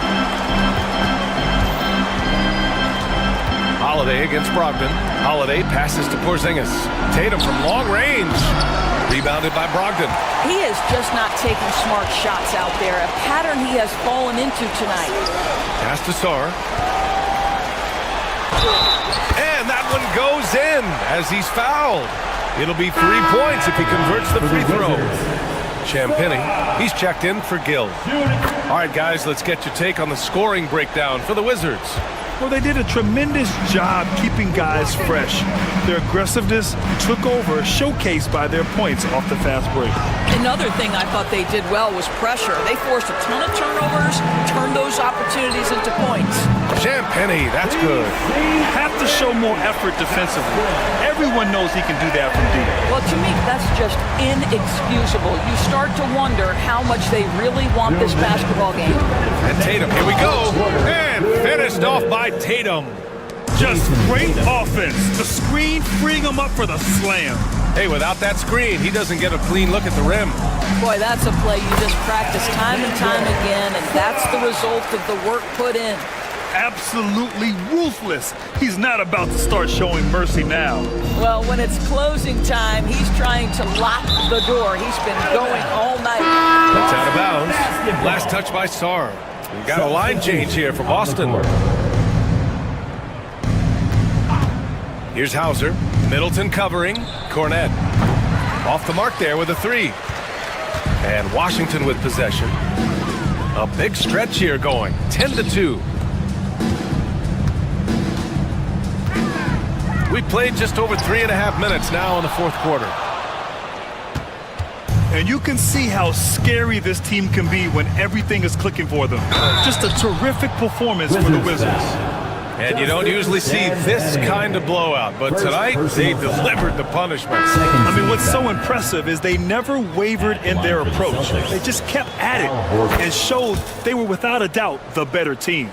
Holiday against Brogdon. Holiday passes to Porzingis. Tatum from long range. Rebounded by Brogdon. He is just not taking smart shots out there. A pattern he has fallen into tonight. Pass to Sarr. And that one goes in as he's fouled. It'll be 3 points if he converts the free throw. Champagnie, he's checked in for Gill. All right, guys, let's get your take on the scoring breakdown for the Wizards. Well, they did a tremendous job keeping guys fresh. Their aggressiveness took over, showcased by their points off the fast break. Another thing I thought they did well was pressure. They forced a ton of turnovers, turned those opportunities into points. Champagnie, that's good. Have to show more effort defensively. Everyone knows he can do that from deep. Well, to me, that's just inexcusable. You start to wonder how much they really want this basketball game. And Tatum, here we go. And finished off by Tatum. Just great offense. The screen freeing him up for the slam. Hey, without that screen, he doesn't get a clean look at the rim. Boy, that's a play you just practice time and time again, and that's the result of the work put in. absolutely ruthless. He's not about to start showing mercy now. Well, when it's closing time, he's trying to lock the door. He's been going all night. That's out of bounds. Last touch by Sarr. We got a line change here for Boston. Here's Hauser. Middleton covering. Cornette. Off the mark there with a three. And Washington with possession. A big stretch here going. 10-2. We played just over 3.5 minutes now in the fourth quarter. And you can see how scary this team can be when everything is clicking for them. Just a terrific performance for the Wizards. And you don't usually see this kind of blowout, but tonight they delivered the punishment. I mean, what's so impressive is they never wavered in their approach. They just kept at it and showed they were without a doubt the better team.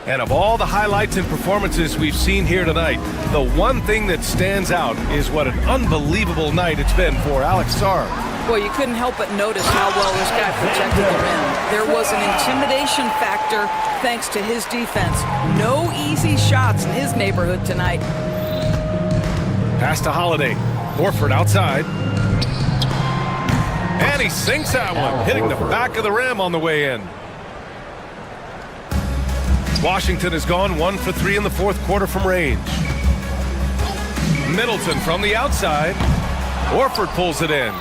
And of all the highlights and performances we've seen here tonight, the one thing that stands out is what an unbelievable night it's been for Alex Sarr. Well, you couldn't help but notice how well this guy protected the rim. There was an intimidation factor thanks to his defense. No easy shots in his neighborhood tonight. Pass to Holiday. Horford outside. And he sinks that one, hitting the back of the rim on the way in. Washington has gone 1 for 3 in the fourth quarter from range. Middleton from the outside. Horford pulls it in.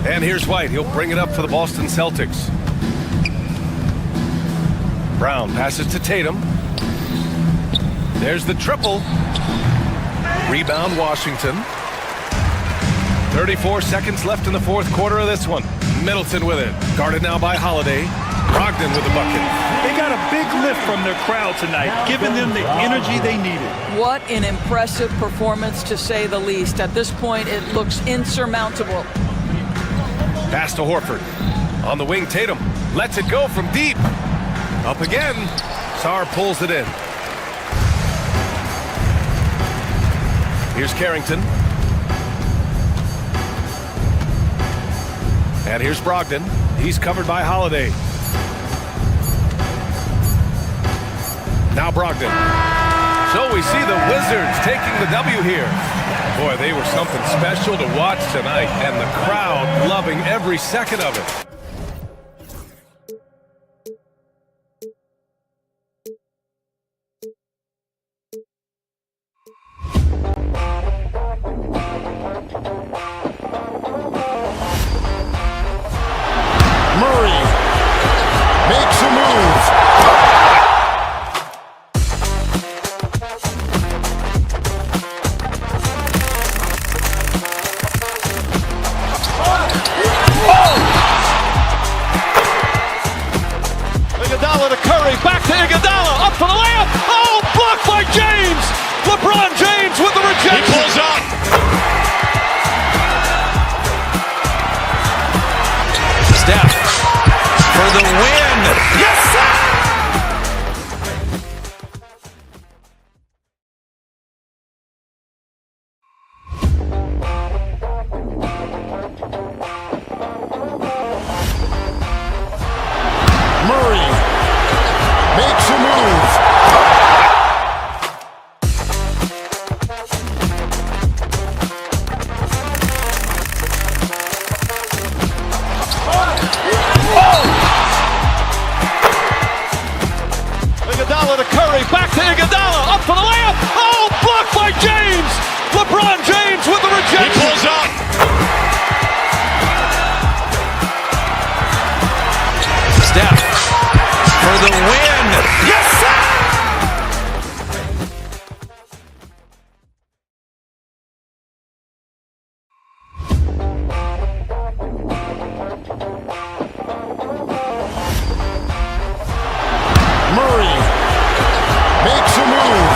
And here's White. He'll bring it up for the Boston Celtics. Brown passes to Tatum. There's the triple. Rebound Washington. 34 seconds left in the fourth quarter of this one. Middleton with it. Guarded now by Holiday. Brogdon with the bucket. They got a big lift from their crowd tonight, giving them the energy they needed. What an impressive performance, to say the least. At this point, it looks insurmountable. Pass to Horford. On the wing, Tatum lets it go from deep. Up again. Sarr pulls it in. Here's Carrington. And here's Brogdon. He's covered by Holiday. Now Brogdon. So we see the Wizards taking the W here. Boy, they were something special to watch tonight, and the crowd loving every second of it. Murray makes a move. Iguodala to Curry, back to Iguodala, up for the layup. Oh, blocked by James. LeBron James with the rejection. He pulls up. Steph for the win. Yes, sir! Murray makes a move. Iguodala to Curry, back to Iguodala, up for the layup. Oh, blocked by James. LeBron James with the rejection. He pulls up. Steph for the win. Yes, sir! Murray makes a move.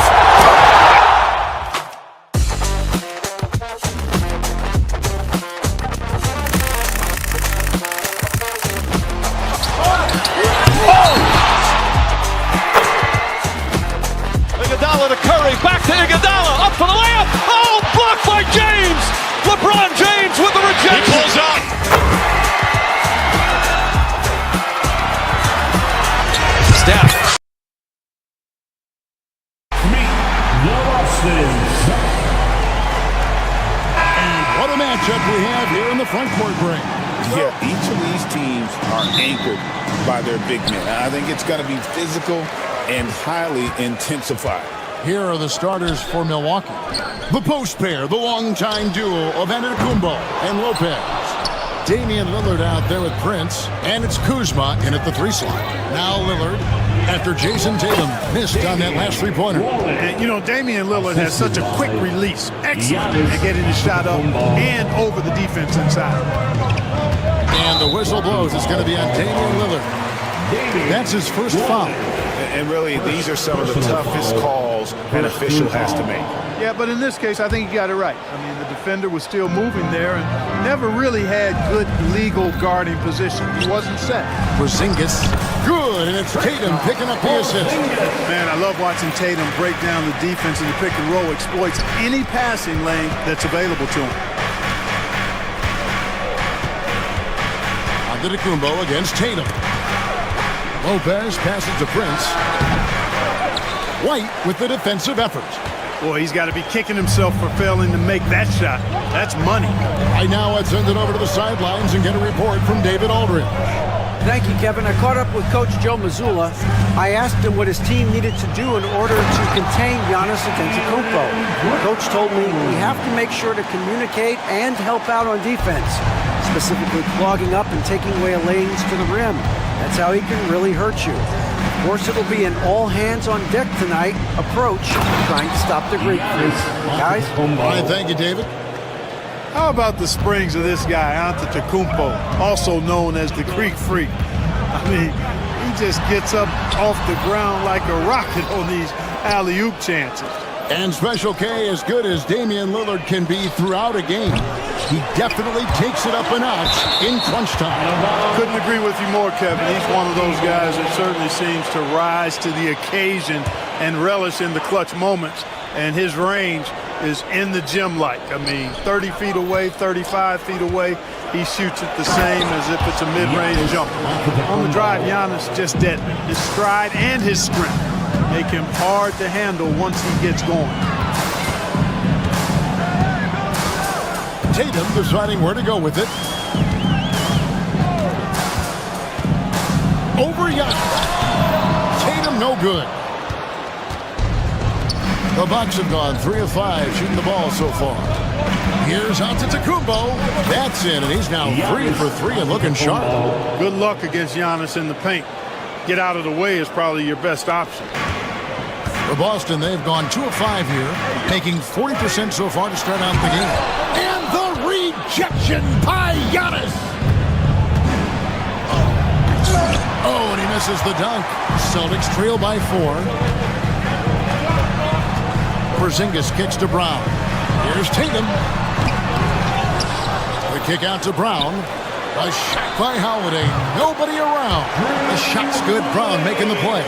matchup we have here in the front court break. Yeah, each of these teams are anchored by their big men. I think it's going to be physical and highly intensified. Here are the starters for Milwaukee. The post pair, the longtime duo of Antetokounmpo and Lopez. Damian Lillard out there with Prince, and it's Kuzma in at the 3 slot. Now Lillard, after Jason Tatum missed on that last three-pointer. And, you know, Damian Lillard has such a quick release. Excellent at getting the shot up and over the defense inside. And the whistle blows. It's going to be on Damian Lillard. That's his first foul. And really, these are some of the toughest calls an official has to make. Yeah, but in this case, I think he got it right. I mean, the defender was still moving there and never really had good legal guarding position. He wasn't set. Porzingis, good, and it's Tatum picking up the assist. Man, I love watching Tatum break down the defense in the pick and roll, exploits any passing lane that's available to him. Antetokounmpo against Tatum. Lopez passes to Prince. White with the defensive effort. Boy, he's got to be kicking himself for failing to make that shot. That's money. Right now, I'd send it over to the sidelines and get a report from David Aldridge. Thank you, Kevin. I caught up with Coach Joe Mazzulla. I asked him what his team needed to do in order to contain Giannis Antetokounmpo. Coach told me we have to make sure to communicate and help out on defense, specifically clogging up and taking away lanes to the rim. That's how he can really hurt you. Of course, it'll be an all-hands-on-deck tonight approach, trying to stop the Greek Freak. Guys? All right, thank you, David. How about the springs of this guy, Antetokounmpo, also known as the Greek Freak? I mean, he just gets up off the ground like a rocket on these alley-oop chances. And Special K, as good as Damian Lillard can be throughout a game, he definitely takes it up a notch in crunch time. Couldn't agree with you more, Kevin. He's one of those guys that certainly seems to rise to the occasion and relish in the clutch moments. And his range is in the gym-like. I mean, 30 feet away, 35 feet away, he shoots it the same as if it's a mid-range jumper. On the drive, Giannis just deadly. His stride and his sprint make him hard to handle once he gets going. Tatum deciding where to go with it. Over Giannis. Tatum no good. The Bucks have gone 3 of 5 shooting the ball so far. Here's Antetokounmpo. That's in, and he's now 3 for 3 and looking sharp. Good luck against Giannis in the paint. Get out of the way is probably your best option. For Boston, they've gone 2 of 5 here, making 40% so far to start out the game. And the rejection by Giannis. Oh, and he misses the dunk. Celtics trail by 4. Porzingis kicks to Brown. Here's Tatum. The kick out to Brown. A shot by Holiday. Nobody around. The shot's good. Brown making the play.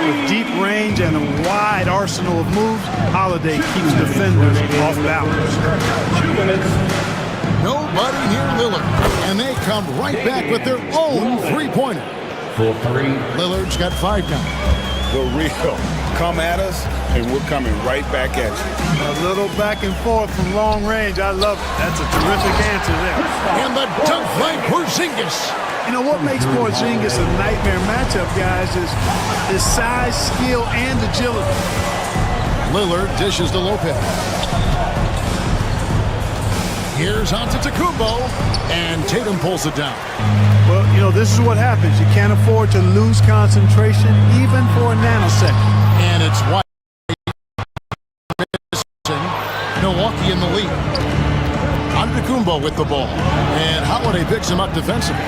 With deep range and a wide arsenal of moves, Holiday keeps defenders off balance. 2 minutes. Nobody near Lillard. And they come right back with their own three-pointer. For 3. Lillard's got 5 now. The real. Come at us, and we're coming right back at you. A little back and forth from long range. I love it. That's a terrific answer there. And the dunk by Porzingis. You know what makes Porzingis a nightmare matchup, guys, is his size, skill, and agility. Lillard dishes to Lopez. Here's Antetokounmpo, and Tatum pulls it down. Well, you know, this is what happens. You can't afford to lose concentration even for a nanosecond. And it's White. Milwaukee in the lead. Antetokounmpo with the ball. And Holiday picks him up defensively.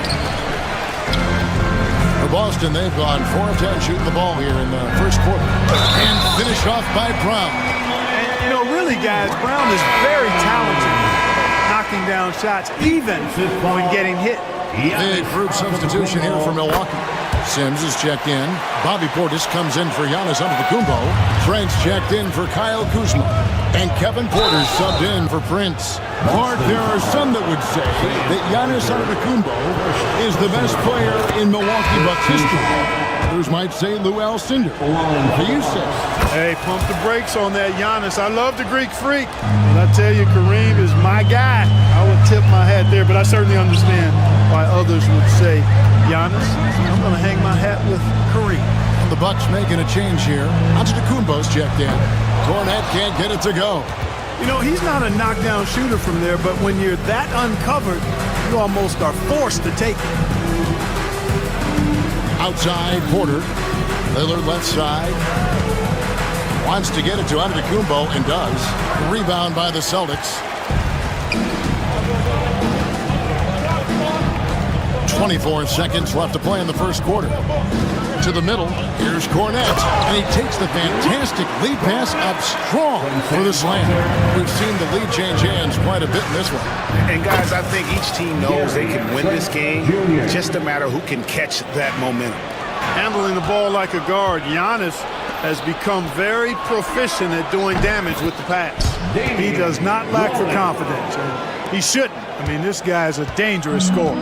For Boston, they've gone 4 of 10 shooting the ball here in the first quarter. And finished off by Brown. And, you know, really, guys, Brown is very talented knocking down shots, even when getting hit. Big group substitution here for Milwaukee. Sims is checked in. Bobby Portis comes in for Giannis Antetokounmpo. Trent's checked in for Kyle Kuzma. And Kevin Porter's subbed in for Prince. Mark, there are some that would say that Giannis Antetokounmpo is the best player in Milwaukee Bucks history. Others might say Lou Alcindor. What do you say? Hey, pump the brakes on that Giannis. I love the Greek Freak. But I tell you, Kareem is my guy. I tip my hat there, but I certainly understand why others would say Giannis. I'm going to hang my hat with Kareem. And the Bucks making a change here. Antetokounmpo's checked in. Cornet can't get it to go. You know, he's not a knockdown shooter from there, but when you're that uncovered, you almost are forced to take it. Outside, Porter. Lillard left side. Wants to get it to Antetokounmpo and does. Rebound by the Celtics. 24 seconds left to play in the first quarter. To the middle, here's Cornet, and he takes the fantastic lead pass up strong for the slam. We've seen the lead change hands quite a bit in this one. And guys, I think each team knows they can win this game, just a matter who can catch that momentum. Handling the ball like a guard, Giannis has become very proficient at doing damage with the pass. He does not lack for confidence, and he shouldn't. I mean, this guy is a dangerous scorer.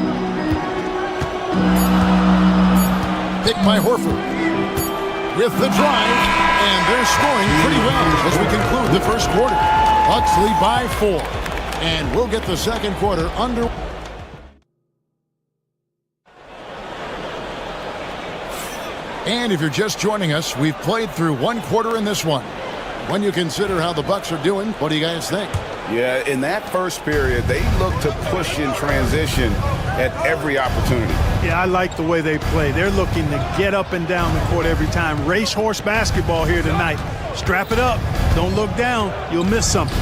Picked by Horford with the drive, and they're scoring pretty well as we conclude the first quarter. Bucks lead by 4, and we'll get the second quarter under. And if you're just joining us, we've played through one quarter in this one. When you consider how the Bucks are doing, what do you guys think? Yeah, in that first period, they look to push in transition at every opportunity. Yeah, I like the way they play. They're looking to get up and down the court every time. Racehorse basketball here tonight. Strap it up. Don't look down. You'll miss something.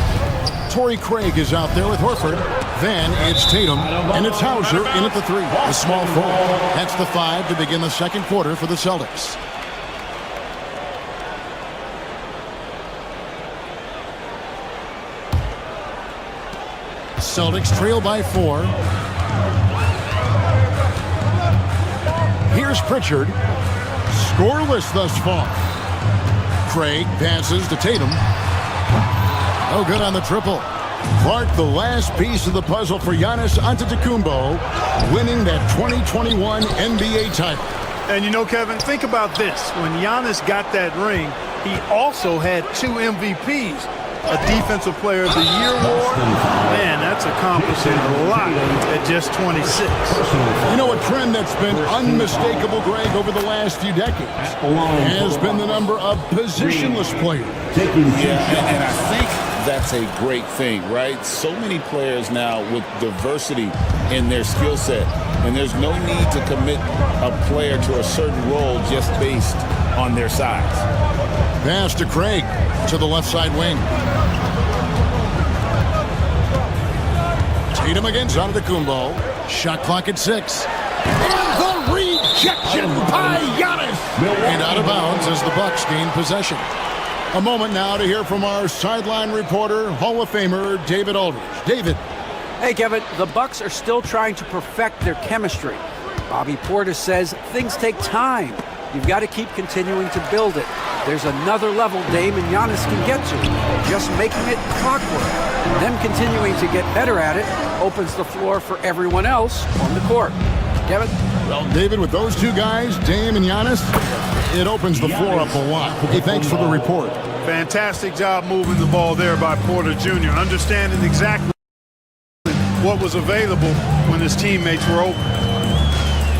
Torrey Craig is out there with Horford. Then it's Tatum, and it's Hauser in at the 3. A small forward. That's the 5 to begin the second quarter for the Celtics. Celtics trail by 4. Here's Pritchard. Scoreless thus far. Craig passes to Tatum. No good on the triple. Clark, the last piece of the puzzle for Giannis Antetokounmpo, winning that 2021 NBA title. And you know, Kevin, think about this. When Giannis got that ring, he also had 2 MVPs. A Defensive Player of the Year award. Man, that's accomplishing a lot at just 26. You know, a trend that's been unmistakable, Greg, over the last few decades has been the number of positionless players. Yeah, and I think that's a great thing, right? So many players now with diversity in their skill set, and there's no need to commit a player to a certain role just based on their size. Pass to Craig to the left side wing. Tatum against Antetokounmpo. Shot clock at 6. And the rejection by Giannis. And out of bounds as the Bucks gain possession. A moment now to hear from our sideline reporter, Hall of Famer David Aldridge. David. Hey, Kevin, the Bucks are still trying to perfect their chemistry. Bobby Portis says things take time. You've got to keep continuing to build it. There's another level Dame and Giannis can get to. Just making it clockwork. Them continuing to get better at it opens the floor for everyone else on the court. Kevin? Well, David, with those two guys, Dame and Giannis, it opens the floor up a lot. Hey, thanks for the report. Fantastic job moving the ball there by Porter Jr., understanding exactly what was available when his teammates were open.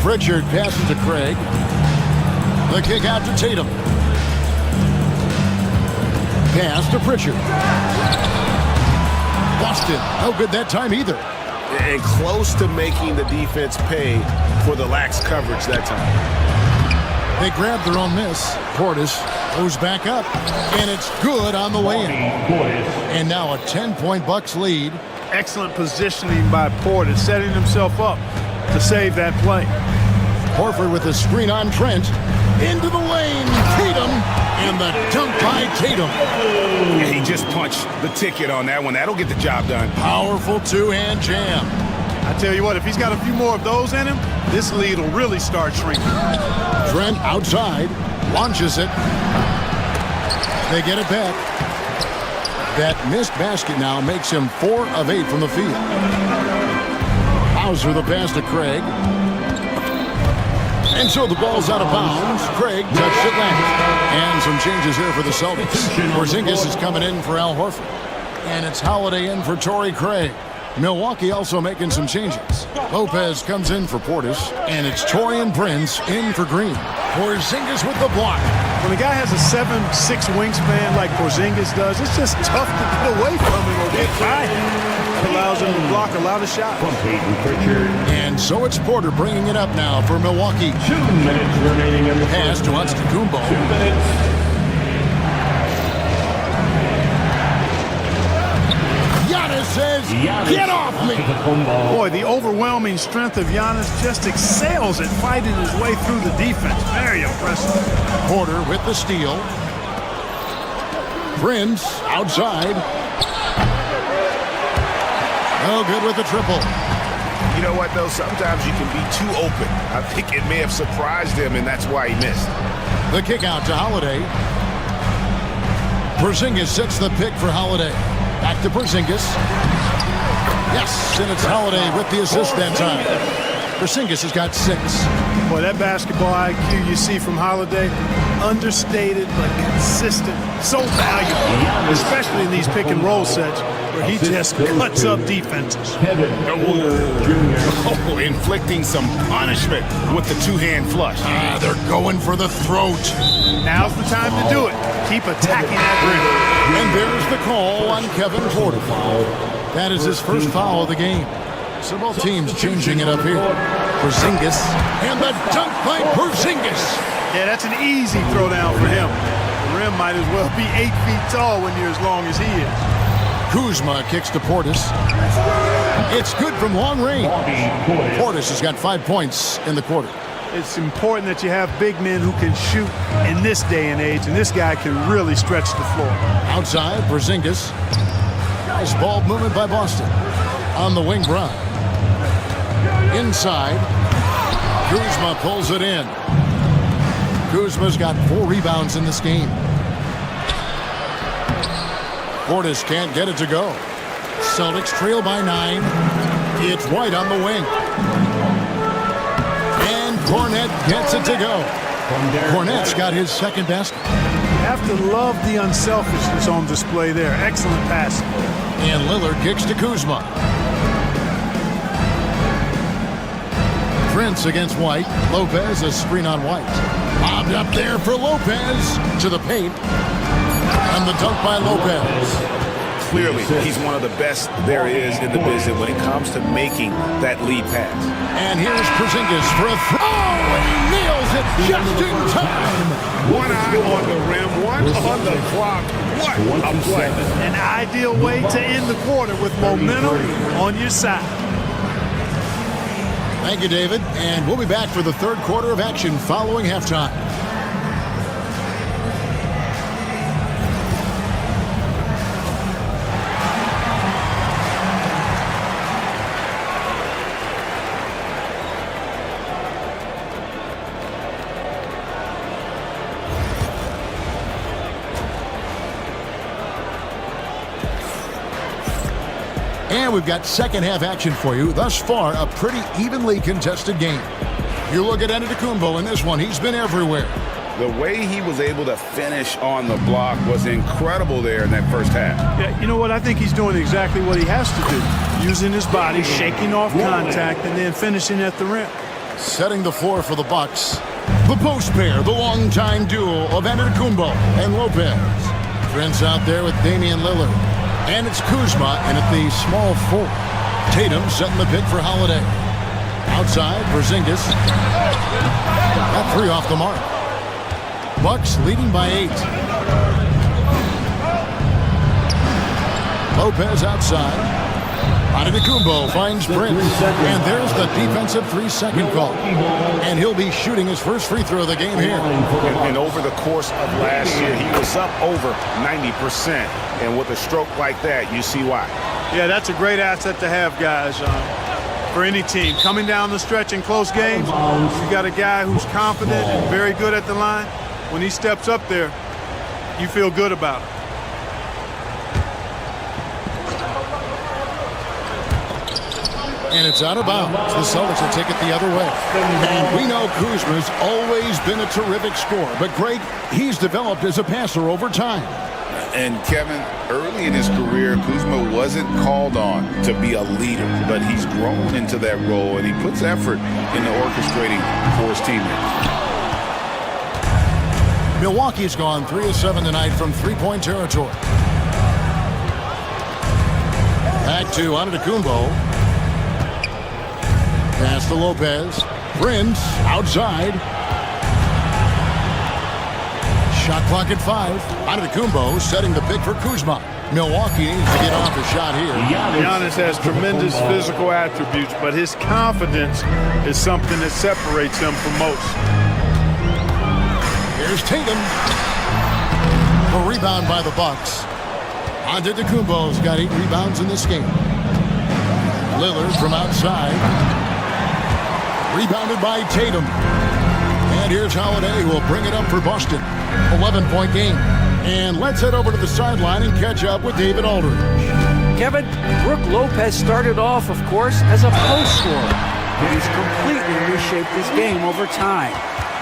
Pritchard passes to Craig. The kick out to Tatum. Pass to Pritchard. Boston, no good that time either. And close to making the defense pay for the lax coverage that time. They grab their own miss. Portis goes back up, and it's good on the way in. And now a 10-point Bucks lead. Excellent positioning by Portis, setting himself up to save that play. Horford with the screen on Trent. Into the lane, Tatum, and the dunk by Tatum. Yeah, he just punched the ticket on that one. That'll get the job done. Powerful two-hand jam. I tell you what, if he's got a few more of those in him, this lead will really start shrinking. Trent outside, launches it. They get it back. That missed basket now makes him 4 of 8 from the field. Hauser the pass to Craig. And so the ball's out of bounds. Craig touched it last. And some changes here for the Celtics. Porzingis is coming in for Al Horford. And it's Holiday in for Torrey Craig. Milwaukee also making some changes. Lopez comes in for Portis, and it's Taurean Prince in for Green. Porzingis with the block. When a guy has a 7'6" wingspan like Porzingis does, it's just tough to get away from him or get by him. It allows him to block a lot of shots. And so it's Porter bringing it up now for Milwaukee. 2 minutes remaining in the pass to Antetokounmpo. 2 minutes. Says, get off me! Boy, the overwhelming strength of Giannis just excels at fighting his way through the defense. Very impressive. Porter with the steal. Prince outside. Oh, good with the triple. You know what, though? Sometimes you can be too open. I think it may have surprised him, and that's why he missed. The kick out to Holiday. Porzingis sets the pick for Holiday. Back to Porzingis. Yes, and it's Holiday with the assist that time. Porzingis has got 6. Boy, that basketball IQ you see from Holiday, understated but consistent. So valuable, especially in these pick and roll sets where he just cuts up defenses. Oh, inflicting some punishment with the two-hand flush. They're going for the throat. Now's the time to do it. Keep attacking that rim. And there's the call on Kevin Porter. That is his first foul of the game. So both teams changing it up here. Porzingis, and the dunk by Porzingis. Yeah, that's an easy throwdown for him. The rim might as well be 8 feet tall when you're as long as he is. Kuzma kicks to Portis. It's good from long range. Portis has got 5 points in the quarter. It's important that you have big men who can shoot in this day and age, and this guy can really stretch the floor. Outside, Porzingis. Nice ball movement by Boston. On the wing, Brown. Inside, Kuzma pulls it in. Kuzma's got 4 rebounds in this game. Portis can't get it to go. Celtics trail by 9. It's White on the wing. Cornet gets it to go. Cornet's got his second basket. You have to love the unselfishness on display there. Excellent pass. And Lillard kicks to Kuzma. Prince against White. Lopez, a screen on White. Bobbed up there for Lopez. To the paint. And the dunk by Lopez. Clearly, he's one of the best there is in the business when it comes to making that lead pass. And here's Porzingis for a throw, and he nails it just in time. One eye on the rim, one on the clock. What a play. An ideal way to end the quarter with momentum on your side. Thank you, David. And we'll be back for the third quarter of action following halftime. And we've got second half action for you. Thus far, a pretty evenly contested game. You look at Antetokounmpo in this one, he's been everywhere. The way he was able to finish on the block was incredible there in that first half. Yeah, you know what? I think he's doing exactly what he has to do. Using his body, shaking off contact, and then finishing at the rim. Setting the floor for the Bucks. The post pair, the longtime duo of Antetokounmpo and Lopez. Prince out there with Damian Lillard. And it's Kuzma, and at the small 4. Tatum setting the pick for Holiday. Outside, Porzingis. Got 3 off the mark. Bucks leading by 8. Lopez outside. Antetokounmpo finds Prince. And there's the defensive 3-second call. And he'll be shooting his first free throw of the game here. And over the course of last year, he was up over 90%. And with a stroke like that, you see why. Yeah, that's a great asset to have, guys, for any team. Coming down the stretch in close games, you got a guy who's confident and very good at the line. When he steps up there, you feel good about it. And it's out of bounds. The Celtics will take it the other way. And we know Kuzma's always been a terrific scorer. But, Greg, he's developed as a passer over time. And Kevin, early in his career, Kuzma wasn't called on to be a leader, but he's grown into that role, and he puts effort into orchestrating for his teammates. Milwaukee's gone 3 of 7 tonight from three-point territory. Back to Antetokounmpo. Pass to Lopez. Prince outside. Shot clock at 5. Antetokounmpo setting the pick for Kuzma. Milwaukee needs to get off a shot here. Giannis has tremendous physical attributes, but his confidence is something that separates him from most. Here's Tatum. The rebound by the Bucks. Antetokounmpo's got 8 rebounds in this game. Lillard from outside. Rebounded by Tatum. And here's Holiday, who will bring it up for Boston. 11-point game. And let's head over to the sideline and catch up with David Aldridge. Kevin, Brook Lopez started off, of course, as a post scorer. But he's completely reshaped his game over time,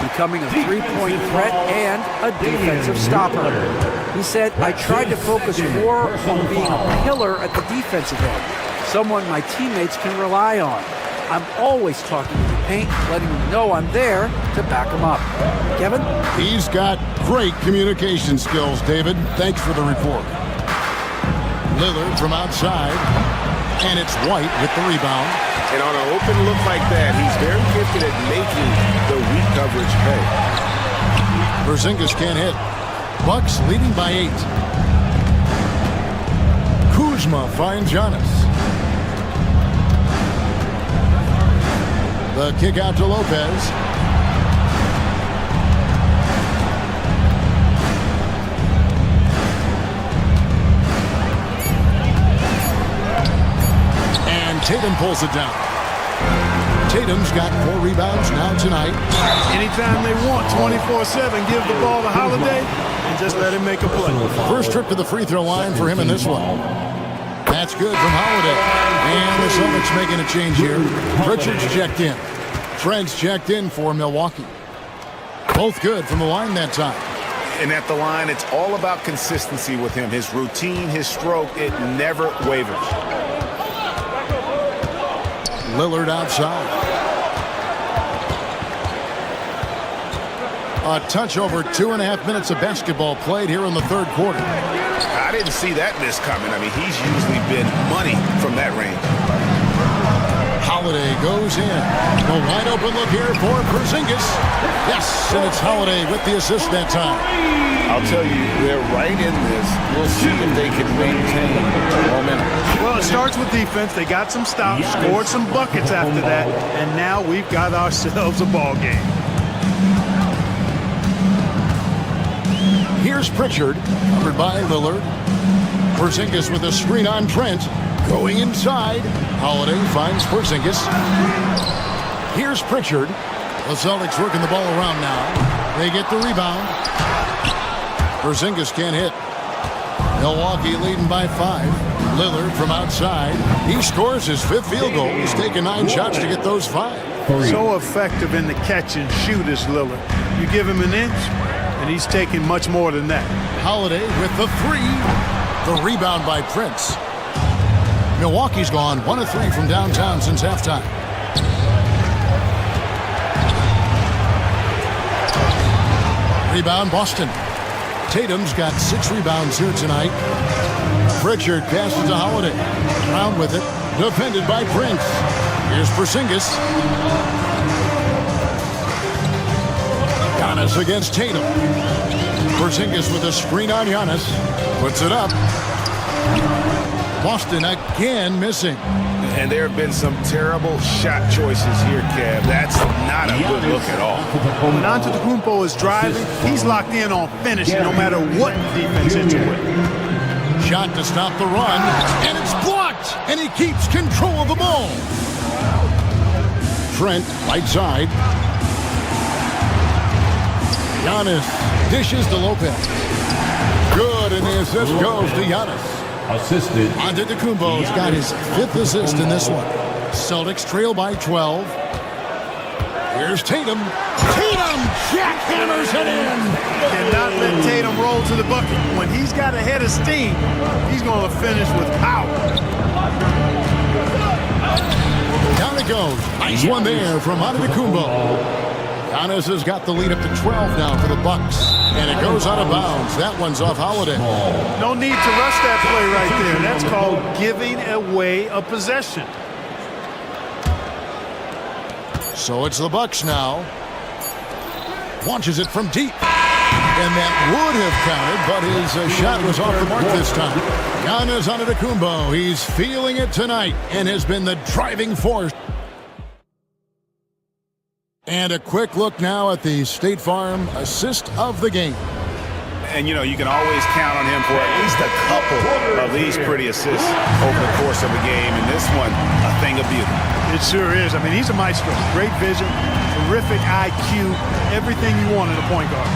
becoming a three-point threat and a defensive stopper. He said, I tried to focus more on being a pillar at the defensive end, someone my teammates can rely on. I'm always talking to the paint, letting them know I'm there to back them up. Kevin? He's got great communication skills, David. Thanks for the report. Lillard from outside, and it's White with the rebound. And on an open look like that, he's very gifted at making the weak coverage pay. Porzingis can't hit. Bucks leading by 8. Kuzma finds Giannis. The kick out to Lopez. And Tatum pulls it down. Tatum's got 4 rebounds now tonight. Anytime they want, 24/7, give the ball to Holiday and just let him make a play. First trip to the free throw line for him in this one. That's good from Holiday. And the Celtics making a change here. Pritchard's checked in. Trent's checked in for Milwaukee. Both good from the line that time. And at the line, it's all about consistency with him. His routine, his stroke, it never wavers. Lillard outside. A touch over 2.5 minutes of basketball played here in the third quarter. I didn't see that miss coming. I mean, he's usually been money from that range. Holiday goes in. A wide open look here for Porzingis. Yes, and it's Holiday with the assist that time. I'll tell you, they're right in this. We'll see if they can maintain momentum. Well, it starts with defense. They got some stops, scored some buckets after that, and now we've got ourselves a ball game. Here's Pritchard, covered by Lillard. Porzingis with a screen on Trent. Going inside. Holiday finds Porzingis. Here's Pritchard. The Celtics working the ball around now. They get the rebound. Porzingis can't hit. Milwaukee leading by 5. Lillard from outside. He scores his 5th field goal. He's taken 9 shots to get those 5. So effective in the catch and shoot is Lillard. You give him an inch, and he's taking much more than that. Holiday with the 3. The rebound by Prince. Milwaukee's gone 1 of 3 from downtown since halftime. Rebound Boston. Tatum's got 6 rebounds here tonight. Pritchard passes to Holiday. Brown with it. Defended by Prince. Here's Porzingis. Giannis against Tatum. Porzingis with a screen on Giannis. Puts it up. Boston again missing. And there have been some terrible shot choices here, Kev. That's not a good look at all. When Antetokounmpo is driving, he's locked in on finishing no matter what defense hits him with. Shot to stop the run, and it's blocked, and he keeps control of the ball. Trent, right side. Giannis dishes to Lopez. Good, and the assist goes to Giannis. Assisted. Antetokounmpo's got his 5th assist in this one. Celtics trail by 12. Here's Tatum. Tatum jackhammers it in. Cannot let Tatum roll to the bucket. When he's got a head of steam, he's going to finish with power. Down it goes. Nice one there from Antetokounmpo. Giannis has got the lead up to 12 now for the Bucks. And it goes out of bounds. That one's off Holiday. No need to rush that play right there. That's called giving away a possession. So it's the Bucks now. Launches it from deep. And that would have counted, but his shot was off the mark this time. Giannis Antetokounmpo, he's feeling it tonight and has been the driving force. And a quick look now at the State Farm assist of the game. And, you know, you can always count on him for at least a couple of these pretty assists over the course of a game. And this one, a thing of beauty. It sure is. I mean, he's a maestro. Great vision, terrific IQ, everything you want in a point guard.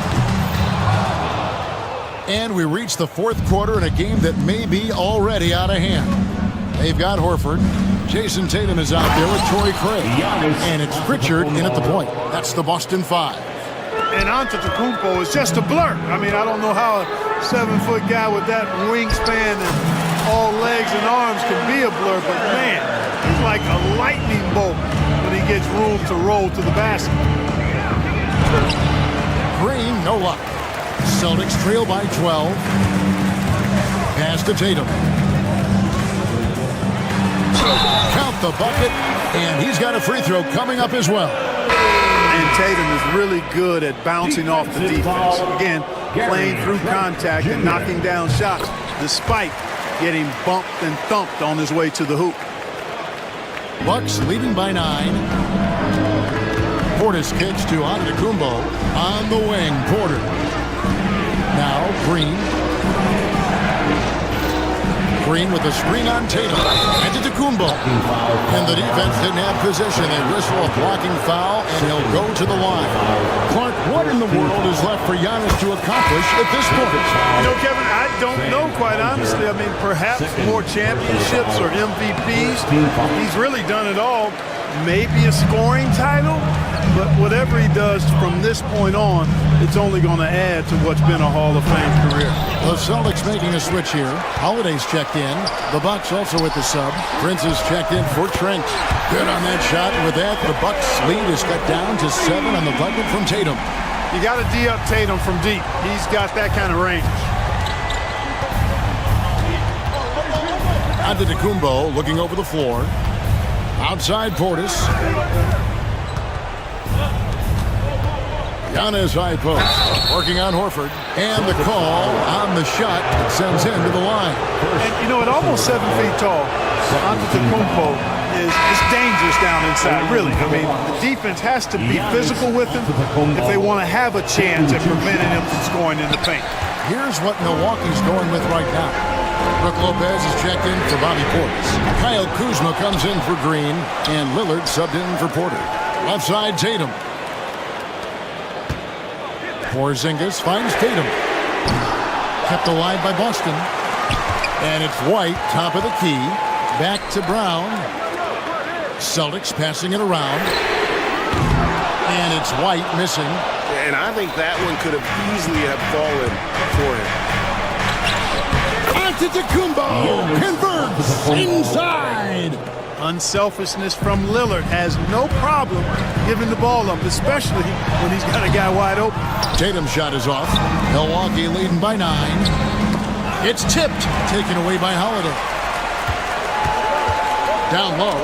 And we reach the fourth quarter in a game that may be already out of hand. They've got Horford. Jason Tatum is out there with Torrey Craig. And it's Pritchard in at the point. That's the Boston Five. And Antetokounmpo is just a blur. I mean, I don't know how a 7-foot guy with that wingspan and all legs and arms can be a blur, but man, he's like a lightning bolt when he gets room to roll to the basket. Green, no luck. Celtics trail by 12. Pass to Tatum. Count the bucket, and he's got a free throw coming up as well. And Tatum is really good at bouncing off the defense. Again, playing through contact and knocking down shots, despite getting bumped and thumped on his way to the hoop. Bucks leading by 9. Portis kicks to Antetokounmpo on the wing. Porter. Now Green. Green with a screen on Tatum. Antetokounmpo. And the defense didn't have possession. They whistle a blocking foul, and he'll go to the line. Clark, what in the world is left for Giannis to accomplish at this point? You know, Kevin, I don't know, quite honestly. I mean, perhaps more championships or MVPs. He's really done it all. Maybe a scoring title, but whatever he does from this point on, it's only going to add to what's been a Hall of Fame career. The Celtics making a switch here. Holiday's checked in. The Bucks also with the sub. Prince is checked in for Trent. Good on that shot. And with that, the Bucks lead is cut down to 7 on the bucket from Tatum. You got to D up Tatum from deep. He's got that kind of range. Antetokounmpo looking over the floor. Outside Portis. Giannis high post. Working on Horford. And the call on the shot that sends him to the line. And, you know, at almost 7 feet tall, Antetokounmpo is dangerous down inside, really. I mean, the defense has to be physical with him if they want to have a chance at preventing him from scoring in the paint. Here's what Milwaukee's going with right now. Brook Lopez is checked in for Bobby Portis. Kyle Kuzma comes in for Green, and Lillard subbed in for Porter. Left side, Tatum. Porzingis finds Tatum. Kept alive by Boston. And it's White, top of the key. Back to Brown. Celtics passing it around. And it's White missing. And I think that one could have easily have fallen for him. Antetokounmpo converts inside. Unselfishness from Lillard has no problem giving the ball up, especially when he's got a guy wide open. Tatum's shot is off. Milwaukee leading by 9. It's tipped, taken away by Holiday. Down low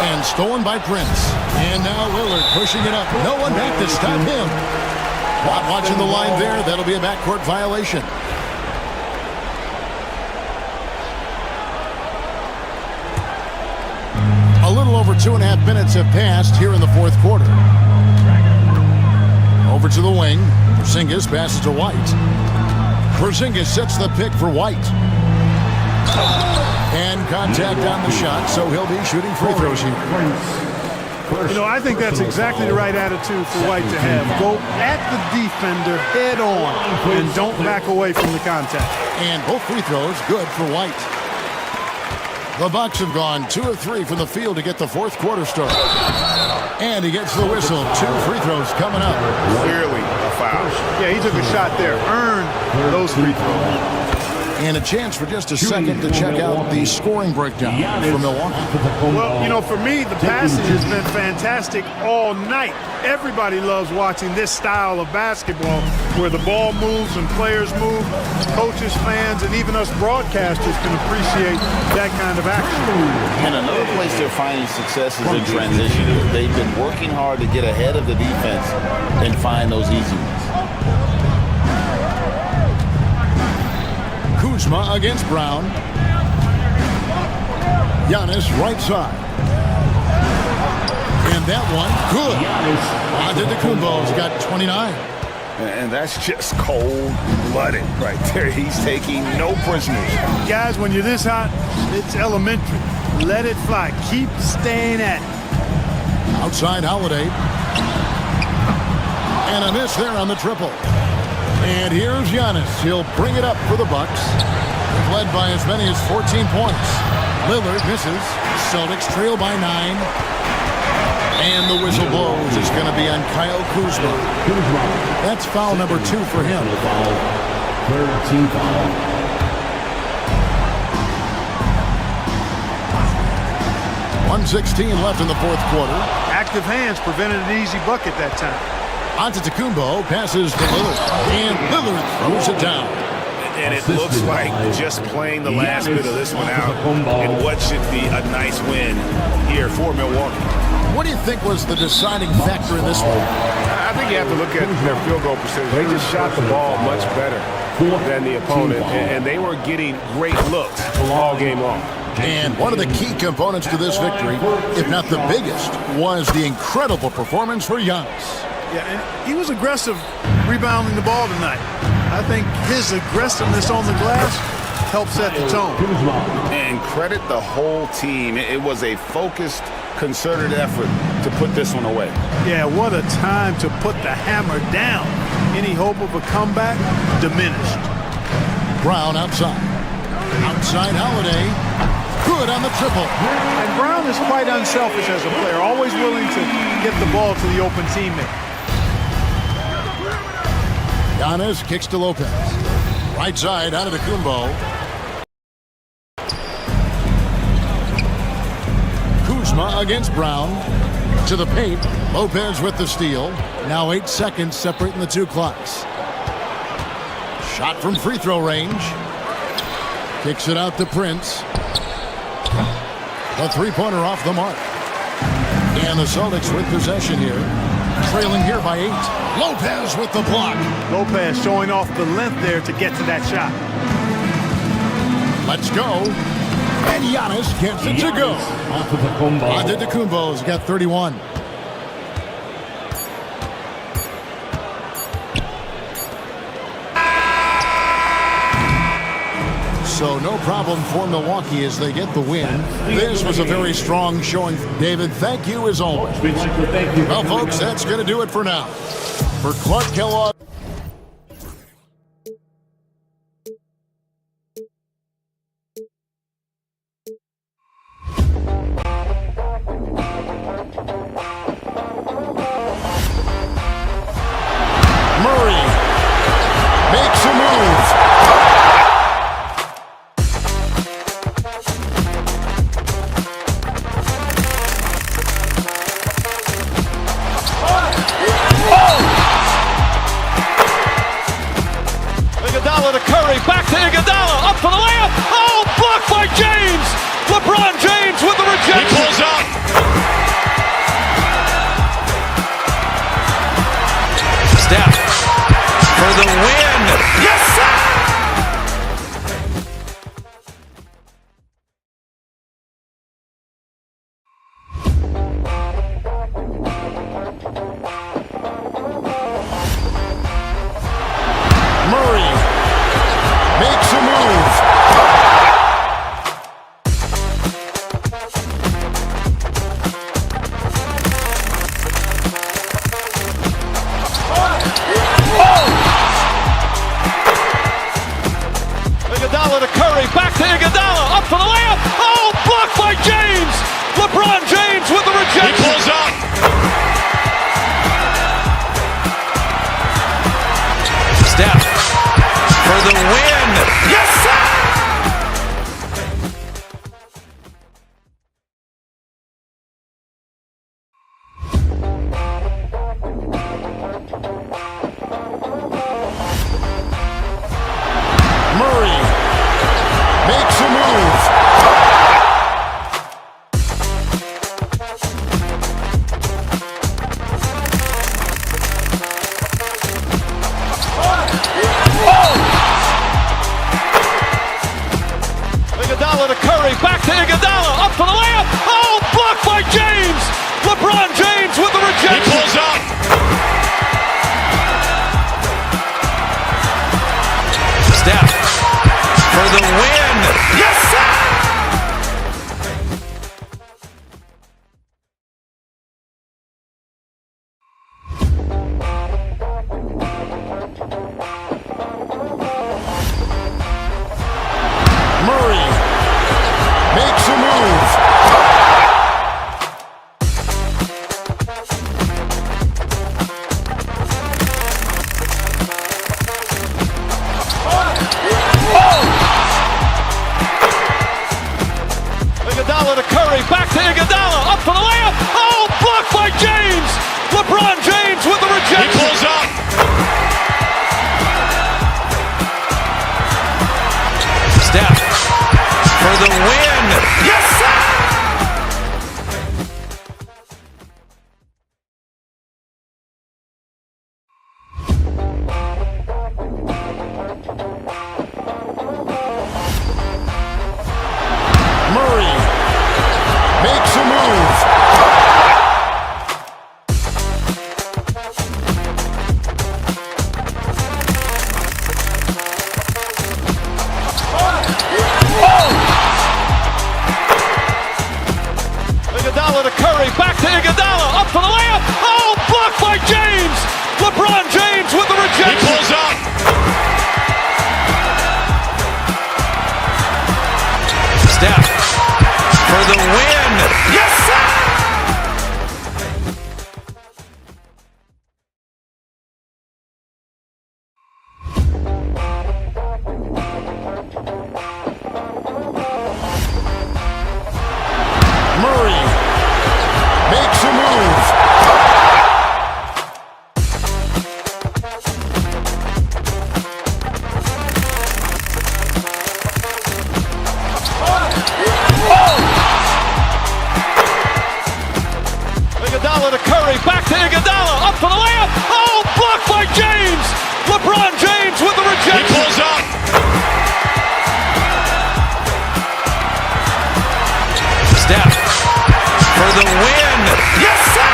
and stolen by Prince. And now Lillard pushing it up. No one back to stop him. Watching the line there, that'll be a backcourt violation. A little over 2.5 minutes have passed here in the fourth quarter. Over to the wing. Porzingis passes to White. Porzingis sets the pick for White. And contact on the shot, so he'll be shooting free throws here. You know, I think that's exactly the right attitude for White to have. Go at the defender head on and don't back away from the contact. And both free throws good for White. The Bucks have gone 2 of 3 from the field to get the fourth quarter started. And he gets the whistle. 2 free throws coming up. Clearly a foul. Yeah, he took a shot there. Earned those free throws. And a chance for just a second to check out the scoring breakdown for Milwaukee. Well, you know, for me, the passing has been fantastic all night. Everybody loves watching this style of basketball where the ball moves and players move. Coaches, fans, and even us broadcasters can appreciate that kind of action. And another place they're finding success is in transition. They've been working hard to get ahead of the defense and find those easy ones. Kuzma against Brown. Giannis right side. And that one, good. Antetokounmpo's got 29. And that's just cold-blooded right there. He's taking no prisoners. Guys, when you're this hot, it's elementary. Let it fly. Keep staying at it. Outside Holiday. And a miss there on the triple. And here's Giannis. He'll bring it up for the Bucks. They've led by as many as 14 points. Lillard misses. Celtics trail by 9. And the whistle blows. It's going to be on Kyle Kuzma. That's foul number 2 for him. Third team foul. 1:16 left in the fourth quarter. Active hands prevented an easy bucket that time. Antetokounmpo passes to Lillard, and Lillard throws it down. And it looks like just playing the last bit of this one out in what should be a nice win here for Milwaukee. What do you think was the deciding factor in this one? I think you have to look at their field goal percentage. They just shot the ball much better than the opponent, and they were getting great looks all game long. And one of the key components to this victory, if not the biggest, was the incredible performance for Giannis. Yeah, and he was aggressive rebounding the ball tonight. I think his aggressiveness on the glass helped set the tone. And credit the whole team. It was a focused, concerted effort to put this one away. Yeah, what a time to put the hammer down. Any hope of a comeback diminished. Brown outside. Outside Holiday. Good on the triple. And Brown is quite unselfish as a player, always willing to get the ball to the open teammate. Giannis kicks to Lopez. Right side, Antetokounmpo. Kuzma against Brown. To the paint. Lopez with the steal. Now 8 seconds separating the two clocks. Shot from free throw range. Kicks it out to Prince. The three-pointer off the mark. And the Celtics with possession here. Trailing here by 8. Lopez with the block. Lopez showing off the length there to get to that shot. Let's go. And Giannis gets it to go. Antetokounmpo's got 31. So no problem for Milwaukee as they get the win. This was a very strong showing. David, thank you as always. Well, folks, that's going to do it for now. For Clark Kellogg. Murray makes a move. Iguodala to Curry, back to Iguodala, up for the layup. Oh, blocked by James. LeBron James with the rejection. He pulls up. Steph for the win. Yes, sir! Murray makes a move. to Iguodala, up for the layup. Oh, blocked by James. LeBron James with the rejection. He pulls up. Steph for the win. Yes, sir! Murray makes a move. Iguodala to Curry, back to Iguodala, up for the layup. Oh, blocked by James. LeBron James with the rejection. He pulls up. Steph for the win. Yes, sir! Murray makes a move. Iguodala to Curry, back to Iguodala, up for the layup. Oh, blocked by James. LeBron James with the rejection. He pulls up. Steph for the win. Yes, sir!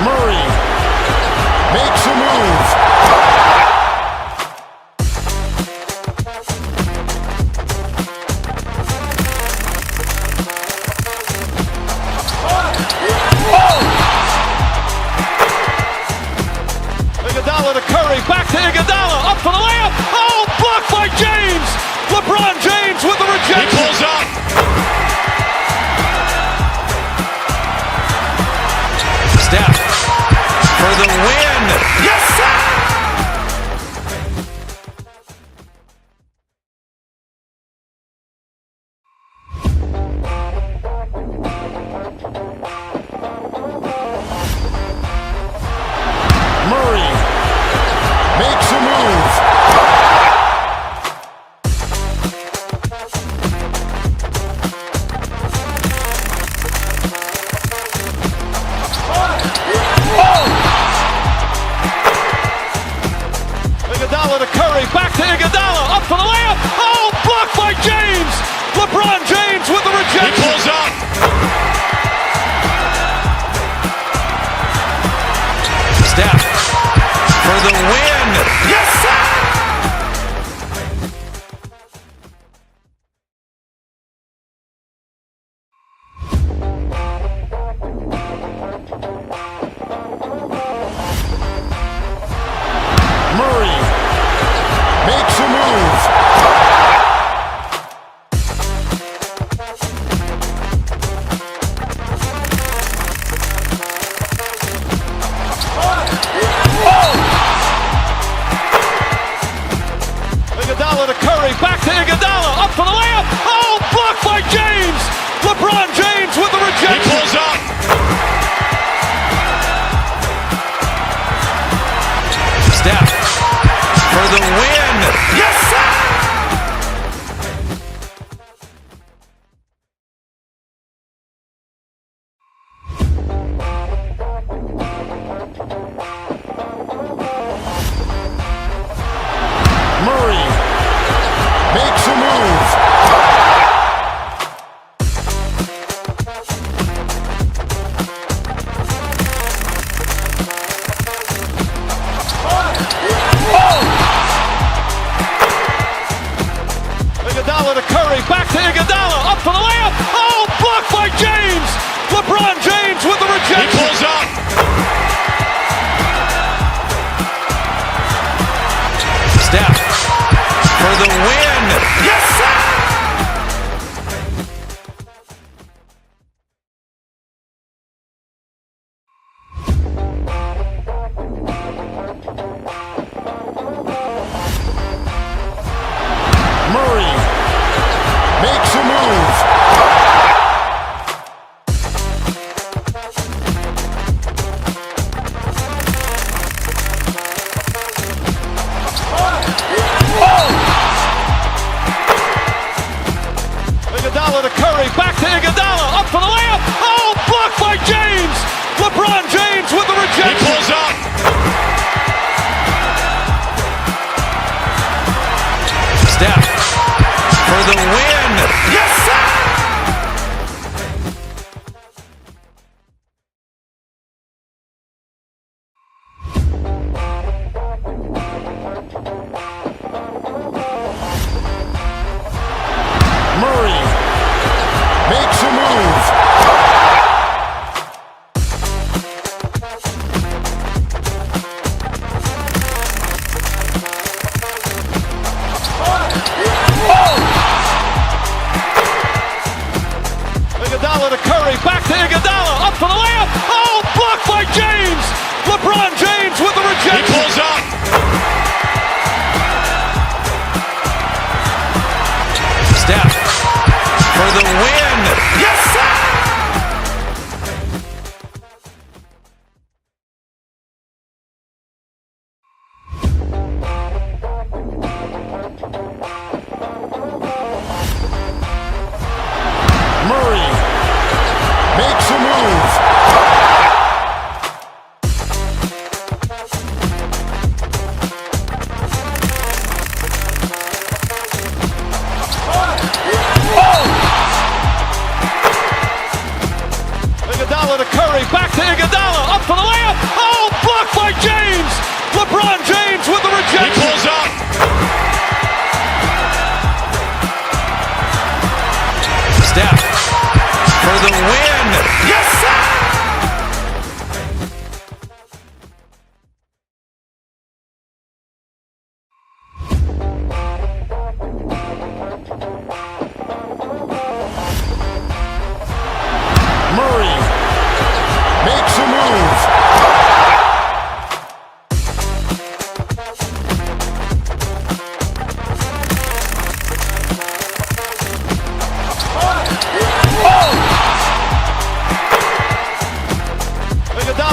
Murray makes a move. Iguodala to Curry, back to Iguodala, up for the layup. Oh, blocked by James. LeBron James with the rejection. He pulls up. Steph for the win. Yes, sir! Murray makes a move. Iguodala to Curry, back to Iguodala, up for the layup. Oh, blocked by James. LeBron James with the rejection. He pulls up. Steph for the win. Yes, sir! Murray makes a move. Iguodala to Curry, back to Iguodala, up for the layup. Oh, blocked by James. LeBron James with the rejection. He pulls up. Steph for the win. Yes, sir! Murray makes a move.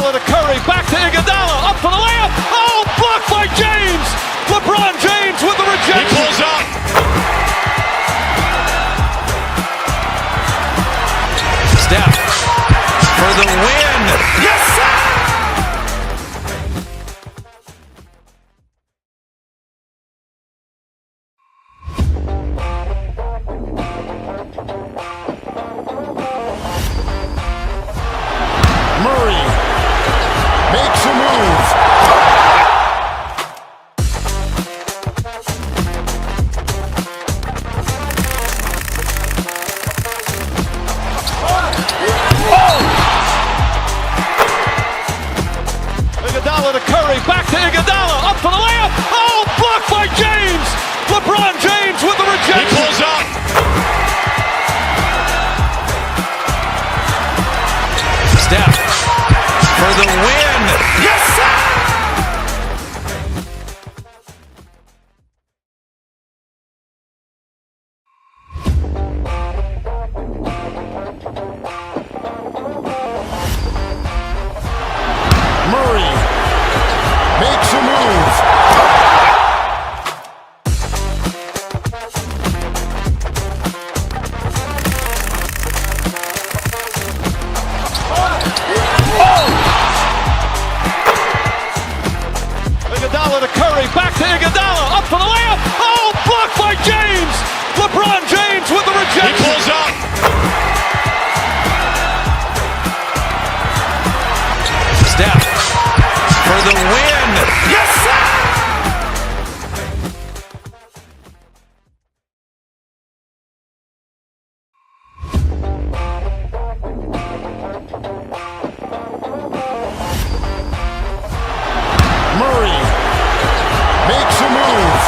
Iguodala to Curry, back to Iguodala, up for the layup. Oh, blocked by James. LeBron James with the rejection. He pulls up. Steph for the win. Yes, sir! Murray makes a move. Iguodala to Curry, back to Iguodala, up for the layup. Oh, blocked by James. LeBron James with the rejection. He pulls up. Steph for the win. Yes, sir! Murray makes a move. Iguodala to Curry, back to Iguodala, up for the layup. Oh, blocked by James. LeBron James with the rejection. He pulls up. Steph for the win. Yes, sir! Murray makes a move.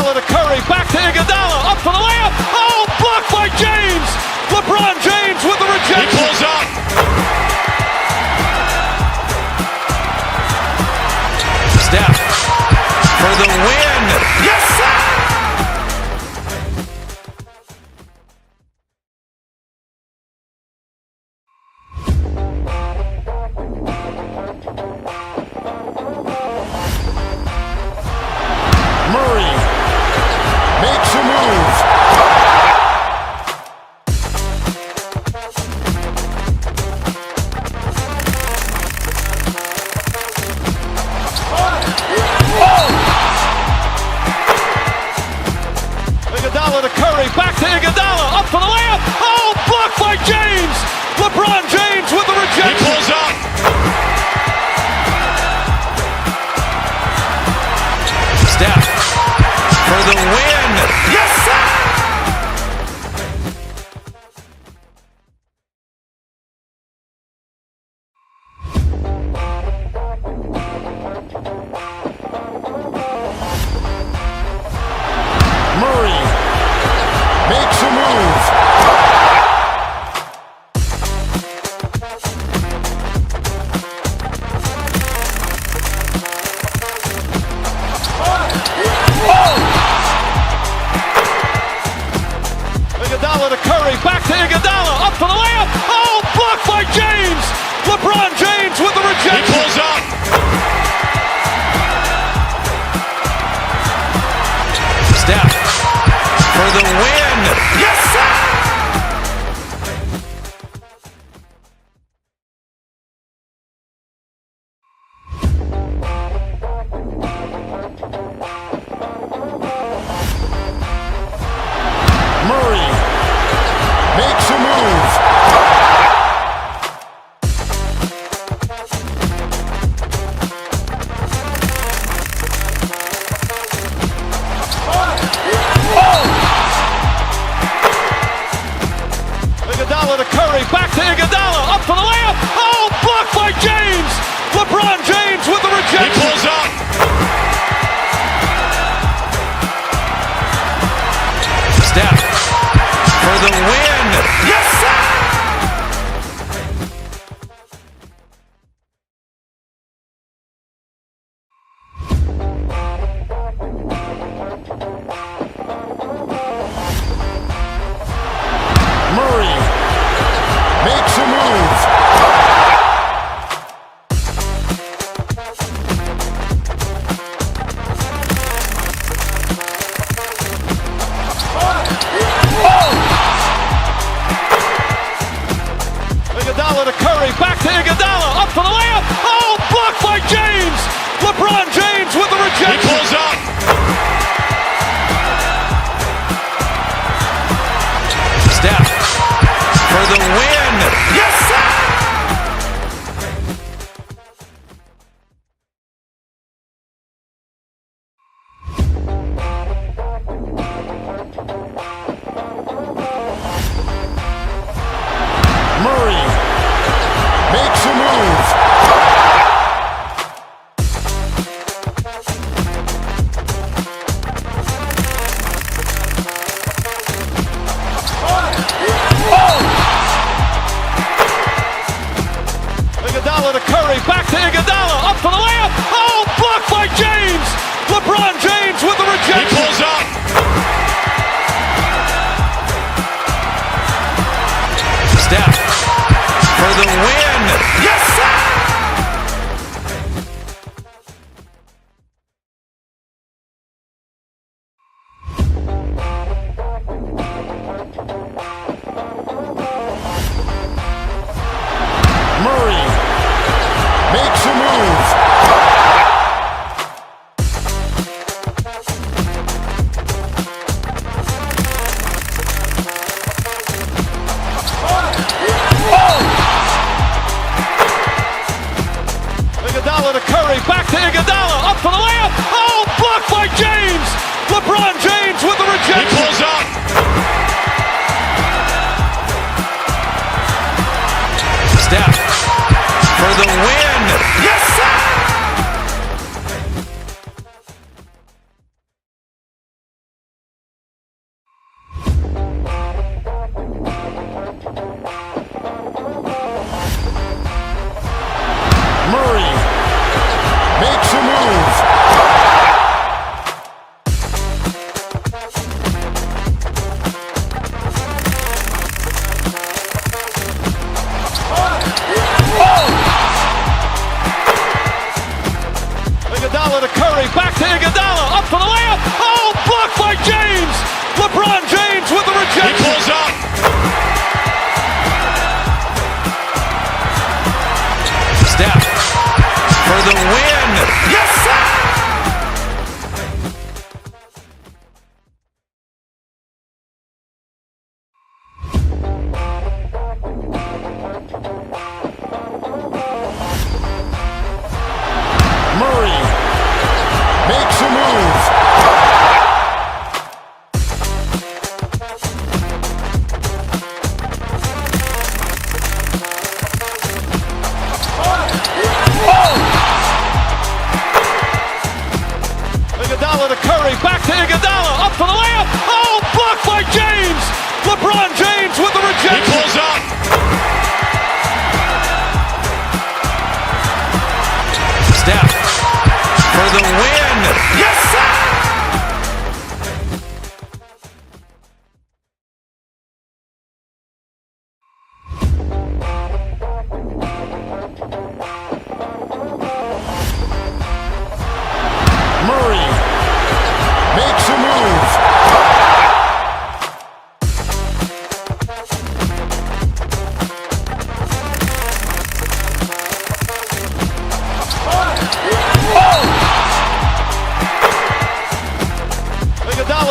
Iguodala to Curry, back to Iguodala, up for the layup. Oh, blocked by James. LeBron James with the rejection. He pulls up. Steph for the win. Yes, sir! Murray makes a move. Iguodala to Curry, back to Iguodala, up for the layup. Oh, blocked by James. LeBron James with the rejection. He pulls up. Steph for the win. Yes, sir! Murray makes a move. Iguodala to Curry, back to Iguodala, up for the layup. Oh, blocked by James. LeBron James with the rejection. He pulls up. Steph for the win. Yes, sir! Murray makes a move.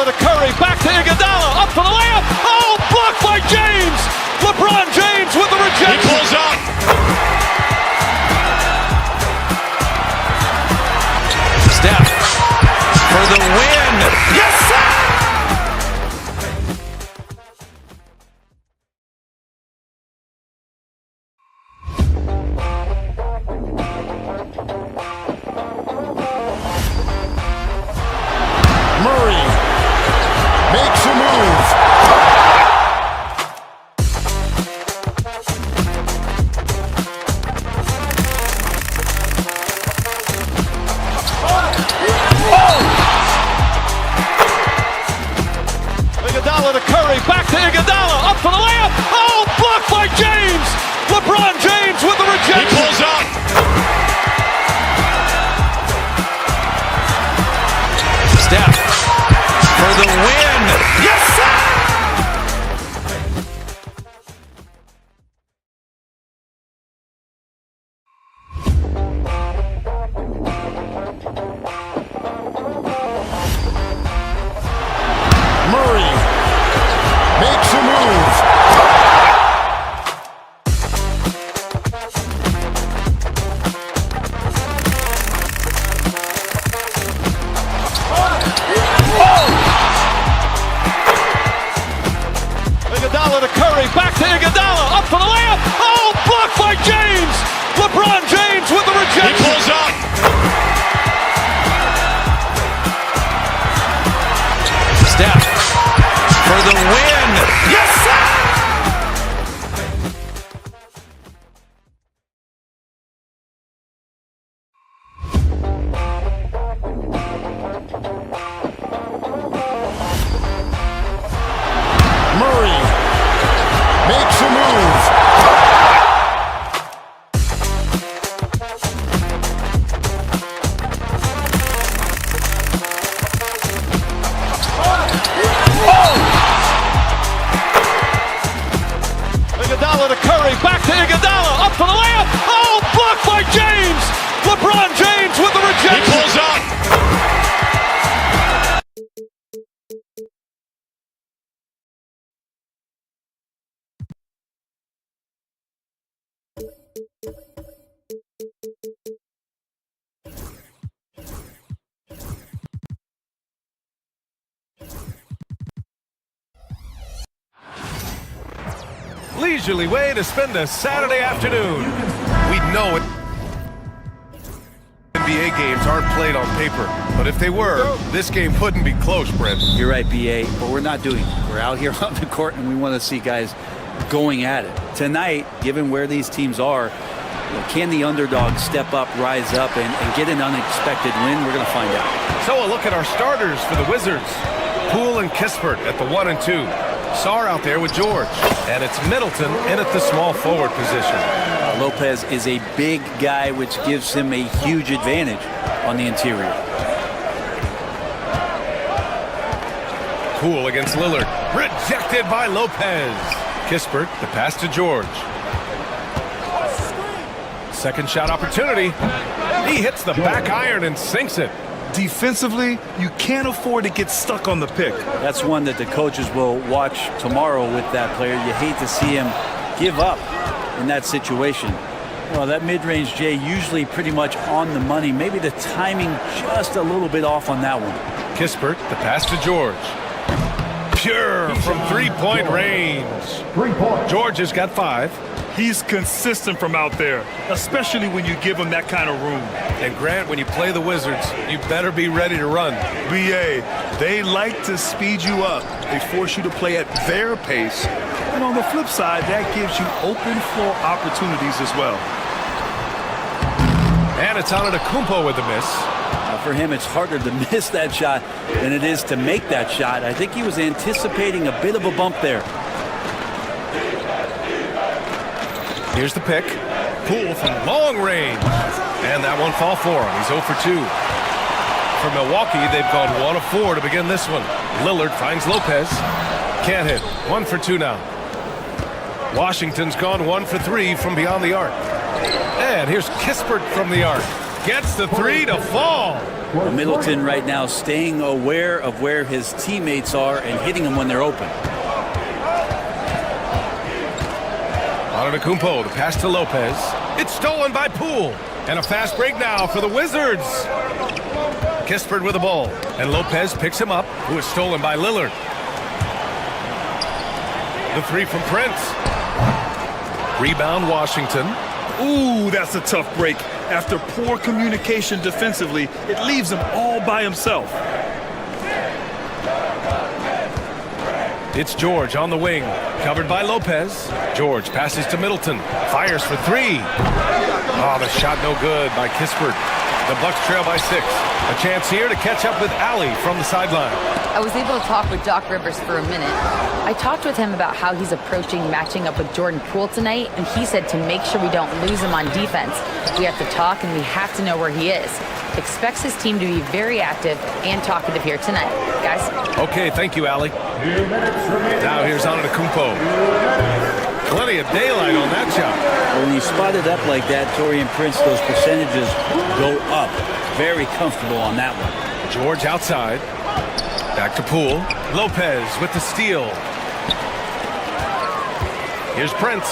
Iguodala to Curry, back to Iguodala, up for the layup. Oh, blocked by James. LeBron James with the rejection. He pulls up. Steph for the win. Yes, sir! Murray makes a move. Iguodala to Curry, back to Iguodala, up for the layup. Oh, blocked by James. LeBron James with the rejection. He pulls up. Steph for the win. Yes, sir! Murray makes a move. Iguodala to Curry, back to Iguodala, up for the layup. Oh, blocked by James. LeBron James with the rejection. He pulls up. Steph for the win. Yes, sir! Murray makes a move. Iguodala to Curry, back to Iguodala, up for the layup. Oh, blocked by James. LeBron James with the rejection. He pulls up. Leisurely way to spend a Saturday afternoon. We know it. NBA games aren't played on paper, but if they were, this game wouldn't be close, Brent. You're right, BA, but we're not doing it. We're out here on the court, and we want to see guys going at it. Tonight, given where these teams are, can the underdog step up, rise up, and get an unexpected win? We're going to find out. So a look at our starters for the Wizards. Poole and Kispert at the 1 and 2. Sarr out there with George. And it's Middleton in at the small forward position. Lopez is a big guy, which gives him a huge advantage on the interior. Poole against Lillard. Rejected by Lopez. Kispert, the pass to George. Second shot opportunity. He hits the back iron and sinks it. Defensively, you can't afford to get stuck on the pick. That's one that the coaches will watch tomorrow with that player. You hate to see him give up in that situation. Well, that mid-range Jay usually pretty much on the money. Maybe the timing just a little bit off on that one. Kispert, the pass to George. Pure from three-point range. George has got 5. He's consistent from out there, especially when you give him that kind of room. And Grant, when you play the Wizards, you better be ready to run. BA, they like to speed you up. They force you to play at their pace. And on the flip side, that gives you open floor opportunities as well. And it's Antetokounmpo with the miss. For him, it's harder to miss that shot than it is to make that shot. I think he was anticipating a bit of a bump there. Here's the pick. Poole from long range. And that won't fall for him. He's 0 for 2. For Milwaukee, they've gone 1 of 4 to begin this one. Lillard finds Lopez. Can't hit. 1 for 2 now. Washington's gone 1 for 3 from beyond the arc. And here's Kispert from the arc. Gets the three to fall. Well, Middleton right now staying aware of where his teammates are and hitting them when they're open. Antetokounmpo, the pass to Lopez. It's stolen by Poole. And a fast break now for the Wizards. Kispert with the ball. And Lopez picks him up, who is stolen by Lillard. The three from Prince. Rebound Washington. Ooh, that's a tough break. After poor communication defensively, it leaves him all by himself. It's George on the wing, covered by Lopez. George passes to Middleton, fires for three. Oh, the shot no good by Kispert. The Bucks trail by 6. A chance here to catch up with Allie from the sideline. I was able to talk with Doc Rivers for a minute. I talked with him about how he's approaching matching up with Jordan Poole tonight, and he said to make sure we don't lose him on defense, we have to talk and we have to know where he is. Expects his team to be very active and talkative here tonight. Guys? Okay, thank you, Allie. Now here's Antetokounmpo. Plenty of daylight on that shot. Well, when you spot it up like that, Taurean Prince, those percentages go up. Very comfortable on that one. George outside. Back to Poole. Lopez with the steal. Here's Prince.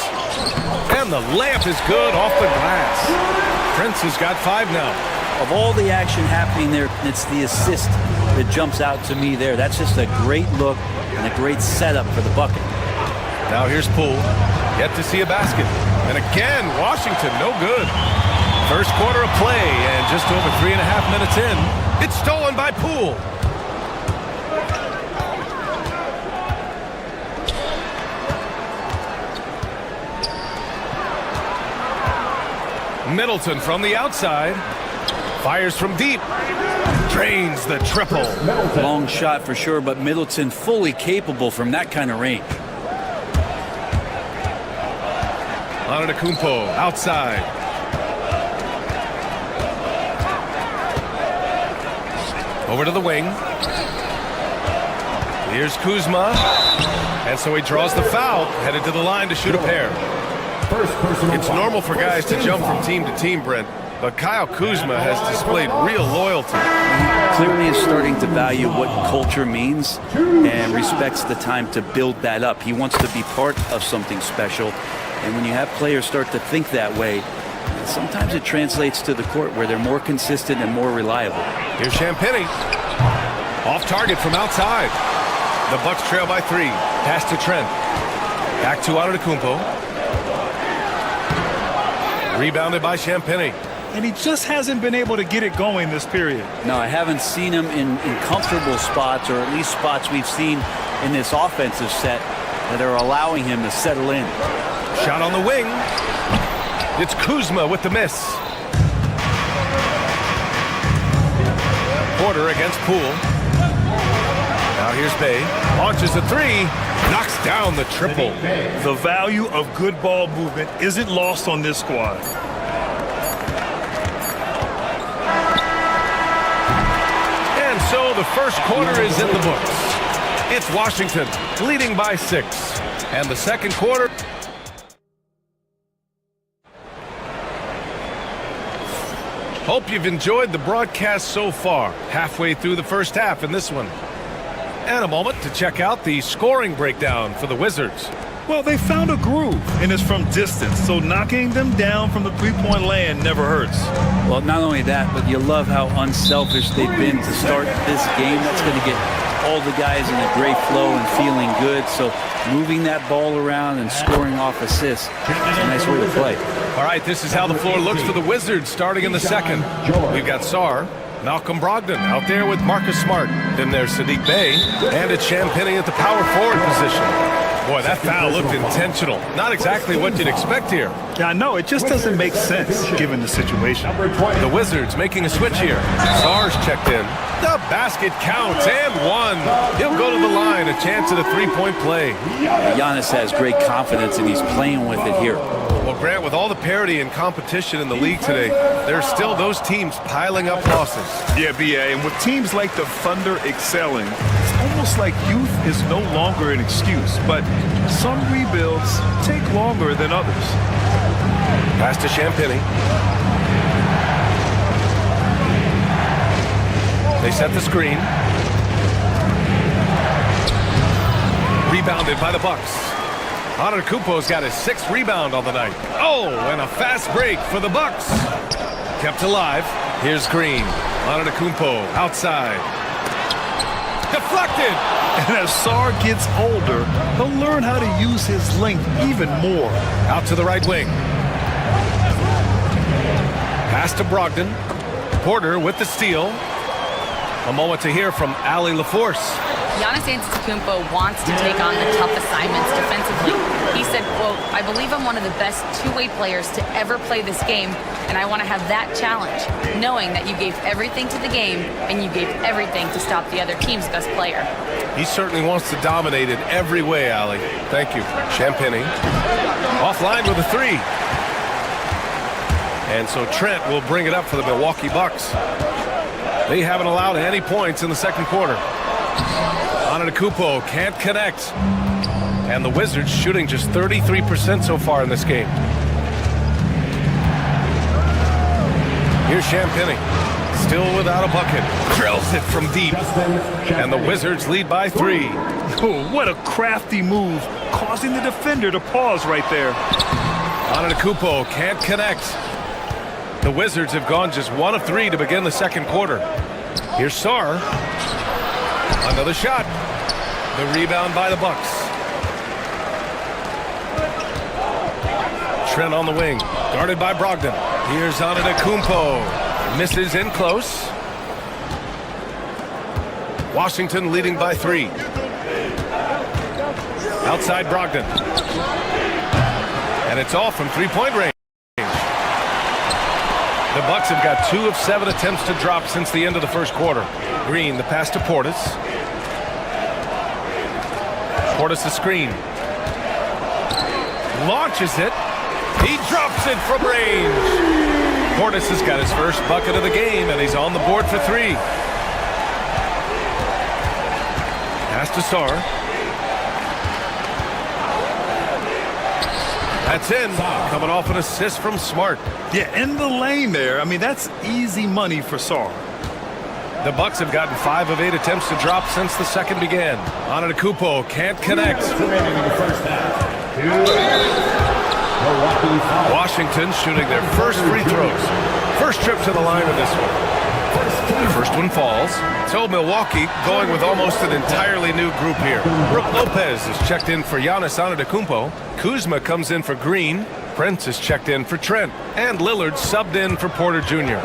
And the layup is good off the glass. Prince has got 5 now. Of all the action happening there, it's the assist that jumps out to me there. That's just a great look and a great setup for the bucket. Now here's Poole. Yet to see a basket. And again, Washington, no good. First quarter of play, and just over 3.5 minutes in, it's stolen by Poole. Middleton from the outside. Fires from deep. Drains the triple. Long shot for sure, but Middleton fully capable from that kind of range. Antetokounmpo outside. Over to the wing. Here's Kuzma. And so he draws the foul, headed to the line to shoot a pair. It's normal for guys to jump from team to team, Brent, but Kyle Kuzma has displayed real loyalty. He clearly is starting to value what culture means and respects the time to build that up. He wants to be part of something special. And when you have players start to think that way, sometimes it translates to the court where they're more consistent and more reliable. Here's Champagnie. Off target from outside. The Bucks trail by 3. Pass to Trent. Back to Antetokounmpo. Rebounded by Champagnie. And he just hasn't been able to get it going this period. No, I haven't seen him in comfortable spots, or at least spots we've seen in this offensive set that are allowing him to settle in. Shot on the wing. It's Kuzma with the miss. Porter against Poole. Now here's Bay. Launches a 3. Knocks down the triple. The value of good ball movement isn't lost on this squad. And so the first quarter is in the books. It's Washington leading by 6. And the second quarter. Hope you've enjoyed the broadcast so far. Halfway through the first half in this one. And a moment to check out the scoring breakdown for the Wizards. Well, they found a groove, and it's from distance, so knocking them down from the three-point land never hurts. Well, not only that, but you love how unselfish they've been to start this game. That's going to get all the guys in a great flow and feeling good. So moving that ball around and scoring off assists is a nice way to play. All right, this is how the floor looks for the Wizards starting in the second. We've got Sarr, Malcolm Brogdon out there with Marcus Smart. Then there's Sadiq Bey, and it's Champagnie at the power forward position. Boy, that foul looked intentional. Not exactly what you'd expect here. Yeah, I know. It just doesn't make sense given the situation. The Wizards making a switch here. Sarr's checked in. The basket counts and 1. He'll go to the line, a chance at a three-point play. Giannis has great confidence, and he's playing with it here. Well, Grant, with all the parity and competition in the league today, there's still those teams piling up losses. Yeah, B.A., and with teams like the Thunder excelling, it's almost like youth is no longer an excuse, but some rebuilds take longer than others. Pass to Champagnie. They set the screen. Rebounded by the Bucks. Antetokounmpo's got his 6th rebound on the night. Oh, and a fast break for the Bucks. Kept alive. Here's Green. Antetokounmpo outside. Deflected. And as Sarr gets older, he'll learn how to use his length even more. Out to the right wing. Pass to Brogdon. Porter with the steal. A moment to hear from Allie LaForce. Giannis Antetokounmpo wants to take on the tough assignments defensively. He said, quote, "I believe I'm one of the best two-way players to ever play this game, and I want to have that challenge, knowing that you gave everything to the game and you gave everything to stop the other team's best player." He certainly wants to dominate in every way, Allie. Thank you. Champagny. Offline with a 3. And so Trent will bring it up for the Milwaukee Bucks. They haven't allowed any points in the second quarter. Antetokounmpo can't connect. And the Wizards shooting just 33% so far in this game. Here's Champagny. Still without a bucket. Drills it from deep. And the Wizards lead by 3. Oh, what a crafty move, causing the defender to pause right there. Antetokounmpo can't connect. The Wizards have gone just 1 of 3 to begin the second quarter. Here's Sarr. Another shot. The rebound by the Bucks. Trent on the wing. Guarded by Brogdon. Here's Antetokounmpo. Misses in close. Washington leading by 3. Outside Brogdon. And it's all from three-point range. The Bucks have got 2 of 7 attempts to drop since the end of the first quarter. Green, the pass to Portis. Portis the screen. Launches it. He drops it from range. Portis has got his first bucket of the game, and he's on the board for 3. Pass to Sarr. That's in. Coming off an assist from Smart. Yeah, in the lane there. I mean, that's easy money for Sarr. The Bucks have gotten 5 of 8 attempts to drop since the second began. Antetokounmpo can't connect. Washington shooting their first free throws. First trip to the line of this one. First one falls. So Milwaukee going with almost an entirely new group here. Brook Lopez is checked in for Giannis Antetokounmpo. Kuzma comes in for Green. Prince is checked in for Trent. And Lillard subbed in for Porter Jr.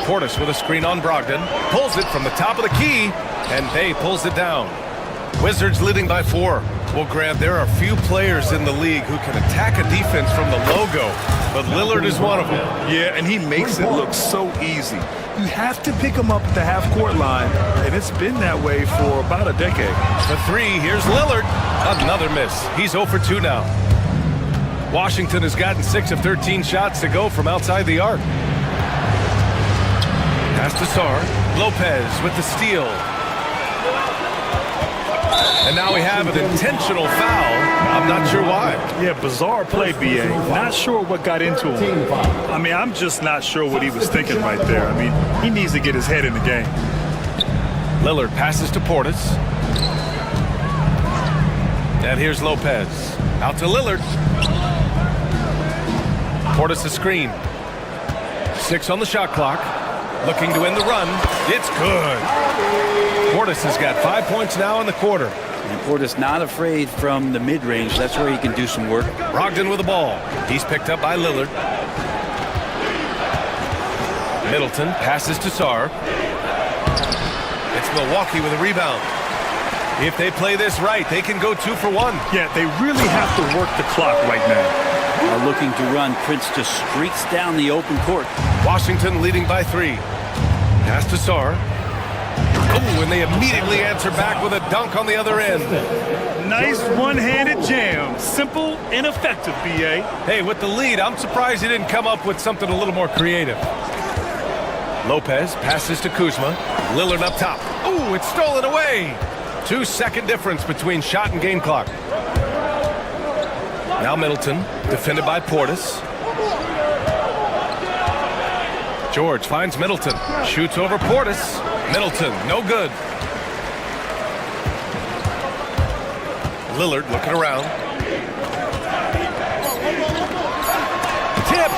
Portis with a screen on Brogdon. Pulls it from the top of the key. And Bay pulls it down. Wizards leading by 4. Well, Grant, there are few players in the league who can attack a defense from the logo, but Lillard is one of them. Yeah, and he makes it look so easy. You have to pick him up at the half-court line, and it's been that way for about a decade. The 3, here's Lillard. Another miss. He's 0 for 2 now. Washington has gotten 6 of 13 shots to go from outside the arc. Pass to Sarr. Lopez with the steal. And now we have an intentional foul. I'm not sure why. Yeah, bizarre play, B.A. Not sure what got into him. I mean, I'm just not sure what he was thinking right there. I mean, he needs to get his head in the game. Lillard passes to Portis. And here's Lopez. Out to Lillard. Portis the screen. 6 on the shot clock. Looking to end the run. It's good. Portis has got 5 points now in the quarter. And Portis not afraid from the mid-range. That's where he can do some work. Brogdon with the ball. He's picked up by Lillard. Middleton passes to Sarr. It's Milwaukee with a rebound. If they play this right, they can go 2 for 1. Yeah, they really have to work the clock right now. Are looking to run. Prince just streaks down the open court. Washington leading by 3. Pass to Sarr. Oh, and they immediately answer back with a dunk on the other end. Nice one-handed jam. Simple and effective, B.A. Hey, with the lead, I'm surprised he didn't come up with something a little more creative. Lopez passes to Kuzma. Lillard up top. Oh, it's stolen away. 2-second difference between shot and game clock. Now Middleton, defended by Portis. George finds Middleton. Shoots over Portis. Middleton, no good. Lillard looking around. Tipped.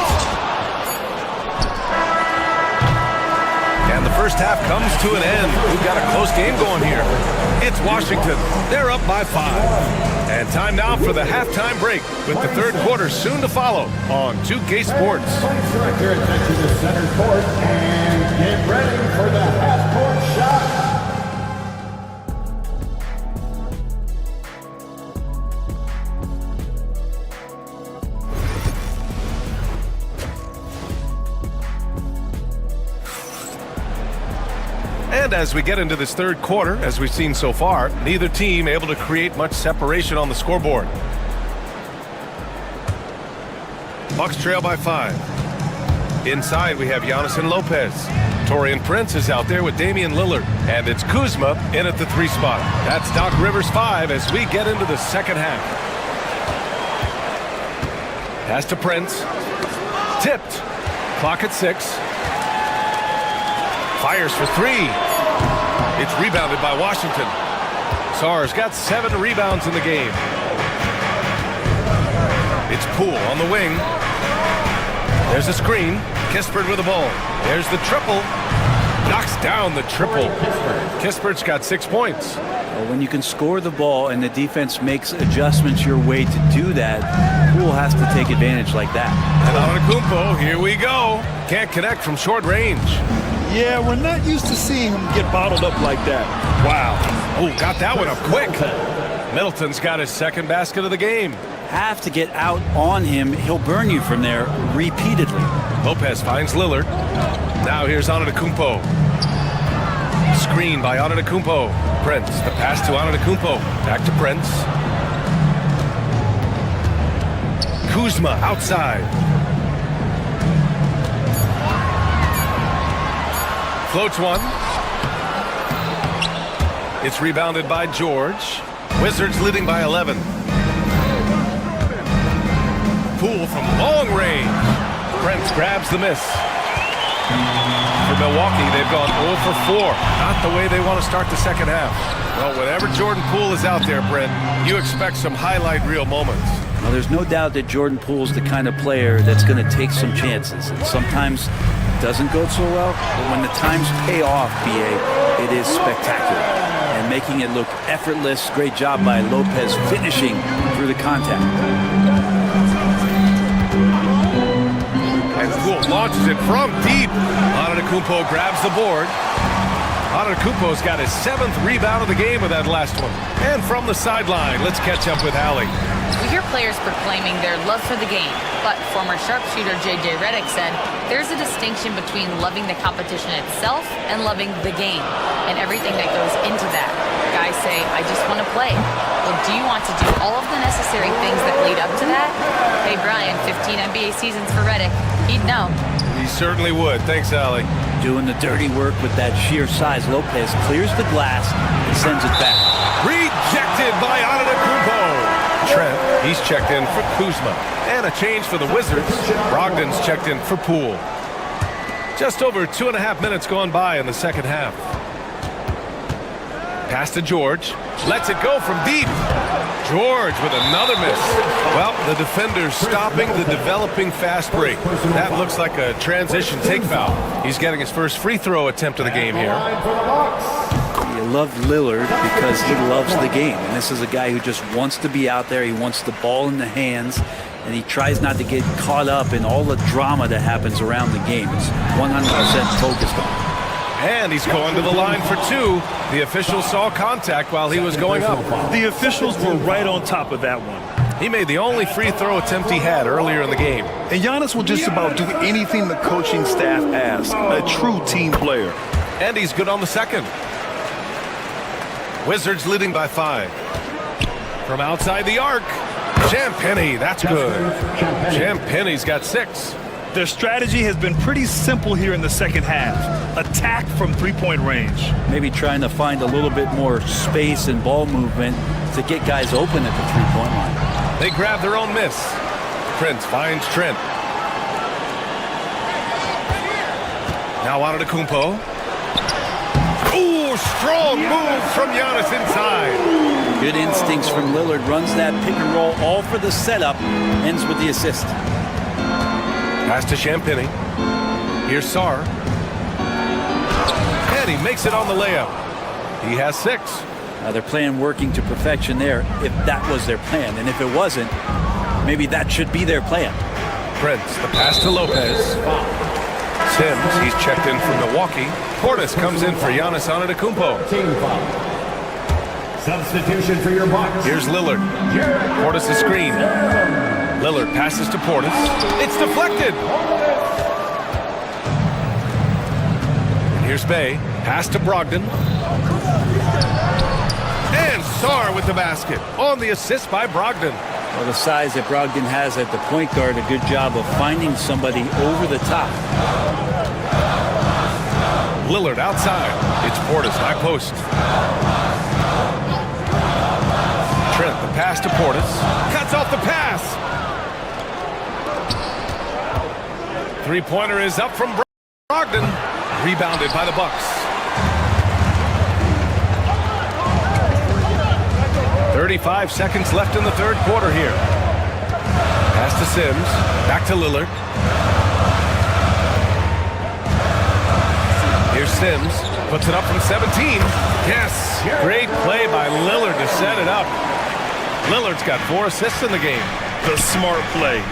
And the first half comes to an end. We've got a close game going here. It's Washington. They're up by 5. And time now for the halftime break with the third quarter soon to follow on 2K Sports. Direct your attention to center court and get ready for the half-court shot. And as we get into this third quarter, as we've seen so far, neither team able to create much separation on the scoreboard. Bucks trail by 5. Inside, we have Giannis and Lopez. Taurean Prince is out there with Damian Lillard. And it's Kuzma in at the 3 spot. That's Doc Rivers 5 as we get into the second half. Pass to Prince. Tipped. Clock at 6. Fires for 3. It's rebounded by Washington. Sarr's got 7 rebounds in the game. It's Poole on the wing. There's a screen. Kispert with the ball. There's the triple. Knocks down the triple. Kispert's got 6 points. Well, when you can score the ball and the defense makes adjustments your way to do that, Poole has to take advantage like that. And Antetokounmpo, here we go. Can't connect from short range. Yeah, we're not used to seeing him get bottled up like that. Wow. Oh, got that one up quick. Middleton's got his second basket of the game. Have to get out on him. He'll burn you from there repeatedly. Lopez finds Lillard. Now here's Antetokounmpo. Screen by Antetokounmpo. Prince, the pass to Antetokounmpo. Back to Prince. Kuzma outside. Floats one. It's rebounded by George. Wizards leading by 11. Poole from long range. Prince grabs the miss. For Milwaukee, they've gone 0 for 4. Not the way they want to start the second half. Well, whenever Jordan Poole is out there, Brent, you expect some highlight reel moments. Well, there's no doubt that Jordan Poole's the kind of player that's going to take some chances. And sometimes it doesn't go so well, but when the times pay off, BA, it is spectacular. And making it look effortless. Great job by Lopez finishing through the contact. And Poole launches it from deep. Antetokounmpo grabs the board. Antetokounmpo's got his 7th rebound of the game with that last one. And from the sideline, let's catch up with Allie. We hear players proclaiming their love for the game, but former sharpshooter J.J. Redick said there's a distinction between loving the competition itself and loving the game and everything that goes into that. Guys say, I just want to play. Well, do you want to do all of the necessary things that lead up to that? Hey, Brian, 15 NBA seasons for Redick. He'd know. He certainly would. Thanks, Allie. Doing the dirty work with that sheer size. Lopez clears the glass and sends it back. Rejected by Antetokounmpo. Trent, he's checked in for Kuzma. And a change for the Wizards. Brogdon's checked in for Poole. Just over 2.5 minutes gone by in the second half. Pass to George. Lets it go from deep. George with another miss. Well, the defender's stopping the developing fast break. That looks like a transition take foul. He's getting his first free throw attempt of the game here. You love Lillard because he loves the game. And this is a guy who just wants to be out there. He wants the ball in the hands. And he tries not to get caught up in all the drama that happens around the game. It's 100% focused on it. And he's going to the line for 2. The officials saw contact while he was going up. The officials were right on top of that one. He made the only free throw attempt he had earlier in the game. And Giannis will just about do anything the coaching staff asks. A true team player. And he's good on the second. Wizards leading by 5. From outside the arc. Champagnie, that's good. Champagnie's got 6. Their strategy has been pretty simple here in the second half. Attack from three-point range. Maybe trying to find a little bit more space and ball movement to get guys open at the three-point line. They grab their own miss. Prince finds Trent. Now Antetokounmpo. Ooh, strong move from Giannis inside. Good instincts from Lillard. Runs that pick and roll all for the setup. Ends with the assist. Pass to Champagny. Here's Sarr. And he makes it on the layup. He has 6. Their plan working to perfection there, if that was their plan. And if it wasn't, maybe that should be their plan. Prince, the pass to Lopez. Sims, he's checked in from Milwaukee. Portis comes in for Giannis Antetokounmpo. Team foul. Substitution for your Bucks. Here's Lillard. Portis' screen. Lillard passes to Portis. It's deflected. And here's Bay. Pass to Brogdon. And Sarr with the basket. On the assist by Brogdon. Well, the size that Brogdon has at the point guard, a good job of finding somebody over the top. Lillard outside. It's Portis, high post. Trent, the pass to Portis. Cuts off the pass. Three-pointer is up from Brogdon. Rebounded by the Bucks. 35 seconds left in the third quarter here. Pass to Sims. Back to Lillard. Here's Sims. Puts it up from 17. Yes. Great play by Lillard to set it up. Lillard's got 4 assists in the game. The smart play.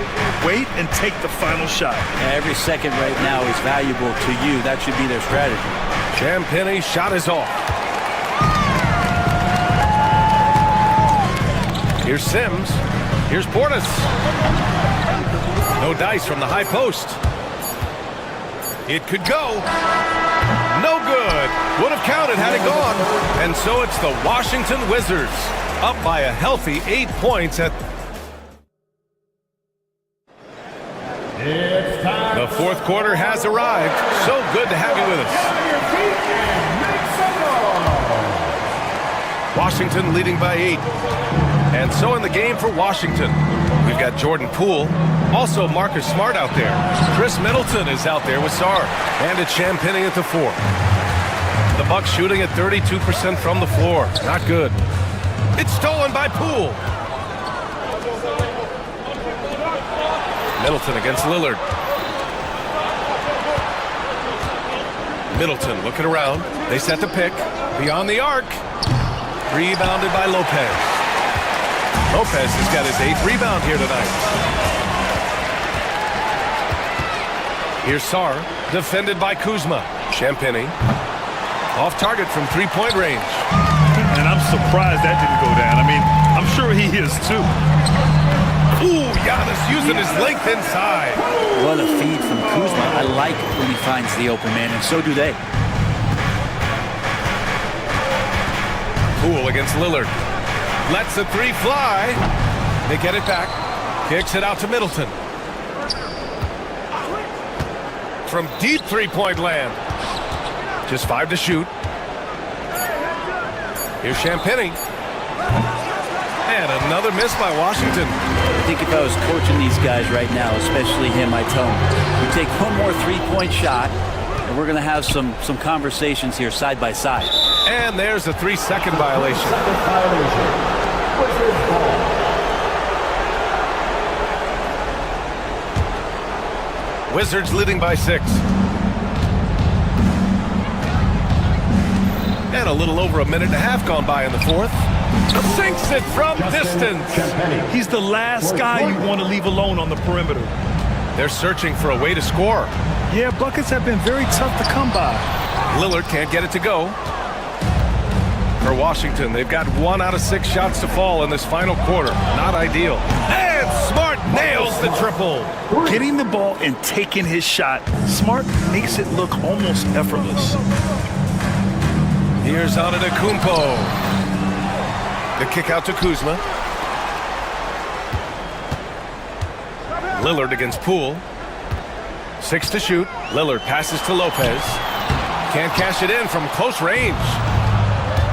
Wait and take the final shot. Every second right now is valuable to you. That should be their strategy. Champagny's shot is off. Here's Sims. Here's Portis. No dice from the high post. It could go. No good. Would have counted had it gone. And so it's the Washington Wizards up by a healthy 8 points at the fourth quarter has arrived. So good to have you with us. Washington leading by 8. And so in the game for Washington, we've got Jordan Poole, also Marcus Smart out there. Chris Middleton is out there with Sarr, and it's Champagny at the 4. The Bucks shooting at 32% from the floor. Not good. It's stolen by Poole. Middleton against Lillard. Middleton looking around. They set the pick. Beyond the arc. Rebounded by Lopez. Lopez has got his 8th rebound here tonight. Here's Sarr, defended by Kuzma. Champagny, off target from 3-point range. And I'm surprised that didn't go down. I mean, I'm sure he is too. Ooh, Giannis using his length inside. What a feed from Kuzma. I like when he finds the open man, and so do they. Poole against Lillard. Lets the 3 fly. They get it back. Kicks it out to Middleton. From deep 3-point land. Just 5 to shoot. Here's Champagny. And another miss by Washington. I think if I was coaching these guys right now, especially him, I'd tell him, we take one more 3-point shot, and we're going to have some conversations here side by side. And there's a 3-second violation. Wizards leading by 6. And a little over a minute and a half gone by in the fourth. Sinks it from distance. He's the last guy you want to leave alone on the perimeter. They're searching for a way to score. Yeah, buckets have been very tough to come by. Lillard can't get it to go. For Washington, they've got 1 out of 6 shots to fall in this final quarter. Not ideal. And Smart nails the triple. Getting the ball and taking his shot, Smart makes it look almost effortless. Here's Antetokounmpo. The kick out to Kuzma. Lillard against Poole. 6 to shoot. Lillard passes to Lopez. Can't cash it in from close range.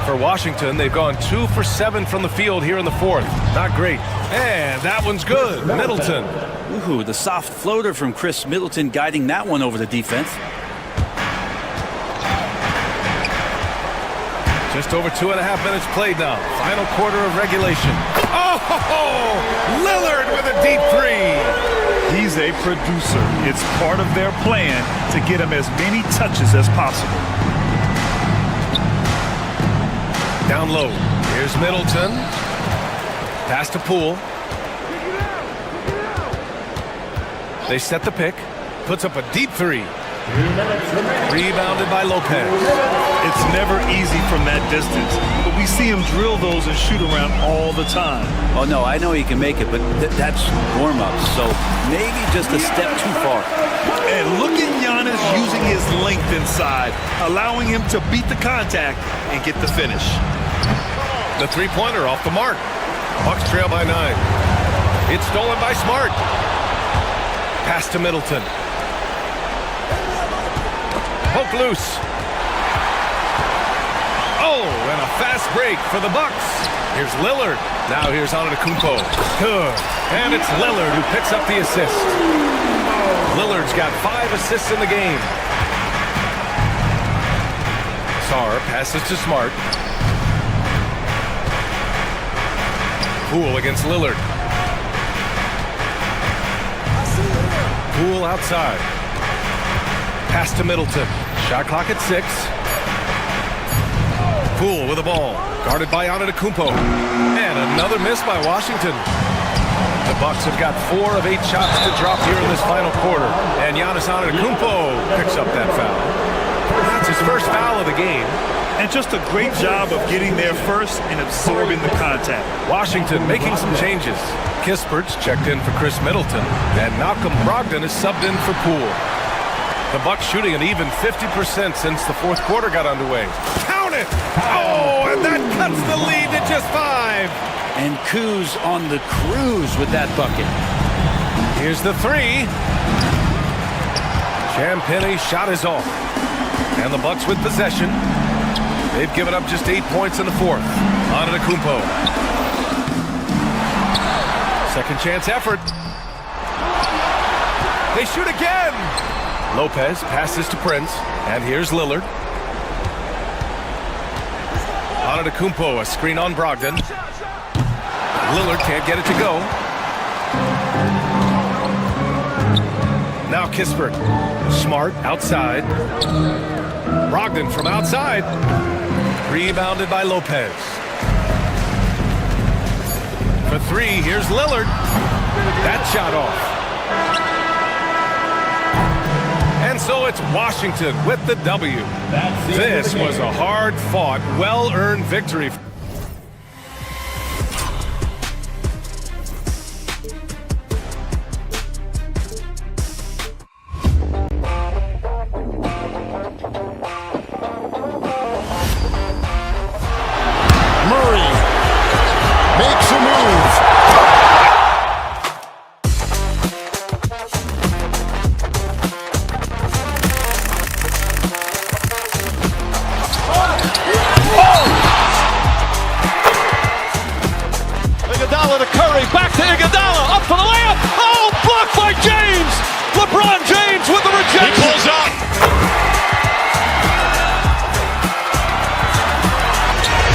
For Washington, they've gone 2 for 7 from the field here in the fourth. Not great. And that one's good. Middleton. Ooh, the soft floater from Chris Middleton guiding that one over the defense. Just over 2.5 minutes played now. Final quarter of regulation. Oh, Lillard with a deep three. He's a producer. It's part of their plan to get him as many touches as possible. Down low. Here's Middleton. Pass to Poole. They set the pick. Puts up a deep three. Rebounded by Lopez. It's never easy from that distance, but we see him drill those and shoot around all the time. Oh, no, I know he can make it, but that's warm-ups, so maybe just a step too far. And look at Giannis using his length inside, allowing him to beat the contact and get the finish. The three-pointer off the mark. Bucks trail by 9. It's stolen by Smart. Pass to Middleton. Poke loose. Oh, and a fast break for the Bucks. Here's Lillard. Now here's Antetokounmpo. Good. And it's Lillard who picks up the assist. Lillard's got 5 assists in the game. Sarr passes to Smart. Poole against Lillard. Poole outside. Pass to Middleton. Shot clock at 6. Poole with the ball. Guarded by Antetokounmpo. And another miss by Washington. The Bucks have got 4 of 8 shots to drop here in this final quarter. And Giannis Antetokounmpo picks up that foul. That's his first foul of the game. And just a great job of getting there first and absorbing the contact. Washington making some changes. Kispert's checked in for Chris Middleton. And Malcolm Brogdon is subbed in for Poole. The Bucks shooting an even 50% since the fourth quarter got underway. Count it! Oh, and that cuts the lead to just 5. And Kuz on the cruise with that bucket. Here's the 3. Champagne's shot is off. And the Bucks with possession. They've given up just 8 points in the fourth. Antetokounmpo. Second chance effort. They shoot again. Lopez passes to Prince, and here's Lillard. Antetokounmpo, a screen on Brogdon. Lillard can't get it to go. Now Kispert. Smart outside. Brogdon from outside. Rebounded by Lopez. For 3, here's Lillard. That shot off. And so it's Washington with the W. This was a hard-fought, well-earned victory. Murray makes a move. Iguodala to Curry, back to Iguodala, up for the layup. Oh, blocked by James. LeBron James with the rejection. He pulls up.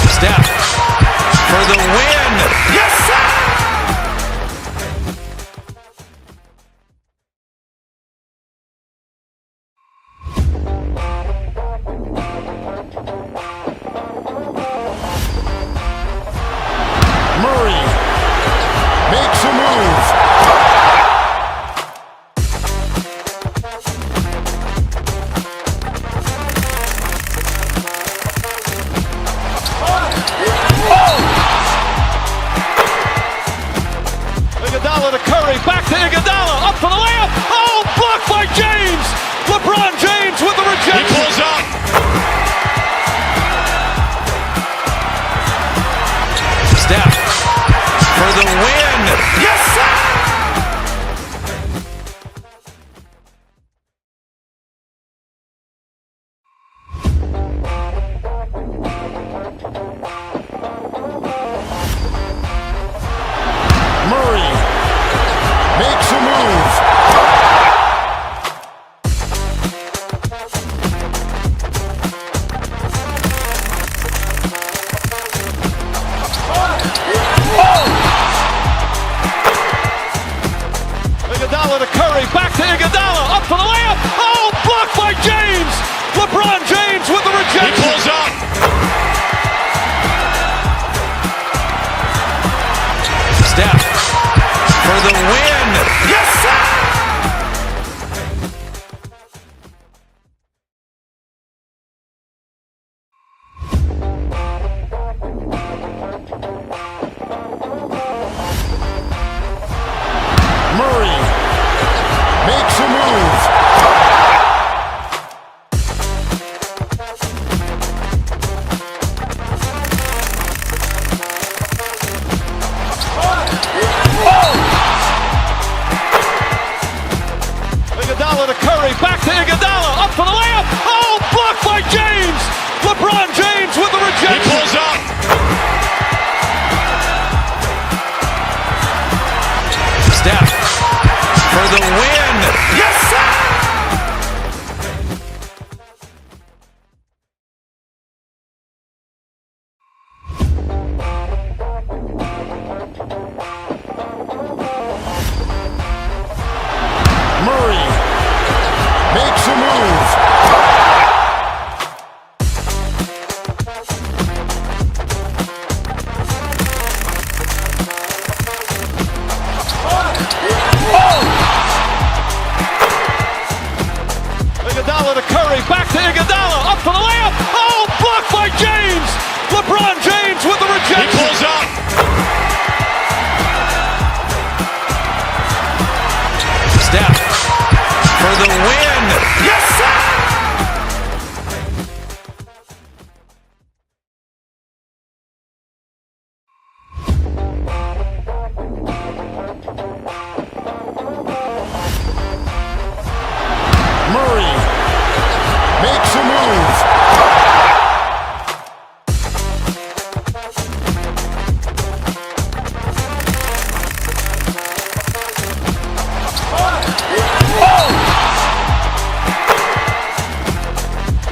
Steph for the win. Yes, sir! Murray makes a move. Iguodala to Curry, back to Iguodala, up for the layup. Oh, blocked by James. LeBron James with the rejection. He pulls up. Steph for the win. Yes, sir! Murray makes a move. Iguodala to Curry, back to Iguodala, up for the layup. Oh, blocked by James. LeBron James with the rejection. He pulls up. Steph for the win. Yes, sir! Murray makes a move. Iguodala to Curry, back to Iguodala, up for the layup. Oh, blocked by James. LeBron James with the rejection. He pulls up. Steph for the win. Yes, sir! Murray makes a move. Iguodala to Curry, back to Iguodala, up for the layup. Oh, blocked by James. LeBron James with the rejection. He pulls up. Steph for the win. Yes, sir! Murray makes a move.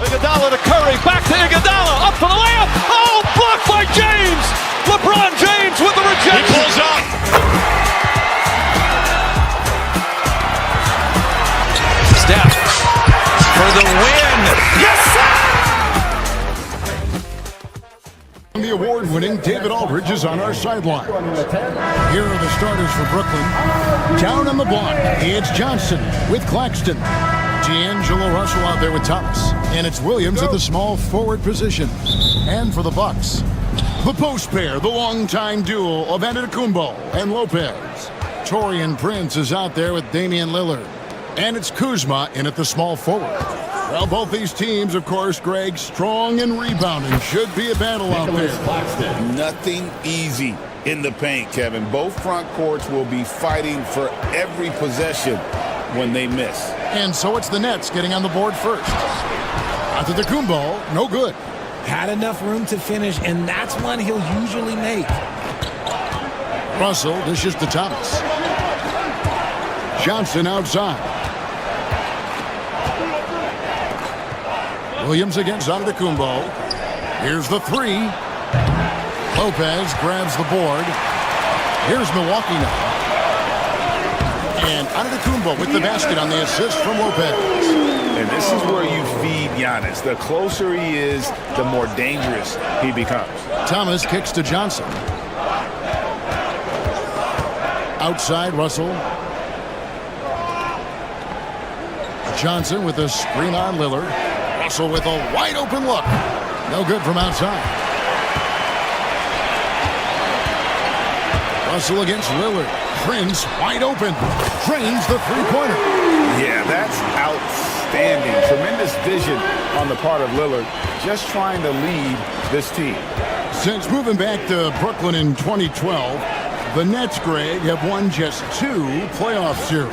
Iguodala to Curry, back to Iguodala, up for the layup. Oh, blocked by James. LeBron James with the rejection. He pulls up. Steph for the win. Yes, sir! The award-winning David Aldridge is on our sideline. Here are the starters for Brooklyn. Down on the block, it's Johnson with Claxton. D'Angelo Russell out there with Thomas. And it's Williams at the small forward position. And for the Bucks, the post pair, the longtime duo of Antetokounmpo and Lopez. Taurean Prince is out there with Damian Lillard. And it's Kuzma in at the small forward. Well, both these teams, of course, Greg, strong and rebounding. Should be a battle out there. Nothing easy in the paint, Kevin. Both front courts will be fighting for every possession when they miss. And so it's the Nets getting on the board first. Antetokounmpo, no good. Had enough room to finish, and that's one he'll usually make. Russell dishes to Thomas. Johnson outside. Williams against Antetokounmpo. Here's the three. Lopez grabs the board. Here's Milwaukee now. And Antetokounmpo with the basket on the assist from Lopez. And this is where you feed Giannis. The closer he is, the more dangerous he becomes. Thomas kicks to Johnson. Outside, Russell. Johnson with a screen on Lillard. Russell with a wide open look. No good from outside. Russell against Lillard. Prince wide open. Drains the three-pointer. Yeah, that's outstanding. Tremendous vision on the part of Lillard. Just trying to lead this team. Since moving back to Brooklyn in 2012, the Nets, Greg, have won just 2 playoff series.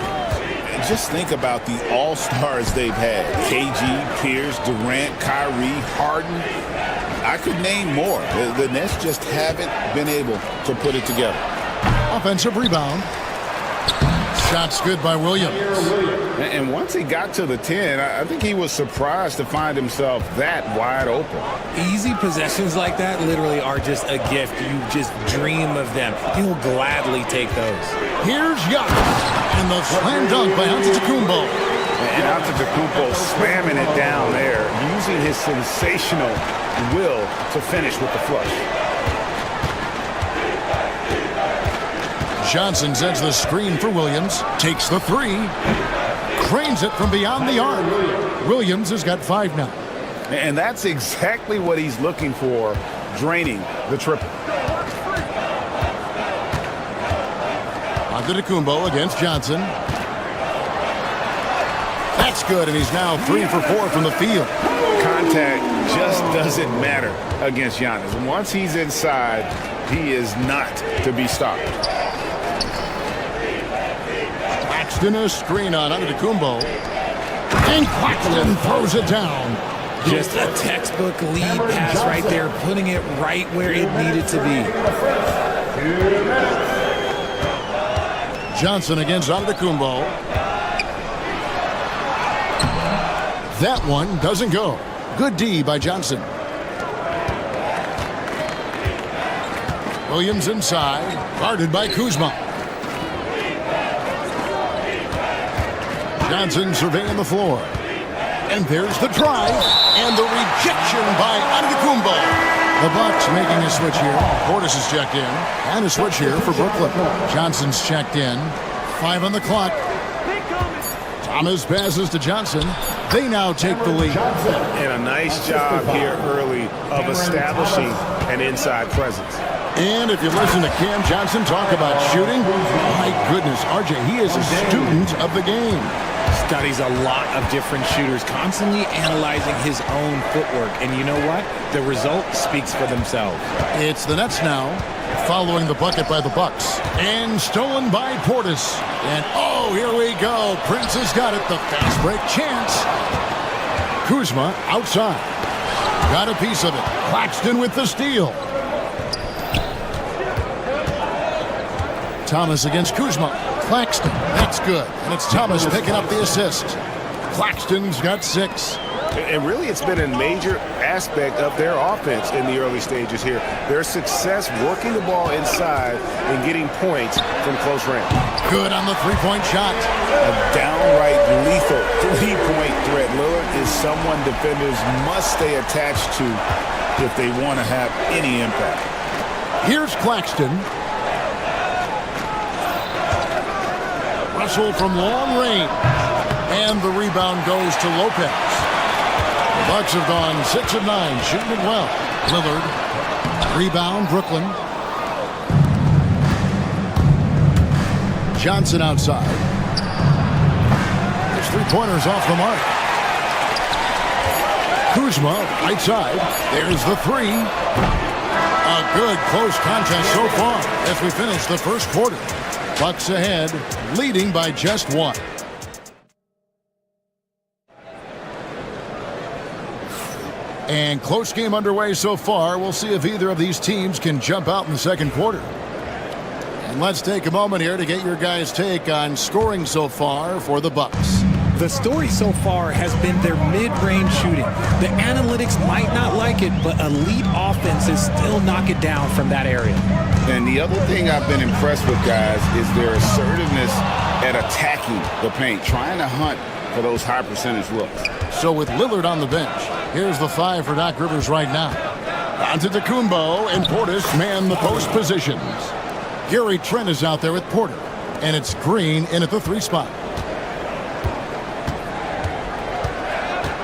Just think about the all-stars they've had. KG, Pierce, Durant, Kyrie, Harden. I could name more. The Nets just haven't been able to put it together. Offensive rebound. Shot's good by Williams. And once he got to the 10, I think he was surprised to find himself that wide open. Easy possessions like that literally are just a gift. You just dream of them. He will gladly take those. Here's Giannis, and the slam dunk by Antetokounmpo. And Antetokounmpo slamming it down there, using his sensational will to finish with the flush. Johnson sets the screen for Williams, takes the three, cranes it from beyond the arc. Williams has got 5 now. And that's exactly what he's looking for, draining the triple. Antetokounmpo against Johnson. That's good, and he's now 3 for 4 from the field. Contact just doesn't matter against Giannis. Once he's inside, he is not to be stopped. Claxton a screen on Antetokounmpo. And Claxton throws it down. Just a textbook lead pass right there, putting it right where it needed to be. Johnson against Antetokounmpo. That one doesn't go. Good D by Johnson. Williams inside, guarded by Kuzma. Johnson surveying the floor. And there's the drive and the rejection by Antetokounmpo. The Bucks making a switch here. Portis is checked in. And a switch here for Brooklyn. Johnson's checked in. 5 on the clock. Thomas passes to Johnson. They now take the lead. And a nice job here early of establishing an inside presence. And if you listen to Cam Johnson talk about shooting, my goodness, RJ, he is a student of the game. Studies a lot of different shooters, constantly analyzing his own footwork. And you know what? The result speaks for themselves. It's the Nets now, following the bucket by the Bucks. And stolen by Portis. And oh, here we go. Prince has got it. The fast break chance. Kuzma outside. Got a piece of it. Claxton with the steal. Thomas against Kuzma. Claxton, that's good. And it's Thomas picking up the assist. Claxton's got 6. And really, it's been a major aspect of their offense in the early stages here. Their success working the ball inside and getting points from close range. Good on the three-point shot. A downright lethal three-point threat. Lillard is someone defenders must stay attached to if they want to have any impact. Here's Claxton. Russell from long range. And the rebound goes to Lopez. The Bucks have gone 6 of 9, shooting it well. Lillard. Rebound, Brooklyn. Johnson outside. His 3-pointers off the mark. Kuzma, right side. There's the 3. A good close contest so far as we finish the first quarter. Bucks ahead, leading by just 1. And close game underway so far. We'll see if either of these teams can jump out in the second quarter. And let's take a moment here to get your guys' take on scoring so far for the Bucks. The story so far has been their mid-range shooting. The analytics might not like it, but elite offenses still knock it down from that area. And the other thing I've been impressed with, guys, is their assertiveness at attacking the paint, trying to hunt for those high percentage looks. So with Lillard on the bench, here's the 5 for Doc Rivers right now. Antetokounmpo and Portis man the post positions. Gary Trent is out there with Porter, and it's Green in at the 3 spot.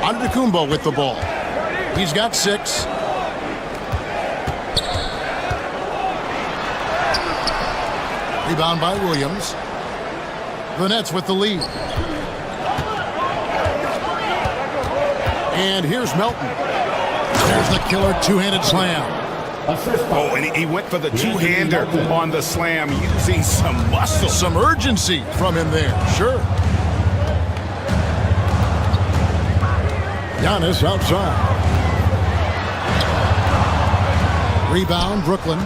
Antetokounmpo with the ball. He's got 6. Rebound by Williams. The Nets with the lead. And here's Melton. There's the killer 2-handed slam. Oh, and he went for the 2-hander on the slam, using some muscle. Some urgency from him there, sure. Giannis outside. Rebound, Brooklyn.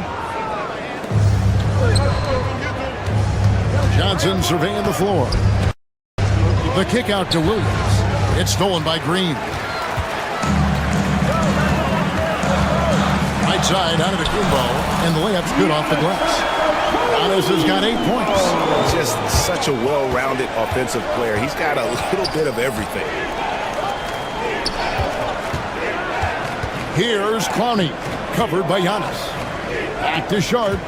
Johnson surveying the floor. The kick out to Williams. It's stolen by Green. Right side out of Kumbo, and the layup's good off the glass. Giannis has got 8 points. Just such a well-rounded offensive player. He's got a little bit of everything. Here's Clowney, covered by Giannis. Back to Sharp.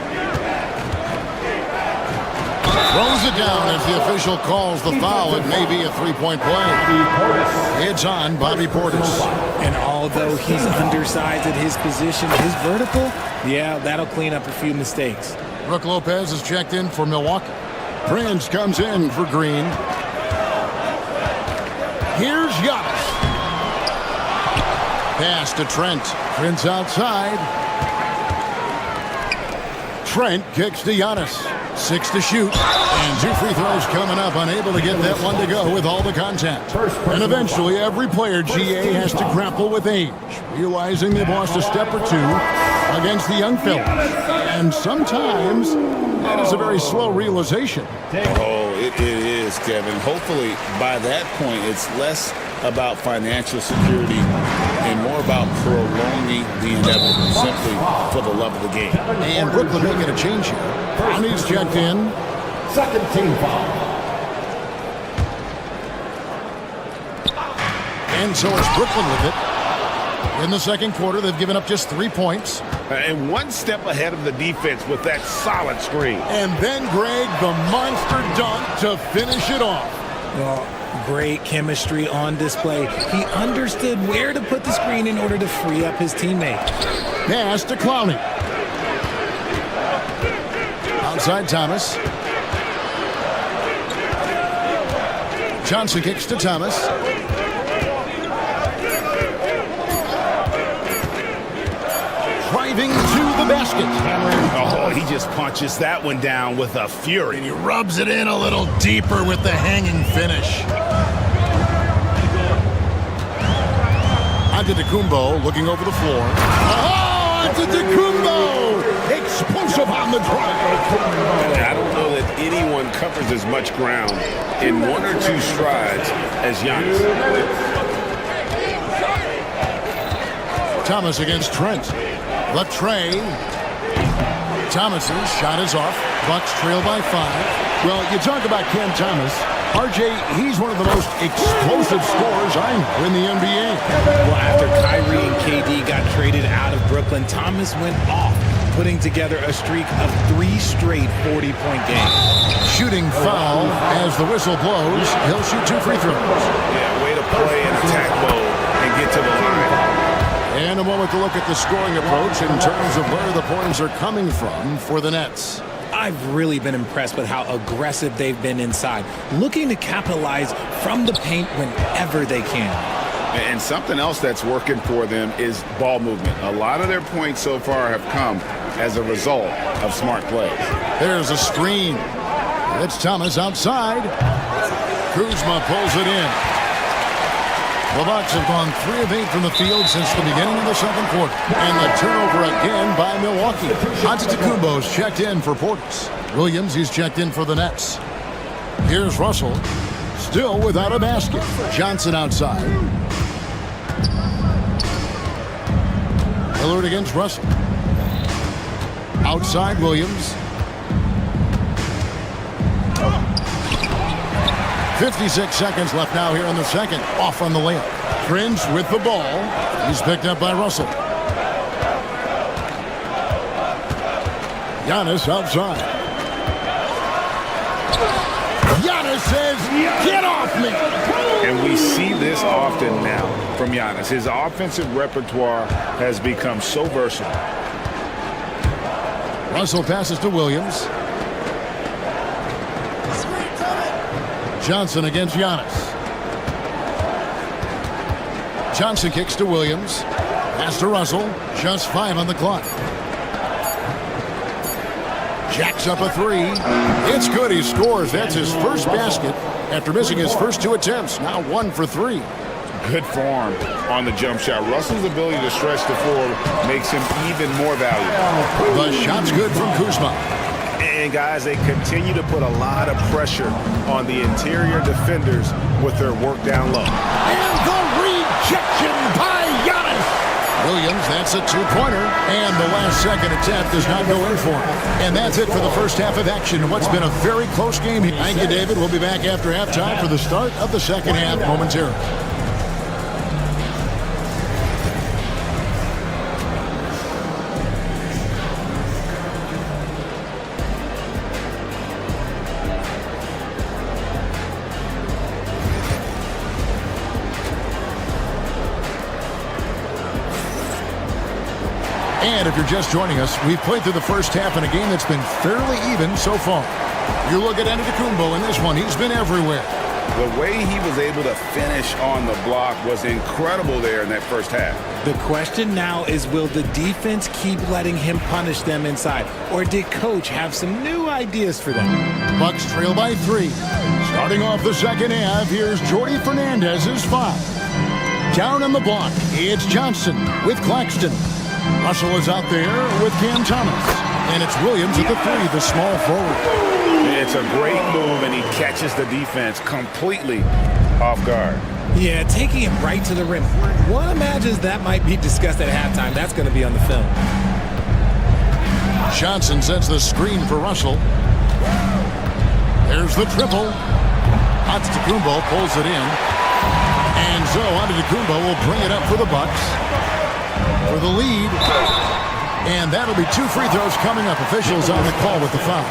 Throws it down as the official calls the foul. It may be a three-point play. It's on Bobby Portis. And although he's undersized at his position, his vertical, yeah, that'll clean up a few mistakes. Brook Lopez is checked in for Milwaukee. Prince comes in for Green. Here's Giannis. Pass to Trent. Prince outside. Trent kicks to Giannis. 6 to shoot. And 2 free throws coming up. Unable to get that one to go with all the contact. And eventually every player, GA, has to grapple with age, realizing they've lost a step or two against the young fellas. And sometimes that is a very slow realization. Oh, it is, Kevin. Hopefully by that point it's less about financial security and more about prolonging the inevitable, simply for the love of the game. And Brooklyn making a change here. He's checked in. Second team foul. And so is Brooklyn with it. In the second quarter, they've given up just 3 points. And one step ahead of the defense with that solid screen. And then, Greg, the monster dunk to finish it off. Well, great chemistry on display. He understood where to put the screen in order to free up his teammate. Pass to Clowney. Outside Thomas. Johnson kicks to Thomas. Driving to the basket. Oh, he just punches that one down with a fury. And he rubs it in a little deeper with the hanging finish. Antetokounmpo looking over the floor. Oh, Antetokounmpo! Explosive on the drive. I don't know that anyone covers as much ground in 1 or 2 strides as Giannis. Thomas against Trent. The tray. Thomas's shot is off. Bucks trail by 5. Well, you talk about Cam Thomas. RJ, he's one of the most explosive scorers I know in the NBA. Well, after Kyrie and KD got traded out of Brooklyn, Thomas went off, putting together a streak of 3 straight 40-point games. Shooting foul as the whistle blows. He'll shoot 2 free throws. Yeah, way to play in attack mode and get to the line. And a moment to look at the scoring approach in terms of where the points are coming from for the Nets. I've really been impressed with how aggressive they've been inside, looking to capitalize from the paint whenever they can. And something else that's working for them is ball movement. A lot of their points so far have come as a result of smart plays. There's a screen. It's Thomas outside. Kuzma pulls it in. The Bucks have gone 3 of 8 from the field since the beginning of the second quarter. And the turnover again by Milwaukee. Antetokounmpo's checked in for Portis. Williams, he's checked in for the Nets. Here's Russell, still without a basket. Johnson outside. Lillard against Russell. Outside Williams. 56 seconds left now here in the second. Off on the layup. Prince with the ball. He's picked up by Russell. Giannis outside. Giannis says, get off me! And we see this often now from Giannis. His offensive repertoire has become so versatile. Russell passes to Williams. Johnson against Giannis. Johnson kicks to Williams. Pass to Russell. Just 5 on the clock. Jacks up a 3. It's good. He scores. That's his first basket after missing his first 2 attempts. Now 1 for 3. Good form on the jump shot. Russell's ability to stretch the floor makes him even more valuable. The shot's good from Kuzma. And guys, they continue to put a lot of pressure on the interior defenders with their work down low. And the rejection by Giannis. Williams, that's a two-pointer. And the last second attempt does not go in for him. And that's it for the first half of action. What's been a very close game. Thank you, David. We'll be back after halftime for the start of the second half momentarily. And if you're just joining us, we've played through the first half in a game that's been fairly even so far. You look at Antetokounmpo in this one, he's been everywhere. The way he was able to finish on the block was incredible there in that first half. The question now is, will the defense keep letting him punish them inside? Or did Coach have some new ideas for them? Bucks trail by 3. Starting off the second half, here's Jordy Fernandez's foul. Down on the block, it's Johnson with Claxton. Russell is out there with Cam Thomas. And it's Williams at the 3, the small forward. It's a great move, and he catches the defense completely off guard. Yeah, taking it right to the rim. One imagines that might be discussed at halftime. That's going to be on the film. Johnson sets the screen for Russell. There's the triple. Antetokounmpo pulls it in. And so Antetokounmpo will bring it up for the Bucks for the lead. And that'll be 2 free throws coming up. Officials on the call with the foul.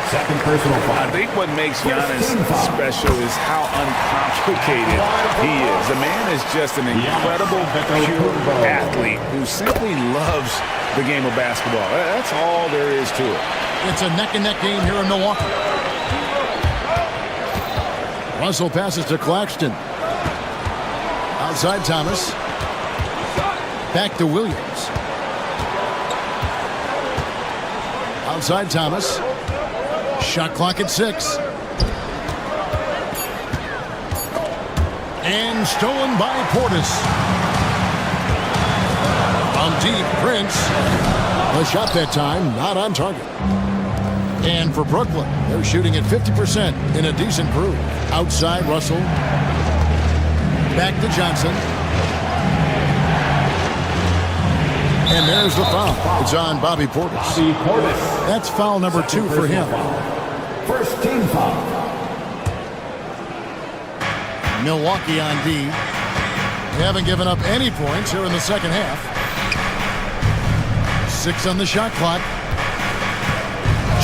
Second personal foul. I think what makes Giannis special is how uncomplicated he is. The man is just an incredible, pure athlete who simply loves the game of basketball. That's all there is to it. It's a neck-and-neck game here in Milwaukee. Russell passes to Claxton. Outside Thomas. Back to Williams. Outside Thomas. Shot clock at 6. And stolen by Portis. On deep, Prince. The shot that time, not on target. And for Brooklyn, they're shooting at 50% in a decent groove. Outside Russell. Back to Johnson. And there's the foul. It's on Bobby Portis. That's foul number 2 for him. First team foul. Milwaukee on D. They haven't given up any points here in the second half. 6 on the shot clock.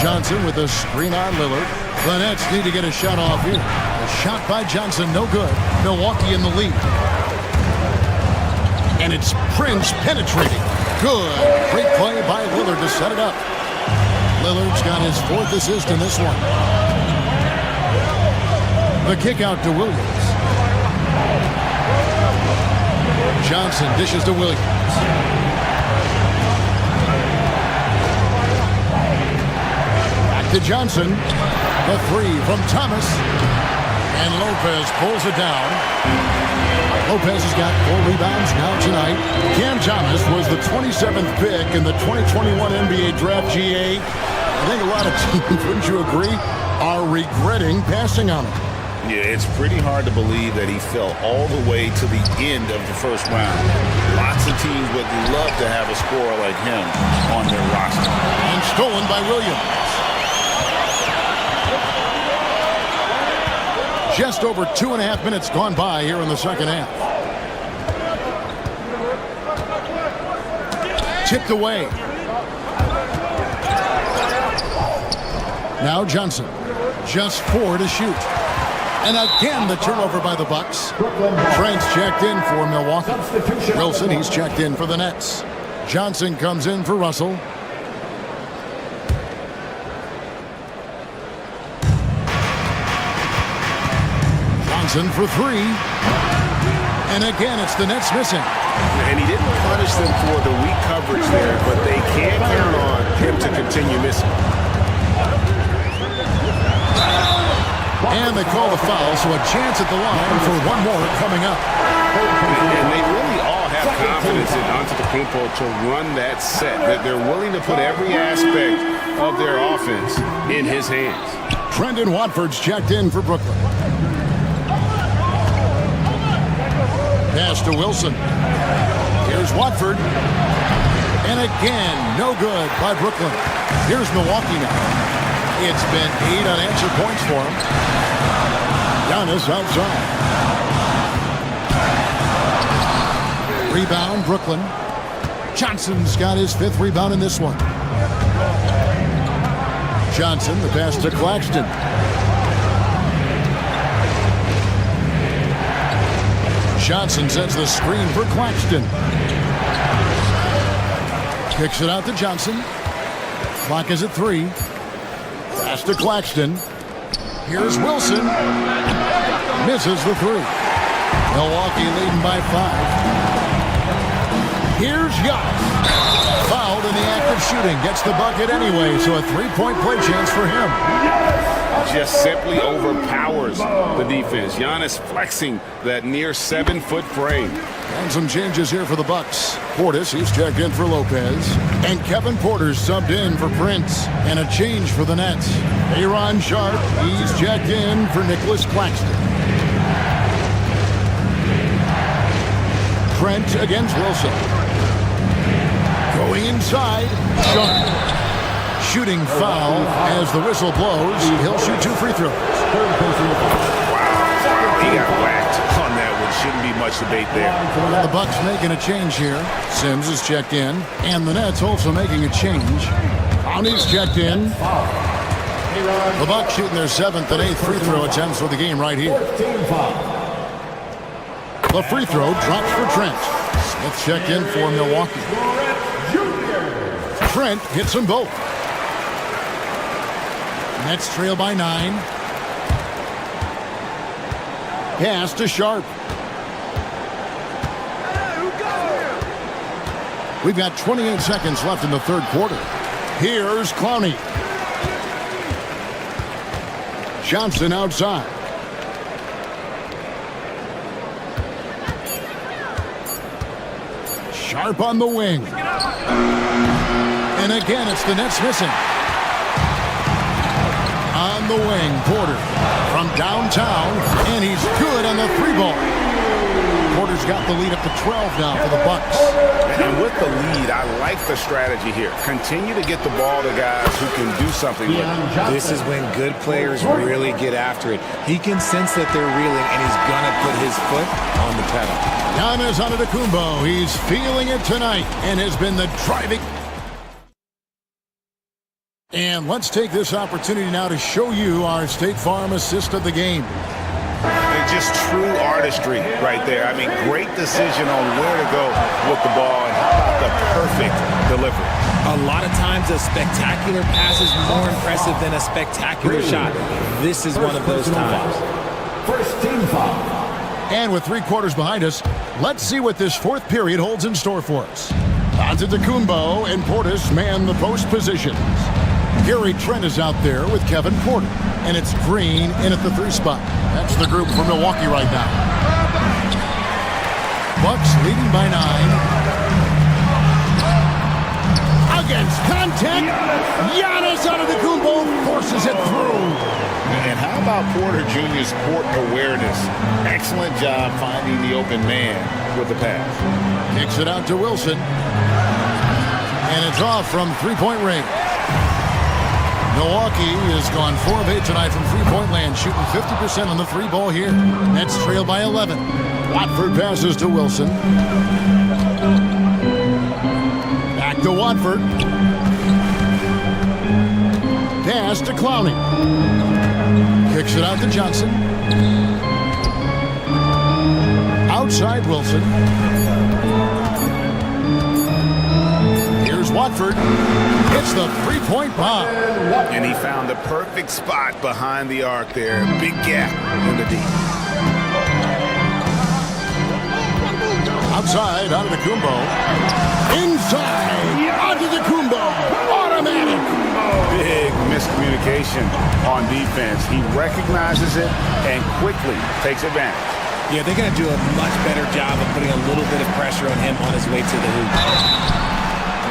Johnson with a screen on Lillard. The Nets need to get a shot off here. A shot by Johnson, no good. Milwaukee in the lead. And it's Prince penetrating. Good. Great play by Lillard to set it up. Lillard's got his 4th assist in this one. The kick out to Williams. Johnson dishes to Williams. Back to Johnson. The 3 from Thomas. And Lopez pulls it down. Lopez has got 4 rebounds now tonight. Cam Thomas was the 27th pick in the 2021 NBA Draft GA. I think a lot of teams, wouldn't you agree, are regretting passing on him. Yeah, it's pretty hard to believe that he fell all the way to the end of the first round. Lots of teams would love to have a scorer like him on their roster. And stolen by Williams. Just over 2.5 minutes gone by here in the second half. Tipped away. Now Johnson. Just 4 to shoot. And again, the turnover by the Bucks. Trent's checked in for Milwaukee. Wilson, he's checked in for the Nets. Johnson comes in for Russell. Johnson for 3. And again, it's the Nets missing. And he didn't punish them for the weak coverage there, but they can't count on him to continue missing. And they call the foul, so a chance at the line for one more coming up. And they really all have confidence in Antetokounmpo to run that set. That they're willing to put every aspect of their offense in his hands. Trendon Watford's checked in for Brooklyn. Pass to Wilson. Here's Watford. And again, no good by Brooklyn. Here's Milwaukee now. It's been 8 unanswered points for him. Giannis outside. Rebound, Brooklyn. Johnson's got his 5th rebound in this one. Johnson, the pass to Claxton. Johnson sets the screen for Claxton. Kicks it out to Johnson. Clock is at 3. Pass to Claxton. Here's Wilson. Misses the 3. Milwaukee leading by 5. Here's Giannis. Fouled in the act of shooting. Gets the bucket anyway, so a 3-point play chance for him. Just simply overpowers the defense. Giannis flexing that near 7-foot frame. And some changes here for the Bucks. Portis, he's checked in for Lopez. And Kevin Porter's subbed in for Prince. And a change for the Nets. Aaron Sharp, he's checked in for Nicholas Claxton. Trent against Wilson. Going inside, Sharp. Shooting foul as the whistle blows. He'll shoot 2 free throws. Wow, he got whacked on that one. Shouldn't be much debate there. The Bucks making a change here. Sims is checked in, and the Nets also making a change. Brownie's checked in. The Bucks shooting their 7th and 8th free throw attempts for the game right here. The free throw drops for Trent. Smith checked in for Milwaukee. Trent hits them both. Nets trail by 9. Pass to Sharp. We've got 28 seconds left in the 3rd quarter. Here's Clowney. Johnson outside. Sharp on the wing. And again, it's the Nets missing. On the wing, Porter from downtown, and he's good on the 3-ball. Porter's got the lead up to 12 now for the Bucks. And with the lead, I like the strategy here. Continue to get the ball to guys who can do something with it. This is when good players really get after it. He can sense that they're reeling, and he's going to put his foot on the pedal. Giannis Antetokounmpo, he's feeling it tonight and has been the driving. And let's take this opportunity now to show you our State Farm assist of the game. Just true artistry right there. I mean, great decision on where to go with the ball, and how about the perfect delivery. A lot of times a spectacular pass is more impressive than a spectacular shot. This is one of those times. First team foul. And with 3 quarters behind us, let's see what this 4th period holds in store for us. Antetokounmpo and Portis man the post positions. Gary Trent is out there with Kevin Porter. And it's Green in at the 3 spot. That's the group for Milwaukee right now. Bucks leading by 9. Against contact. Giannis Antetokounmpo forces it through. And how about Porter Jr.'s court awareness? Excellent job finding the open man with the pass. Kicks it out to Wilson. And it's off from 3-point range. Milwaukee has gone 4 of 8 tonight from 3-point land, shooting 50% on the 3-ball here. Nets trail by 11. Watford passes to Wilson. Back to Watford. Pass to Clowney. Kicks it out to Johnson. Outside Wilson. Here's Watford. Hits the 3-point bomb. And he found the perfect spot behind the arc there. Big gap in the D. Outside, Antetokounmpo. Inside, Antetokounmpo. Automatic. Big miscommunication on defense. He recognizes it and quickly takes advantage. Yeah, they're going to do a much better job of putting a little bit of pressure on him on his way to the hoop.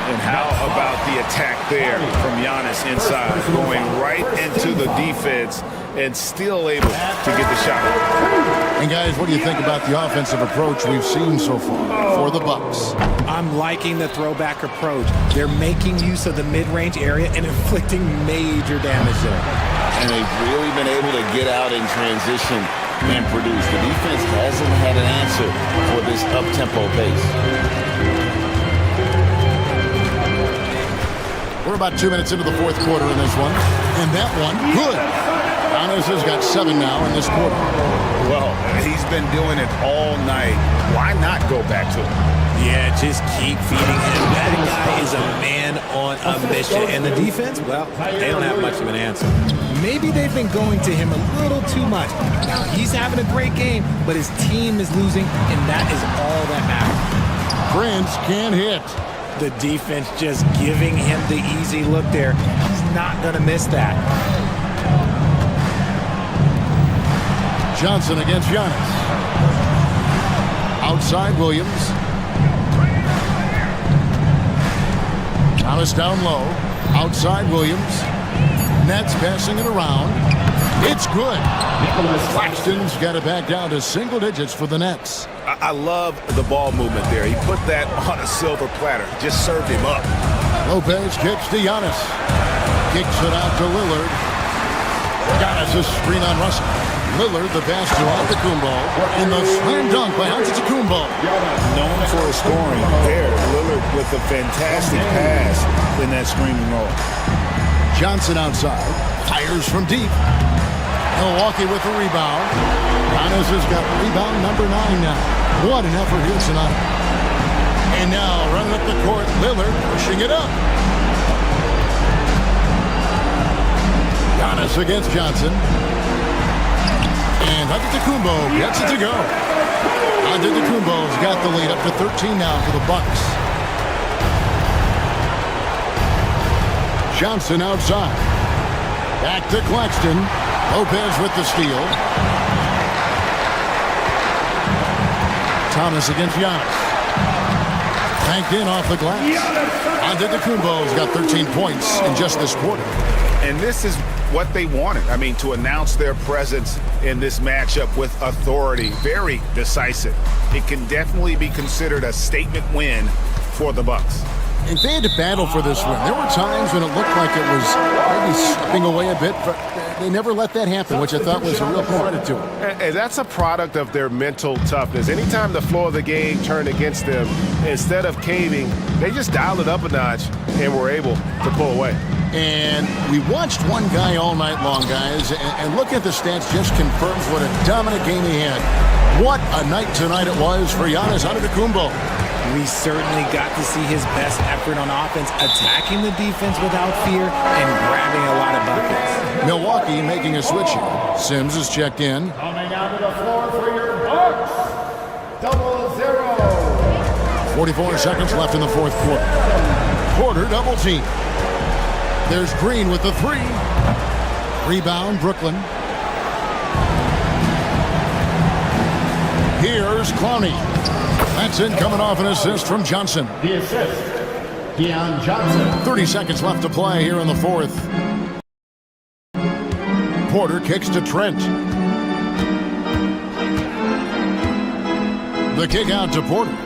And how about the attack there from Giannis inside, going right into the defense and still able to get the shot. And guys, what do you think about the offensive approach we've seen so far for the Bucks? I'm liking the throwback approach. They're making use of the mid-range area and inflicting major damage there. And they've really been able to get out in transition and produce. The defense hasn't had an answer for this up-tempo pace. We're about 2 minutes into the fourth quarter in this one. And that one, good. Giannis has got 7 now in this quarter. Well, he's been doing it all night. Why not go back to him? Yeah, just keep feeding him. That guy is a man on a mission. And the defense, well, they don't have much of an answer. Maybe they've been going to him a little too much. Now, he's having a great game, but his team is losing, and that is all that matters. Prince can't hit. The defense just giving him the easy look there. He's not going to miss that. Johnson against Giannis. Outside Williams. Giannis down low. Outside Williams. Nets passing it around. It's good. Claxton's got it back down to single digits for the Nets. I love the ball movement there. He put that on a silver platter. Just served him up. Lopez kicks to Giannis. Kicks it out to Lillard. Giannis a screen on Russell. Lillard the pass to Antetokounmpo. And the slam dunk by Antetokounmpo. Known for his scoring there. Lillard with a fantastic pass in that screen and roll. Johnson outside. Fires from deep. Milwaukee with the rebound. Giannis has got rebound number 9 now. What an effort here tonight. And now running up the court, Lillard pushing it up. Giannis against Johnson. And Antetokounmpo gets it to go. Antetokounmpo's got the lead up to 13 now for the Bucks. Johnson outside. Back to Claxton. Lopez with the steal. Thomas against Giannis. Banked in off the glass. Antetokounmpo's got 13 points in just this quarter. And this is what they wanted. I mean, to announce their presence in this matchup with authority. Very decisive. It can definitely be considered a statement win for the Bucks. And they had to battle for this win. There were times when it looked like it was maybe slipping away a bit, but they never let that happen, which I thought was a real credit to them. And that's a product of their mental toughness. Anytime the flow of the game turned against them, instead of caving, they just dialed it up a notch and were able to pull away. And we watched one guy all night long, guys, and looking at the stats just confirms what a dominant game he had. What a night tonight it was for Giannis Antetokounmpo. We certainly got to see his best effort on offense, attacking the defense without fear and grabbing a lot of buckets. Milwaukee making a switch here. Sims is checked in. Coming onto the floor for your Bucks, 0-0. 44 seconds left in the fourth quarter. Porter double team. There's Green with the 3. Rebound, Brooklyn. Here's Clowney. That's in, coming off an assist from Johnson. The assist, Deion Johnson. 30 seconds left to play here in the fourth. Porter kicks to Trent. The kick out to Porter.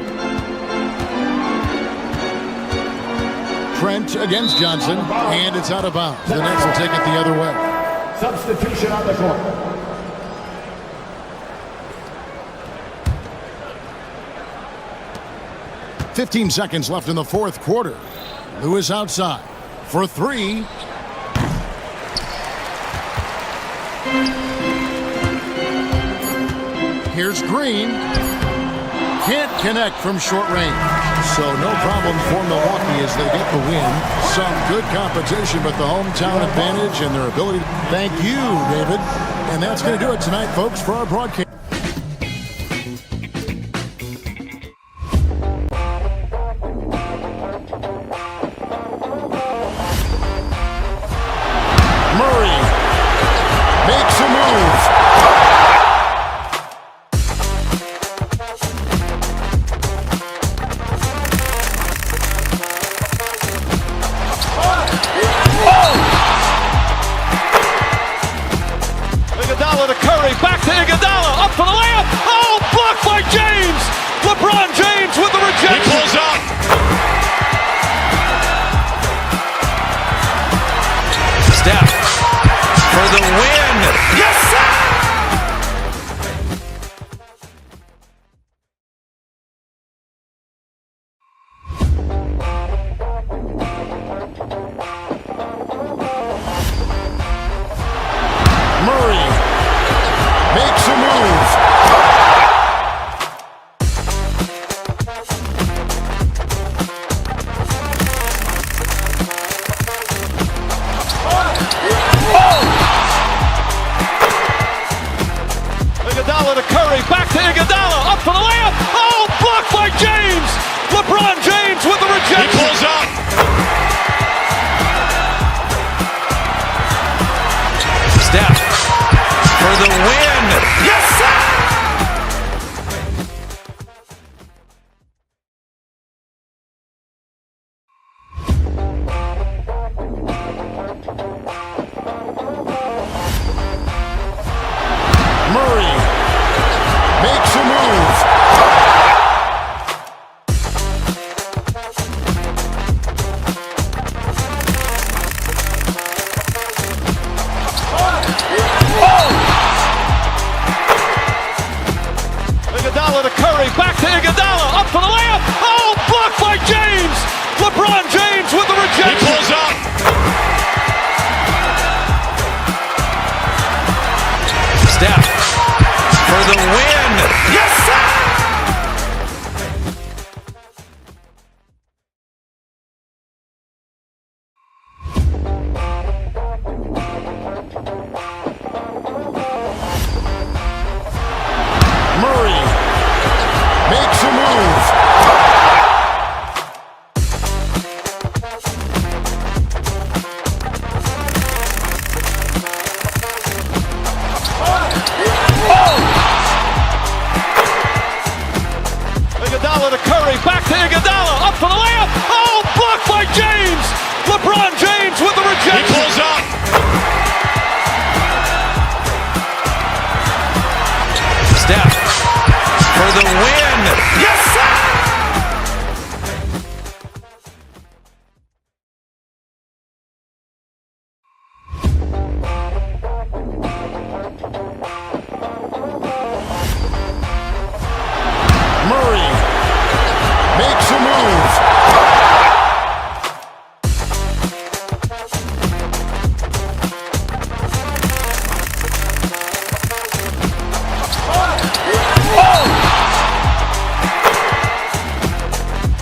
Trent against Johnson, and it's out of bounds. The Nets will take it the other way. Substitution on the court. 15 seconds left in the fourth quarter. Lewis outside for 3. Here's Green. Can't connect from short range. So no problem for Milwaukee as they get the win. Some good competition, but the hometown advantage and their ability. Thank you, David. And that's going to do it tonight, folks, for our broadcast. Iguodala to Curry, back to Iguodala, up for the layup. Oh, blocked by James. LeBron James with the rejection. He pulls up. Steph for the win. Yes, sir! Murray makes a move. Iguodala to Curry, back to Iguodala, up for the layup. Oh, blocked by James. LeBron James with the rejection. He pulls up. Steph for the win. Yes, sir! Murray makes a move. Iguodala to Curry, back to Iguodala, up for the layup. Oh, blocked by James. LeBron James with the rejection. He pulls up. Steph for the win. Yes, sir! Murray makes a move.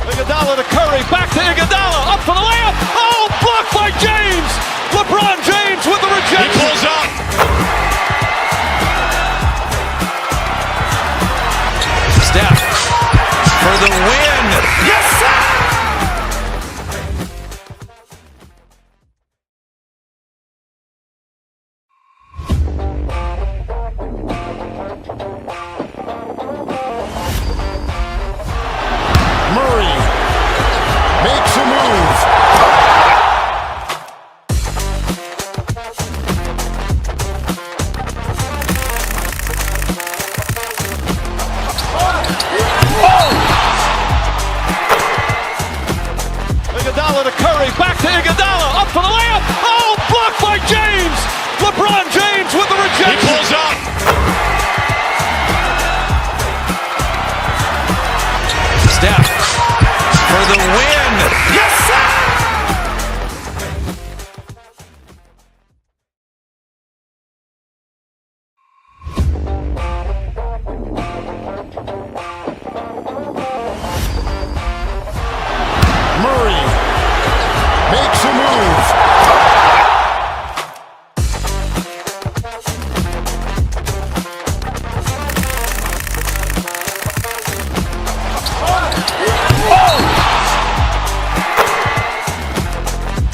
Iguodala to Curry, back to Iguodala, up for the layup. Oh, blocked by James. LeBron James with the rejection. He pulls up. Steph for the win. Yes, sir! Murray makes a move. Iguodala to Curry, back to Iguodala, up for the layup. Oh, blocked by James. LeBron James with the rejection. He pulls up. Steph for the win. Yes, sir! Murray makes a move.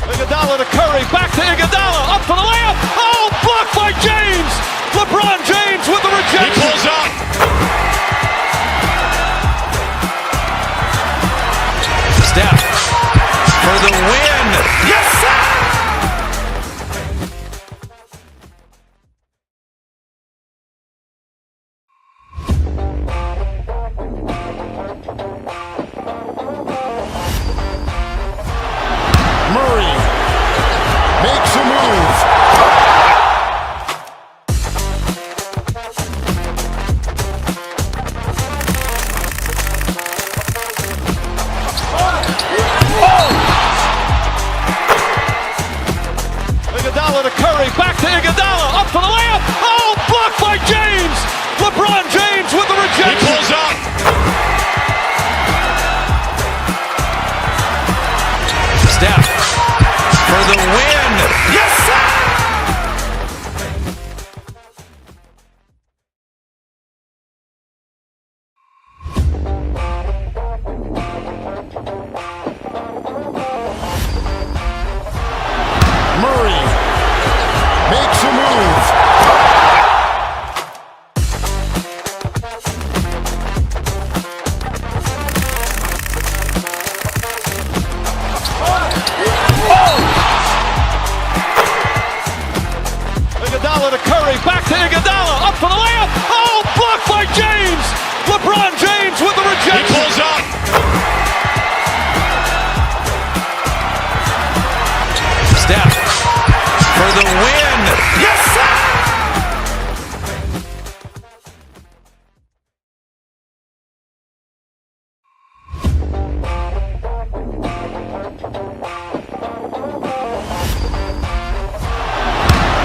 Iguodala to Curry, back to Iguodala, up for the layup. Oh, blocked by James. LeBron James with the rejection. He pulls up. Steph for the win. Yes, sir! Murray makes a move. Iguodala to Curry, back to Iguodala, up for the layup. Oh, blocked by James. LeBron James with the rejection. He pulls up. Steph for the win. Yes, sir! Curry, back to Iguodala, up for the layup. Oh, blocked by James. LeBron James with the rejection. He pulls up. Steph for the win. Yes, sir!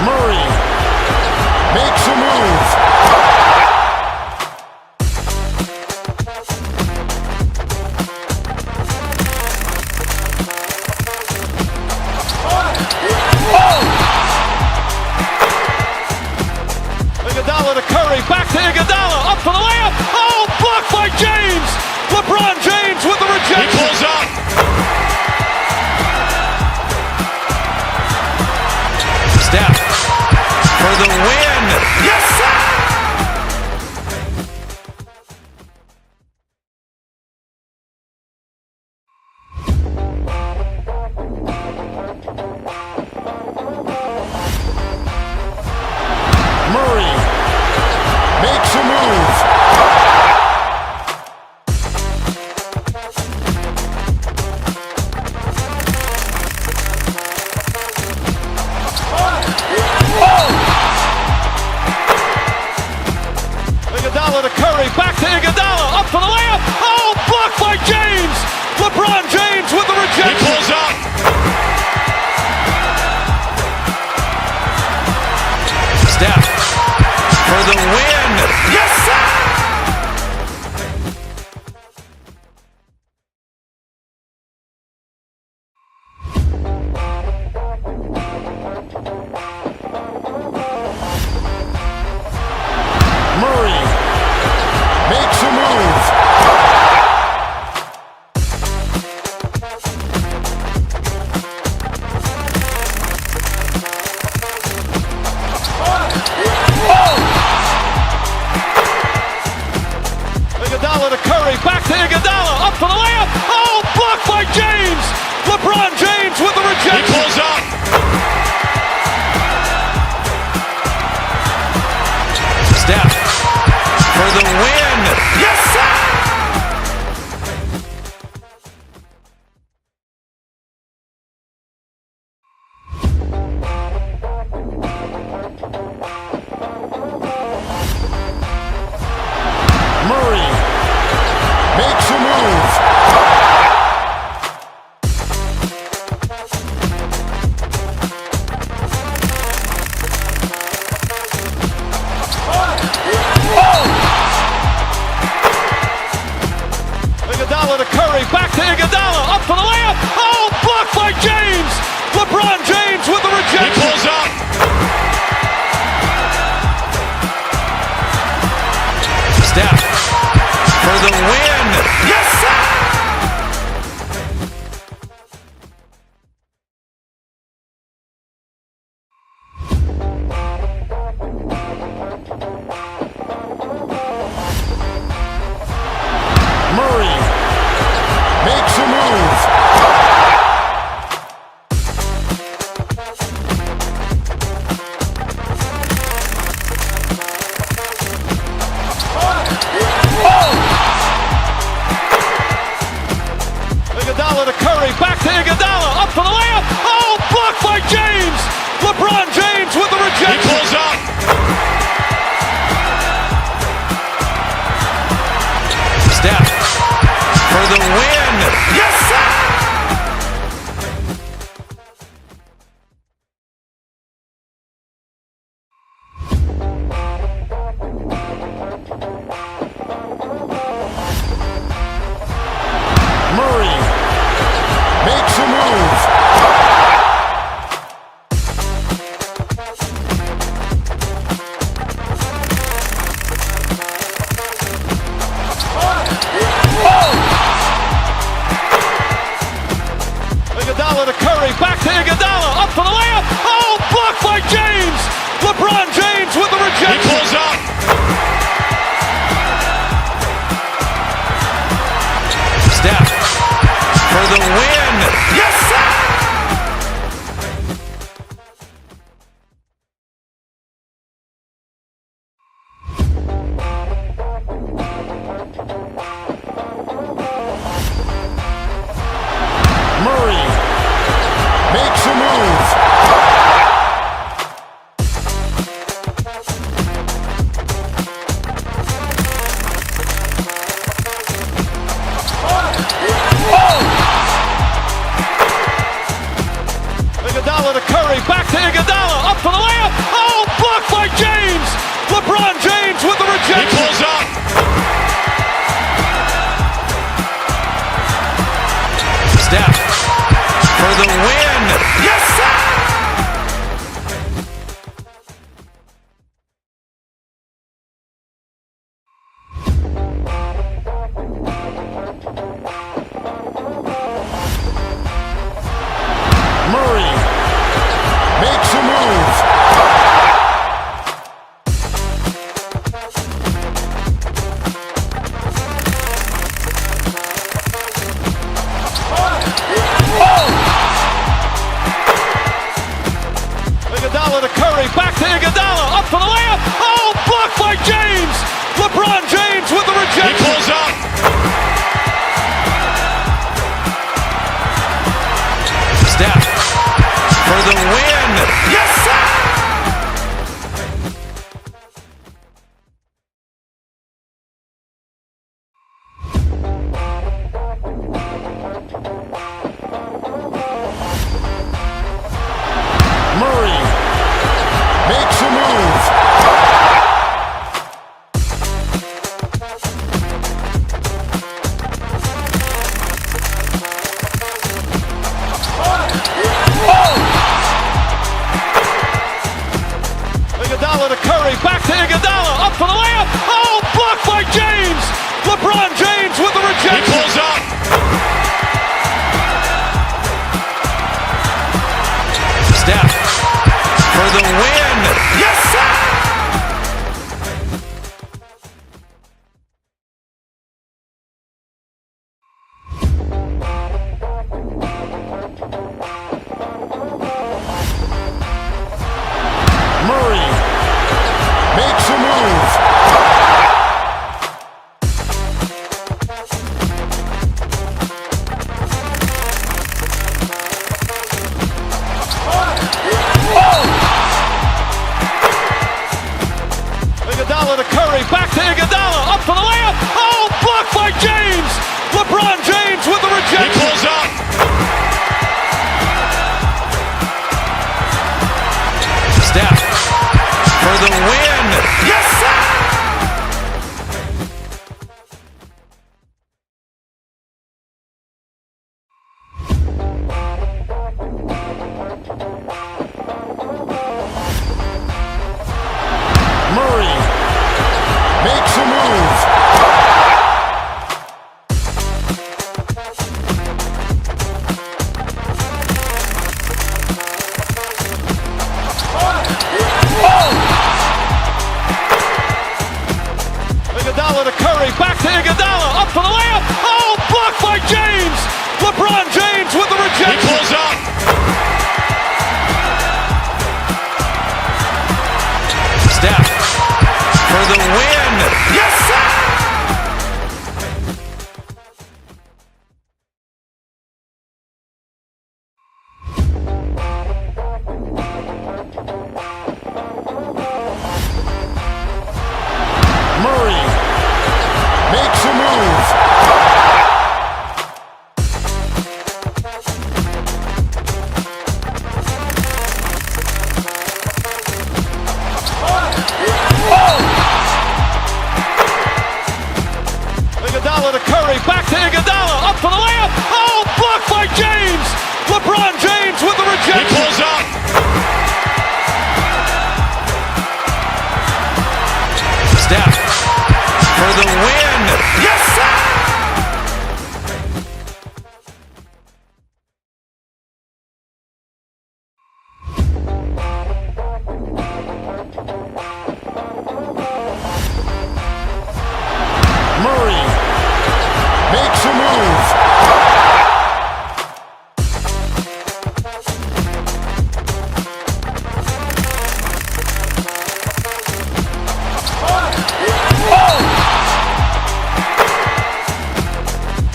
Murray makes a move. Iguodala to Curry, back to Iguodala, up for the layup. Oh, blocked by James. LeBron James with the rejection. He pulls up. Steph for the win. Yes, sir! Murray makes a move. Iguodala to Curry, back to Iguodala, up for the layup. Oh, blocked by James. LeBron James with the rejection. He pulls up. Steph for the win. Yes, sir! Murray makes a move. Iguodala to Curry, back to Iguodala, up for the layup. Oh, blocked by James. LeBron James with the rejection. He pulls up. Steph for the win. Yes, sir! Murray makes a move. Iguodala to Curry, back to Iguodala, up for the layup. Oh, blocked by James. LeBron James with the rejection. He pulls up. Steph for the win. Yes, sir! Murray makes a move. Iguodala to Curry, back to Iguodala, up for the layup. Oh, blocked by James. LeBron James with the rejection. He pulls up. Steph for the win. Yes, sir! Murray makes a move. Iguodala to Curry, back to Iguodala, up for the layup. Oh, blocked by James. LeBron James with the rejection. He pulls up. Steph for the win. Yes, sir! Iguodala to Curry, back to Iguodala, up for the layup. Oh, blocked by James. LeBron James with the rejection. He pulls up. Steph for the win. Yes, sir! Murray makes a move. Iguodala to Curry, back to Iguodala, up for the layup. Oh, blocked by James. LeBron James with the rejection. He pulls up. Steph for the win. Yes, sir! Murray makes a move. Iguodala to Curry, back to Iguodala, up for the layup. Oh, blocked by James. LeBron James with the rejection. He pulls up. Steph for the win. Yes, sir! Murray makes a move. Iguodala to Curry, back to Iguodala, up for the layup. Oh, blocked by James. LeBron James with the rejection. He pulls up. Steph for the win. Yes, sir! Murray makes a move. Iguodala to Curry, back to Iguodala, up for the layup. Oh, blocked by James. LeBron James with the rejection. He pulls up. Steph for the win. Yes, sir! Murray makes a move. Iguodala to Curry, back to Iguodala, up for the layup. Oh, blocked by James. LeBron James with the rejection. He pulls up. Steph for the win. Yes, sir! Murray makes a move.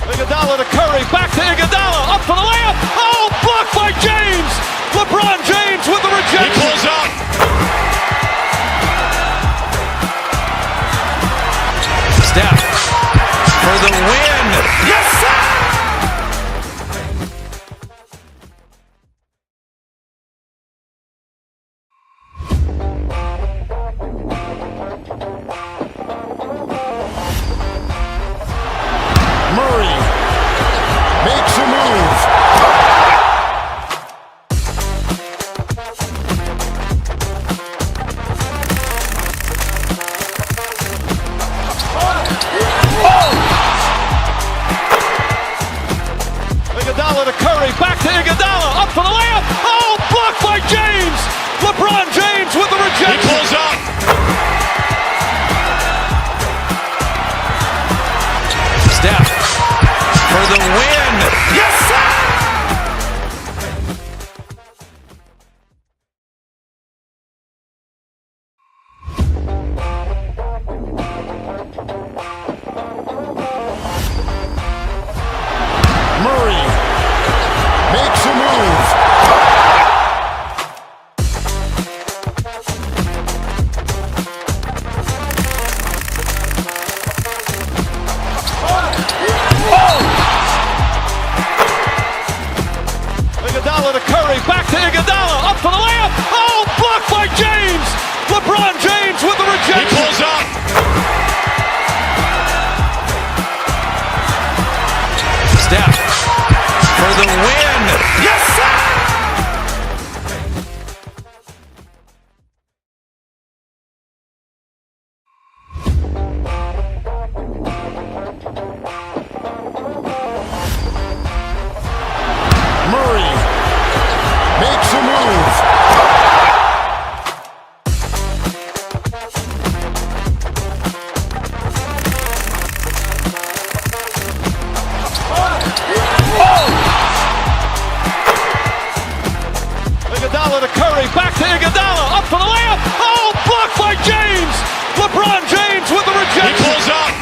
Iguodala to Curry, back to Iguodala, up for the layup. Oh, blocked by James. LeBron James with the rejection. He pulls up. Steph for the win. Yes, sir! Iguodala to Curry, back to Iguodala, up for the layup. Oh, blocked by James. LeBron James with the rejection. He pulls up. Steph for the win. Yes, sir! Murray makes a move. Iguodala to Curry, back to Iguodala, up for the layup. Oh, blocked by James. LeBron James with the rejection. He pulls up.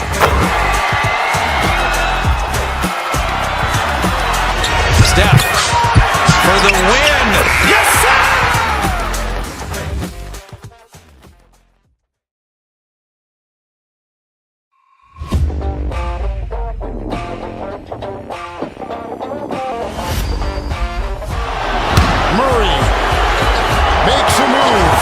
Steph for the win. Yes, sir! Murray makes a move.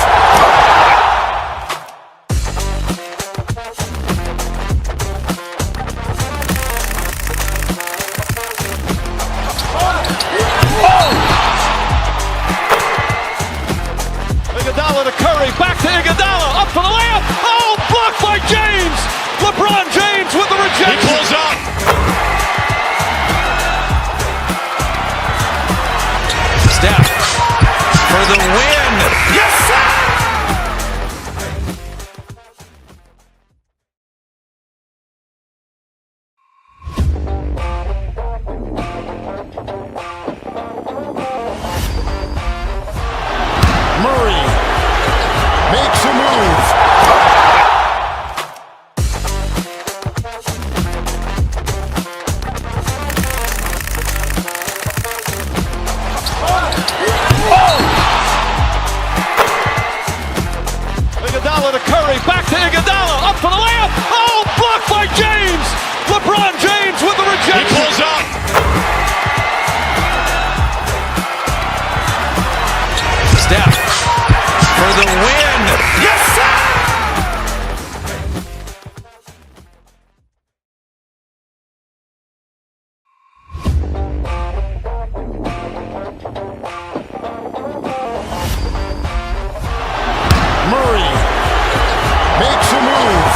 Iguodala to Curry, back to Iguodala, up for the layup. Oh, blocked by James. LeBron James with the rejection. He pulls up. Steph for the win. Yes, sir! Murray makes a move. Iguodala to Curry, back to Iguodala, up for the layup. Oh, blocked by James. LeBron James with the rejection. He pulls up. Steph for the win. Yes, sir! Murray makes a move.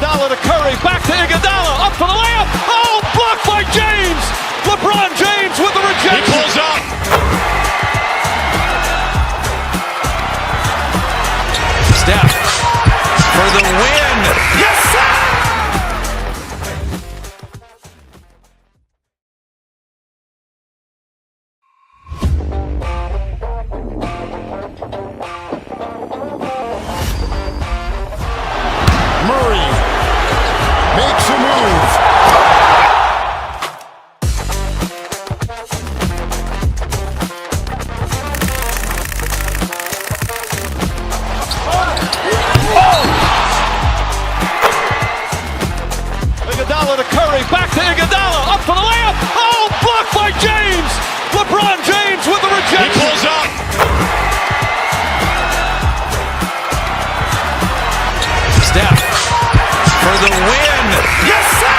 Iguodala to Curry, back to Iguodala, up for the layup. Oh, blocked by James. LeBron James with the rejection. He pulls up. Steph for the win. Yes, sir! Murray makes a move. Iguodala to Curry, back to Iguodala, up for the layup. Oh, blocked by James. LeBron James with the rejection. He pulls up. Steph for the win. Yes, sir!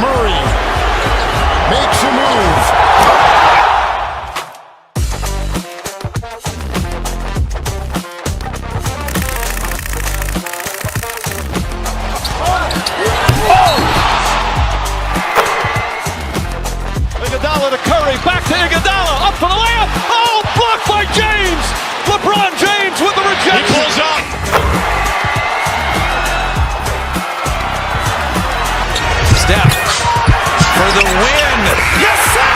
Murray makes a move. Iguodala to Curry, back to Iguodala, up for the layup. Oh, blocked by James. LeBron James with the rejection. He pulls up. Steph for the win. Yes, sir!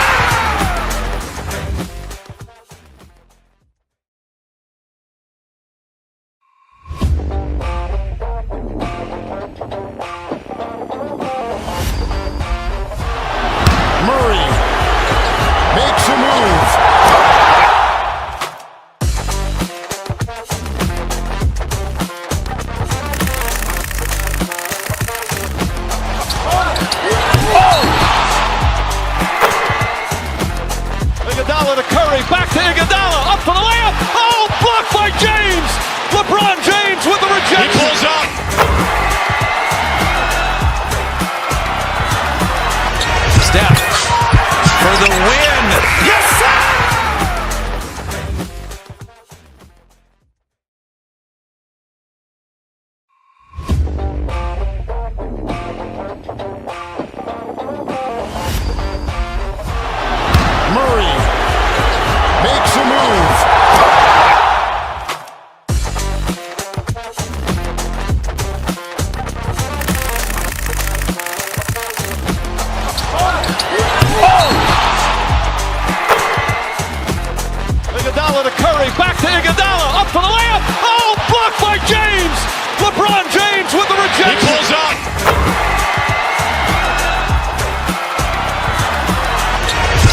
Murray makes a move. Iguodala to Curry, back to Iguodala, up for the layup. Oh, blocked by James. LeBron James with the rejection. He pulls up. Steph for the win. Yes, sir! Murray makes a move. Iguodala to Curry, back to Iguodala, up for the layup. Oh, blocked by James. LeBron James with the rejection. He pulls up.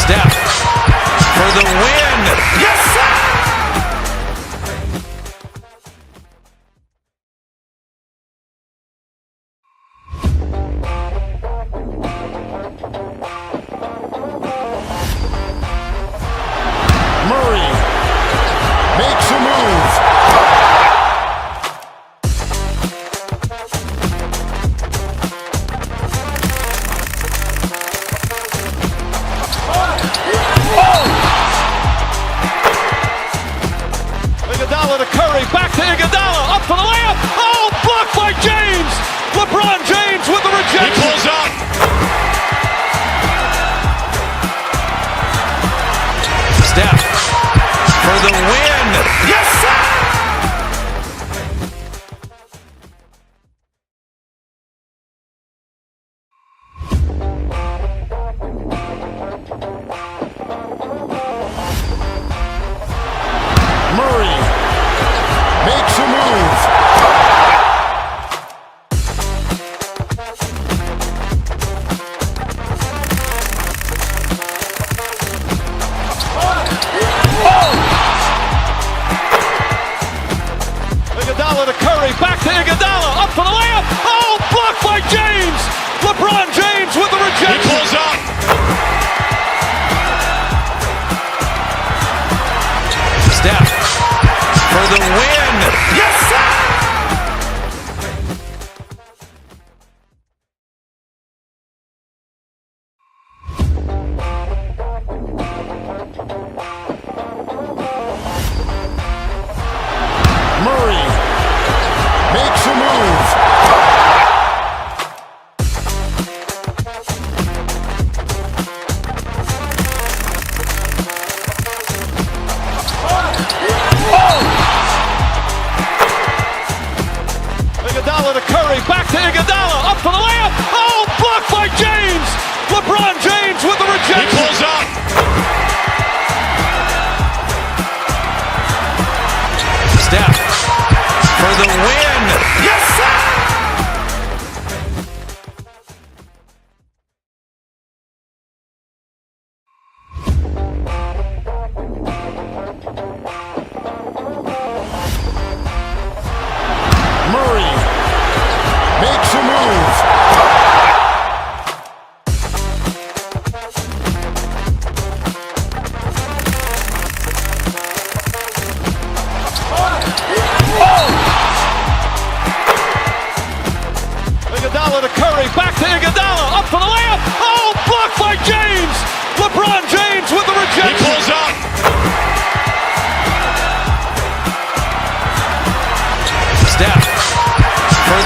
Steph for the win. Yes, sir! Murray makes a move.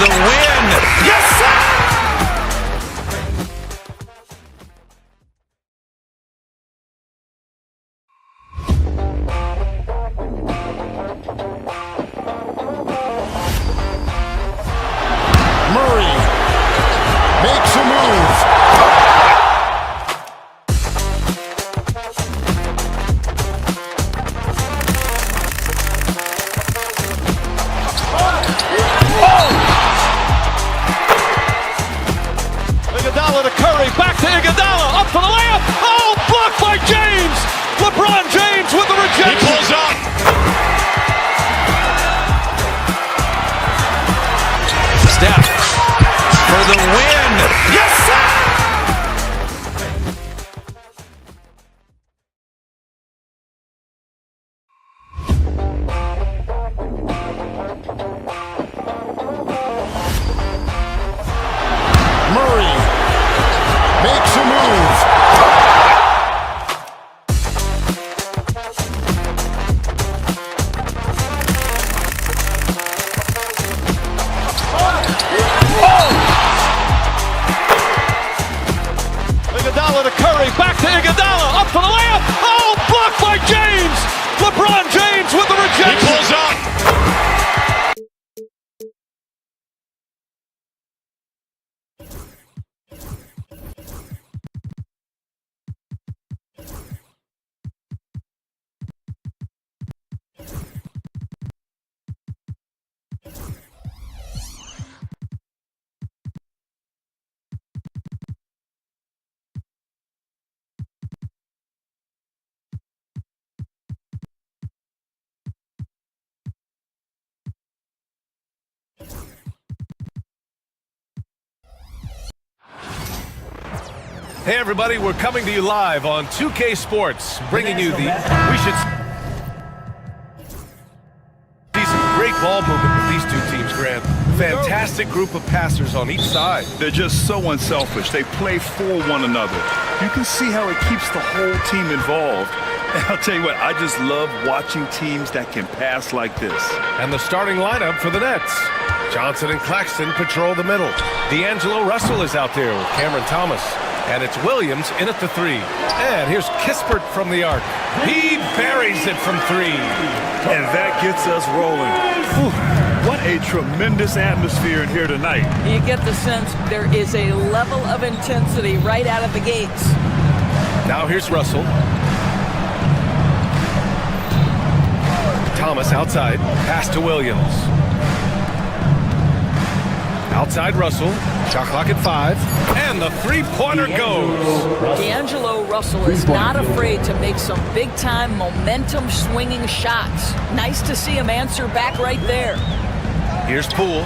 the win. Yes, sir! Murray makes a move. Iguodala to Curry, back to Iguodala, up for the layup. Oh, blocked by James. LeBron James with the rejection. He pulls up. Steph for the win. Yes, sir! Murray makes a move. Iguodala to Curry, back to Iguodala, up for the layup. Oh, blocked by James. LeBron James with the rejection. He pulls up. Hey everybody, we're coming to you live on 2K Sports, bringing you see some great ball movement with these two teams, Grant. Fantastic group of passers on each side. They're just so unselfish. They play for one another. You can see how it keeps the whole team involved. And I'll tell you what, I just love watching teams that can pass like this. And the starting lineup for the Nets. Johnson and Claxton patrol the middle. D'Angelo Russell is out there with Cameron Thomas. And it's Williams in at the three. And here's Kispert from the arc. He buries it from three. And that gets us rolling. Whew, what a tremendous atmosphere in here tonight. You get the sense there is a level of intensity right out of the gates. Now here's Russell. Thomas outside. Pass to Williams. Outside Russell. Shot clock at 5. And the three-pointer goes. D'Angelo Russell is not afraid to make some big-time momentum-swinging shots. Nice to see him answer back right there. Here's Poole.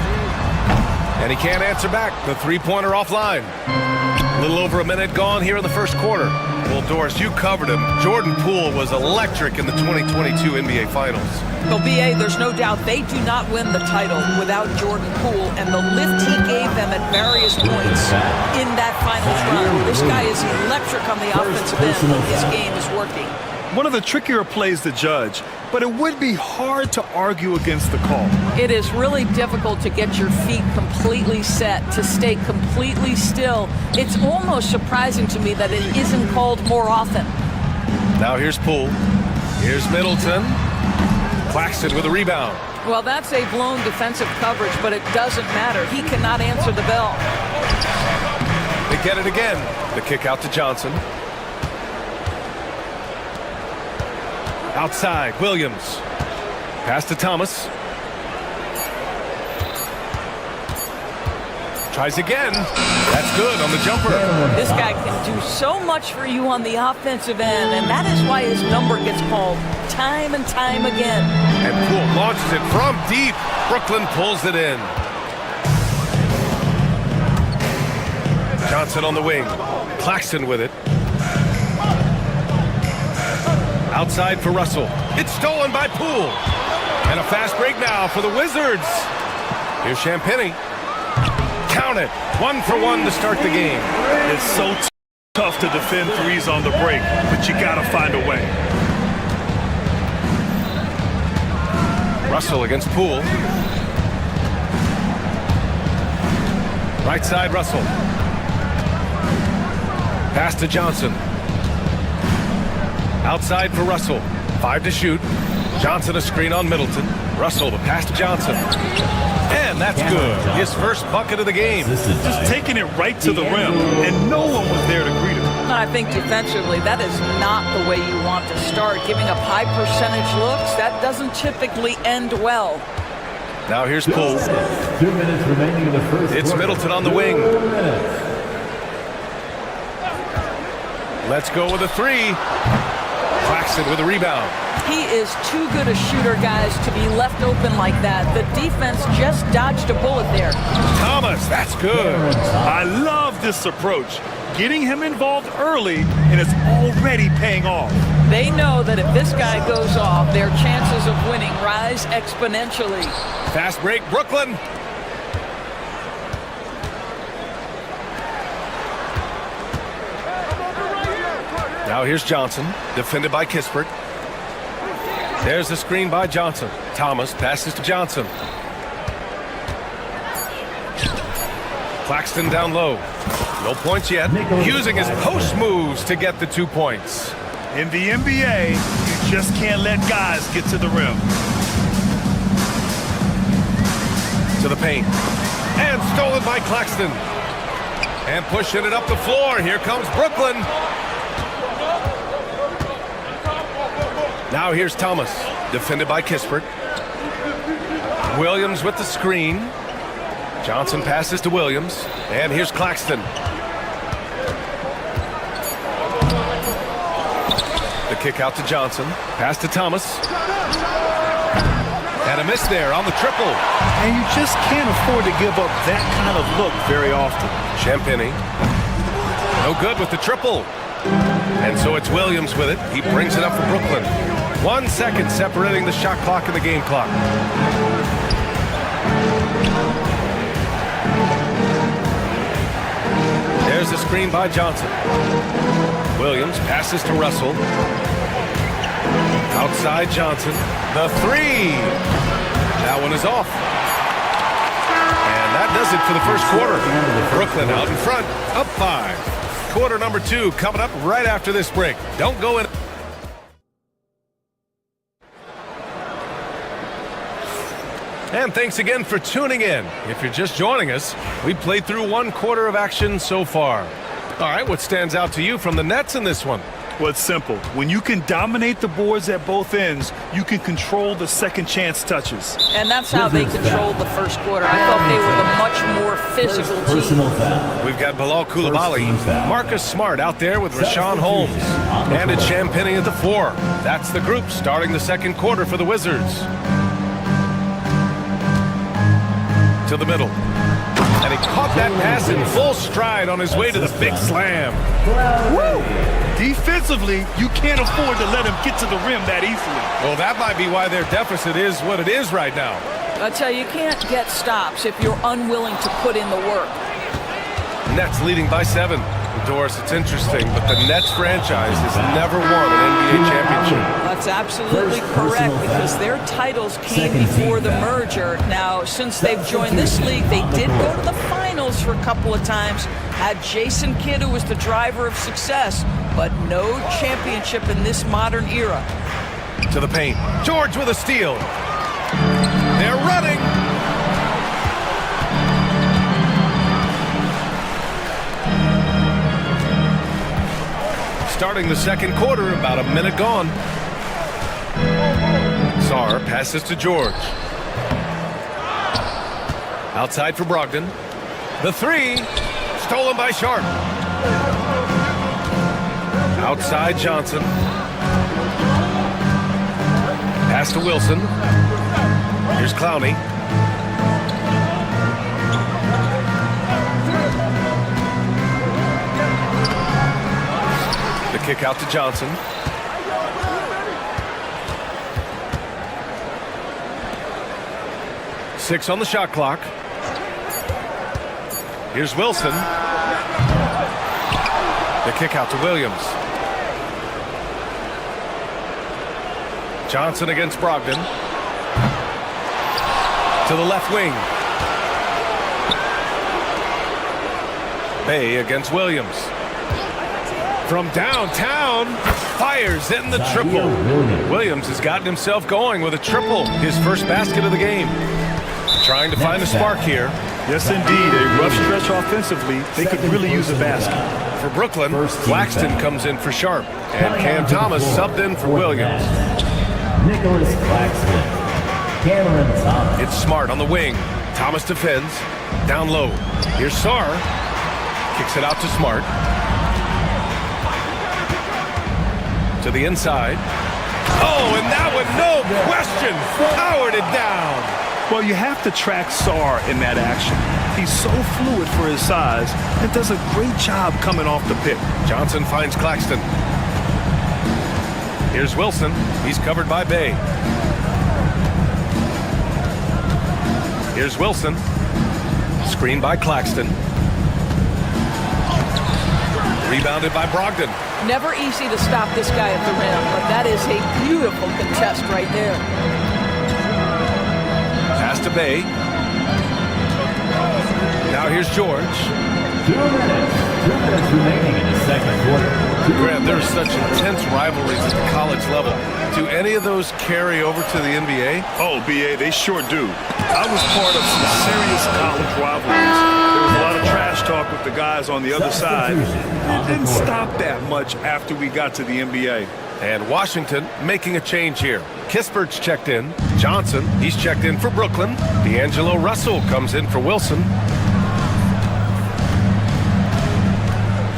And he can't answer back. The three-pointer offline. A little over a minute gone here in the first quarter. Well, Doris, you covered him. Jordan Poole was electric in the 2022 NBA Finals. Well, B.A., there's no doubt they do not win the title without Jordan Poole and the lift he gave them at various points in that finals run. This guy is electric on the offensive end when his game is working. One of the trickier plays to judge, but it would be hard to argue against the call. It is really difficult to get your feet completely set, to stay completely still. It's almost surprising to me that it isn't called more often. Now here's Poole. Here's Middleton. Claxton with a rebound. Well, that's a blown defensive coverage, but it doesn't matter. He cannot answer the bell. They get it again. The kick out to Johnson. Outside, Williams. Pass to Thomas. Tries again. That's good on the jumper. This guy can do so much for you on the offensive end, and that is why his number gets called time and time again. And Poole launches it from deep. Brooklyn pulls it in. Johnson on the wing. Claxton with it. Outside for Russell. It's stolen by Poole. And a fast break now for the Wizards. Here's Champagnie. Count it. 1 for 1 to start the game. It's so tough to defend threes on the break, but you got to find a way. Russell against Poole. Right side, Russell. Pass to Johnson. Outside for Russell. 5 to shoot. Johnson a screen on Middleton. Russell the pass to Johnson. And that's good. His first bucket of the game. Just taking it right to the rim, and no one was there to greet him. And I think defensively, that is not the way you want to start. Giving up high percentage looks, that doesn't typically end well. Now here's Poole. 2 minutes remaining in the first It's quarter. Middleton on the wing. 4 minutes. Let's go with a 3. Claxton with a rebound. He is too good a shooter, guys, to be left open like that. The defense just dodged a bullet there. Thomas, that's good. I love this approach. Getting him involved early, and it's already paying off. They know that if this guy goes off, their chances of winning rise exponentially. Fast break, Brooklyn. Now here's Johnson, defended by Kispert. There's the screen by Johnson. Thomas passes to Johnson. Claxton down low. No points yet. Using his post moves to get the 2 points. In the NBA, you just can't let guys get to the rim. To the paint. And stolen by Claxton. And pushing it up the floor. Here comes Brooklyn. Now here's Thomas, defended by Kispert. Williams with the screen. Johnson passes to Williams. And here's Claxton. The kick out to Johnson. Pass to Thomas. And a miss there on the triple. And you just can't afford to give up that kind of look very often. Champagny. No good with the triple. And so it's Williams with it. He brings it up for Brooklyn. 1 second separating the shot clock and the game clock. There's the screen by Johnson. Williams passes to Russell. Outside Johnson. The 3. That one is off. And that does it for the first quarter. Brooklyn out in front, up 5. Quarter number 2 coming up right after this break. Don't go in. And thanks again for tuning in. If you're just joining us, we played through 1 quarter of action so far. All right, what stands out to you from the Nets in this one? Well, it's simple. When you can dominate the boards at both ends, you can control the second chance touches. And that's how they controlled the first quarter. I thought they were the much more physical team. We've got Bilal Coulibaly, Marcus Smart out there with Rashawn Holmes, and it's Champagny at the 4. That's the group starting the second quarter for the Wizards. To the middle. And he caught that pass in full stride on his way to the big slam. Woo! Defensively, you can't afford to let him get to the rim that easily. Well, that might be why their deficit is what it is right now. I tell you, you can't get stops if you're unwilling to put in the work. Nets leading by 7. Doris, it's interesting, but the Nets franchise has never won an NBA championship. That's absolutely correct because their titles came before the merger. Now, since they've joined this league, they did go to the finals for a couple of times. Had Jason Kidd, who was the driver of success, but no championship in this modern era. To the paint. George with a steal. They're running. Starting the second quarter, about a minute gone. Sarr passes to George. Outside for Brogdon. The 3, stolen by Sharp. Outside Johnson. Pass to Wilson. Here's Clowney. The kick out to Johnson. Six on the shot clock. Here's Wilson. The kick out to Williams. Johnson against Brogdon. To the left wing. Bay against Williams. From downtown, fires in the triple. Williams has gotten himself going with a triple, his first basket of the game. Trying to find a spark here. Yes, indeed. A rough stretch offensively. They could really use a basket. For Brooklyn, Claxton comes in for Sharp. And Cam Thomas subbed in for Williams. Nicholas Claxton. Cameron Thomas. It's Smart on the wing. Thomas defends. Down low. Here's Sarr. Kicks it out to Smart. To the inside. Oh, and that one, no question, powered it down. Well, you have to track Sarr in that action. He's so fluid for his size and does a great job coming off the pick. Johnson finds Claxton. Here's Wilson. He's covered by Bay. Here's Wilson. Screened by Claxton. Rebounded by Brogdon. Never easy to stop this guy at the rim, but that is a beautiful contest right there. Pass to Bay. Now here's George. 2 minutes. 2 minutes remaining in the second quarter. Grant, there's such intense rivalries at the college level. Do any of those carry over to the NBA? Oh, BA, they sure do. I was part of some serious college rivalries. There was a lot of trash talk with the guys on the other side. It didn't stop that much after we got to the NBA. And Washington making a change here. Kispert's checked in. Johnson, he's checked in for Brooklyn. D'Angelo Russell comes in for Wilson.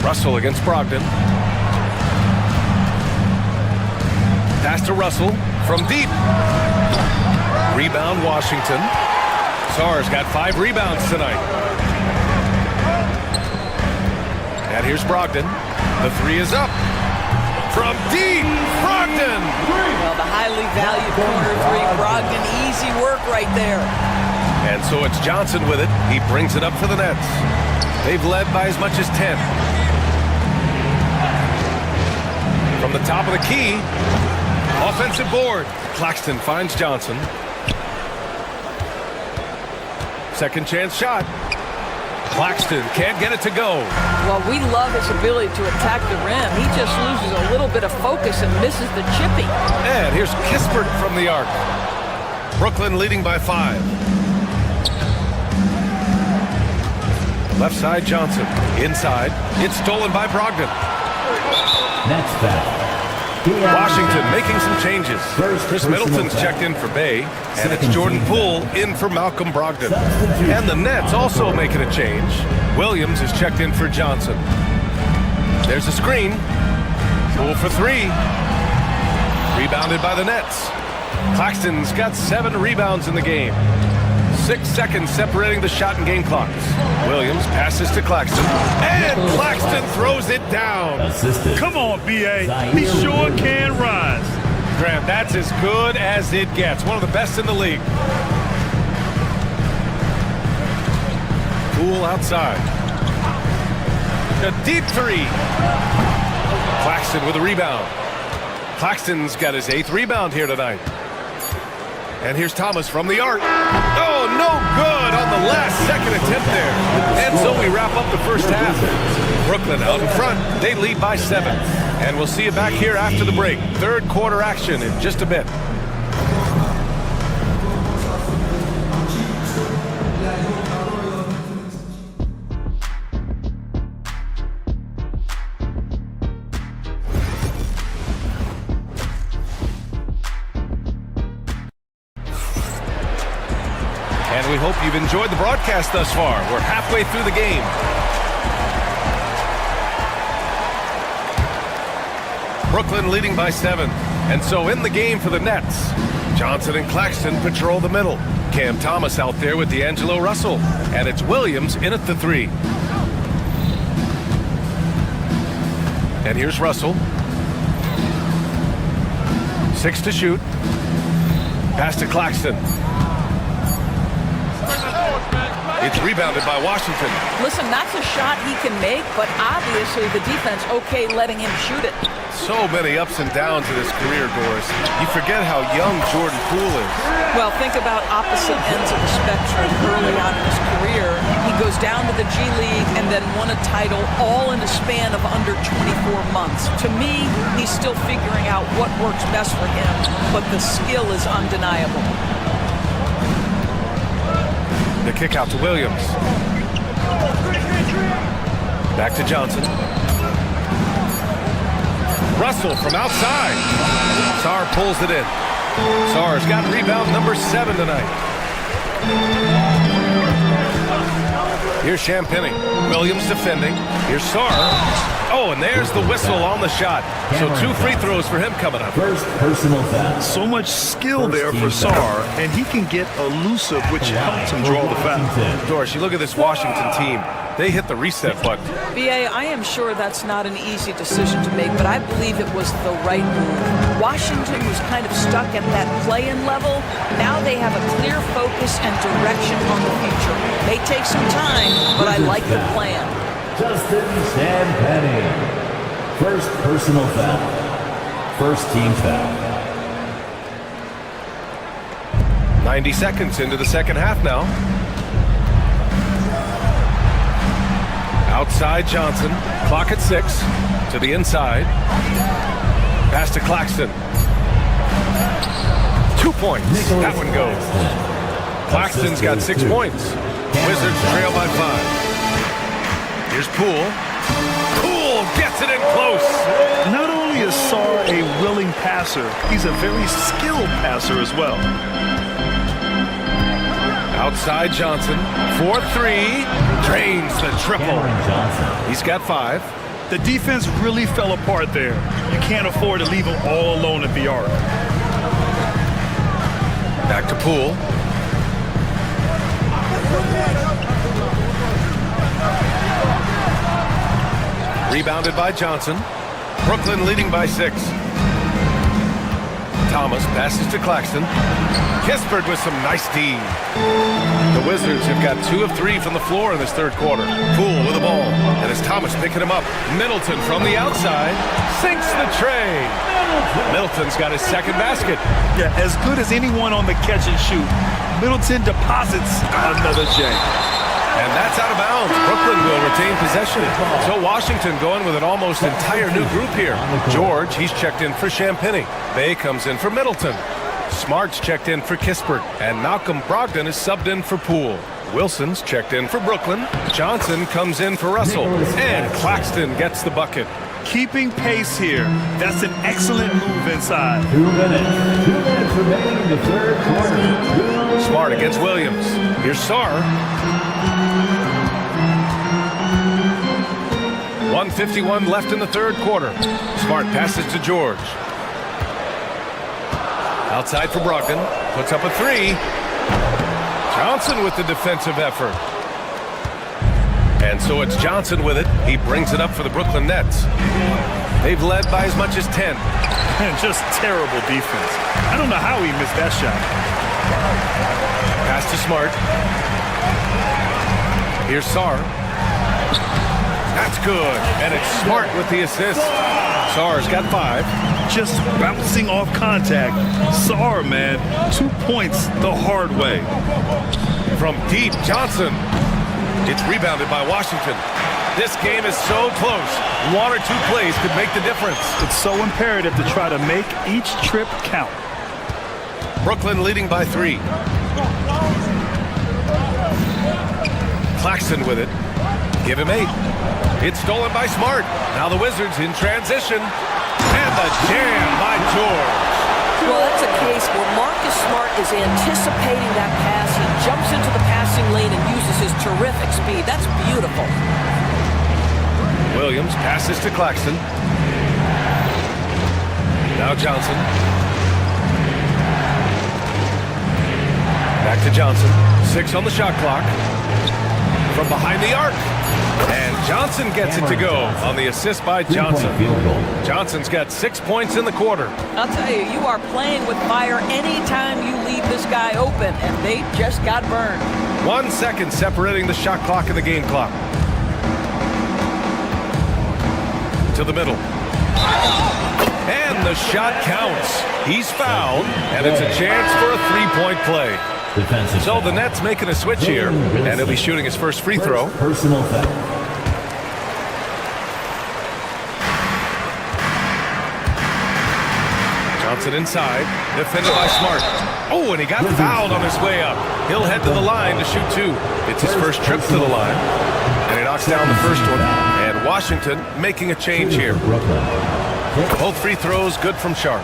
Russell against Brogdon. Pass to Russell from deep. Rebound Washington. Sarr's got 5 rebounds tonight. And here's Brogdon. The 3 is up. From deep, Brogdon! Well, the highly valued corner 3, Brogdon, easy work right there. And so it's Johnson with it. He brings it up for the Nets. They've led by as much as 10. From the top of the key, offensive board. Claxton finds Johnson. Second chance shot. Claxton can't get it to go. Well, we love his ability to attack the rim. He just loses a little bit of focus and misses the chipping. And here's Kispert from the arc. Brooklyn leading by 5. Left side Johnson. Inside. It's stolen by Brogdon. Next foul. Washington making some changes. Chris Middleton's checked in for Bay, and it's Jordan Poole in for Malcolm Brogdon. And the Nets also making a change. Williams is checked in for Johnson. There's a screen. Poole for 3. Rebounded by the Nets. Claxton's got 7 rebounds in the game. 6 seconds separating the shot and game clocks. Williams passes to Claxton, and Claxton throws it down. Assisted. Come on, BA. He sure can rise. Grant, that's as good as it gets. One of the best in the league. Poole outside. A deep 3. Claxton with a rebound. Claxton's got his 8th rebound here tonight. And here's Thomas from the arc. Oh, no good on the last second attempt there. And so we wrap up the first half. Brooklyn out in front. They lead by 7. And we'll see you back here after the break. Third quarter action in just a bit. And we hope you've enjoyed the broadcast thus far. We're halfway through the game. Brooklyn leading by 7. And so in the game for the Nets, Johnson and Claxton patrol the middle. Cam Thomas out there with D'Angelo Russell. And it's Williams in at the 3. And here's Russell. 6 to shoot. Pass to Claxton. It's rebounded by Washington. Listen, that's a shot he can make, but obviously the defense okay letting him shoot it. So many ups and downs in his career, Doris. You forget how young Jordan Poole is. Well, think about opposite ends of the spectrum early on in his career. He goes down to the G League and then won a title all in a span of under 24 months. To me, he's still figuring out what works best for him, but the skill is undeniable. The kick out to Williams. Back to Johnson. Russell from outside. Sarr pulls it in. Sarr's got rebound number 7 tonight. Here's Champagny. Williams defending. Here's Sarr. Oh, and there's the whistle on the shot. So 2 free throws for him coming up. First personal foul. So much skill there for Sarr, and he can get elusive, which helps him draw the foul. Doris, you look at this Washington team. They hit the reset button. B.A., I am sure that's not an easy decision to make, but I believe it was the right move. Washington was kind of stuck at that play-in level. Now they have a clear focus and direction on the future. May take some time, but I like the plan. Justin Champagny. First personal foul. First team foul. 90 seconds into the second half now. Outside Johnson. Clock at 6. To the inside. Pass to Claxton. 2 points. That one goes. Claxton's got 6 points. Wizards trail by 5. Here's Poole. Poole gets it in close. Not only is Sarr a willing passer, he's a very skilled passer as well. Outside Johnson. 4-3. Drains the triple. He's got 5. The defense really fell apart there. You can't afford to leave him all alone at the arc. Back to Poole. Rebounded by Johnson. Brooklyn leading by 6. Thomas passes to Claxton. Kispert with some nice D. The Wizards have got 2 of 3 from the floor in this third quarter. Poole with the ball. And as Thomas picking him up. Middleton from the outside. Sinks the tray. Middleton's got his second basket. Yeah, as good as anyone on the catch and shoot. Middleton deposits another J. And that's out of bounds. Brooklyn will retain possession. So Washington going with an almost entire new group here. George, he's checked in for Champagny. Bay comes in for Middleton. Smart's checked in for Kispert. And Malcolm Brogdon is subbed in for Poole. Wilson's checked in for Brooklyn. Johnson comes in for Russell. And Claxton gets the bucket. Keeping pace here. That's an excellent move inside. 2 minutes. 2 minutes remaining in the third quarter. Smart against Williams. Here's Sarr. 1:51 left in the third quarter. Smart passes to George. Outside for Brogdon. Puts up a 3. Johnson with the defensive effort. And so it's Johnson with it. He brings it up for the Brooklyn Nets. They've led by as much as 10. And just terrible defense. I don't know how he missed that shot. Pass to Smart. Here's Sarr. That's good. And it's Smart with the assist. Sarr's got 5. Just bouncing off contact. Sarr, man, 2 points the hard way. From deep, Johnson. It's rebounded by Washington. This game is so close. 1 or 2 plays could make the difference. It's so imperative to try to make each trip count. Brooklyn leading by 3. Claxton with it. Give him 8. It's stolen by Smart. Now the Wizards in transition. And the jam by George. Well, that's a case where Marcus Smart is anticipating that pass. He jumps into the passing lane and uses his terrific speed. That's beautiful. Williams passes to Claxton. Now Johnson. Back to Johnson. 6 on the shot clock. From behind the arc. And Johnson gets it to go on the assist by Johnson. Johnson's got 6 points in the quarter. I'll tell you, you are playing with fire anytime you leave this guy open, and they just got burned. 1 second separating the shot clock and the game clock. To the middle. And the shot counts. He's fouled, and it's a chance for a 3-point play. Defensive So foul. the Nets making a switch here, and he'll be shooting his first free throw. Personal foul. Johnson inside, defended by Smart. Oh, and he got fouled on his way up. He'll head to the line to shoot 2. It's his first trip to the line, and he knocks down the first one. And Washington making a change here. Both free throws good from Sharp.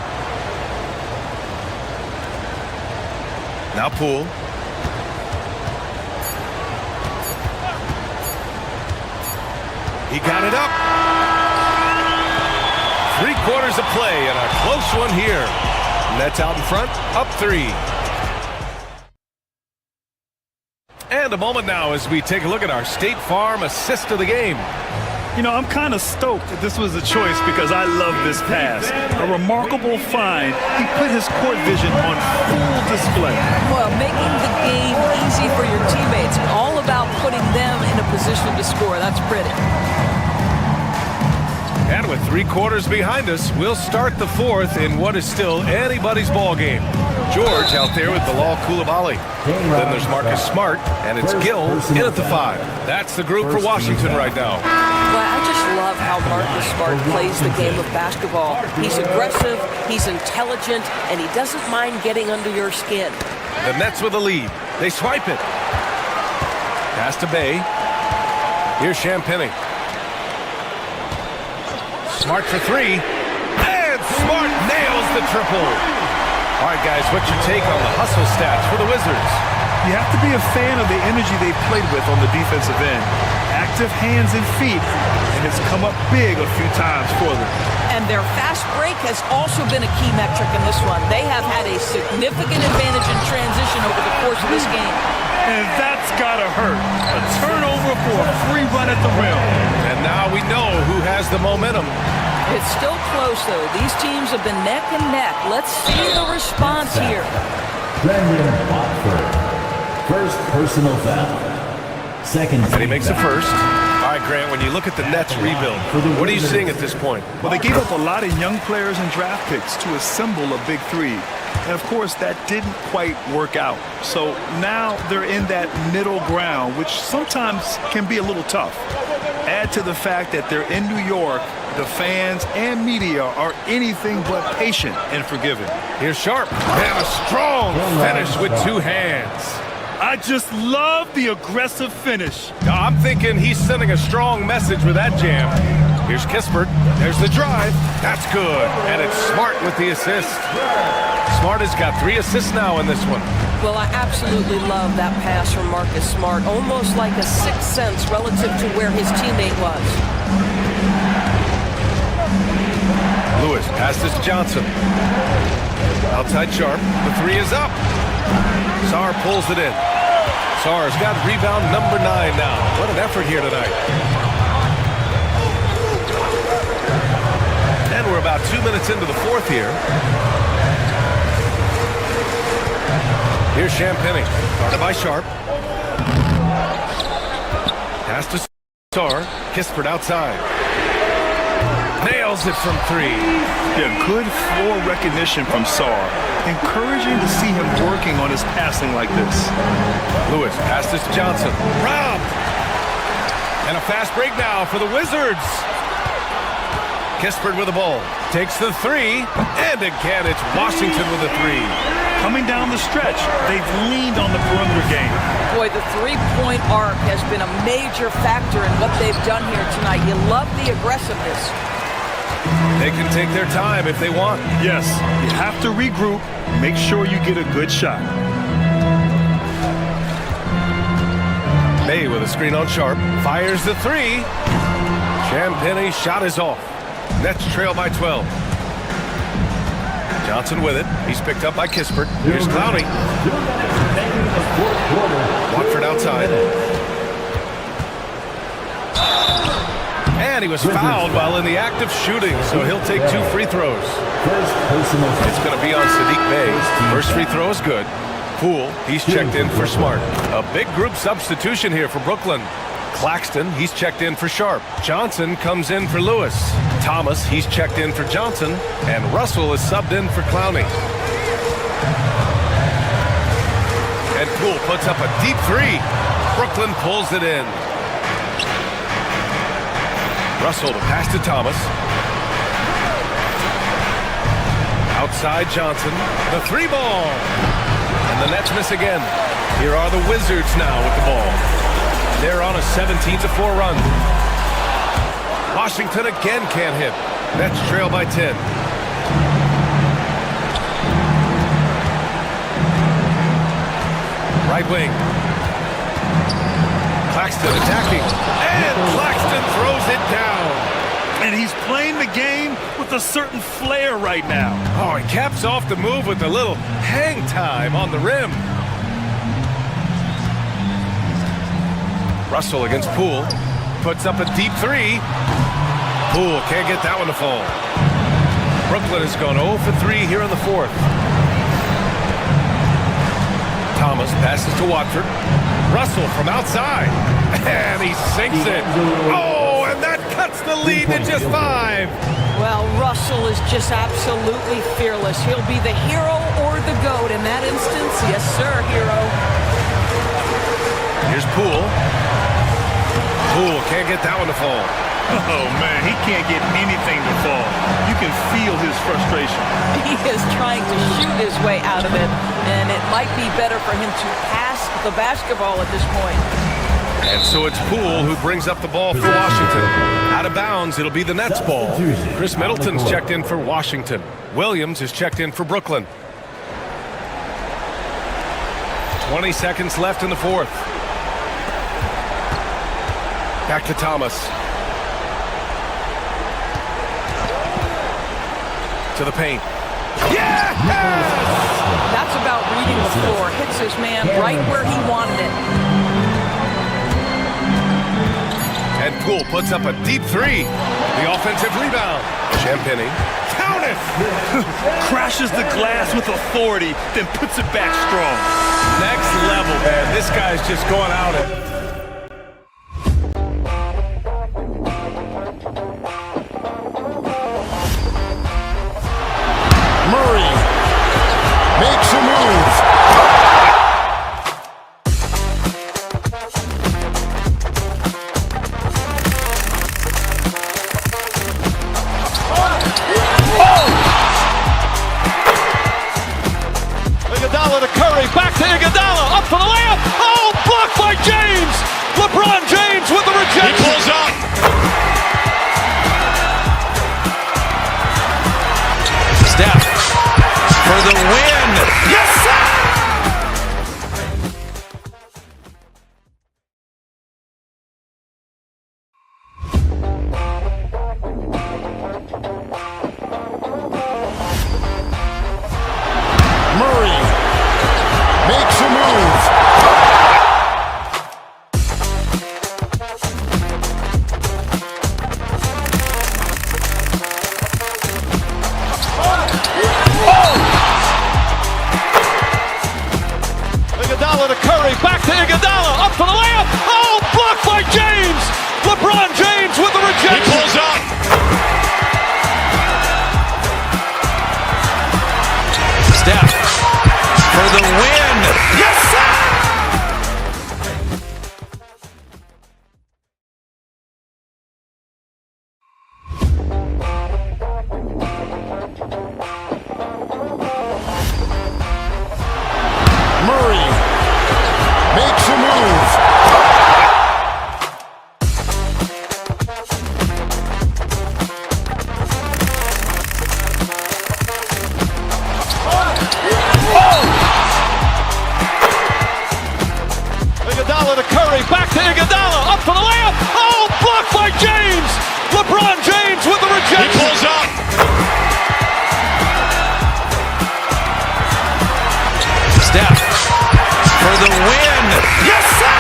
Now Poole. He got it up. 3/4 of play and a close one here. Nets out in front, up 3. And a moment now as we take a look at our State Farm assist of the game. You know, I'm kind of stoked that this was a choice because I love this pass. A remarkable find. He put his court vision on full display. Well, making the game easy for your teammates. All about putting them in a position to score. That's pretty. And with 3/4 behind us, we'll start the fourth in what is still anybody's ball game. George out there with Bilal Coulibaly. Then there's Marcus Smart, and it's Gill in at the 5. That's the group for Washington right now. Well, I just love how Marcus Smart plays the game of basketball. He's aggressive, he's intelligent, and he doesn't mind getting under your skin. The Nets with a lead. They swipe it. Pass to Bay. Here's Champagny. Smart for 3. And Smart nails the triple. All right, guys, what's your take on the hustle stats for the Wizards? You have to be a fan of the energy they played with on the defensive end. Active hands and feet, and it's come up big a few times for them. And their fast break has also been a key metric in this one. They have had a significant advantage in transition over the course of this game. And that's gotta hurt. A turnover for a free run at the rim. And now we know who has the momentum. It's still close, though. These teams have been neck and neck. Let's see the response here. Brendan Watford. First personal foul. Second. And he makes the first. All right, Grant, when you look at the Nets rebuild, what are you seeing at this point? Well, they gave up a lot of young players and draft picks to assemble a big three. And, of course, that didn't quite work out. So now they're in that middle ground, which sometimes can be a little tough. Add to the fact that they're in New York, the fans and media are anything but patient and forgiving. Here's Sharp. And a strong finish with 2 hands. I just love the aggressive finish. I'm thinking he's sending a strong message with that jam. Here's Kispert. There's the drive. That's good. And it's Smart with the assist. Smart has got 3 assists now in this one. Well, I absolutely love that pass from Marcus Smart. Almost like a sixth sense relative to where his teammate was. Lewis passes to Johnson. Outside Sharp. The 3 is up. Sarr pulls it in. Sarr's got rebound number 9 now. What an effort here tonight. And we're about 2 minutes into the fourth here. Here's Champagny. Guarded by Sharp. Pass to Sarr. Kispert outside. Nails it from 3. Yeah, good floor recognition from Sarr. Encouraging to see him working on his passing like this. Lewis passes to Johnson. Robbed. And a fast break now for the Wizards. Kispert with the ball. Takes the 3. And again, it's Washington with the 3. Coming down the stretch, they've leaned on the perimeter game. Boy, the three-point arc has been a major factor in what they've done here tonight. You love the aggressiveness. They can take their time if they want. Yes, you have to regroup. Make sure you get a good shot. May with a screen on Sharp. Fires the 3. Champagny shot is off. Nets trail by 12. Johnson with it. He's picked up by Kispert. Here's Clowney. Watford outside. And he was fouled while in the act of shooting, so he'll take 2 free throws. It's going to be on Sadiq Bey. First free throw is good. Poole, he's checked in for Smart. A big group substitution here for Brooklyn. Claxton, he's checked in for Sharp. Johnson comes in for Lewis. Thomas, he's checked in for Johnson. And Russell is subbed in for Clowney. And Poole puts up a deep three. Brooklyn pulls it in. Russell to pass to Thomas. Outside Johnson. The three ball. And the Nets miss again. Here are the Wizards now with the ball. They're on a 17-4 run. Washington again can't hit. Nets trail by 10. Right wing. Claxton attacking. And Claxton throws it down. And he's playing the game with a certain flair right now. Oh, he caps off the move with a little hang time on the rim. Russell against Poole. Puts up a deep three. Poole can't get that one to fall. Brooklyn has gone 0 for 3 here in the fourth. Thomas passes to Watford. Russell from outside. And he sinks it. Oh, and that cuts the lead to just 5. Well, Russell is just absolutely fearless. He'll be the hero or the GOAT in that instance. Yes, sir, hero. Here's Poole. Poole can't get that one to fall. Oh, man, he can't get anything to fall. You can feel his frustration. He is trying to shoot his way out of it, and it might be better for him to pass the basketball at this point. And so it's Poole who brings up the ball for Washington. Out of bounds, it'll be the Nets ball. Chris Middleton's checked in for Washington. Williams is checked in for Brooklyn. 20 seconds left in the fourth. Back to Thomas. To the paint. Yes! That's about reading the floor. Hits his man right where he wanted it. And Poole puts up a deep three. The offensive rebound. Champagnie. Count it! Crashes the glass with authority, then puts it back strong. Next level, man. This guy's just going out and... Murray makes a move. Iguodala to Curry, back to Iguodala, up for the layup. Oh, blocked by James. LeBron James with the rejection. He pulls up. Steph for the win. Yes, sir! Murray makes a move. Iguodala to Curry, back to Iguodala, up for the layup. Oh, blocked by James. LeBron James with the rejection. He pulls up. Steph for the win. Yes, sir! Murray makes a move. Iguodala to Curry, back to Iguodala, up for the layup. Oh, blocked by James. LeBron James with the rejection. He pulls up. Steph for the win. Yes, sir!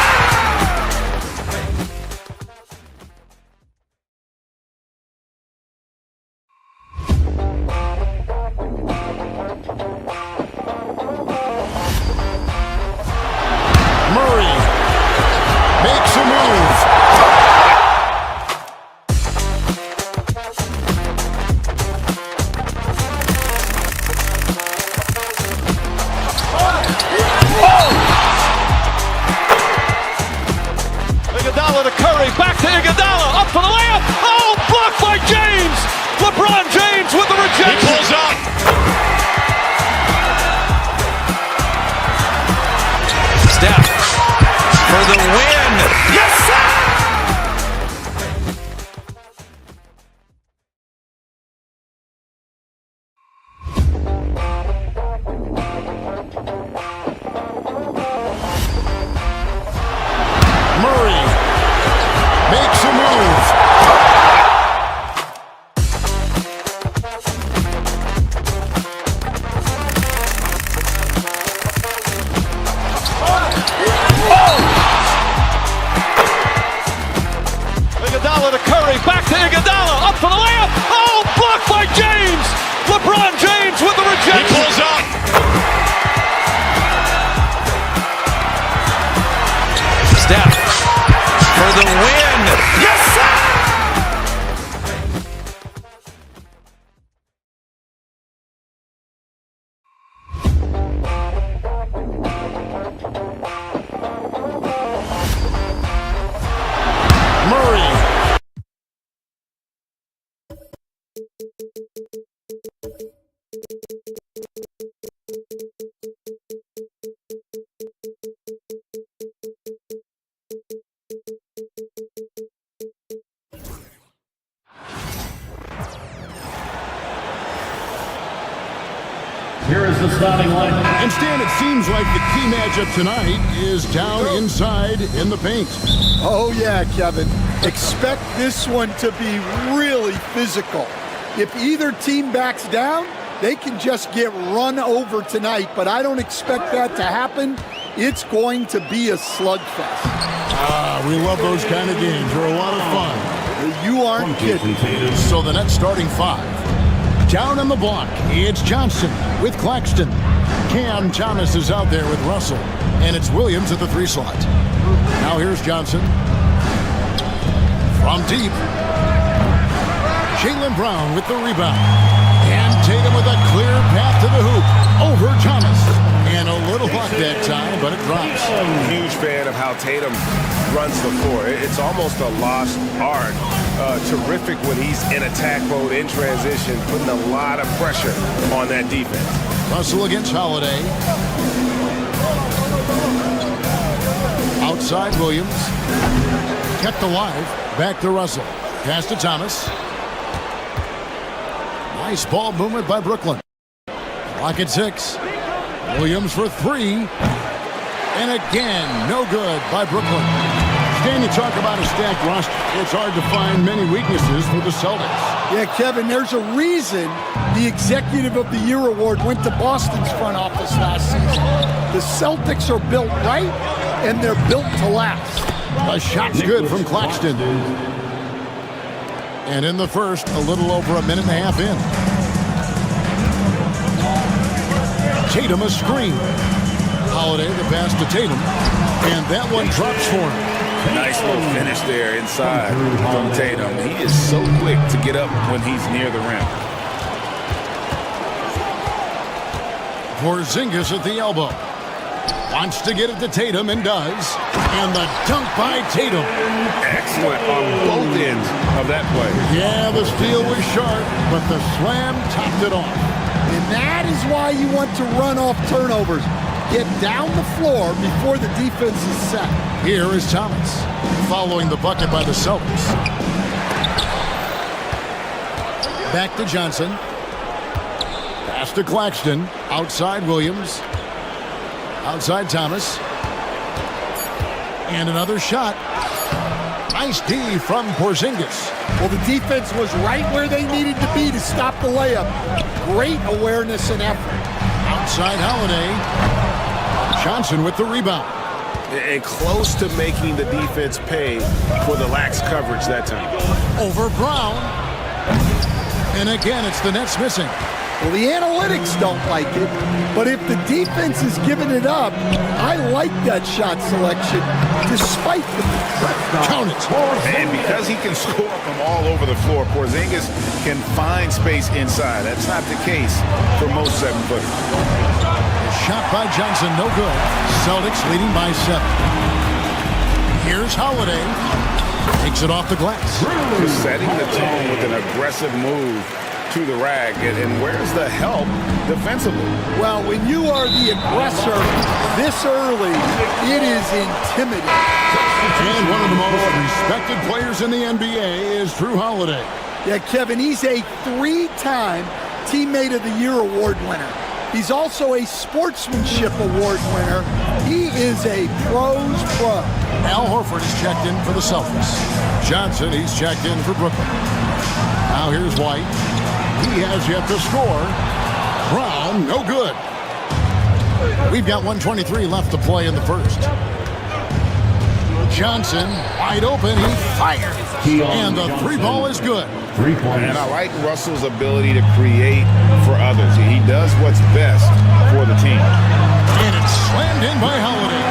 Murray makes a move. Here is the starting lineup. And Stan, it seems like the key matchup tonight is down inside in the paint. Oh yeah, Kevin. Expect this one to be really physical. If either team backs down, they can just get run over tonight, but I don't expect that to happen. It's going to be a slugfest. We love those kind of games. They're a lot of fun. You aren't kidding. So the next starting five. Down on the block, it's Johnson with Claxton. Cam Thomas is out there with Russell. And it's Williams at the 3 slot. Now here's Johnson. From deep. Jaylen Brown with the rebound. And Tatum with a clear path to the hoop. Over Thomas. And a little block that time, but it drops. Huge fan of how Tatum runs the floor. It's almost a lost art. Terrific when he's in attack mode, in transition, putting a lot of pressure on that defense. Russell against Holiday. Outside Williams. Kept alive. Back to Russell. Pass to Thomas. Nice ball movement by Brooklyn. Clock at 6. Williams for 3. And again, no good by Brooklyn. Stan, you talk about a stacked roster. It's hard to find many weaknesses for the Celtics. Yeah, Kevin, there's a reason the Executive of the Year award went to Boston's front office last season. The Celtics are built right, and they're built to last. A shot's good from Claxton. And in the first, a little over a minute and a half in. Tatum a screen. Holiday the pass to Tatum. And that one drops for him. Nice little finish there inside from Tatum. He is so quick to get up when he's near the rim. Porzingis at the elbow. Wants to get it to Tatum and does. And the dunk by Tatum. Excellent on both ends of that play. Yeah, the steal was sharp, but the slam topped it off. And that is why you want to run off turnovers. Get down the floor before the defense is set. Here is Thomas, following the bucket by the Celtics. Back to Johnson. Pass to Claxton. Outside Williams. Outside Thomas. And another shot. Nice D from Porzingis. Well, the defense was right where they needed to be to stop the layup. Great awareness and effort. Outside Holiday. Johnson with the rebound. And close to making the defense pay for the lax coverage that time. Over Brown. And again, it's the Nets missing. Well, the analytics don't like it, but if the defense is giving it up, I like that shot selection, despite the count it. And because he can score from all over the floor, Porzingis can find space inside. That's not the case for most 7-footers. Shot by Johnson, no good. Celtics leading by 7. Here's Holiday. Takes it off the glass. Just setting the tone with an aggressive move to the rag. And where's the help defensively? Well, when you are the aggressor this early, it is intimidating. And one of the most respected players in the NBA is Drew Holiday. Yeah, Kevin, he's a 3-time Teammate of the Year award winner. He's also a Sportsmanship Award winner. He is a pro's pro. Al Horford is checked in for the Celtics. Johnson, he's checked in for Brooklyn. Now here's White. He has yet to score. Brown, no good. We've got 1:23 left to play in the first. Johnson, wide open, he fires. And the 3 ball is good. 3 points. And I like Russell's ability to create for others. He does what's best for the team. And it's slammed in by Holiday.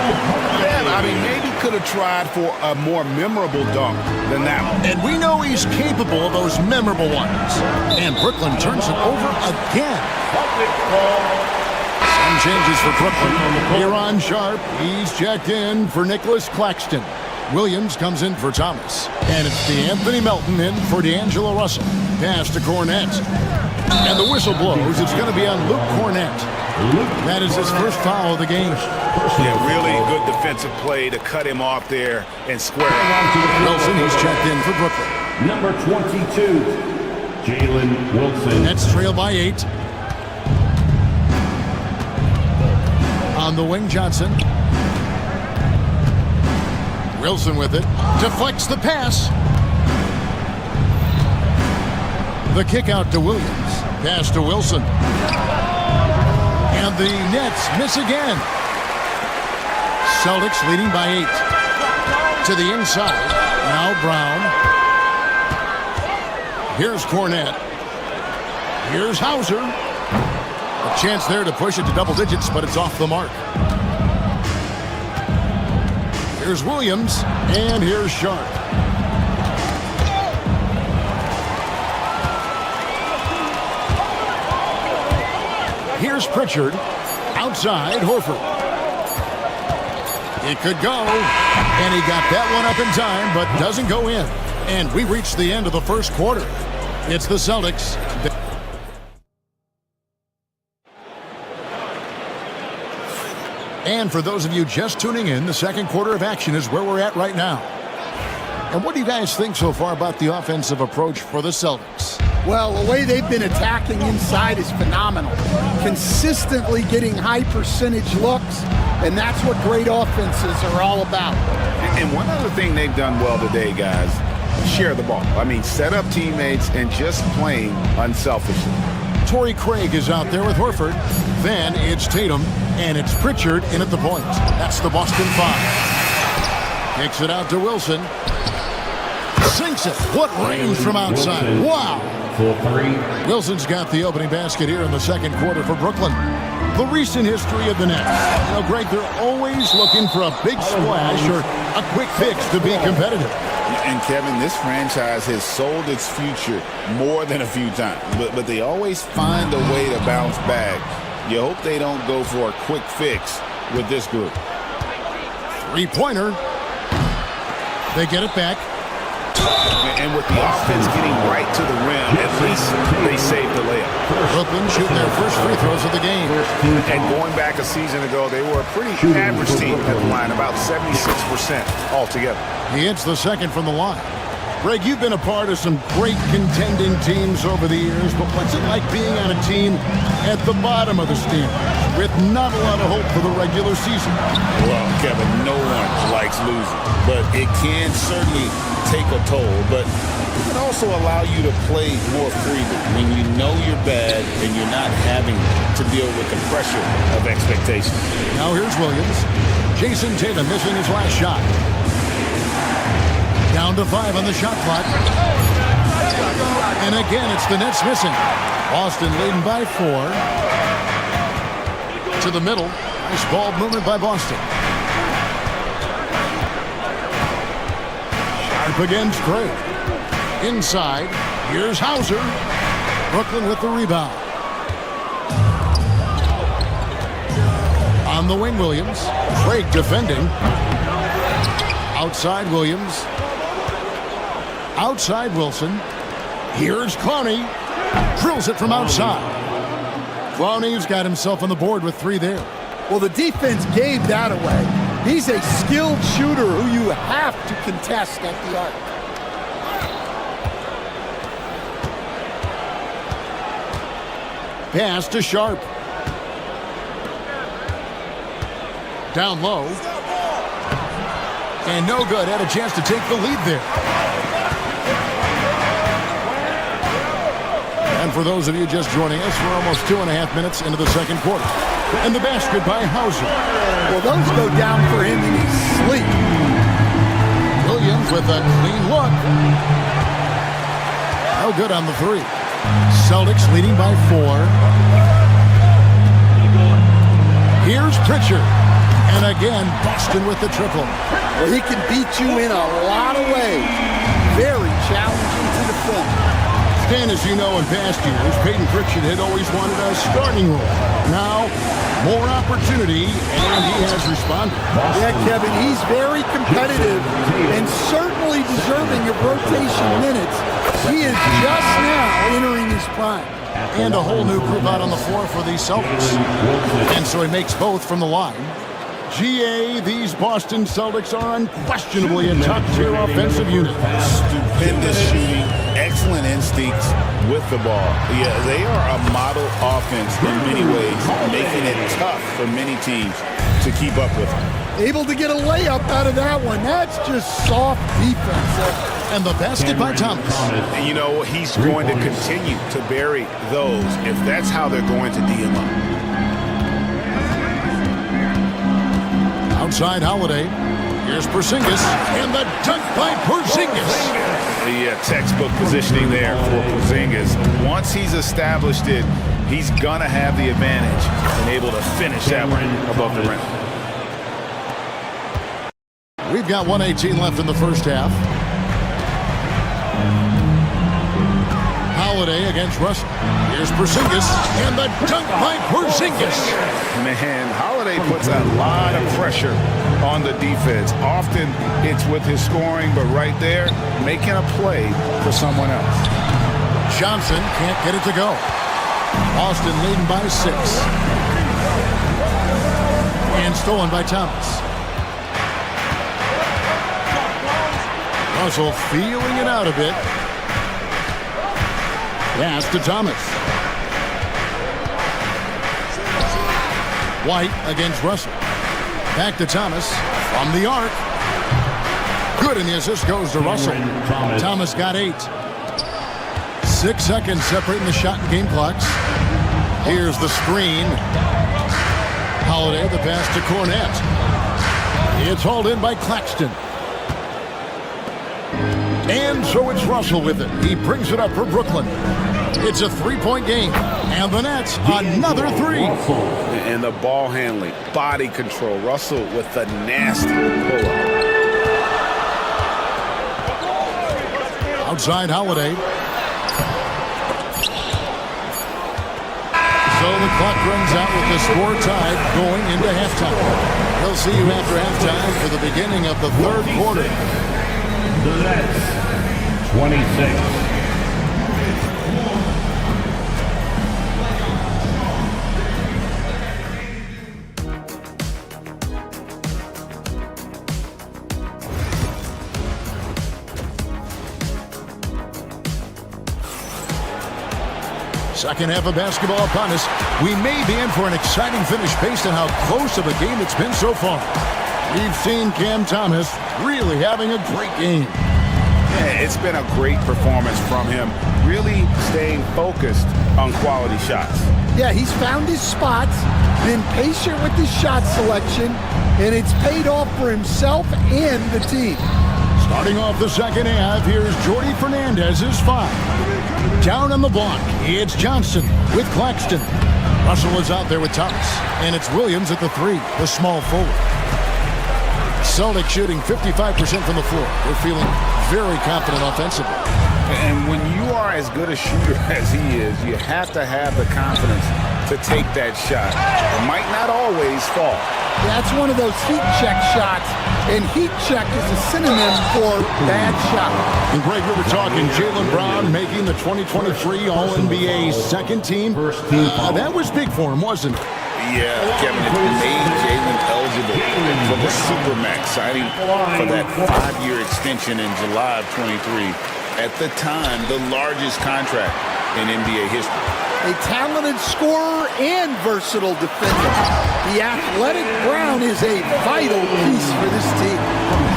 Yeah, I mean, maybe could have tried for a more memorable dunk than that one. And we know he's capable of those memorable ones. And Brooklyn turns it over again. Some changes for Brooklyn. Here on Sharp, he's checked in for Nicholas Claxton. Williams comes in for Thomas. And it's Anthony Melton in for D'Angelo Russell. Pass to Cornette. And the whistle blows. It's going to be on Luke Cornette. That is his first foul of the game. Yeah, really good defensive play to cut him off there and square it. Wilson, he's checked in for Brooklyn. Number 22, Jalen Wilson. Nets trail by 8. On the wing, Johnson. Wilson with it. Deflects the pass. The kick out to Williams. Pass to Wilson. And the Nets miss again. Celtics leading by 8. To the inside. Now Brown. Here's Cornette. Here's Hauser. A chance there to push it to double digits, but it's off the mark. Here's Williams, and here's Sharp. Here's Pritchard. Outside, Horford. It could go, and he got that one up in time, but doesn't go in. And we reached the end of the first quarter. It's the Celtics. And for those of you just tuning in, the second quarter of action is where we're at right now. And what do you guys think so far about the offensive approach for the Celtics? Well, the way they've been attacking inside is phenomenal. Consistently getting high percentage looks, and that's what great offenses are all about. And one other thing they've done well today, guys, share the ball. I mean, set up teammates and just playing unselfishly. Torrey Craig is out there with Horford. Then it's Tatum, and it's Pritchard in at the point. That's the Boston 5. Kicks it out to Wilson. Sinks it. What range from outside. Wow. Wilson's got the opening basket here in the second quarter for Brooklyn. The recent history of the Nets. You know, Greg, they're always looking for a big splash or a quick fix to be competitive. And Kevin, this franchise has sold its future more than a few times, but they always find a way to bounce back. You hope they don't go for a quick fix with this group. Three-pointer. They get it back. And with the offense getting right to the rim, at least they saved the layup. Brooklyn shooting their first free throws of the game. And going back a season ago, they were a pretty average team at the line, about 76% altogether. He hits the second from the line. Greg, you've been a part of some great contending teams over the years, but what's it like being on a team at the bottom of the standings with not a lot of hope for the regular season? Well, Kevin, no one likes losing, but it can certainly take a toll, but it can also allow you to play more freely when you know you're bad and you're not having to deal with the pressure of expectations. Now here's Williams. Jason Tatum missing his last shot. Down to 5 on the shot clock. And again, it's the Nets missing. Boston leading by 4. To the middle. Nice ball movement by Boston. Sharp against Craig. Inside. Here's Hauser. Brooklyn with the rebound. On the wing, Williams. Craig defending. Outside Williams. Outside Wilson. Here's Clowney. Drills it from outside. Clowney's got himself on the board with 3 there. Well, the defense gave that away. He's a skilled shooter who you have to contest at the arc. Pass to Sharp. Down low. And no good. Had a chance to take the lead there. And for those of you just joining us, we're almost 2.5 minutes into the second quarter. And the basket by Hauser. Well, those go down for him in his sleep. Williams with a clean look. No good on the 3. Celtics leading by 4. Here's Pritchard. And again, Boston with the triple. Well, he can beat you in a lot of ways. Very challenging to defend. Dan, as you know, in past years, Peyton Pritchard had always wanted a starting role. Now, more opportunity, and he has responded. Yeah, Kevin, he's very competitive and certainly deserving of rotation minutes. He is just now entering his prime. And a whole new group out on the floor for the Celtics. And so he makes both from the line. GA, these Boston Celtics are unquestionably a top-tier offensive unit. Stupendous shooting, excellent instincts with the ball. Yeah, they are a model offense in many ways, making it tough for many teams to keep up with him. Able to get a layup out of that one. That's just soft defense. And the basket by Thomas. And you know, he's going to continue to bury those if that's how they're going to D him up. Outside Holiday. Here's Porzingis. And the dunk by Porzingis. The textbook positioning there for Porzingis. Once he's established it, he's going to have the advantage and able to finish that one above the rim. We've got 1:18 left in the first half. Holiday against Russell. Here's Porzingis, and the dunk by Porzingis. Man, Holiday puts a lot of pressure on the defense. Often it's with his scoring, but right there, making a play for someone else. Johnson can't get it to go. Boston leading by 6. And stolen by Thomas. Russell feeling it out a bit. Pass to Thomas. White against Russell. Back to Thomas from the arc. Good, and the assist goes to Russell. Thomas got 8. 6 seconds separating the shot and game clocks. Here's the screen. Holiday, the pass to Cornette. It's hauled in by Claxton. And so it's Russell with it. He brings it up for Brooklyn. It's a 3-point game. And the Nets, another 3. And the ball handling, body control. Russell with the nasty pull-up. Outside Holiday. So the clock runs out with the score tied going into halftime. We'll see you after halftime for the beginning of the third quarter. The Nets, 26. Second half of basketball upon us. We may be in for an exciting finish based on how close of a game it's been so far. We've seen Cam Thomas really having a great game. Yeah, it's been a great performance from him, really staying focused on quality shots. Yeah, he's found his spots, been patient with his shot selection, and it's paid off for himself and the team. Starting off the second half, here's Jordy Fernandez's 5. Down on the block, it's Johnson with Claxton. Russell is out there with Thomas, and it's Williams at the 3, the small forward. Celtics shooting 55% from the floor. They're feeling very confident offensively. And when you are as good a shooter as he is, you have to have the confidence to take that shot. It might not always fall. That's one of those heat check shots, and heat check is a synonym for bad shot. And Greg, we were talking Jaylen Brown making the 2023 All-NBA second team. That was big for him, wasn't it? Yeah, Kevin, it made Jaylen eligible for the Supermax, signing for that 5-year extension in July of 23. At the time, the largest contract in NBA history. A talented scorer and versatile defender. The athletic Brown is a vital piece for this team.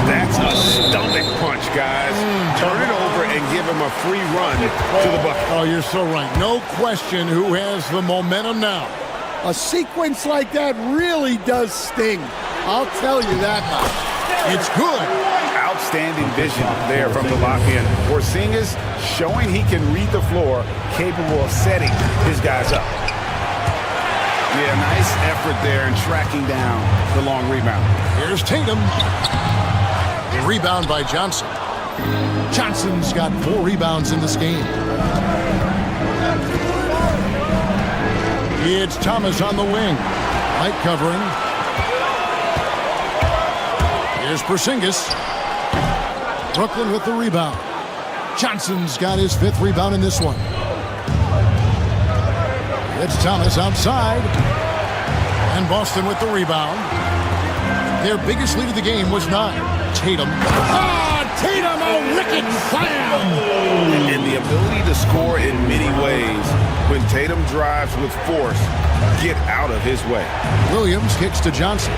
That's a stomach punch, guys. Turn it over and give him a free run to the bucket. Oh, you're so right. No question who has the momentum now. A sequence like that really does sting. I'll tell you that much. It's good. Outstanding vision there from the lock-in. Porzingis showing he can read the floor, capable of setting his guys up. Yeah, nice effort there in tracking down the long rebound. Here's Tatum. Rebound by Johnson. Johnson's got 4 rebounds in this game. It's Thomas on the wing. Light covering. Here's Porzingis. Brooklyn with the rebound. Johnson's got his 5th rebound in this one. It's Thomas outside. And Boston with the rebound. Their biggest lead of the game was 9. Tatum. Tatum, a wicked slam! And the ability to score in many ways. When Tatum drives with force, get out of his way. Williams kicks to Johnson.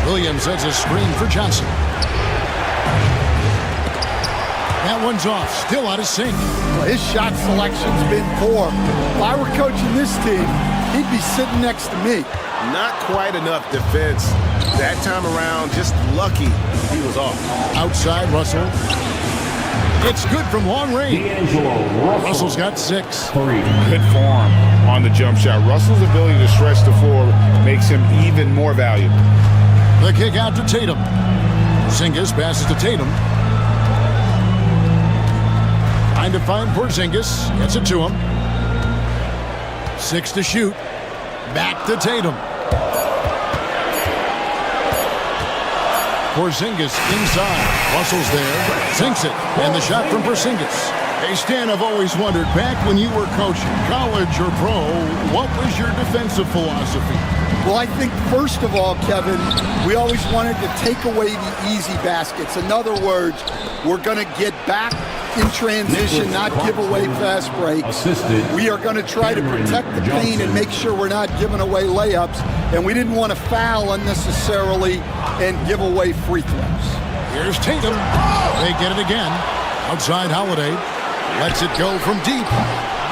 Williams has a screen for Johnson. That one's off, still out of sync. Well, his shot selection's been poor. If I were coaching this team, he'd be sitting next to me. Not quite enough defense that time around. Just lucky he was off. Outside Russell. It's good from long range. Russell's got 6. Good form on the jump shot. Russell's ability to stretch the floor makes him even more valuable. The kick out to Tatum. Porzingis passes to Tatum. Trying to find Porzingis. Gets it to him. 6 to shoot. Back to Tatum. Porzingis inside. Russell's there. Sinks it. And the shot from Porzingis. Hey, Stan, I've always wondered, back when you were coaching, college or pro, what was your defensive philosophy? Well, I think, first of all, Kevin, we always wanted to take away the easy baskets. In other words, we're going to get back in transition, not give away fast breaks. We are going to try to protect the paint and make sure we're not giving away layups. And we didn't want to foul unnecessarily and give away free throws. Here's Tatum. They get it again. Outside Holiday. Lets it go from deep.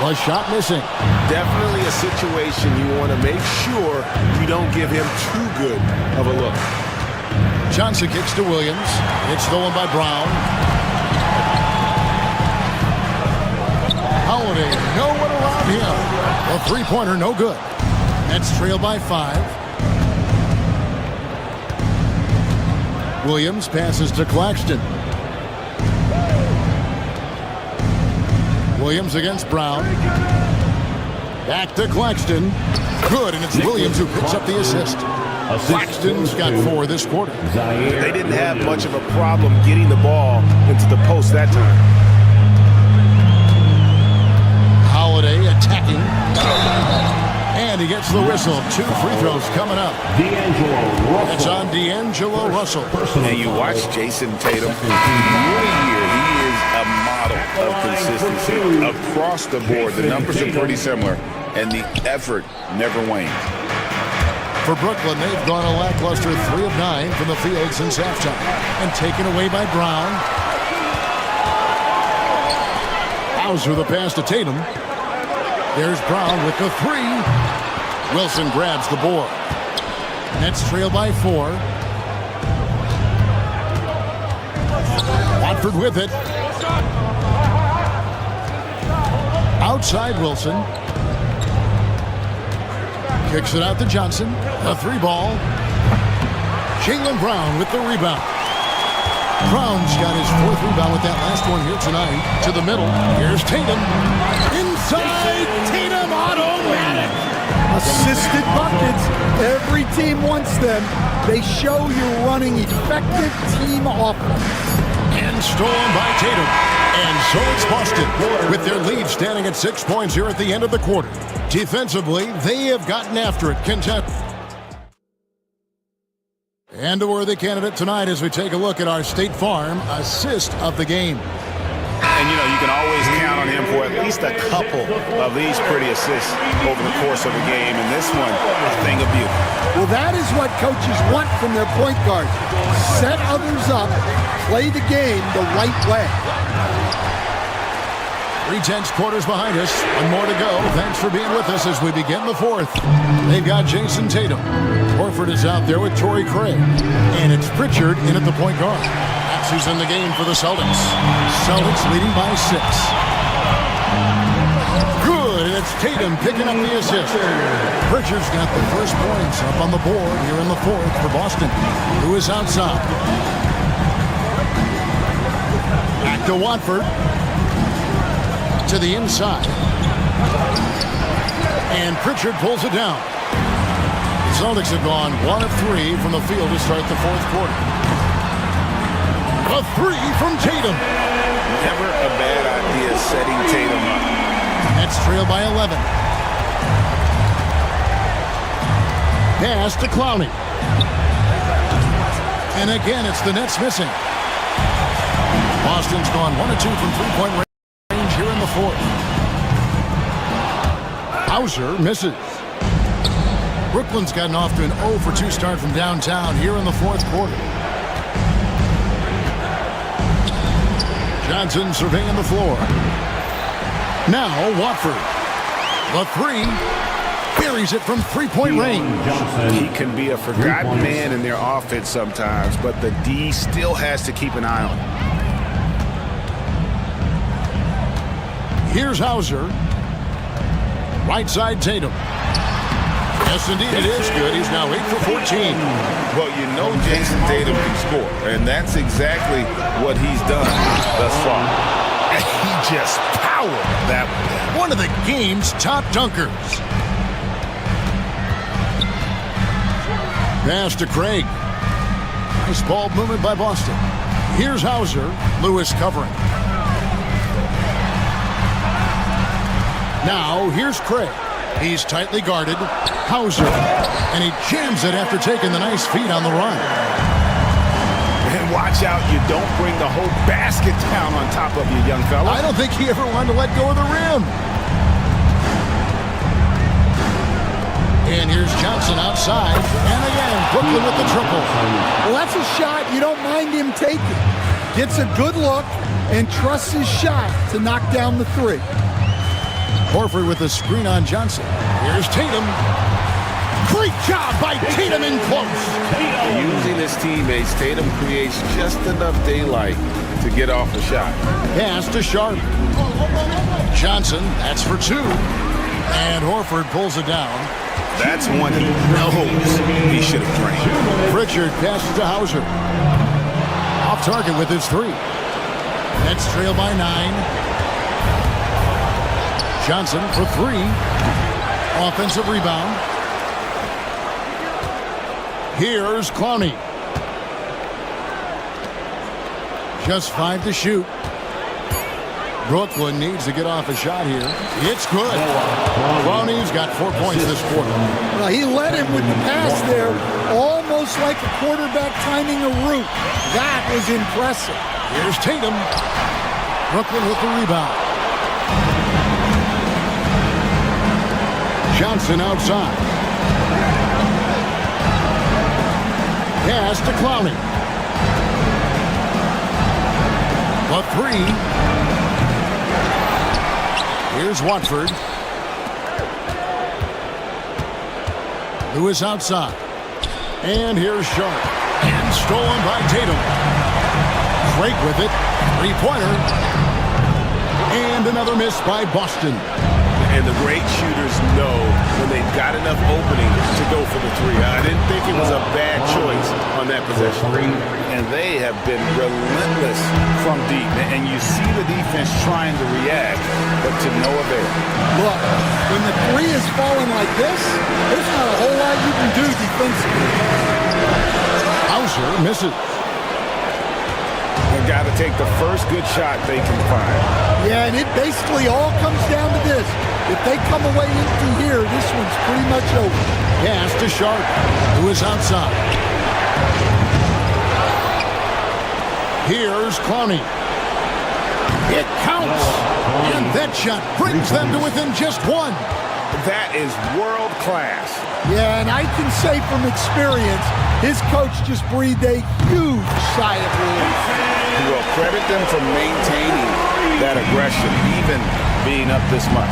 Was shot missing. Definitely a situation you want to make sure you don't give him too good of a look. Johnson kicks to Williams. It's stolen by Brown. Holiday, no one around him. A three-pointer, no good. Nets trail by 5. Williams passes to Claxton. Williams against Brown. Back to Claxton. Good, and it's Williams who picks up the assist. Claxton's got 4 this quarter. They didn't have much of a problem getting the ball into the post that time. Holiday attacking. And he gets the whistle. 2 free throws coming up. That's on D'Angelo Russell. And you watch Jason Tatum year to year. He is a model of consistency across the board. The numbers are pretty similar, and the effort never wanes. For Brooklyn, they've gone a lackluster 3 of 9 from the field since halftime. And taken away by Brown. Hauser the pass to Tatum. There's Brown with the 3. Wilson grabs the board. Nets trail by 4. Watford with it. Outside Wilson. Kicks it out to Johnson. A 3 ball. Jaylen Brown with the rebound. Brown's got his 4th rebound with that last one here tonight. To the middle. Here's Tatum. Inside. Tatum automatic. Assisted buckets. Every team wants them. They show you're running effective team offense. And stolen by Tatum. And so it's Boston with their lead standing at 6 points here at the end of the quarter. Defensively, they have gotten after it. Kentucky. And a worthy candidate tonight as we take a look at our State Farm assist of the game. And, you know, you can always count on him for at least a couple of these pretty assists over the course of a game. And this one, a thing of beauty. Well, that is what coaches want from their point guard. Set others up, play the game the right way. 3/10 quarters behind us. One more to go. Thanks for being with us as we begin the 4th. They've got Jason Tatum. Horford is out there with Torrey Craig. And it's Pritchard in at the point guard. That's who's in the game for the Celtics. Celtics leading by 6. Good, and it's Tatum picking up the assist. Pritchard's got the first points up on the board here in the 4th for Boston, who is outside. Back to Watford. To the inside. And Pritchard pulls it down. The Celtics have gone 1 of 3 from the field to start the 4th quarter. A 3 from Tatum. Never a bad idea setting Tatum up. Nets trail by 11. Pass to Clowney. And again, it's the Nets missing. Boston's gone 1 of 2 from 3-point range here in the 4th. Hauser misses. Brooklyn's gotten off to an 0 for 2 start from downtown here in the fourth quarter. Johnson surveying the floor. Now Watford. The three. Buries it from three-point range. He can be a forgotten man in their offense sometimes, but the D still has to keep an eye on him. Here's Hauser. Right side Tatum. Yes, indeed, it is good. He's now 8 for 14. Well, you know Jason Tatum can score, and that's exactly what he's done thus far. And he just powered that one of the game's top dunkers. Pass to Craig. Nice ball movement by Boston. Here's Hauser. Lewis covering. Now, here's Craig. He's tightly guarded. Hauser. And he jams it after taking the nice feed on the run. And watch out, you don't bring the whole basket down on top of you, young fella. I don't think he ever wanted to let go of the rim. And here's Johnson outside. And again, Brooklyn with the triple. Well, that's a shot you don't mind him taking. Gets a good look and trusts his shot to knock down the three. Horford with the screen on Johnson. Here's Tatum. Great job by Tatum in close. Using his teammates, Tatum creates just enough daylight to get off the shot. Pass to Sharp. Johnson, that's for 2. And Horford pulls it down. That's one he knows he should have drained. Pritchard passes to Hauser. Off target with his 3. Nets trail by 9. Johnson for 3. Offensive rebound. Here's Clowney. Just 5 to shoot. Brooklyn needs to get off a shot here. It's good. Clowney's got 4 points this quarter. Well, he led him with the pass there, almost like a quarterback timing a route. That was impressive. Here's Tatum. Brooklyn with the rebound. Johnson outside. Pass to Clowney. The 3. Here's Watford. Lewis outside. And here's Sharp. And stolen by Tatum. Craig with it. 3-pointer. And another miss by Boston. And the great shooters know when they've got enough opening to go for the 3. I didn't think it was a bad choice on that possession. And they have been relentless from deep. And you see the defense trying to react, but to no avail. Look, when the 3 is falling like this, there's not a whole lot you can do defensively. Hauser misses. They've got to take the first good shot they can find. Yeah, and it basically all comes down to this. If they come away empty here, this one's pretty much over. Pass to Sharp, who is outside. Here's Clowney. It counts. And that shot brings them to within just 1. That is world class. Yeah, and I can say from experience, his coach just breathed a huge sigh of relief. Well, credit them for maintaining that aggression, even being up this much.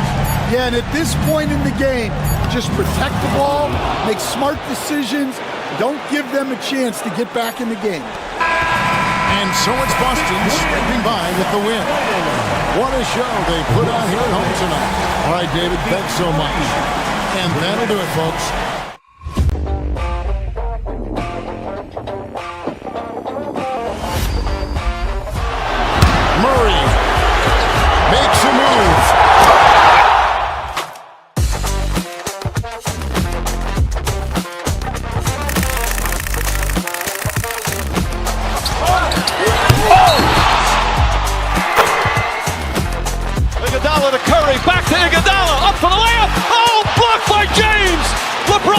Yeah, and at this point in the game, just protect the ball, make smart decisions, don't give them a chance to get back in the game. And so it's Boston scraping by with the win. What a show they put on here at home tonight. All right, David, thanks so much. And that'll do it, folks. Murray makes a move. Iguodala to Curry, back to Iguodala, up for the layup. Oh, blocked by James. LeBron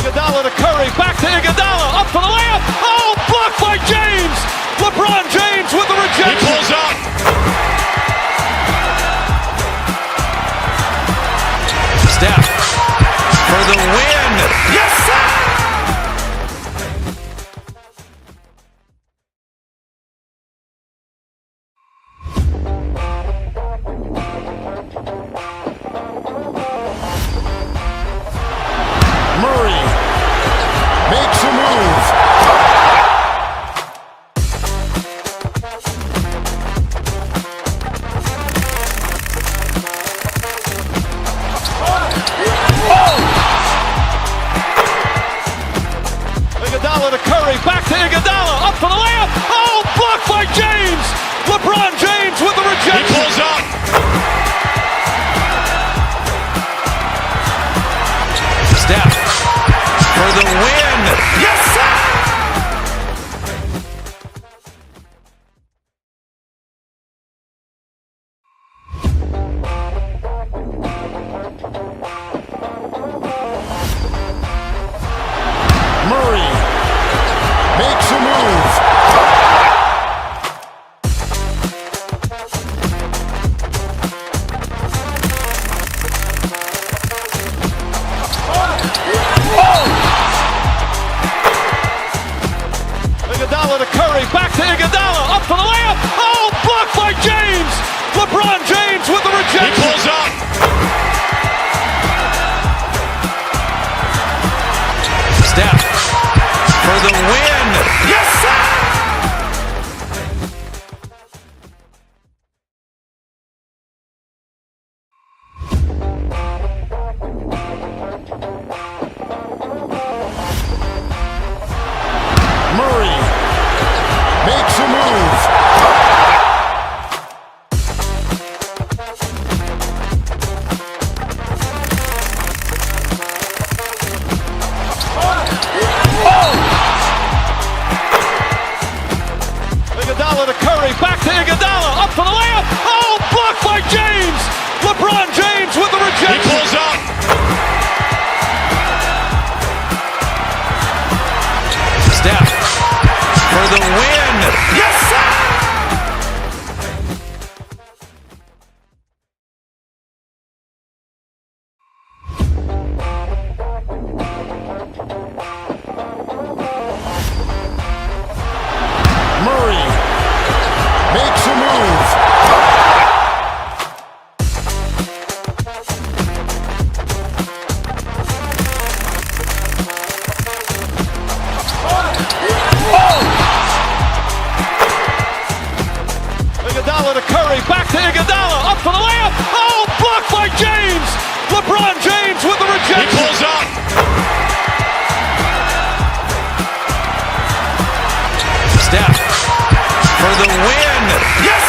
Iguodala to Curry, back to Iguodala, up for the layup. Oh, blocked by James. LeBron James with the rejection. He pulls up. Steph for the win. Yes, sir! Murray makes a move. Iguodala to Curry, back to Iguodala, up for the layup. Oh, blocked by James. LeBron James with the rejection. He pulls up. Steph for the win. Yes, sir! Murray makes a move. Iguodala to Curry, back to Iguodala, up for the layup. Oh, blocked by James. LeBron James with the rejection. He pulls up. Steph for the win. Yes, sir! Murray makes a move. Iguodala to Curry, back to Iguodala, up for the layup. Oh, blocked by James. LeBron James with the rejection. He pulls up. Steph for the win. Yes, sir! Murray makes a move. Iguodala to Curry, back to Iguodala, up for the layup. Oh, blocked by James. LeBron James with the rejection. He pulls up. Steph for the win. Yes,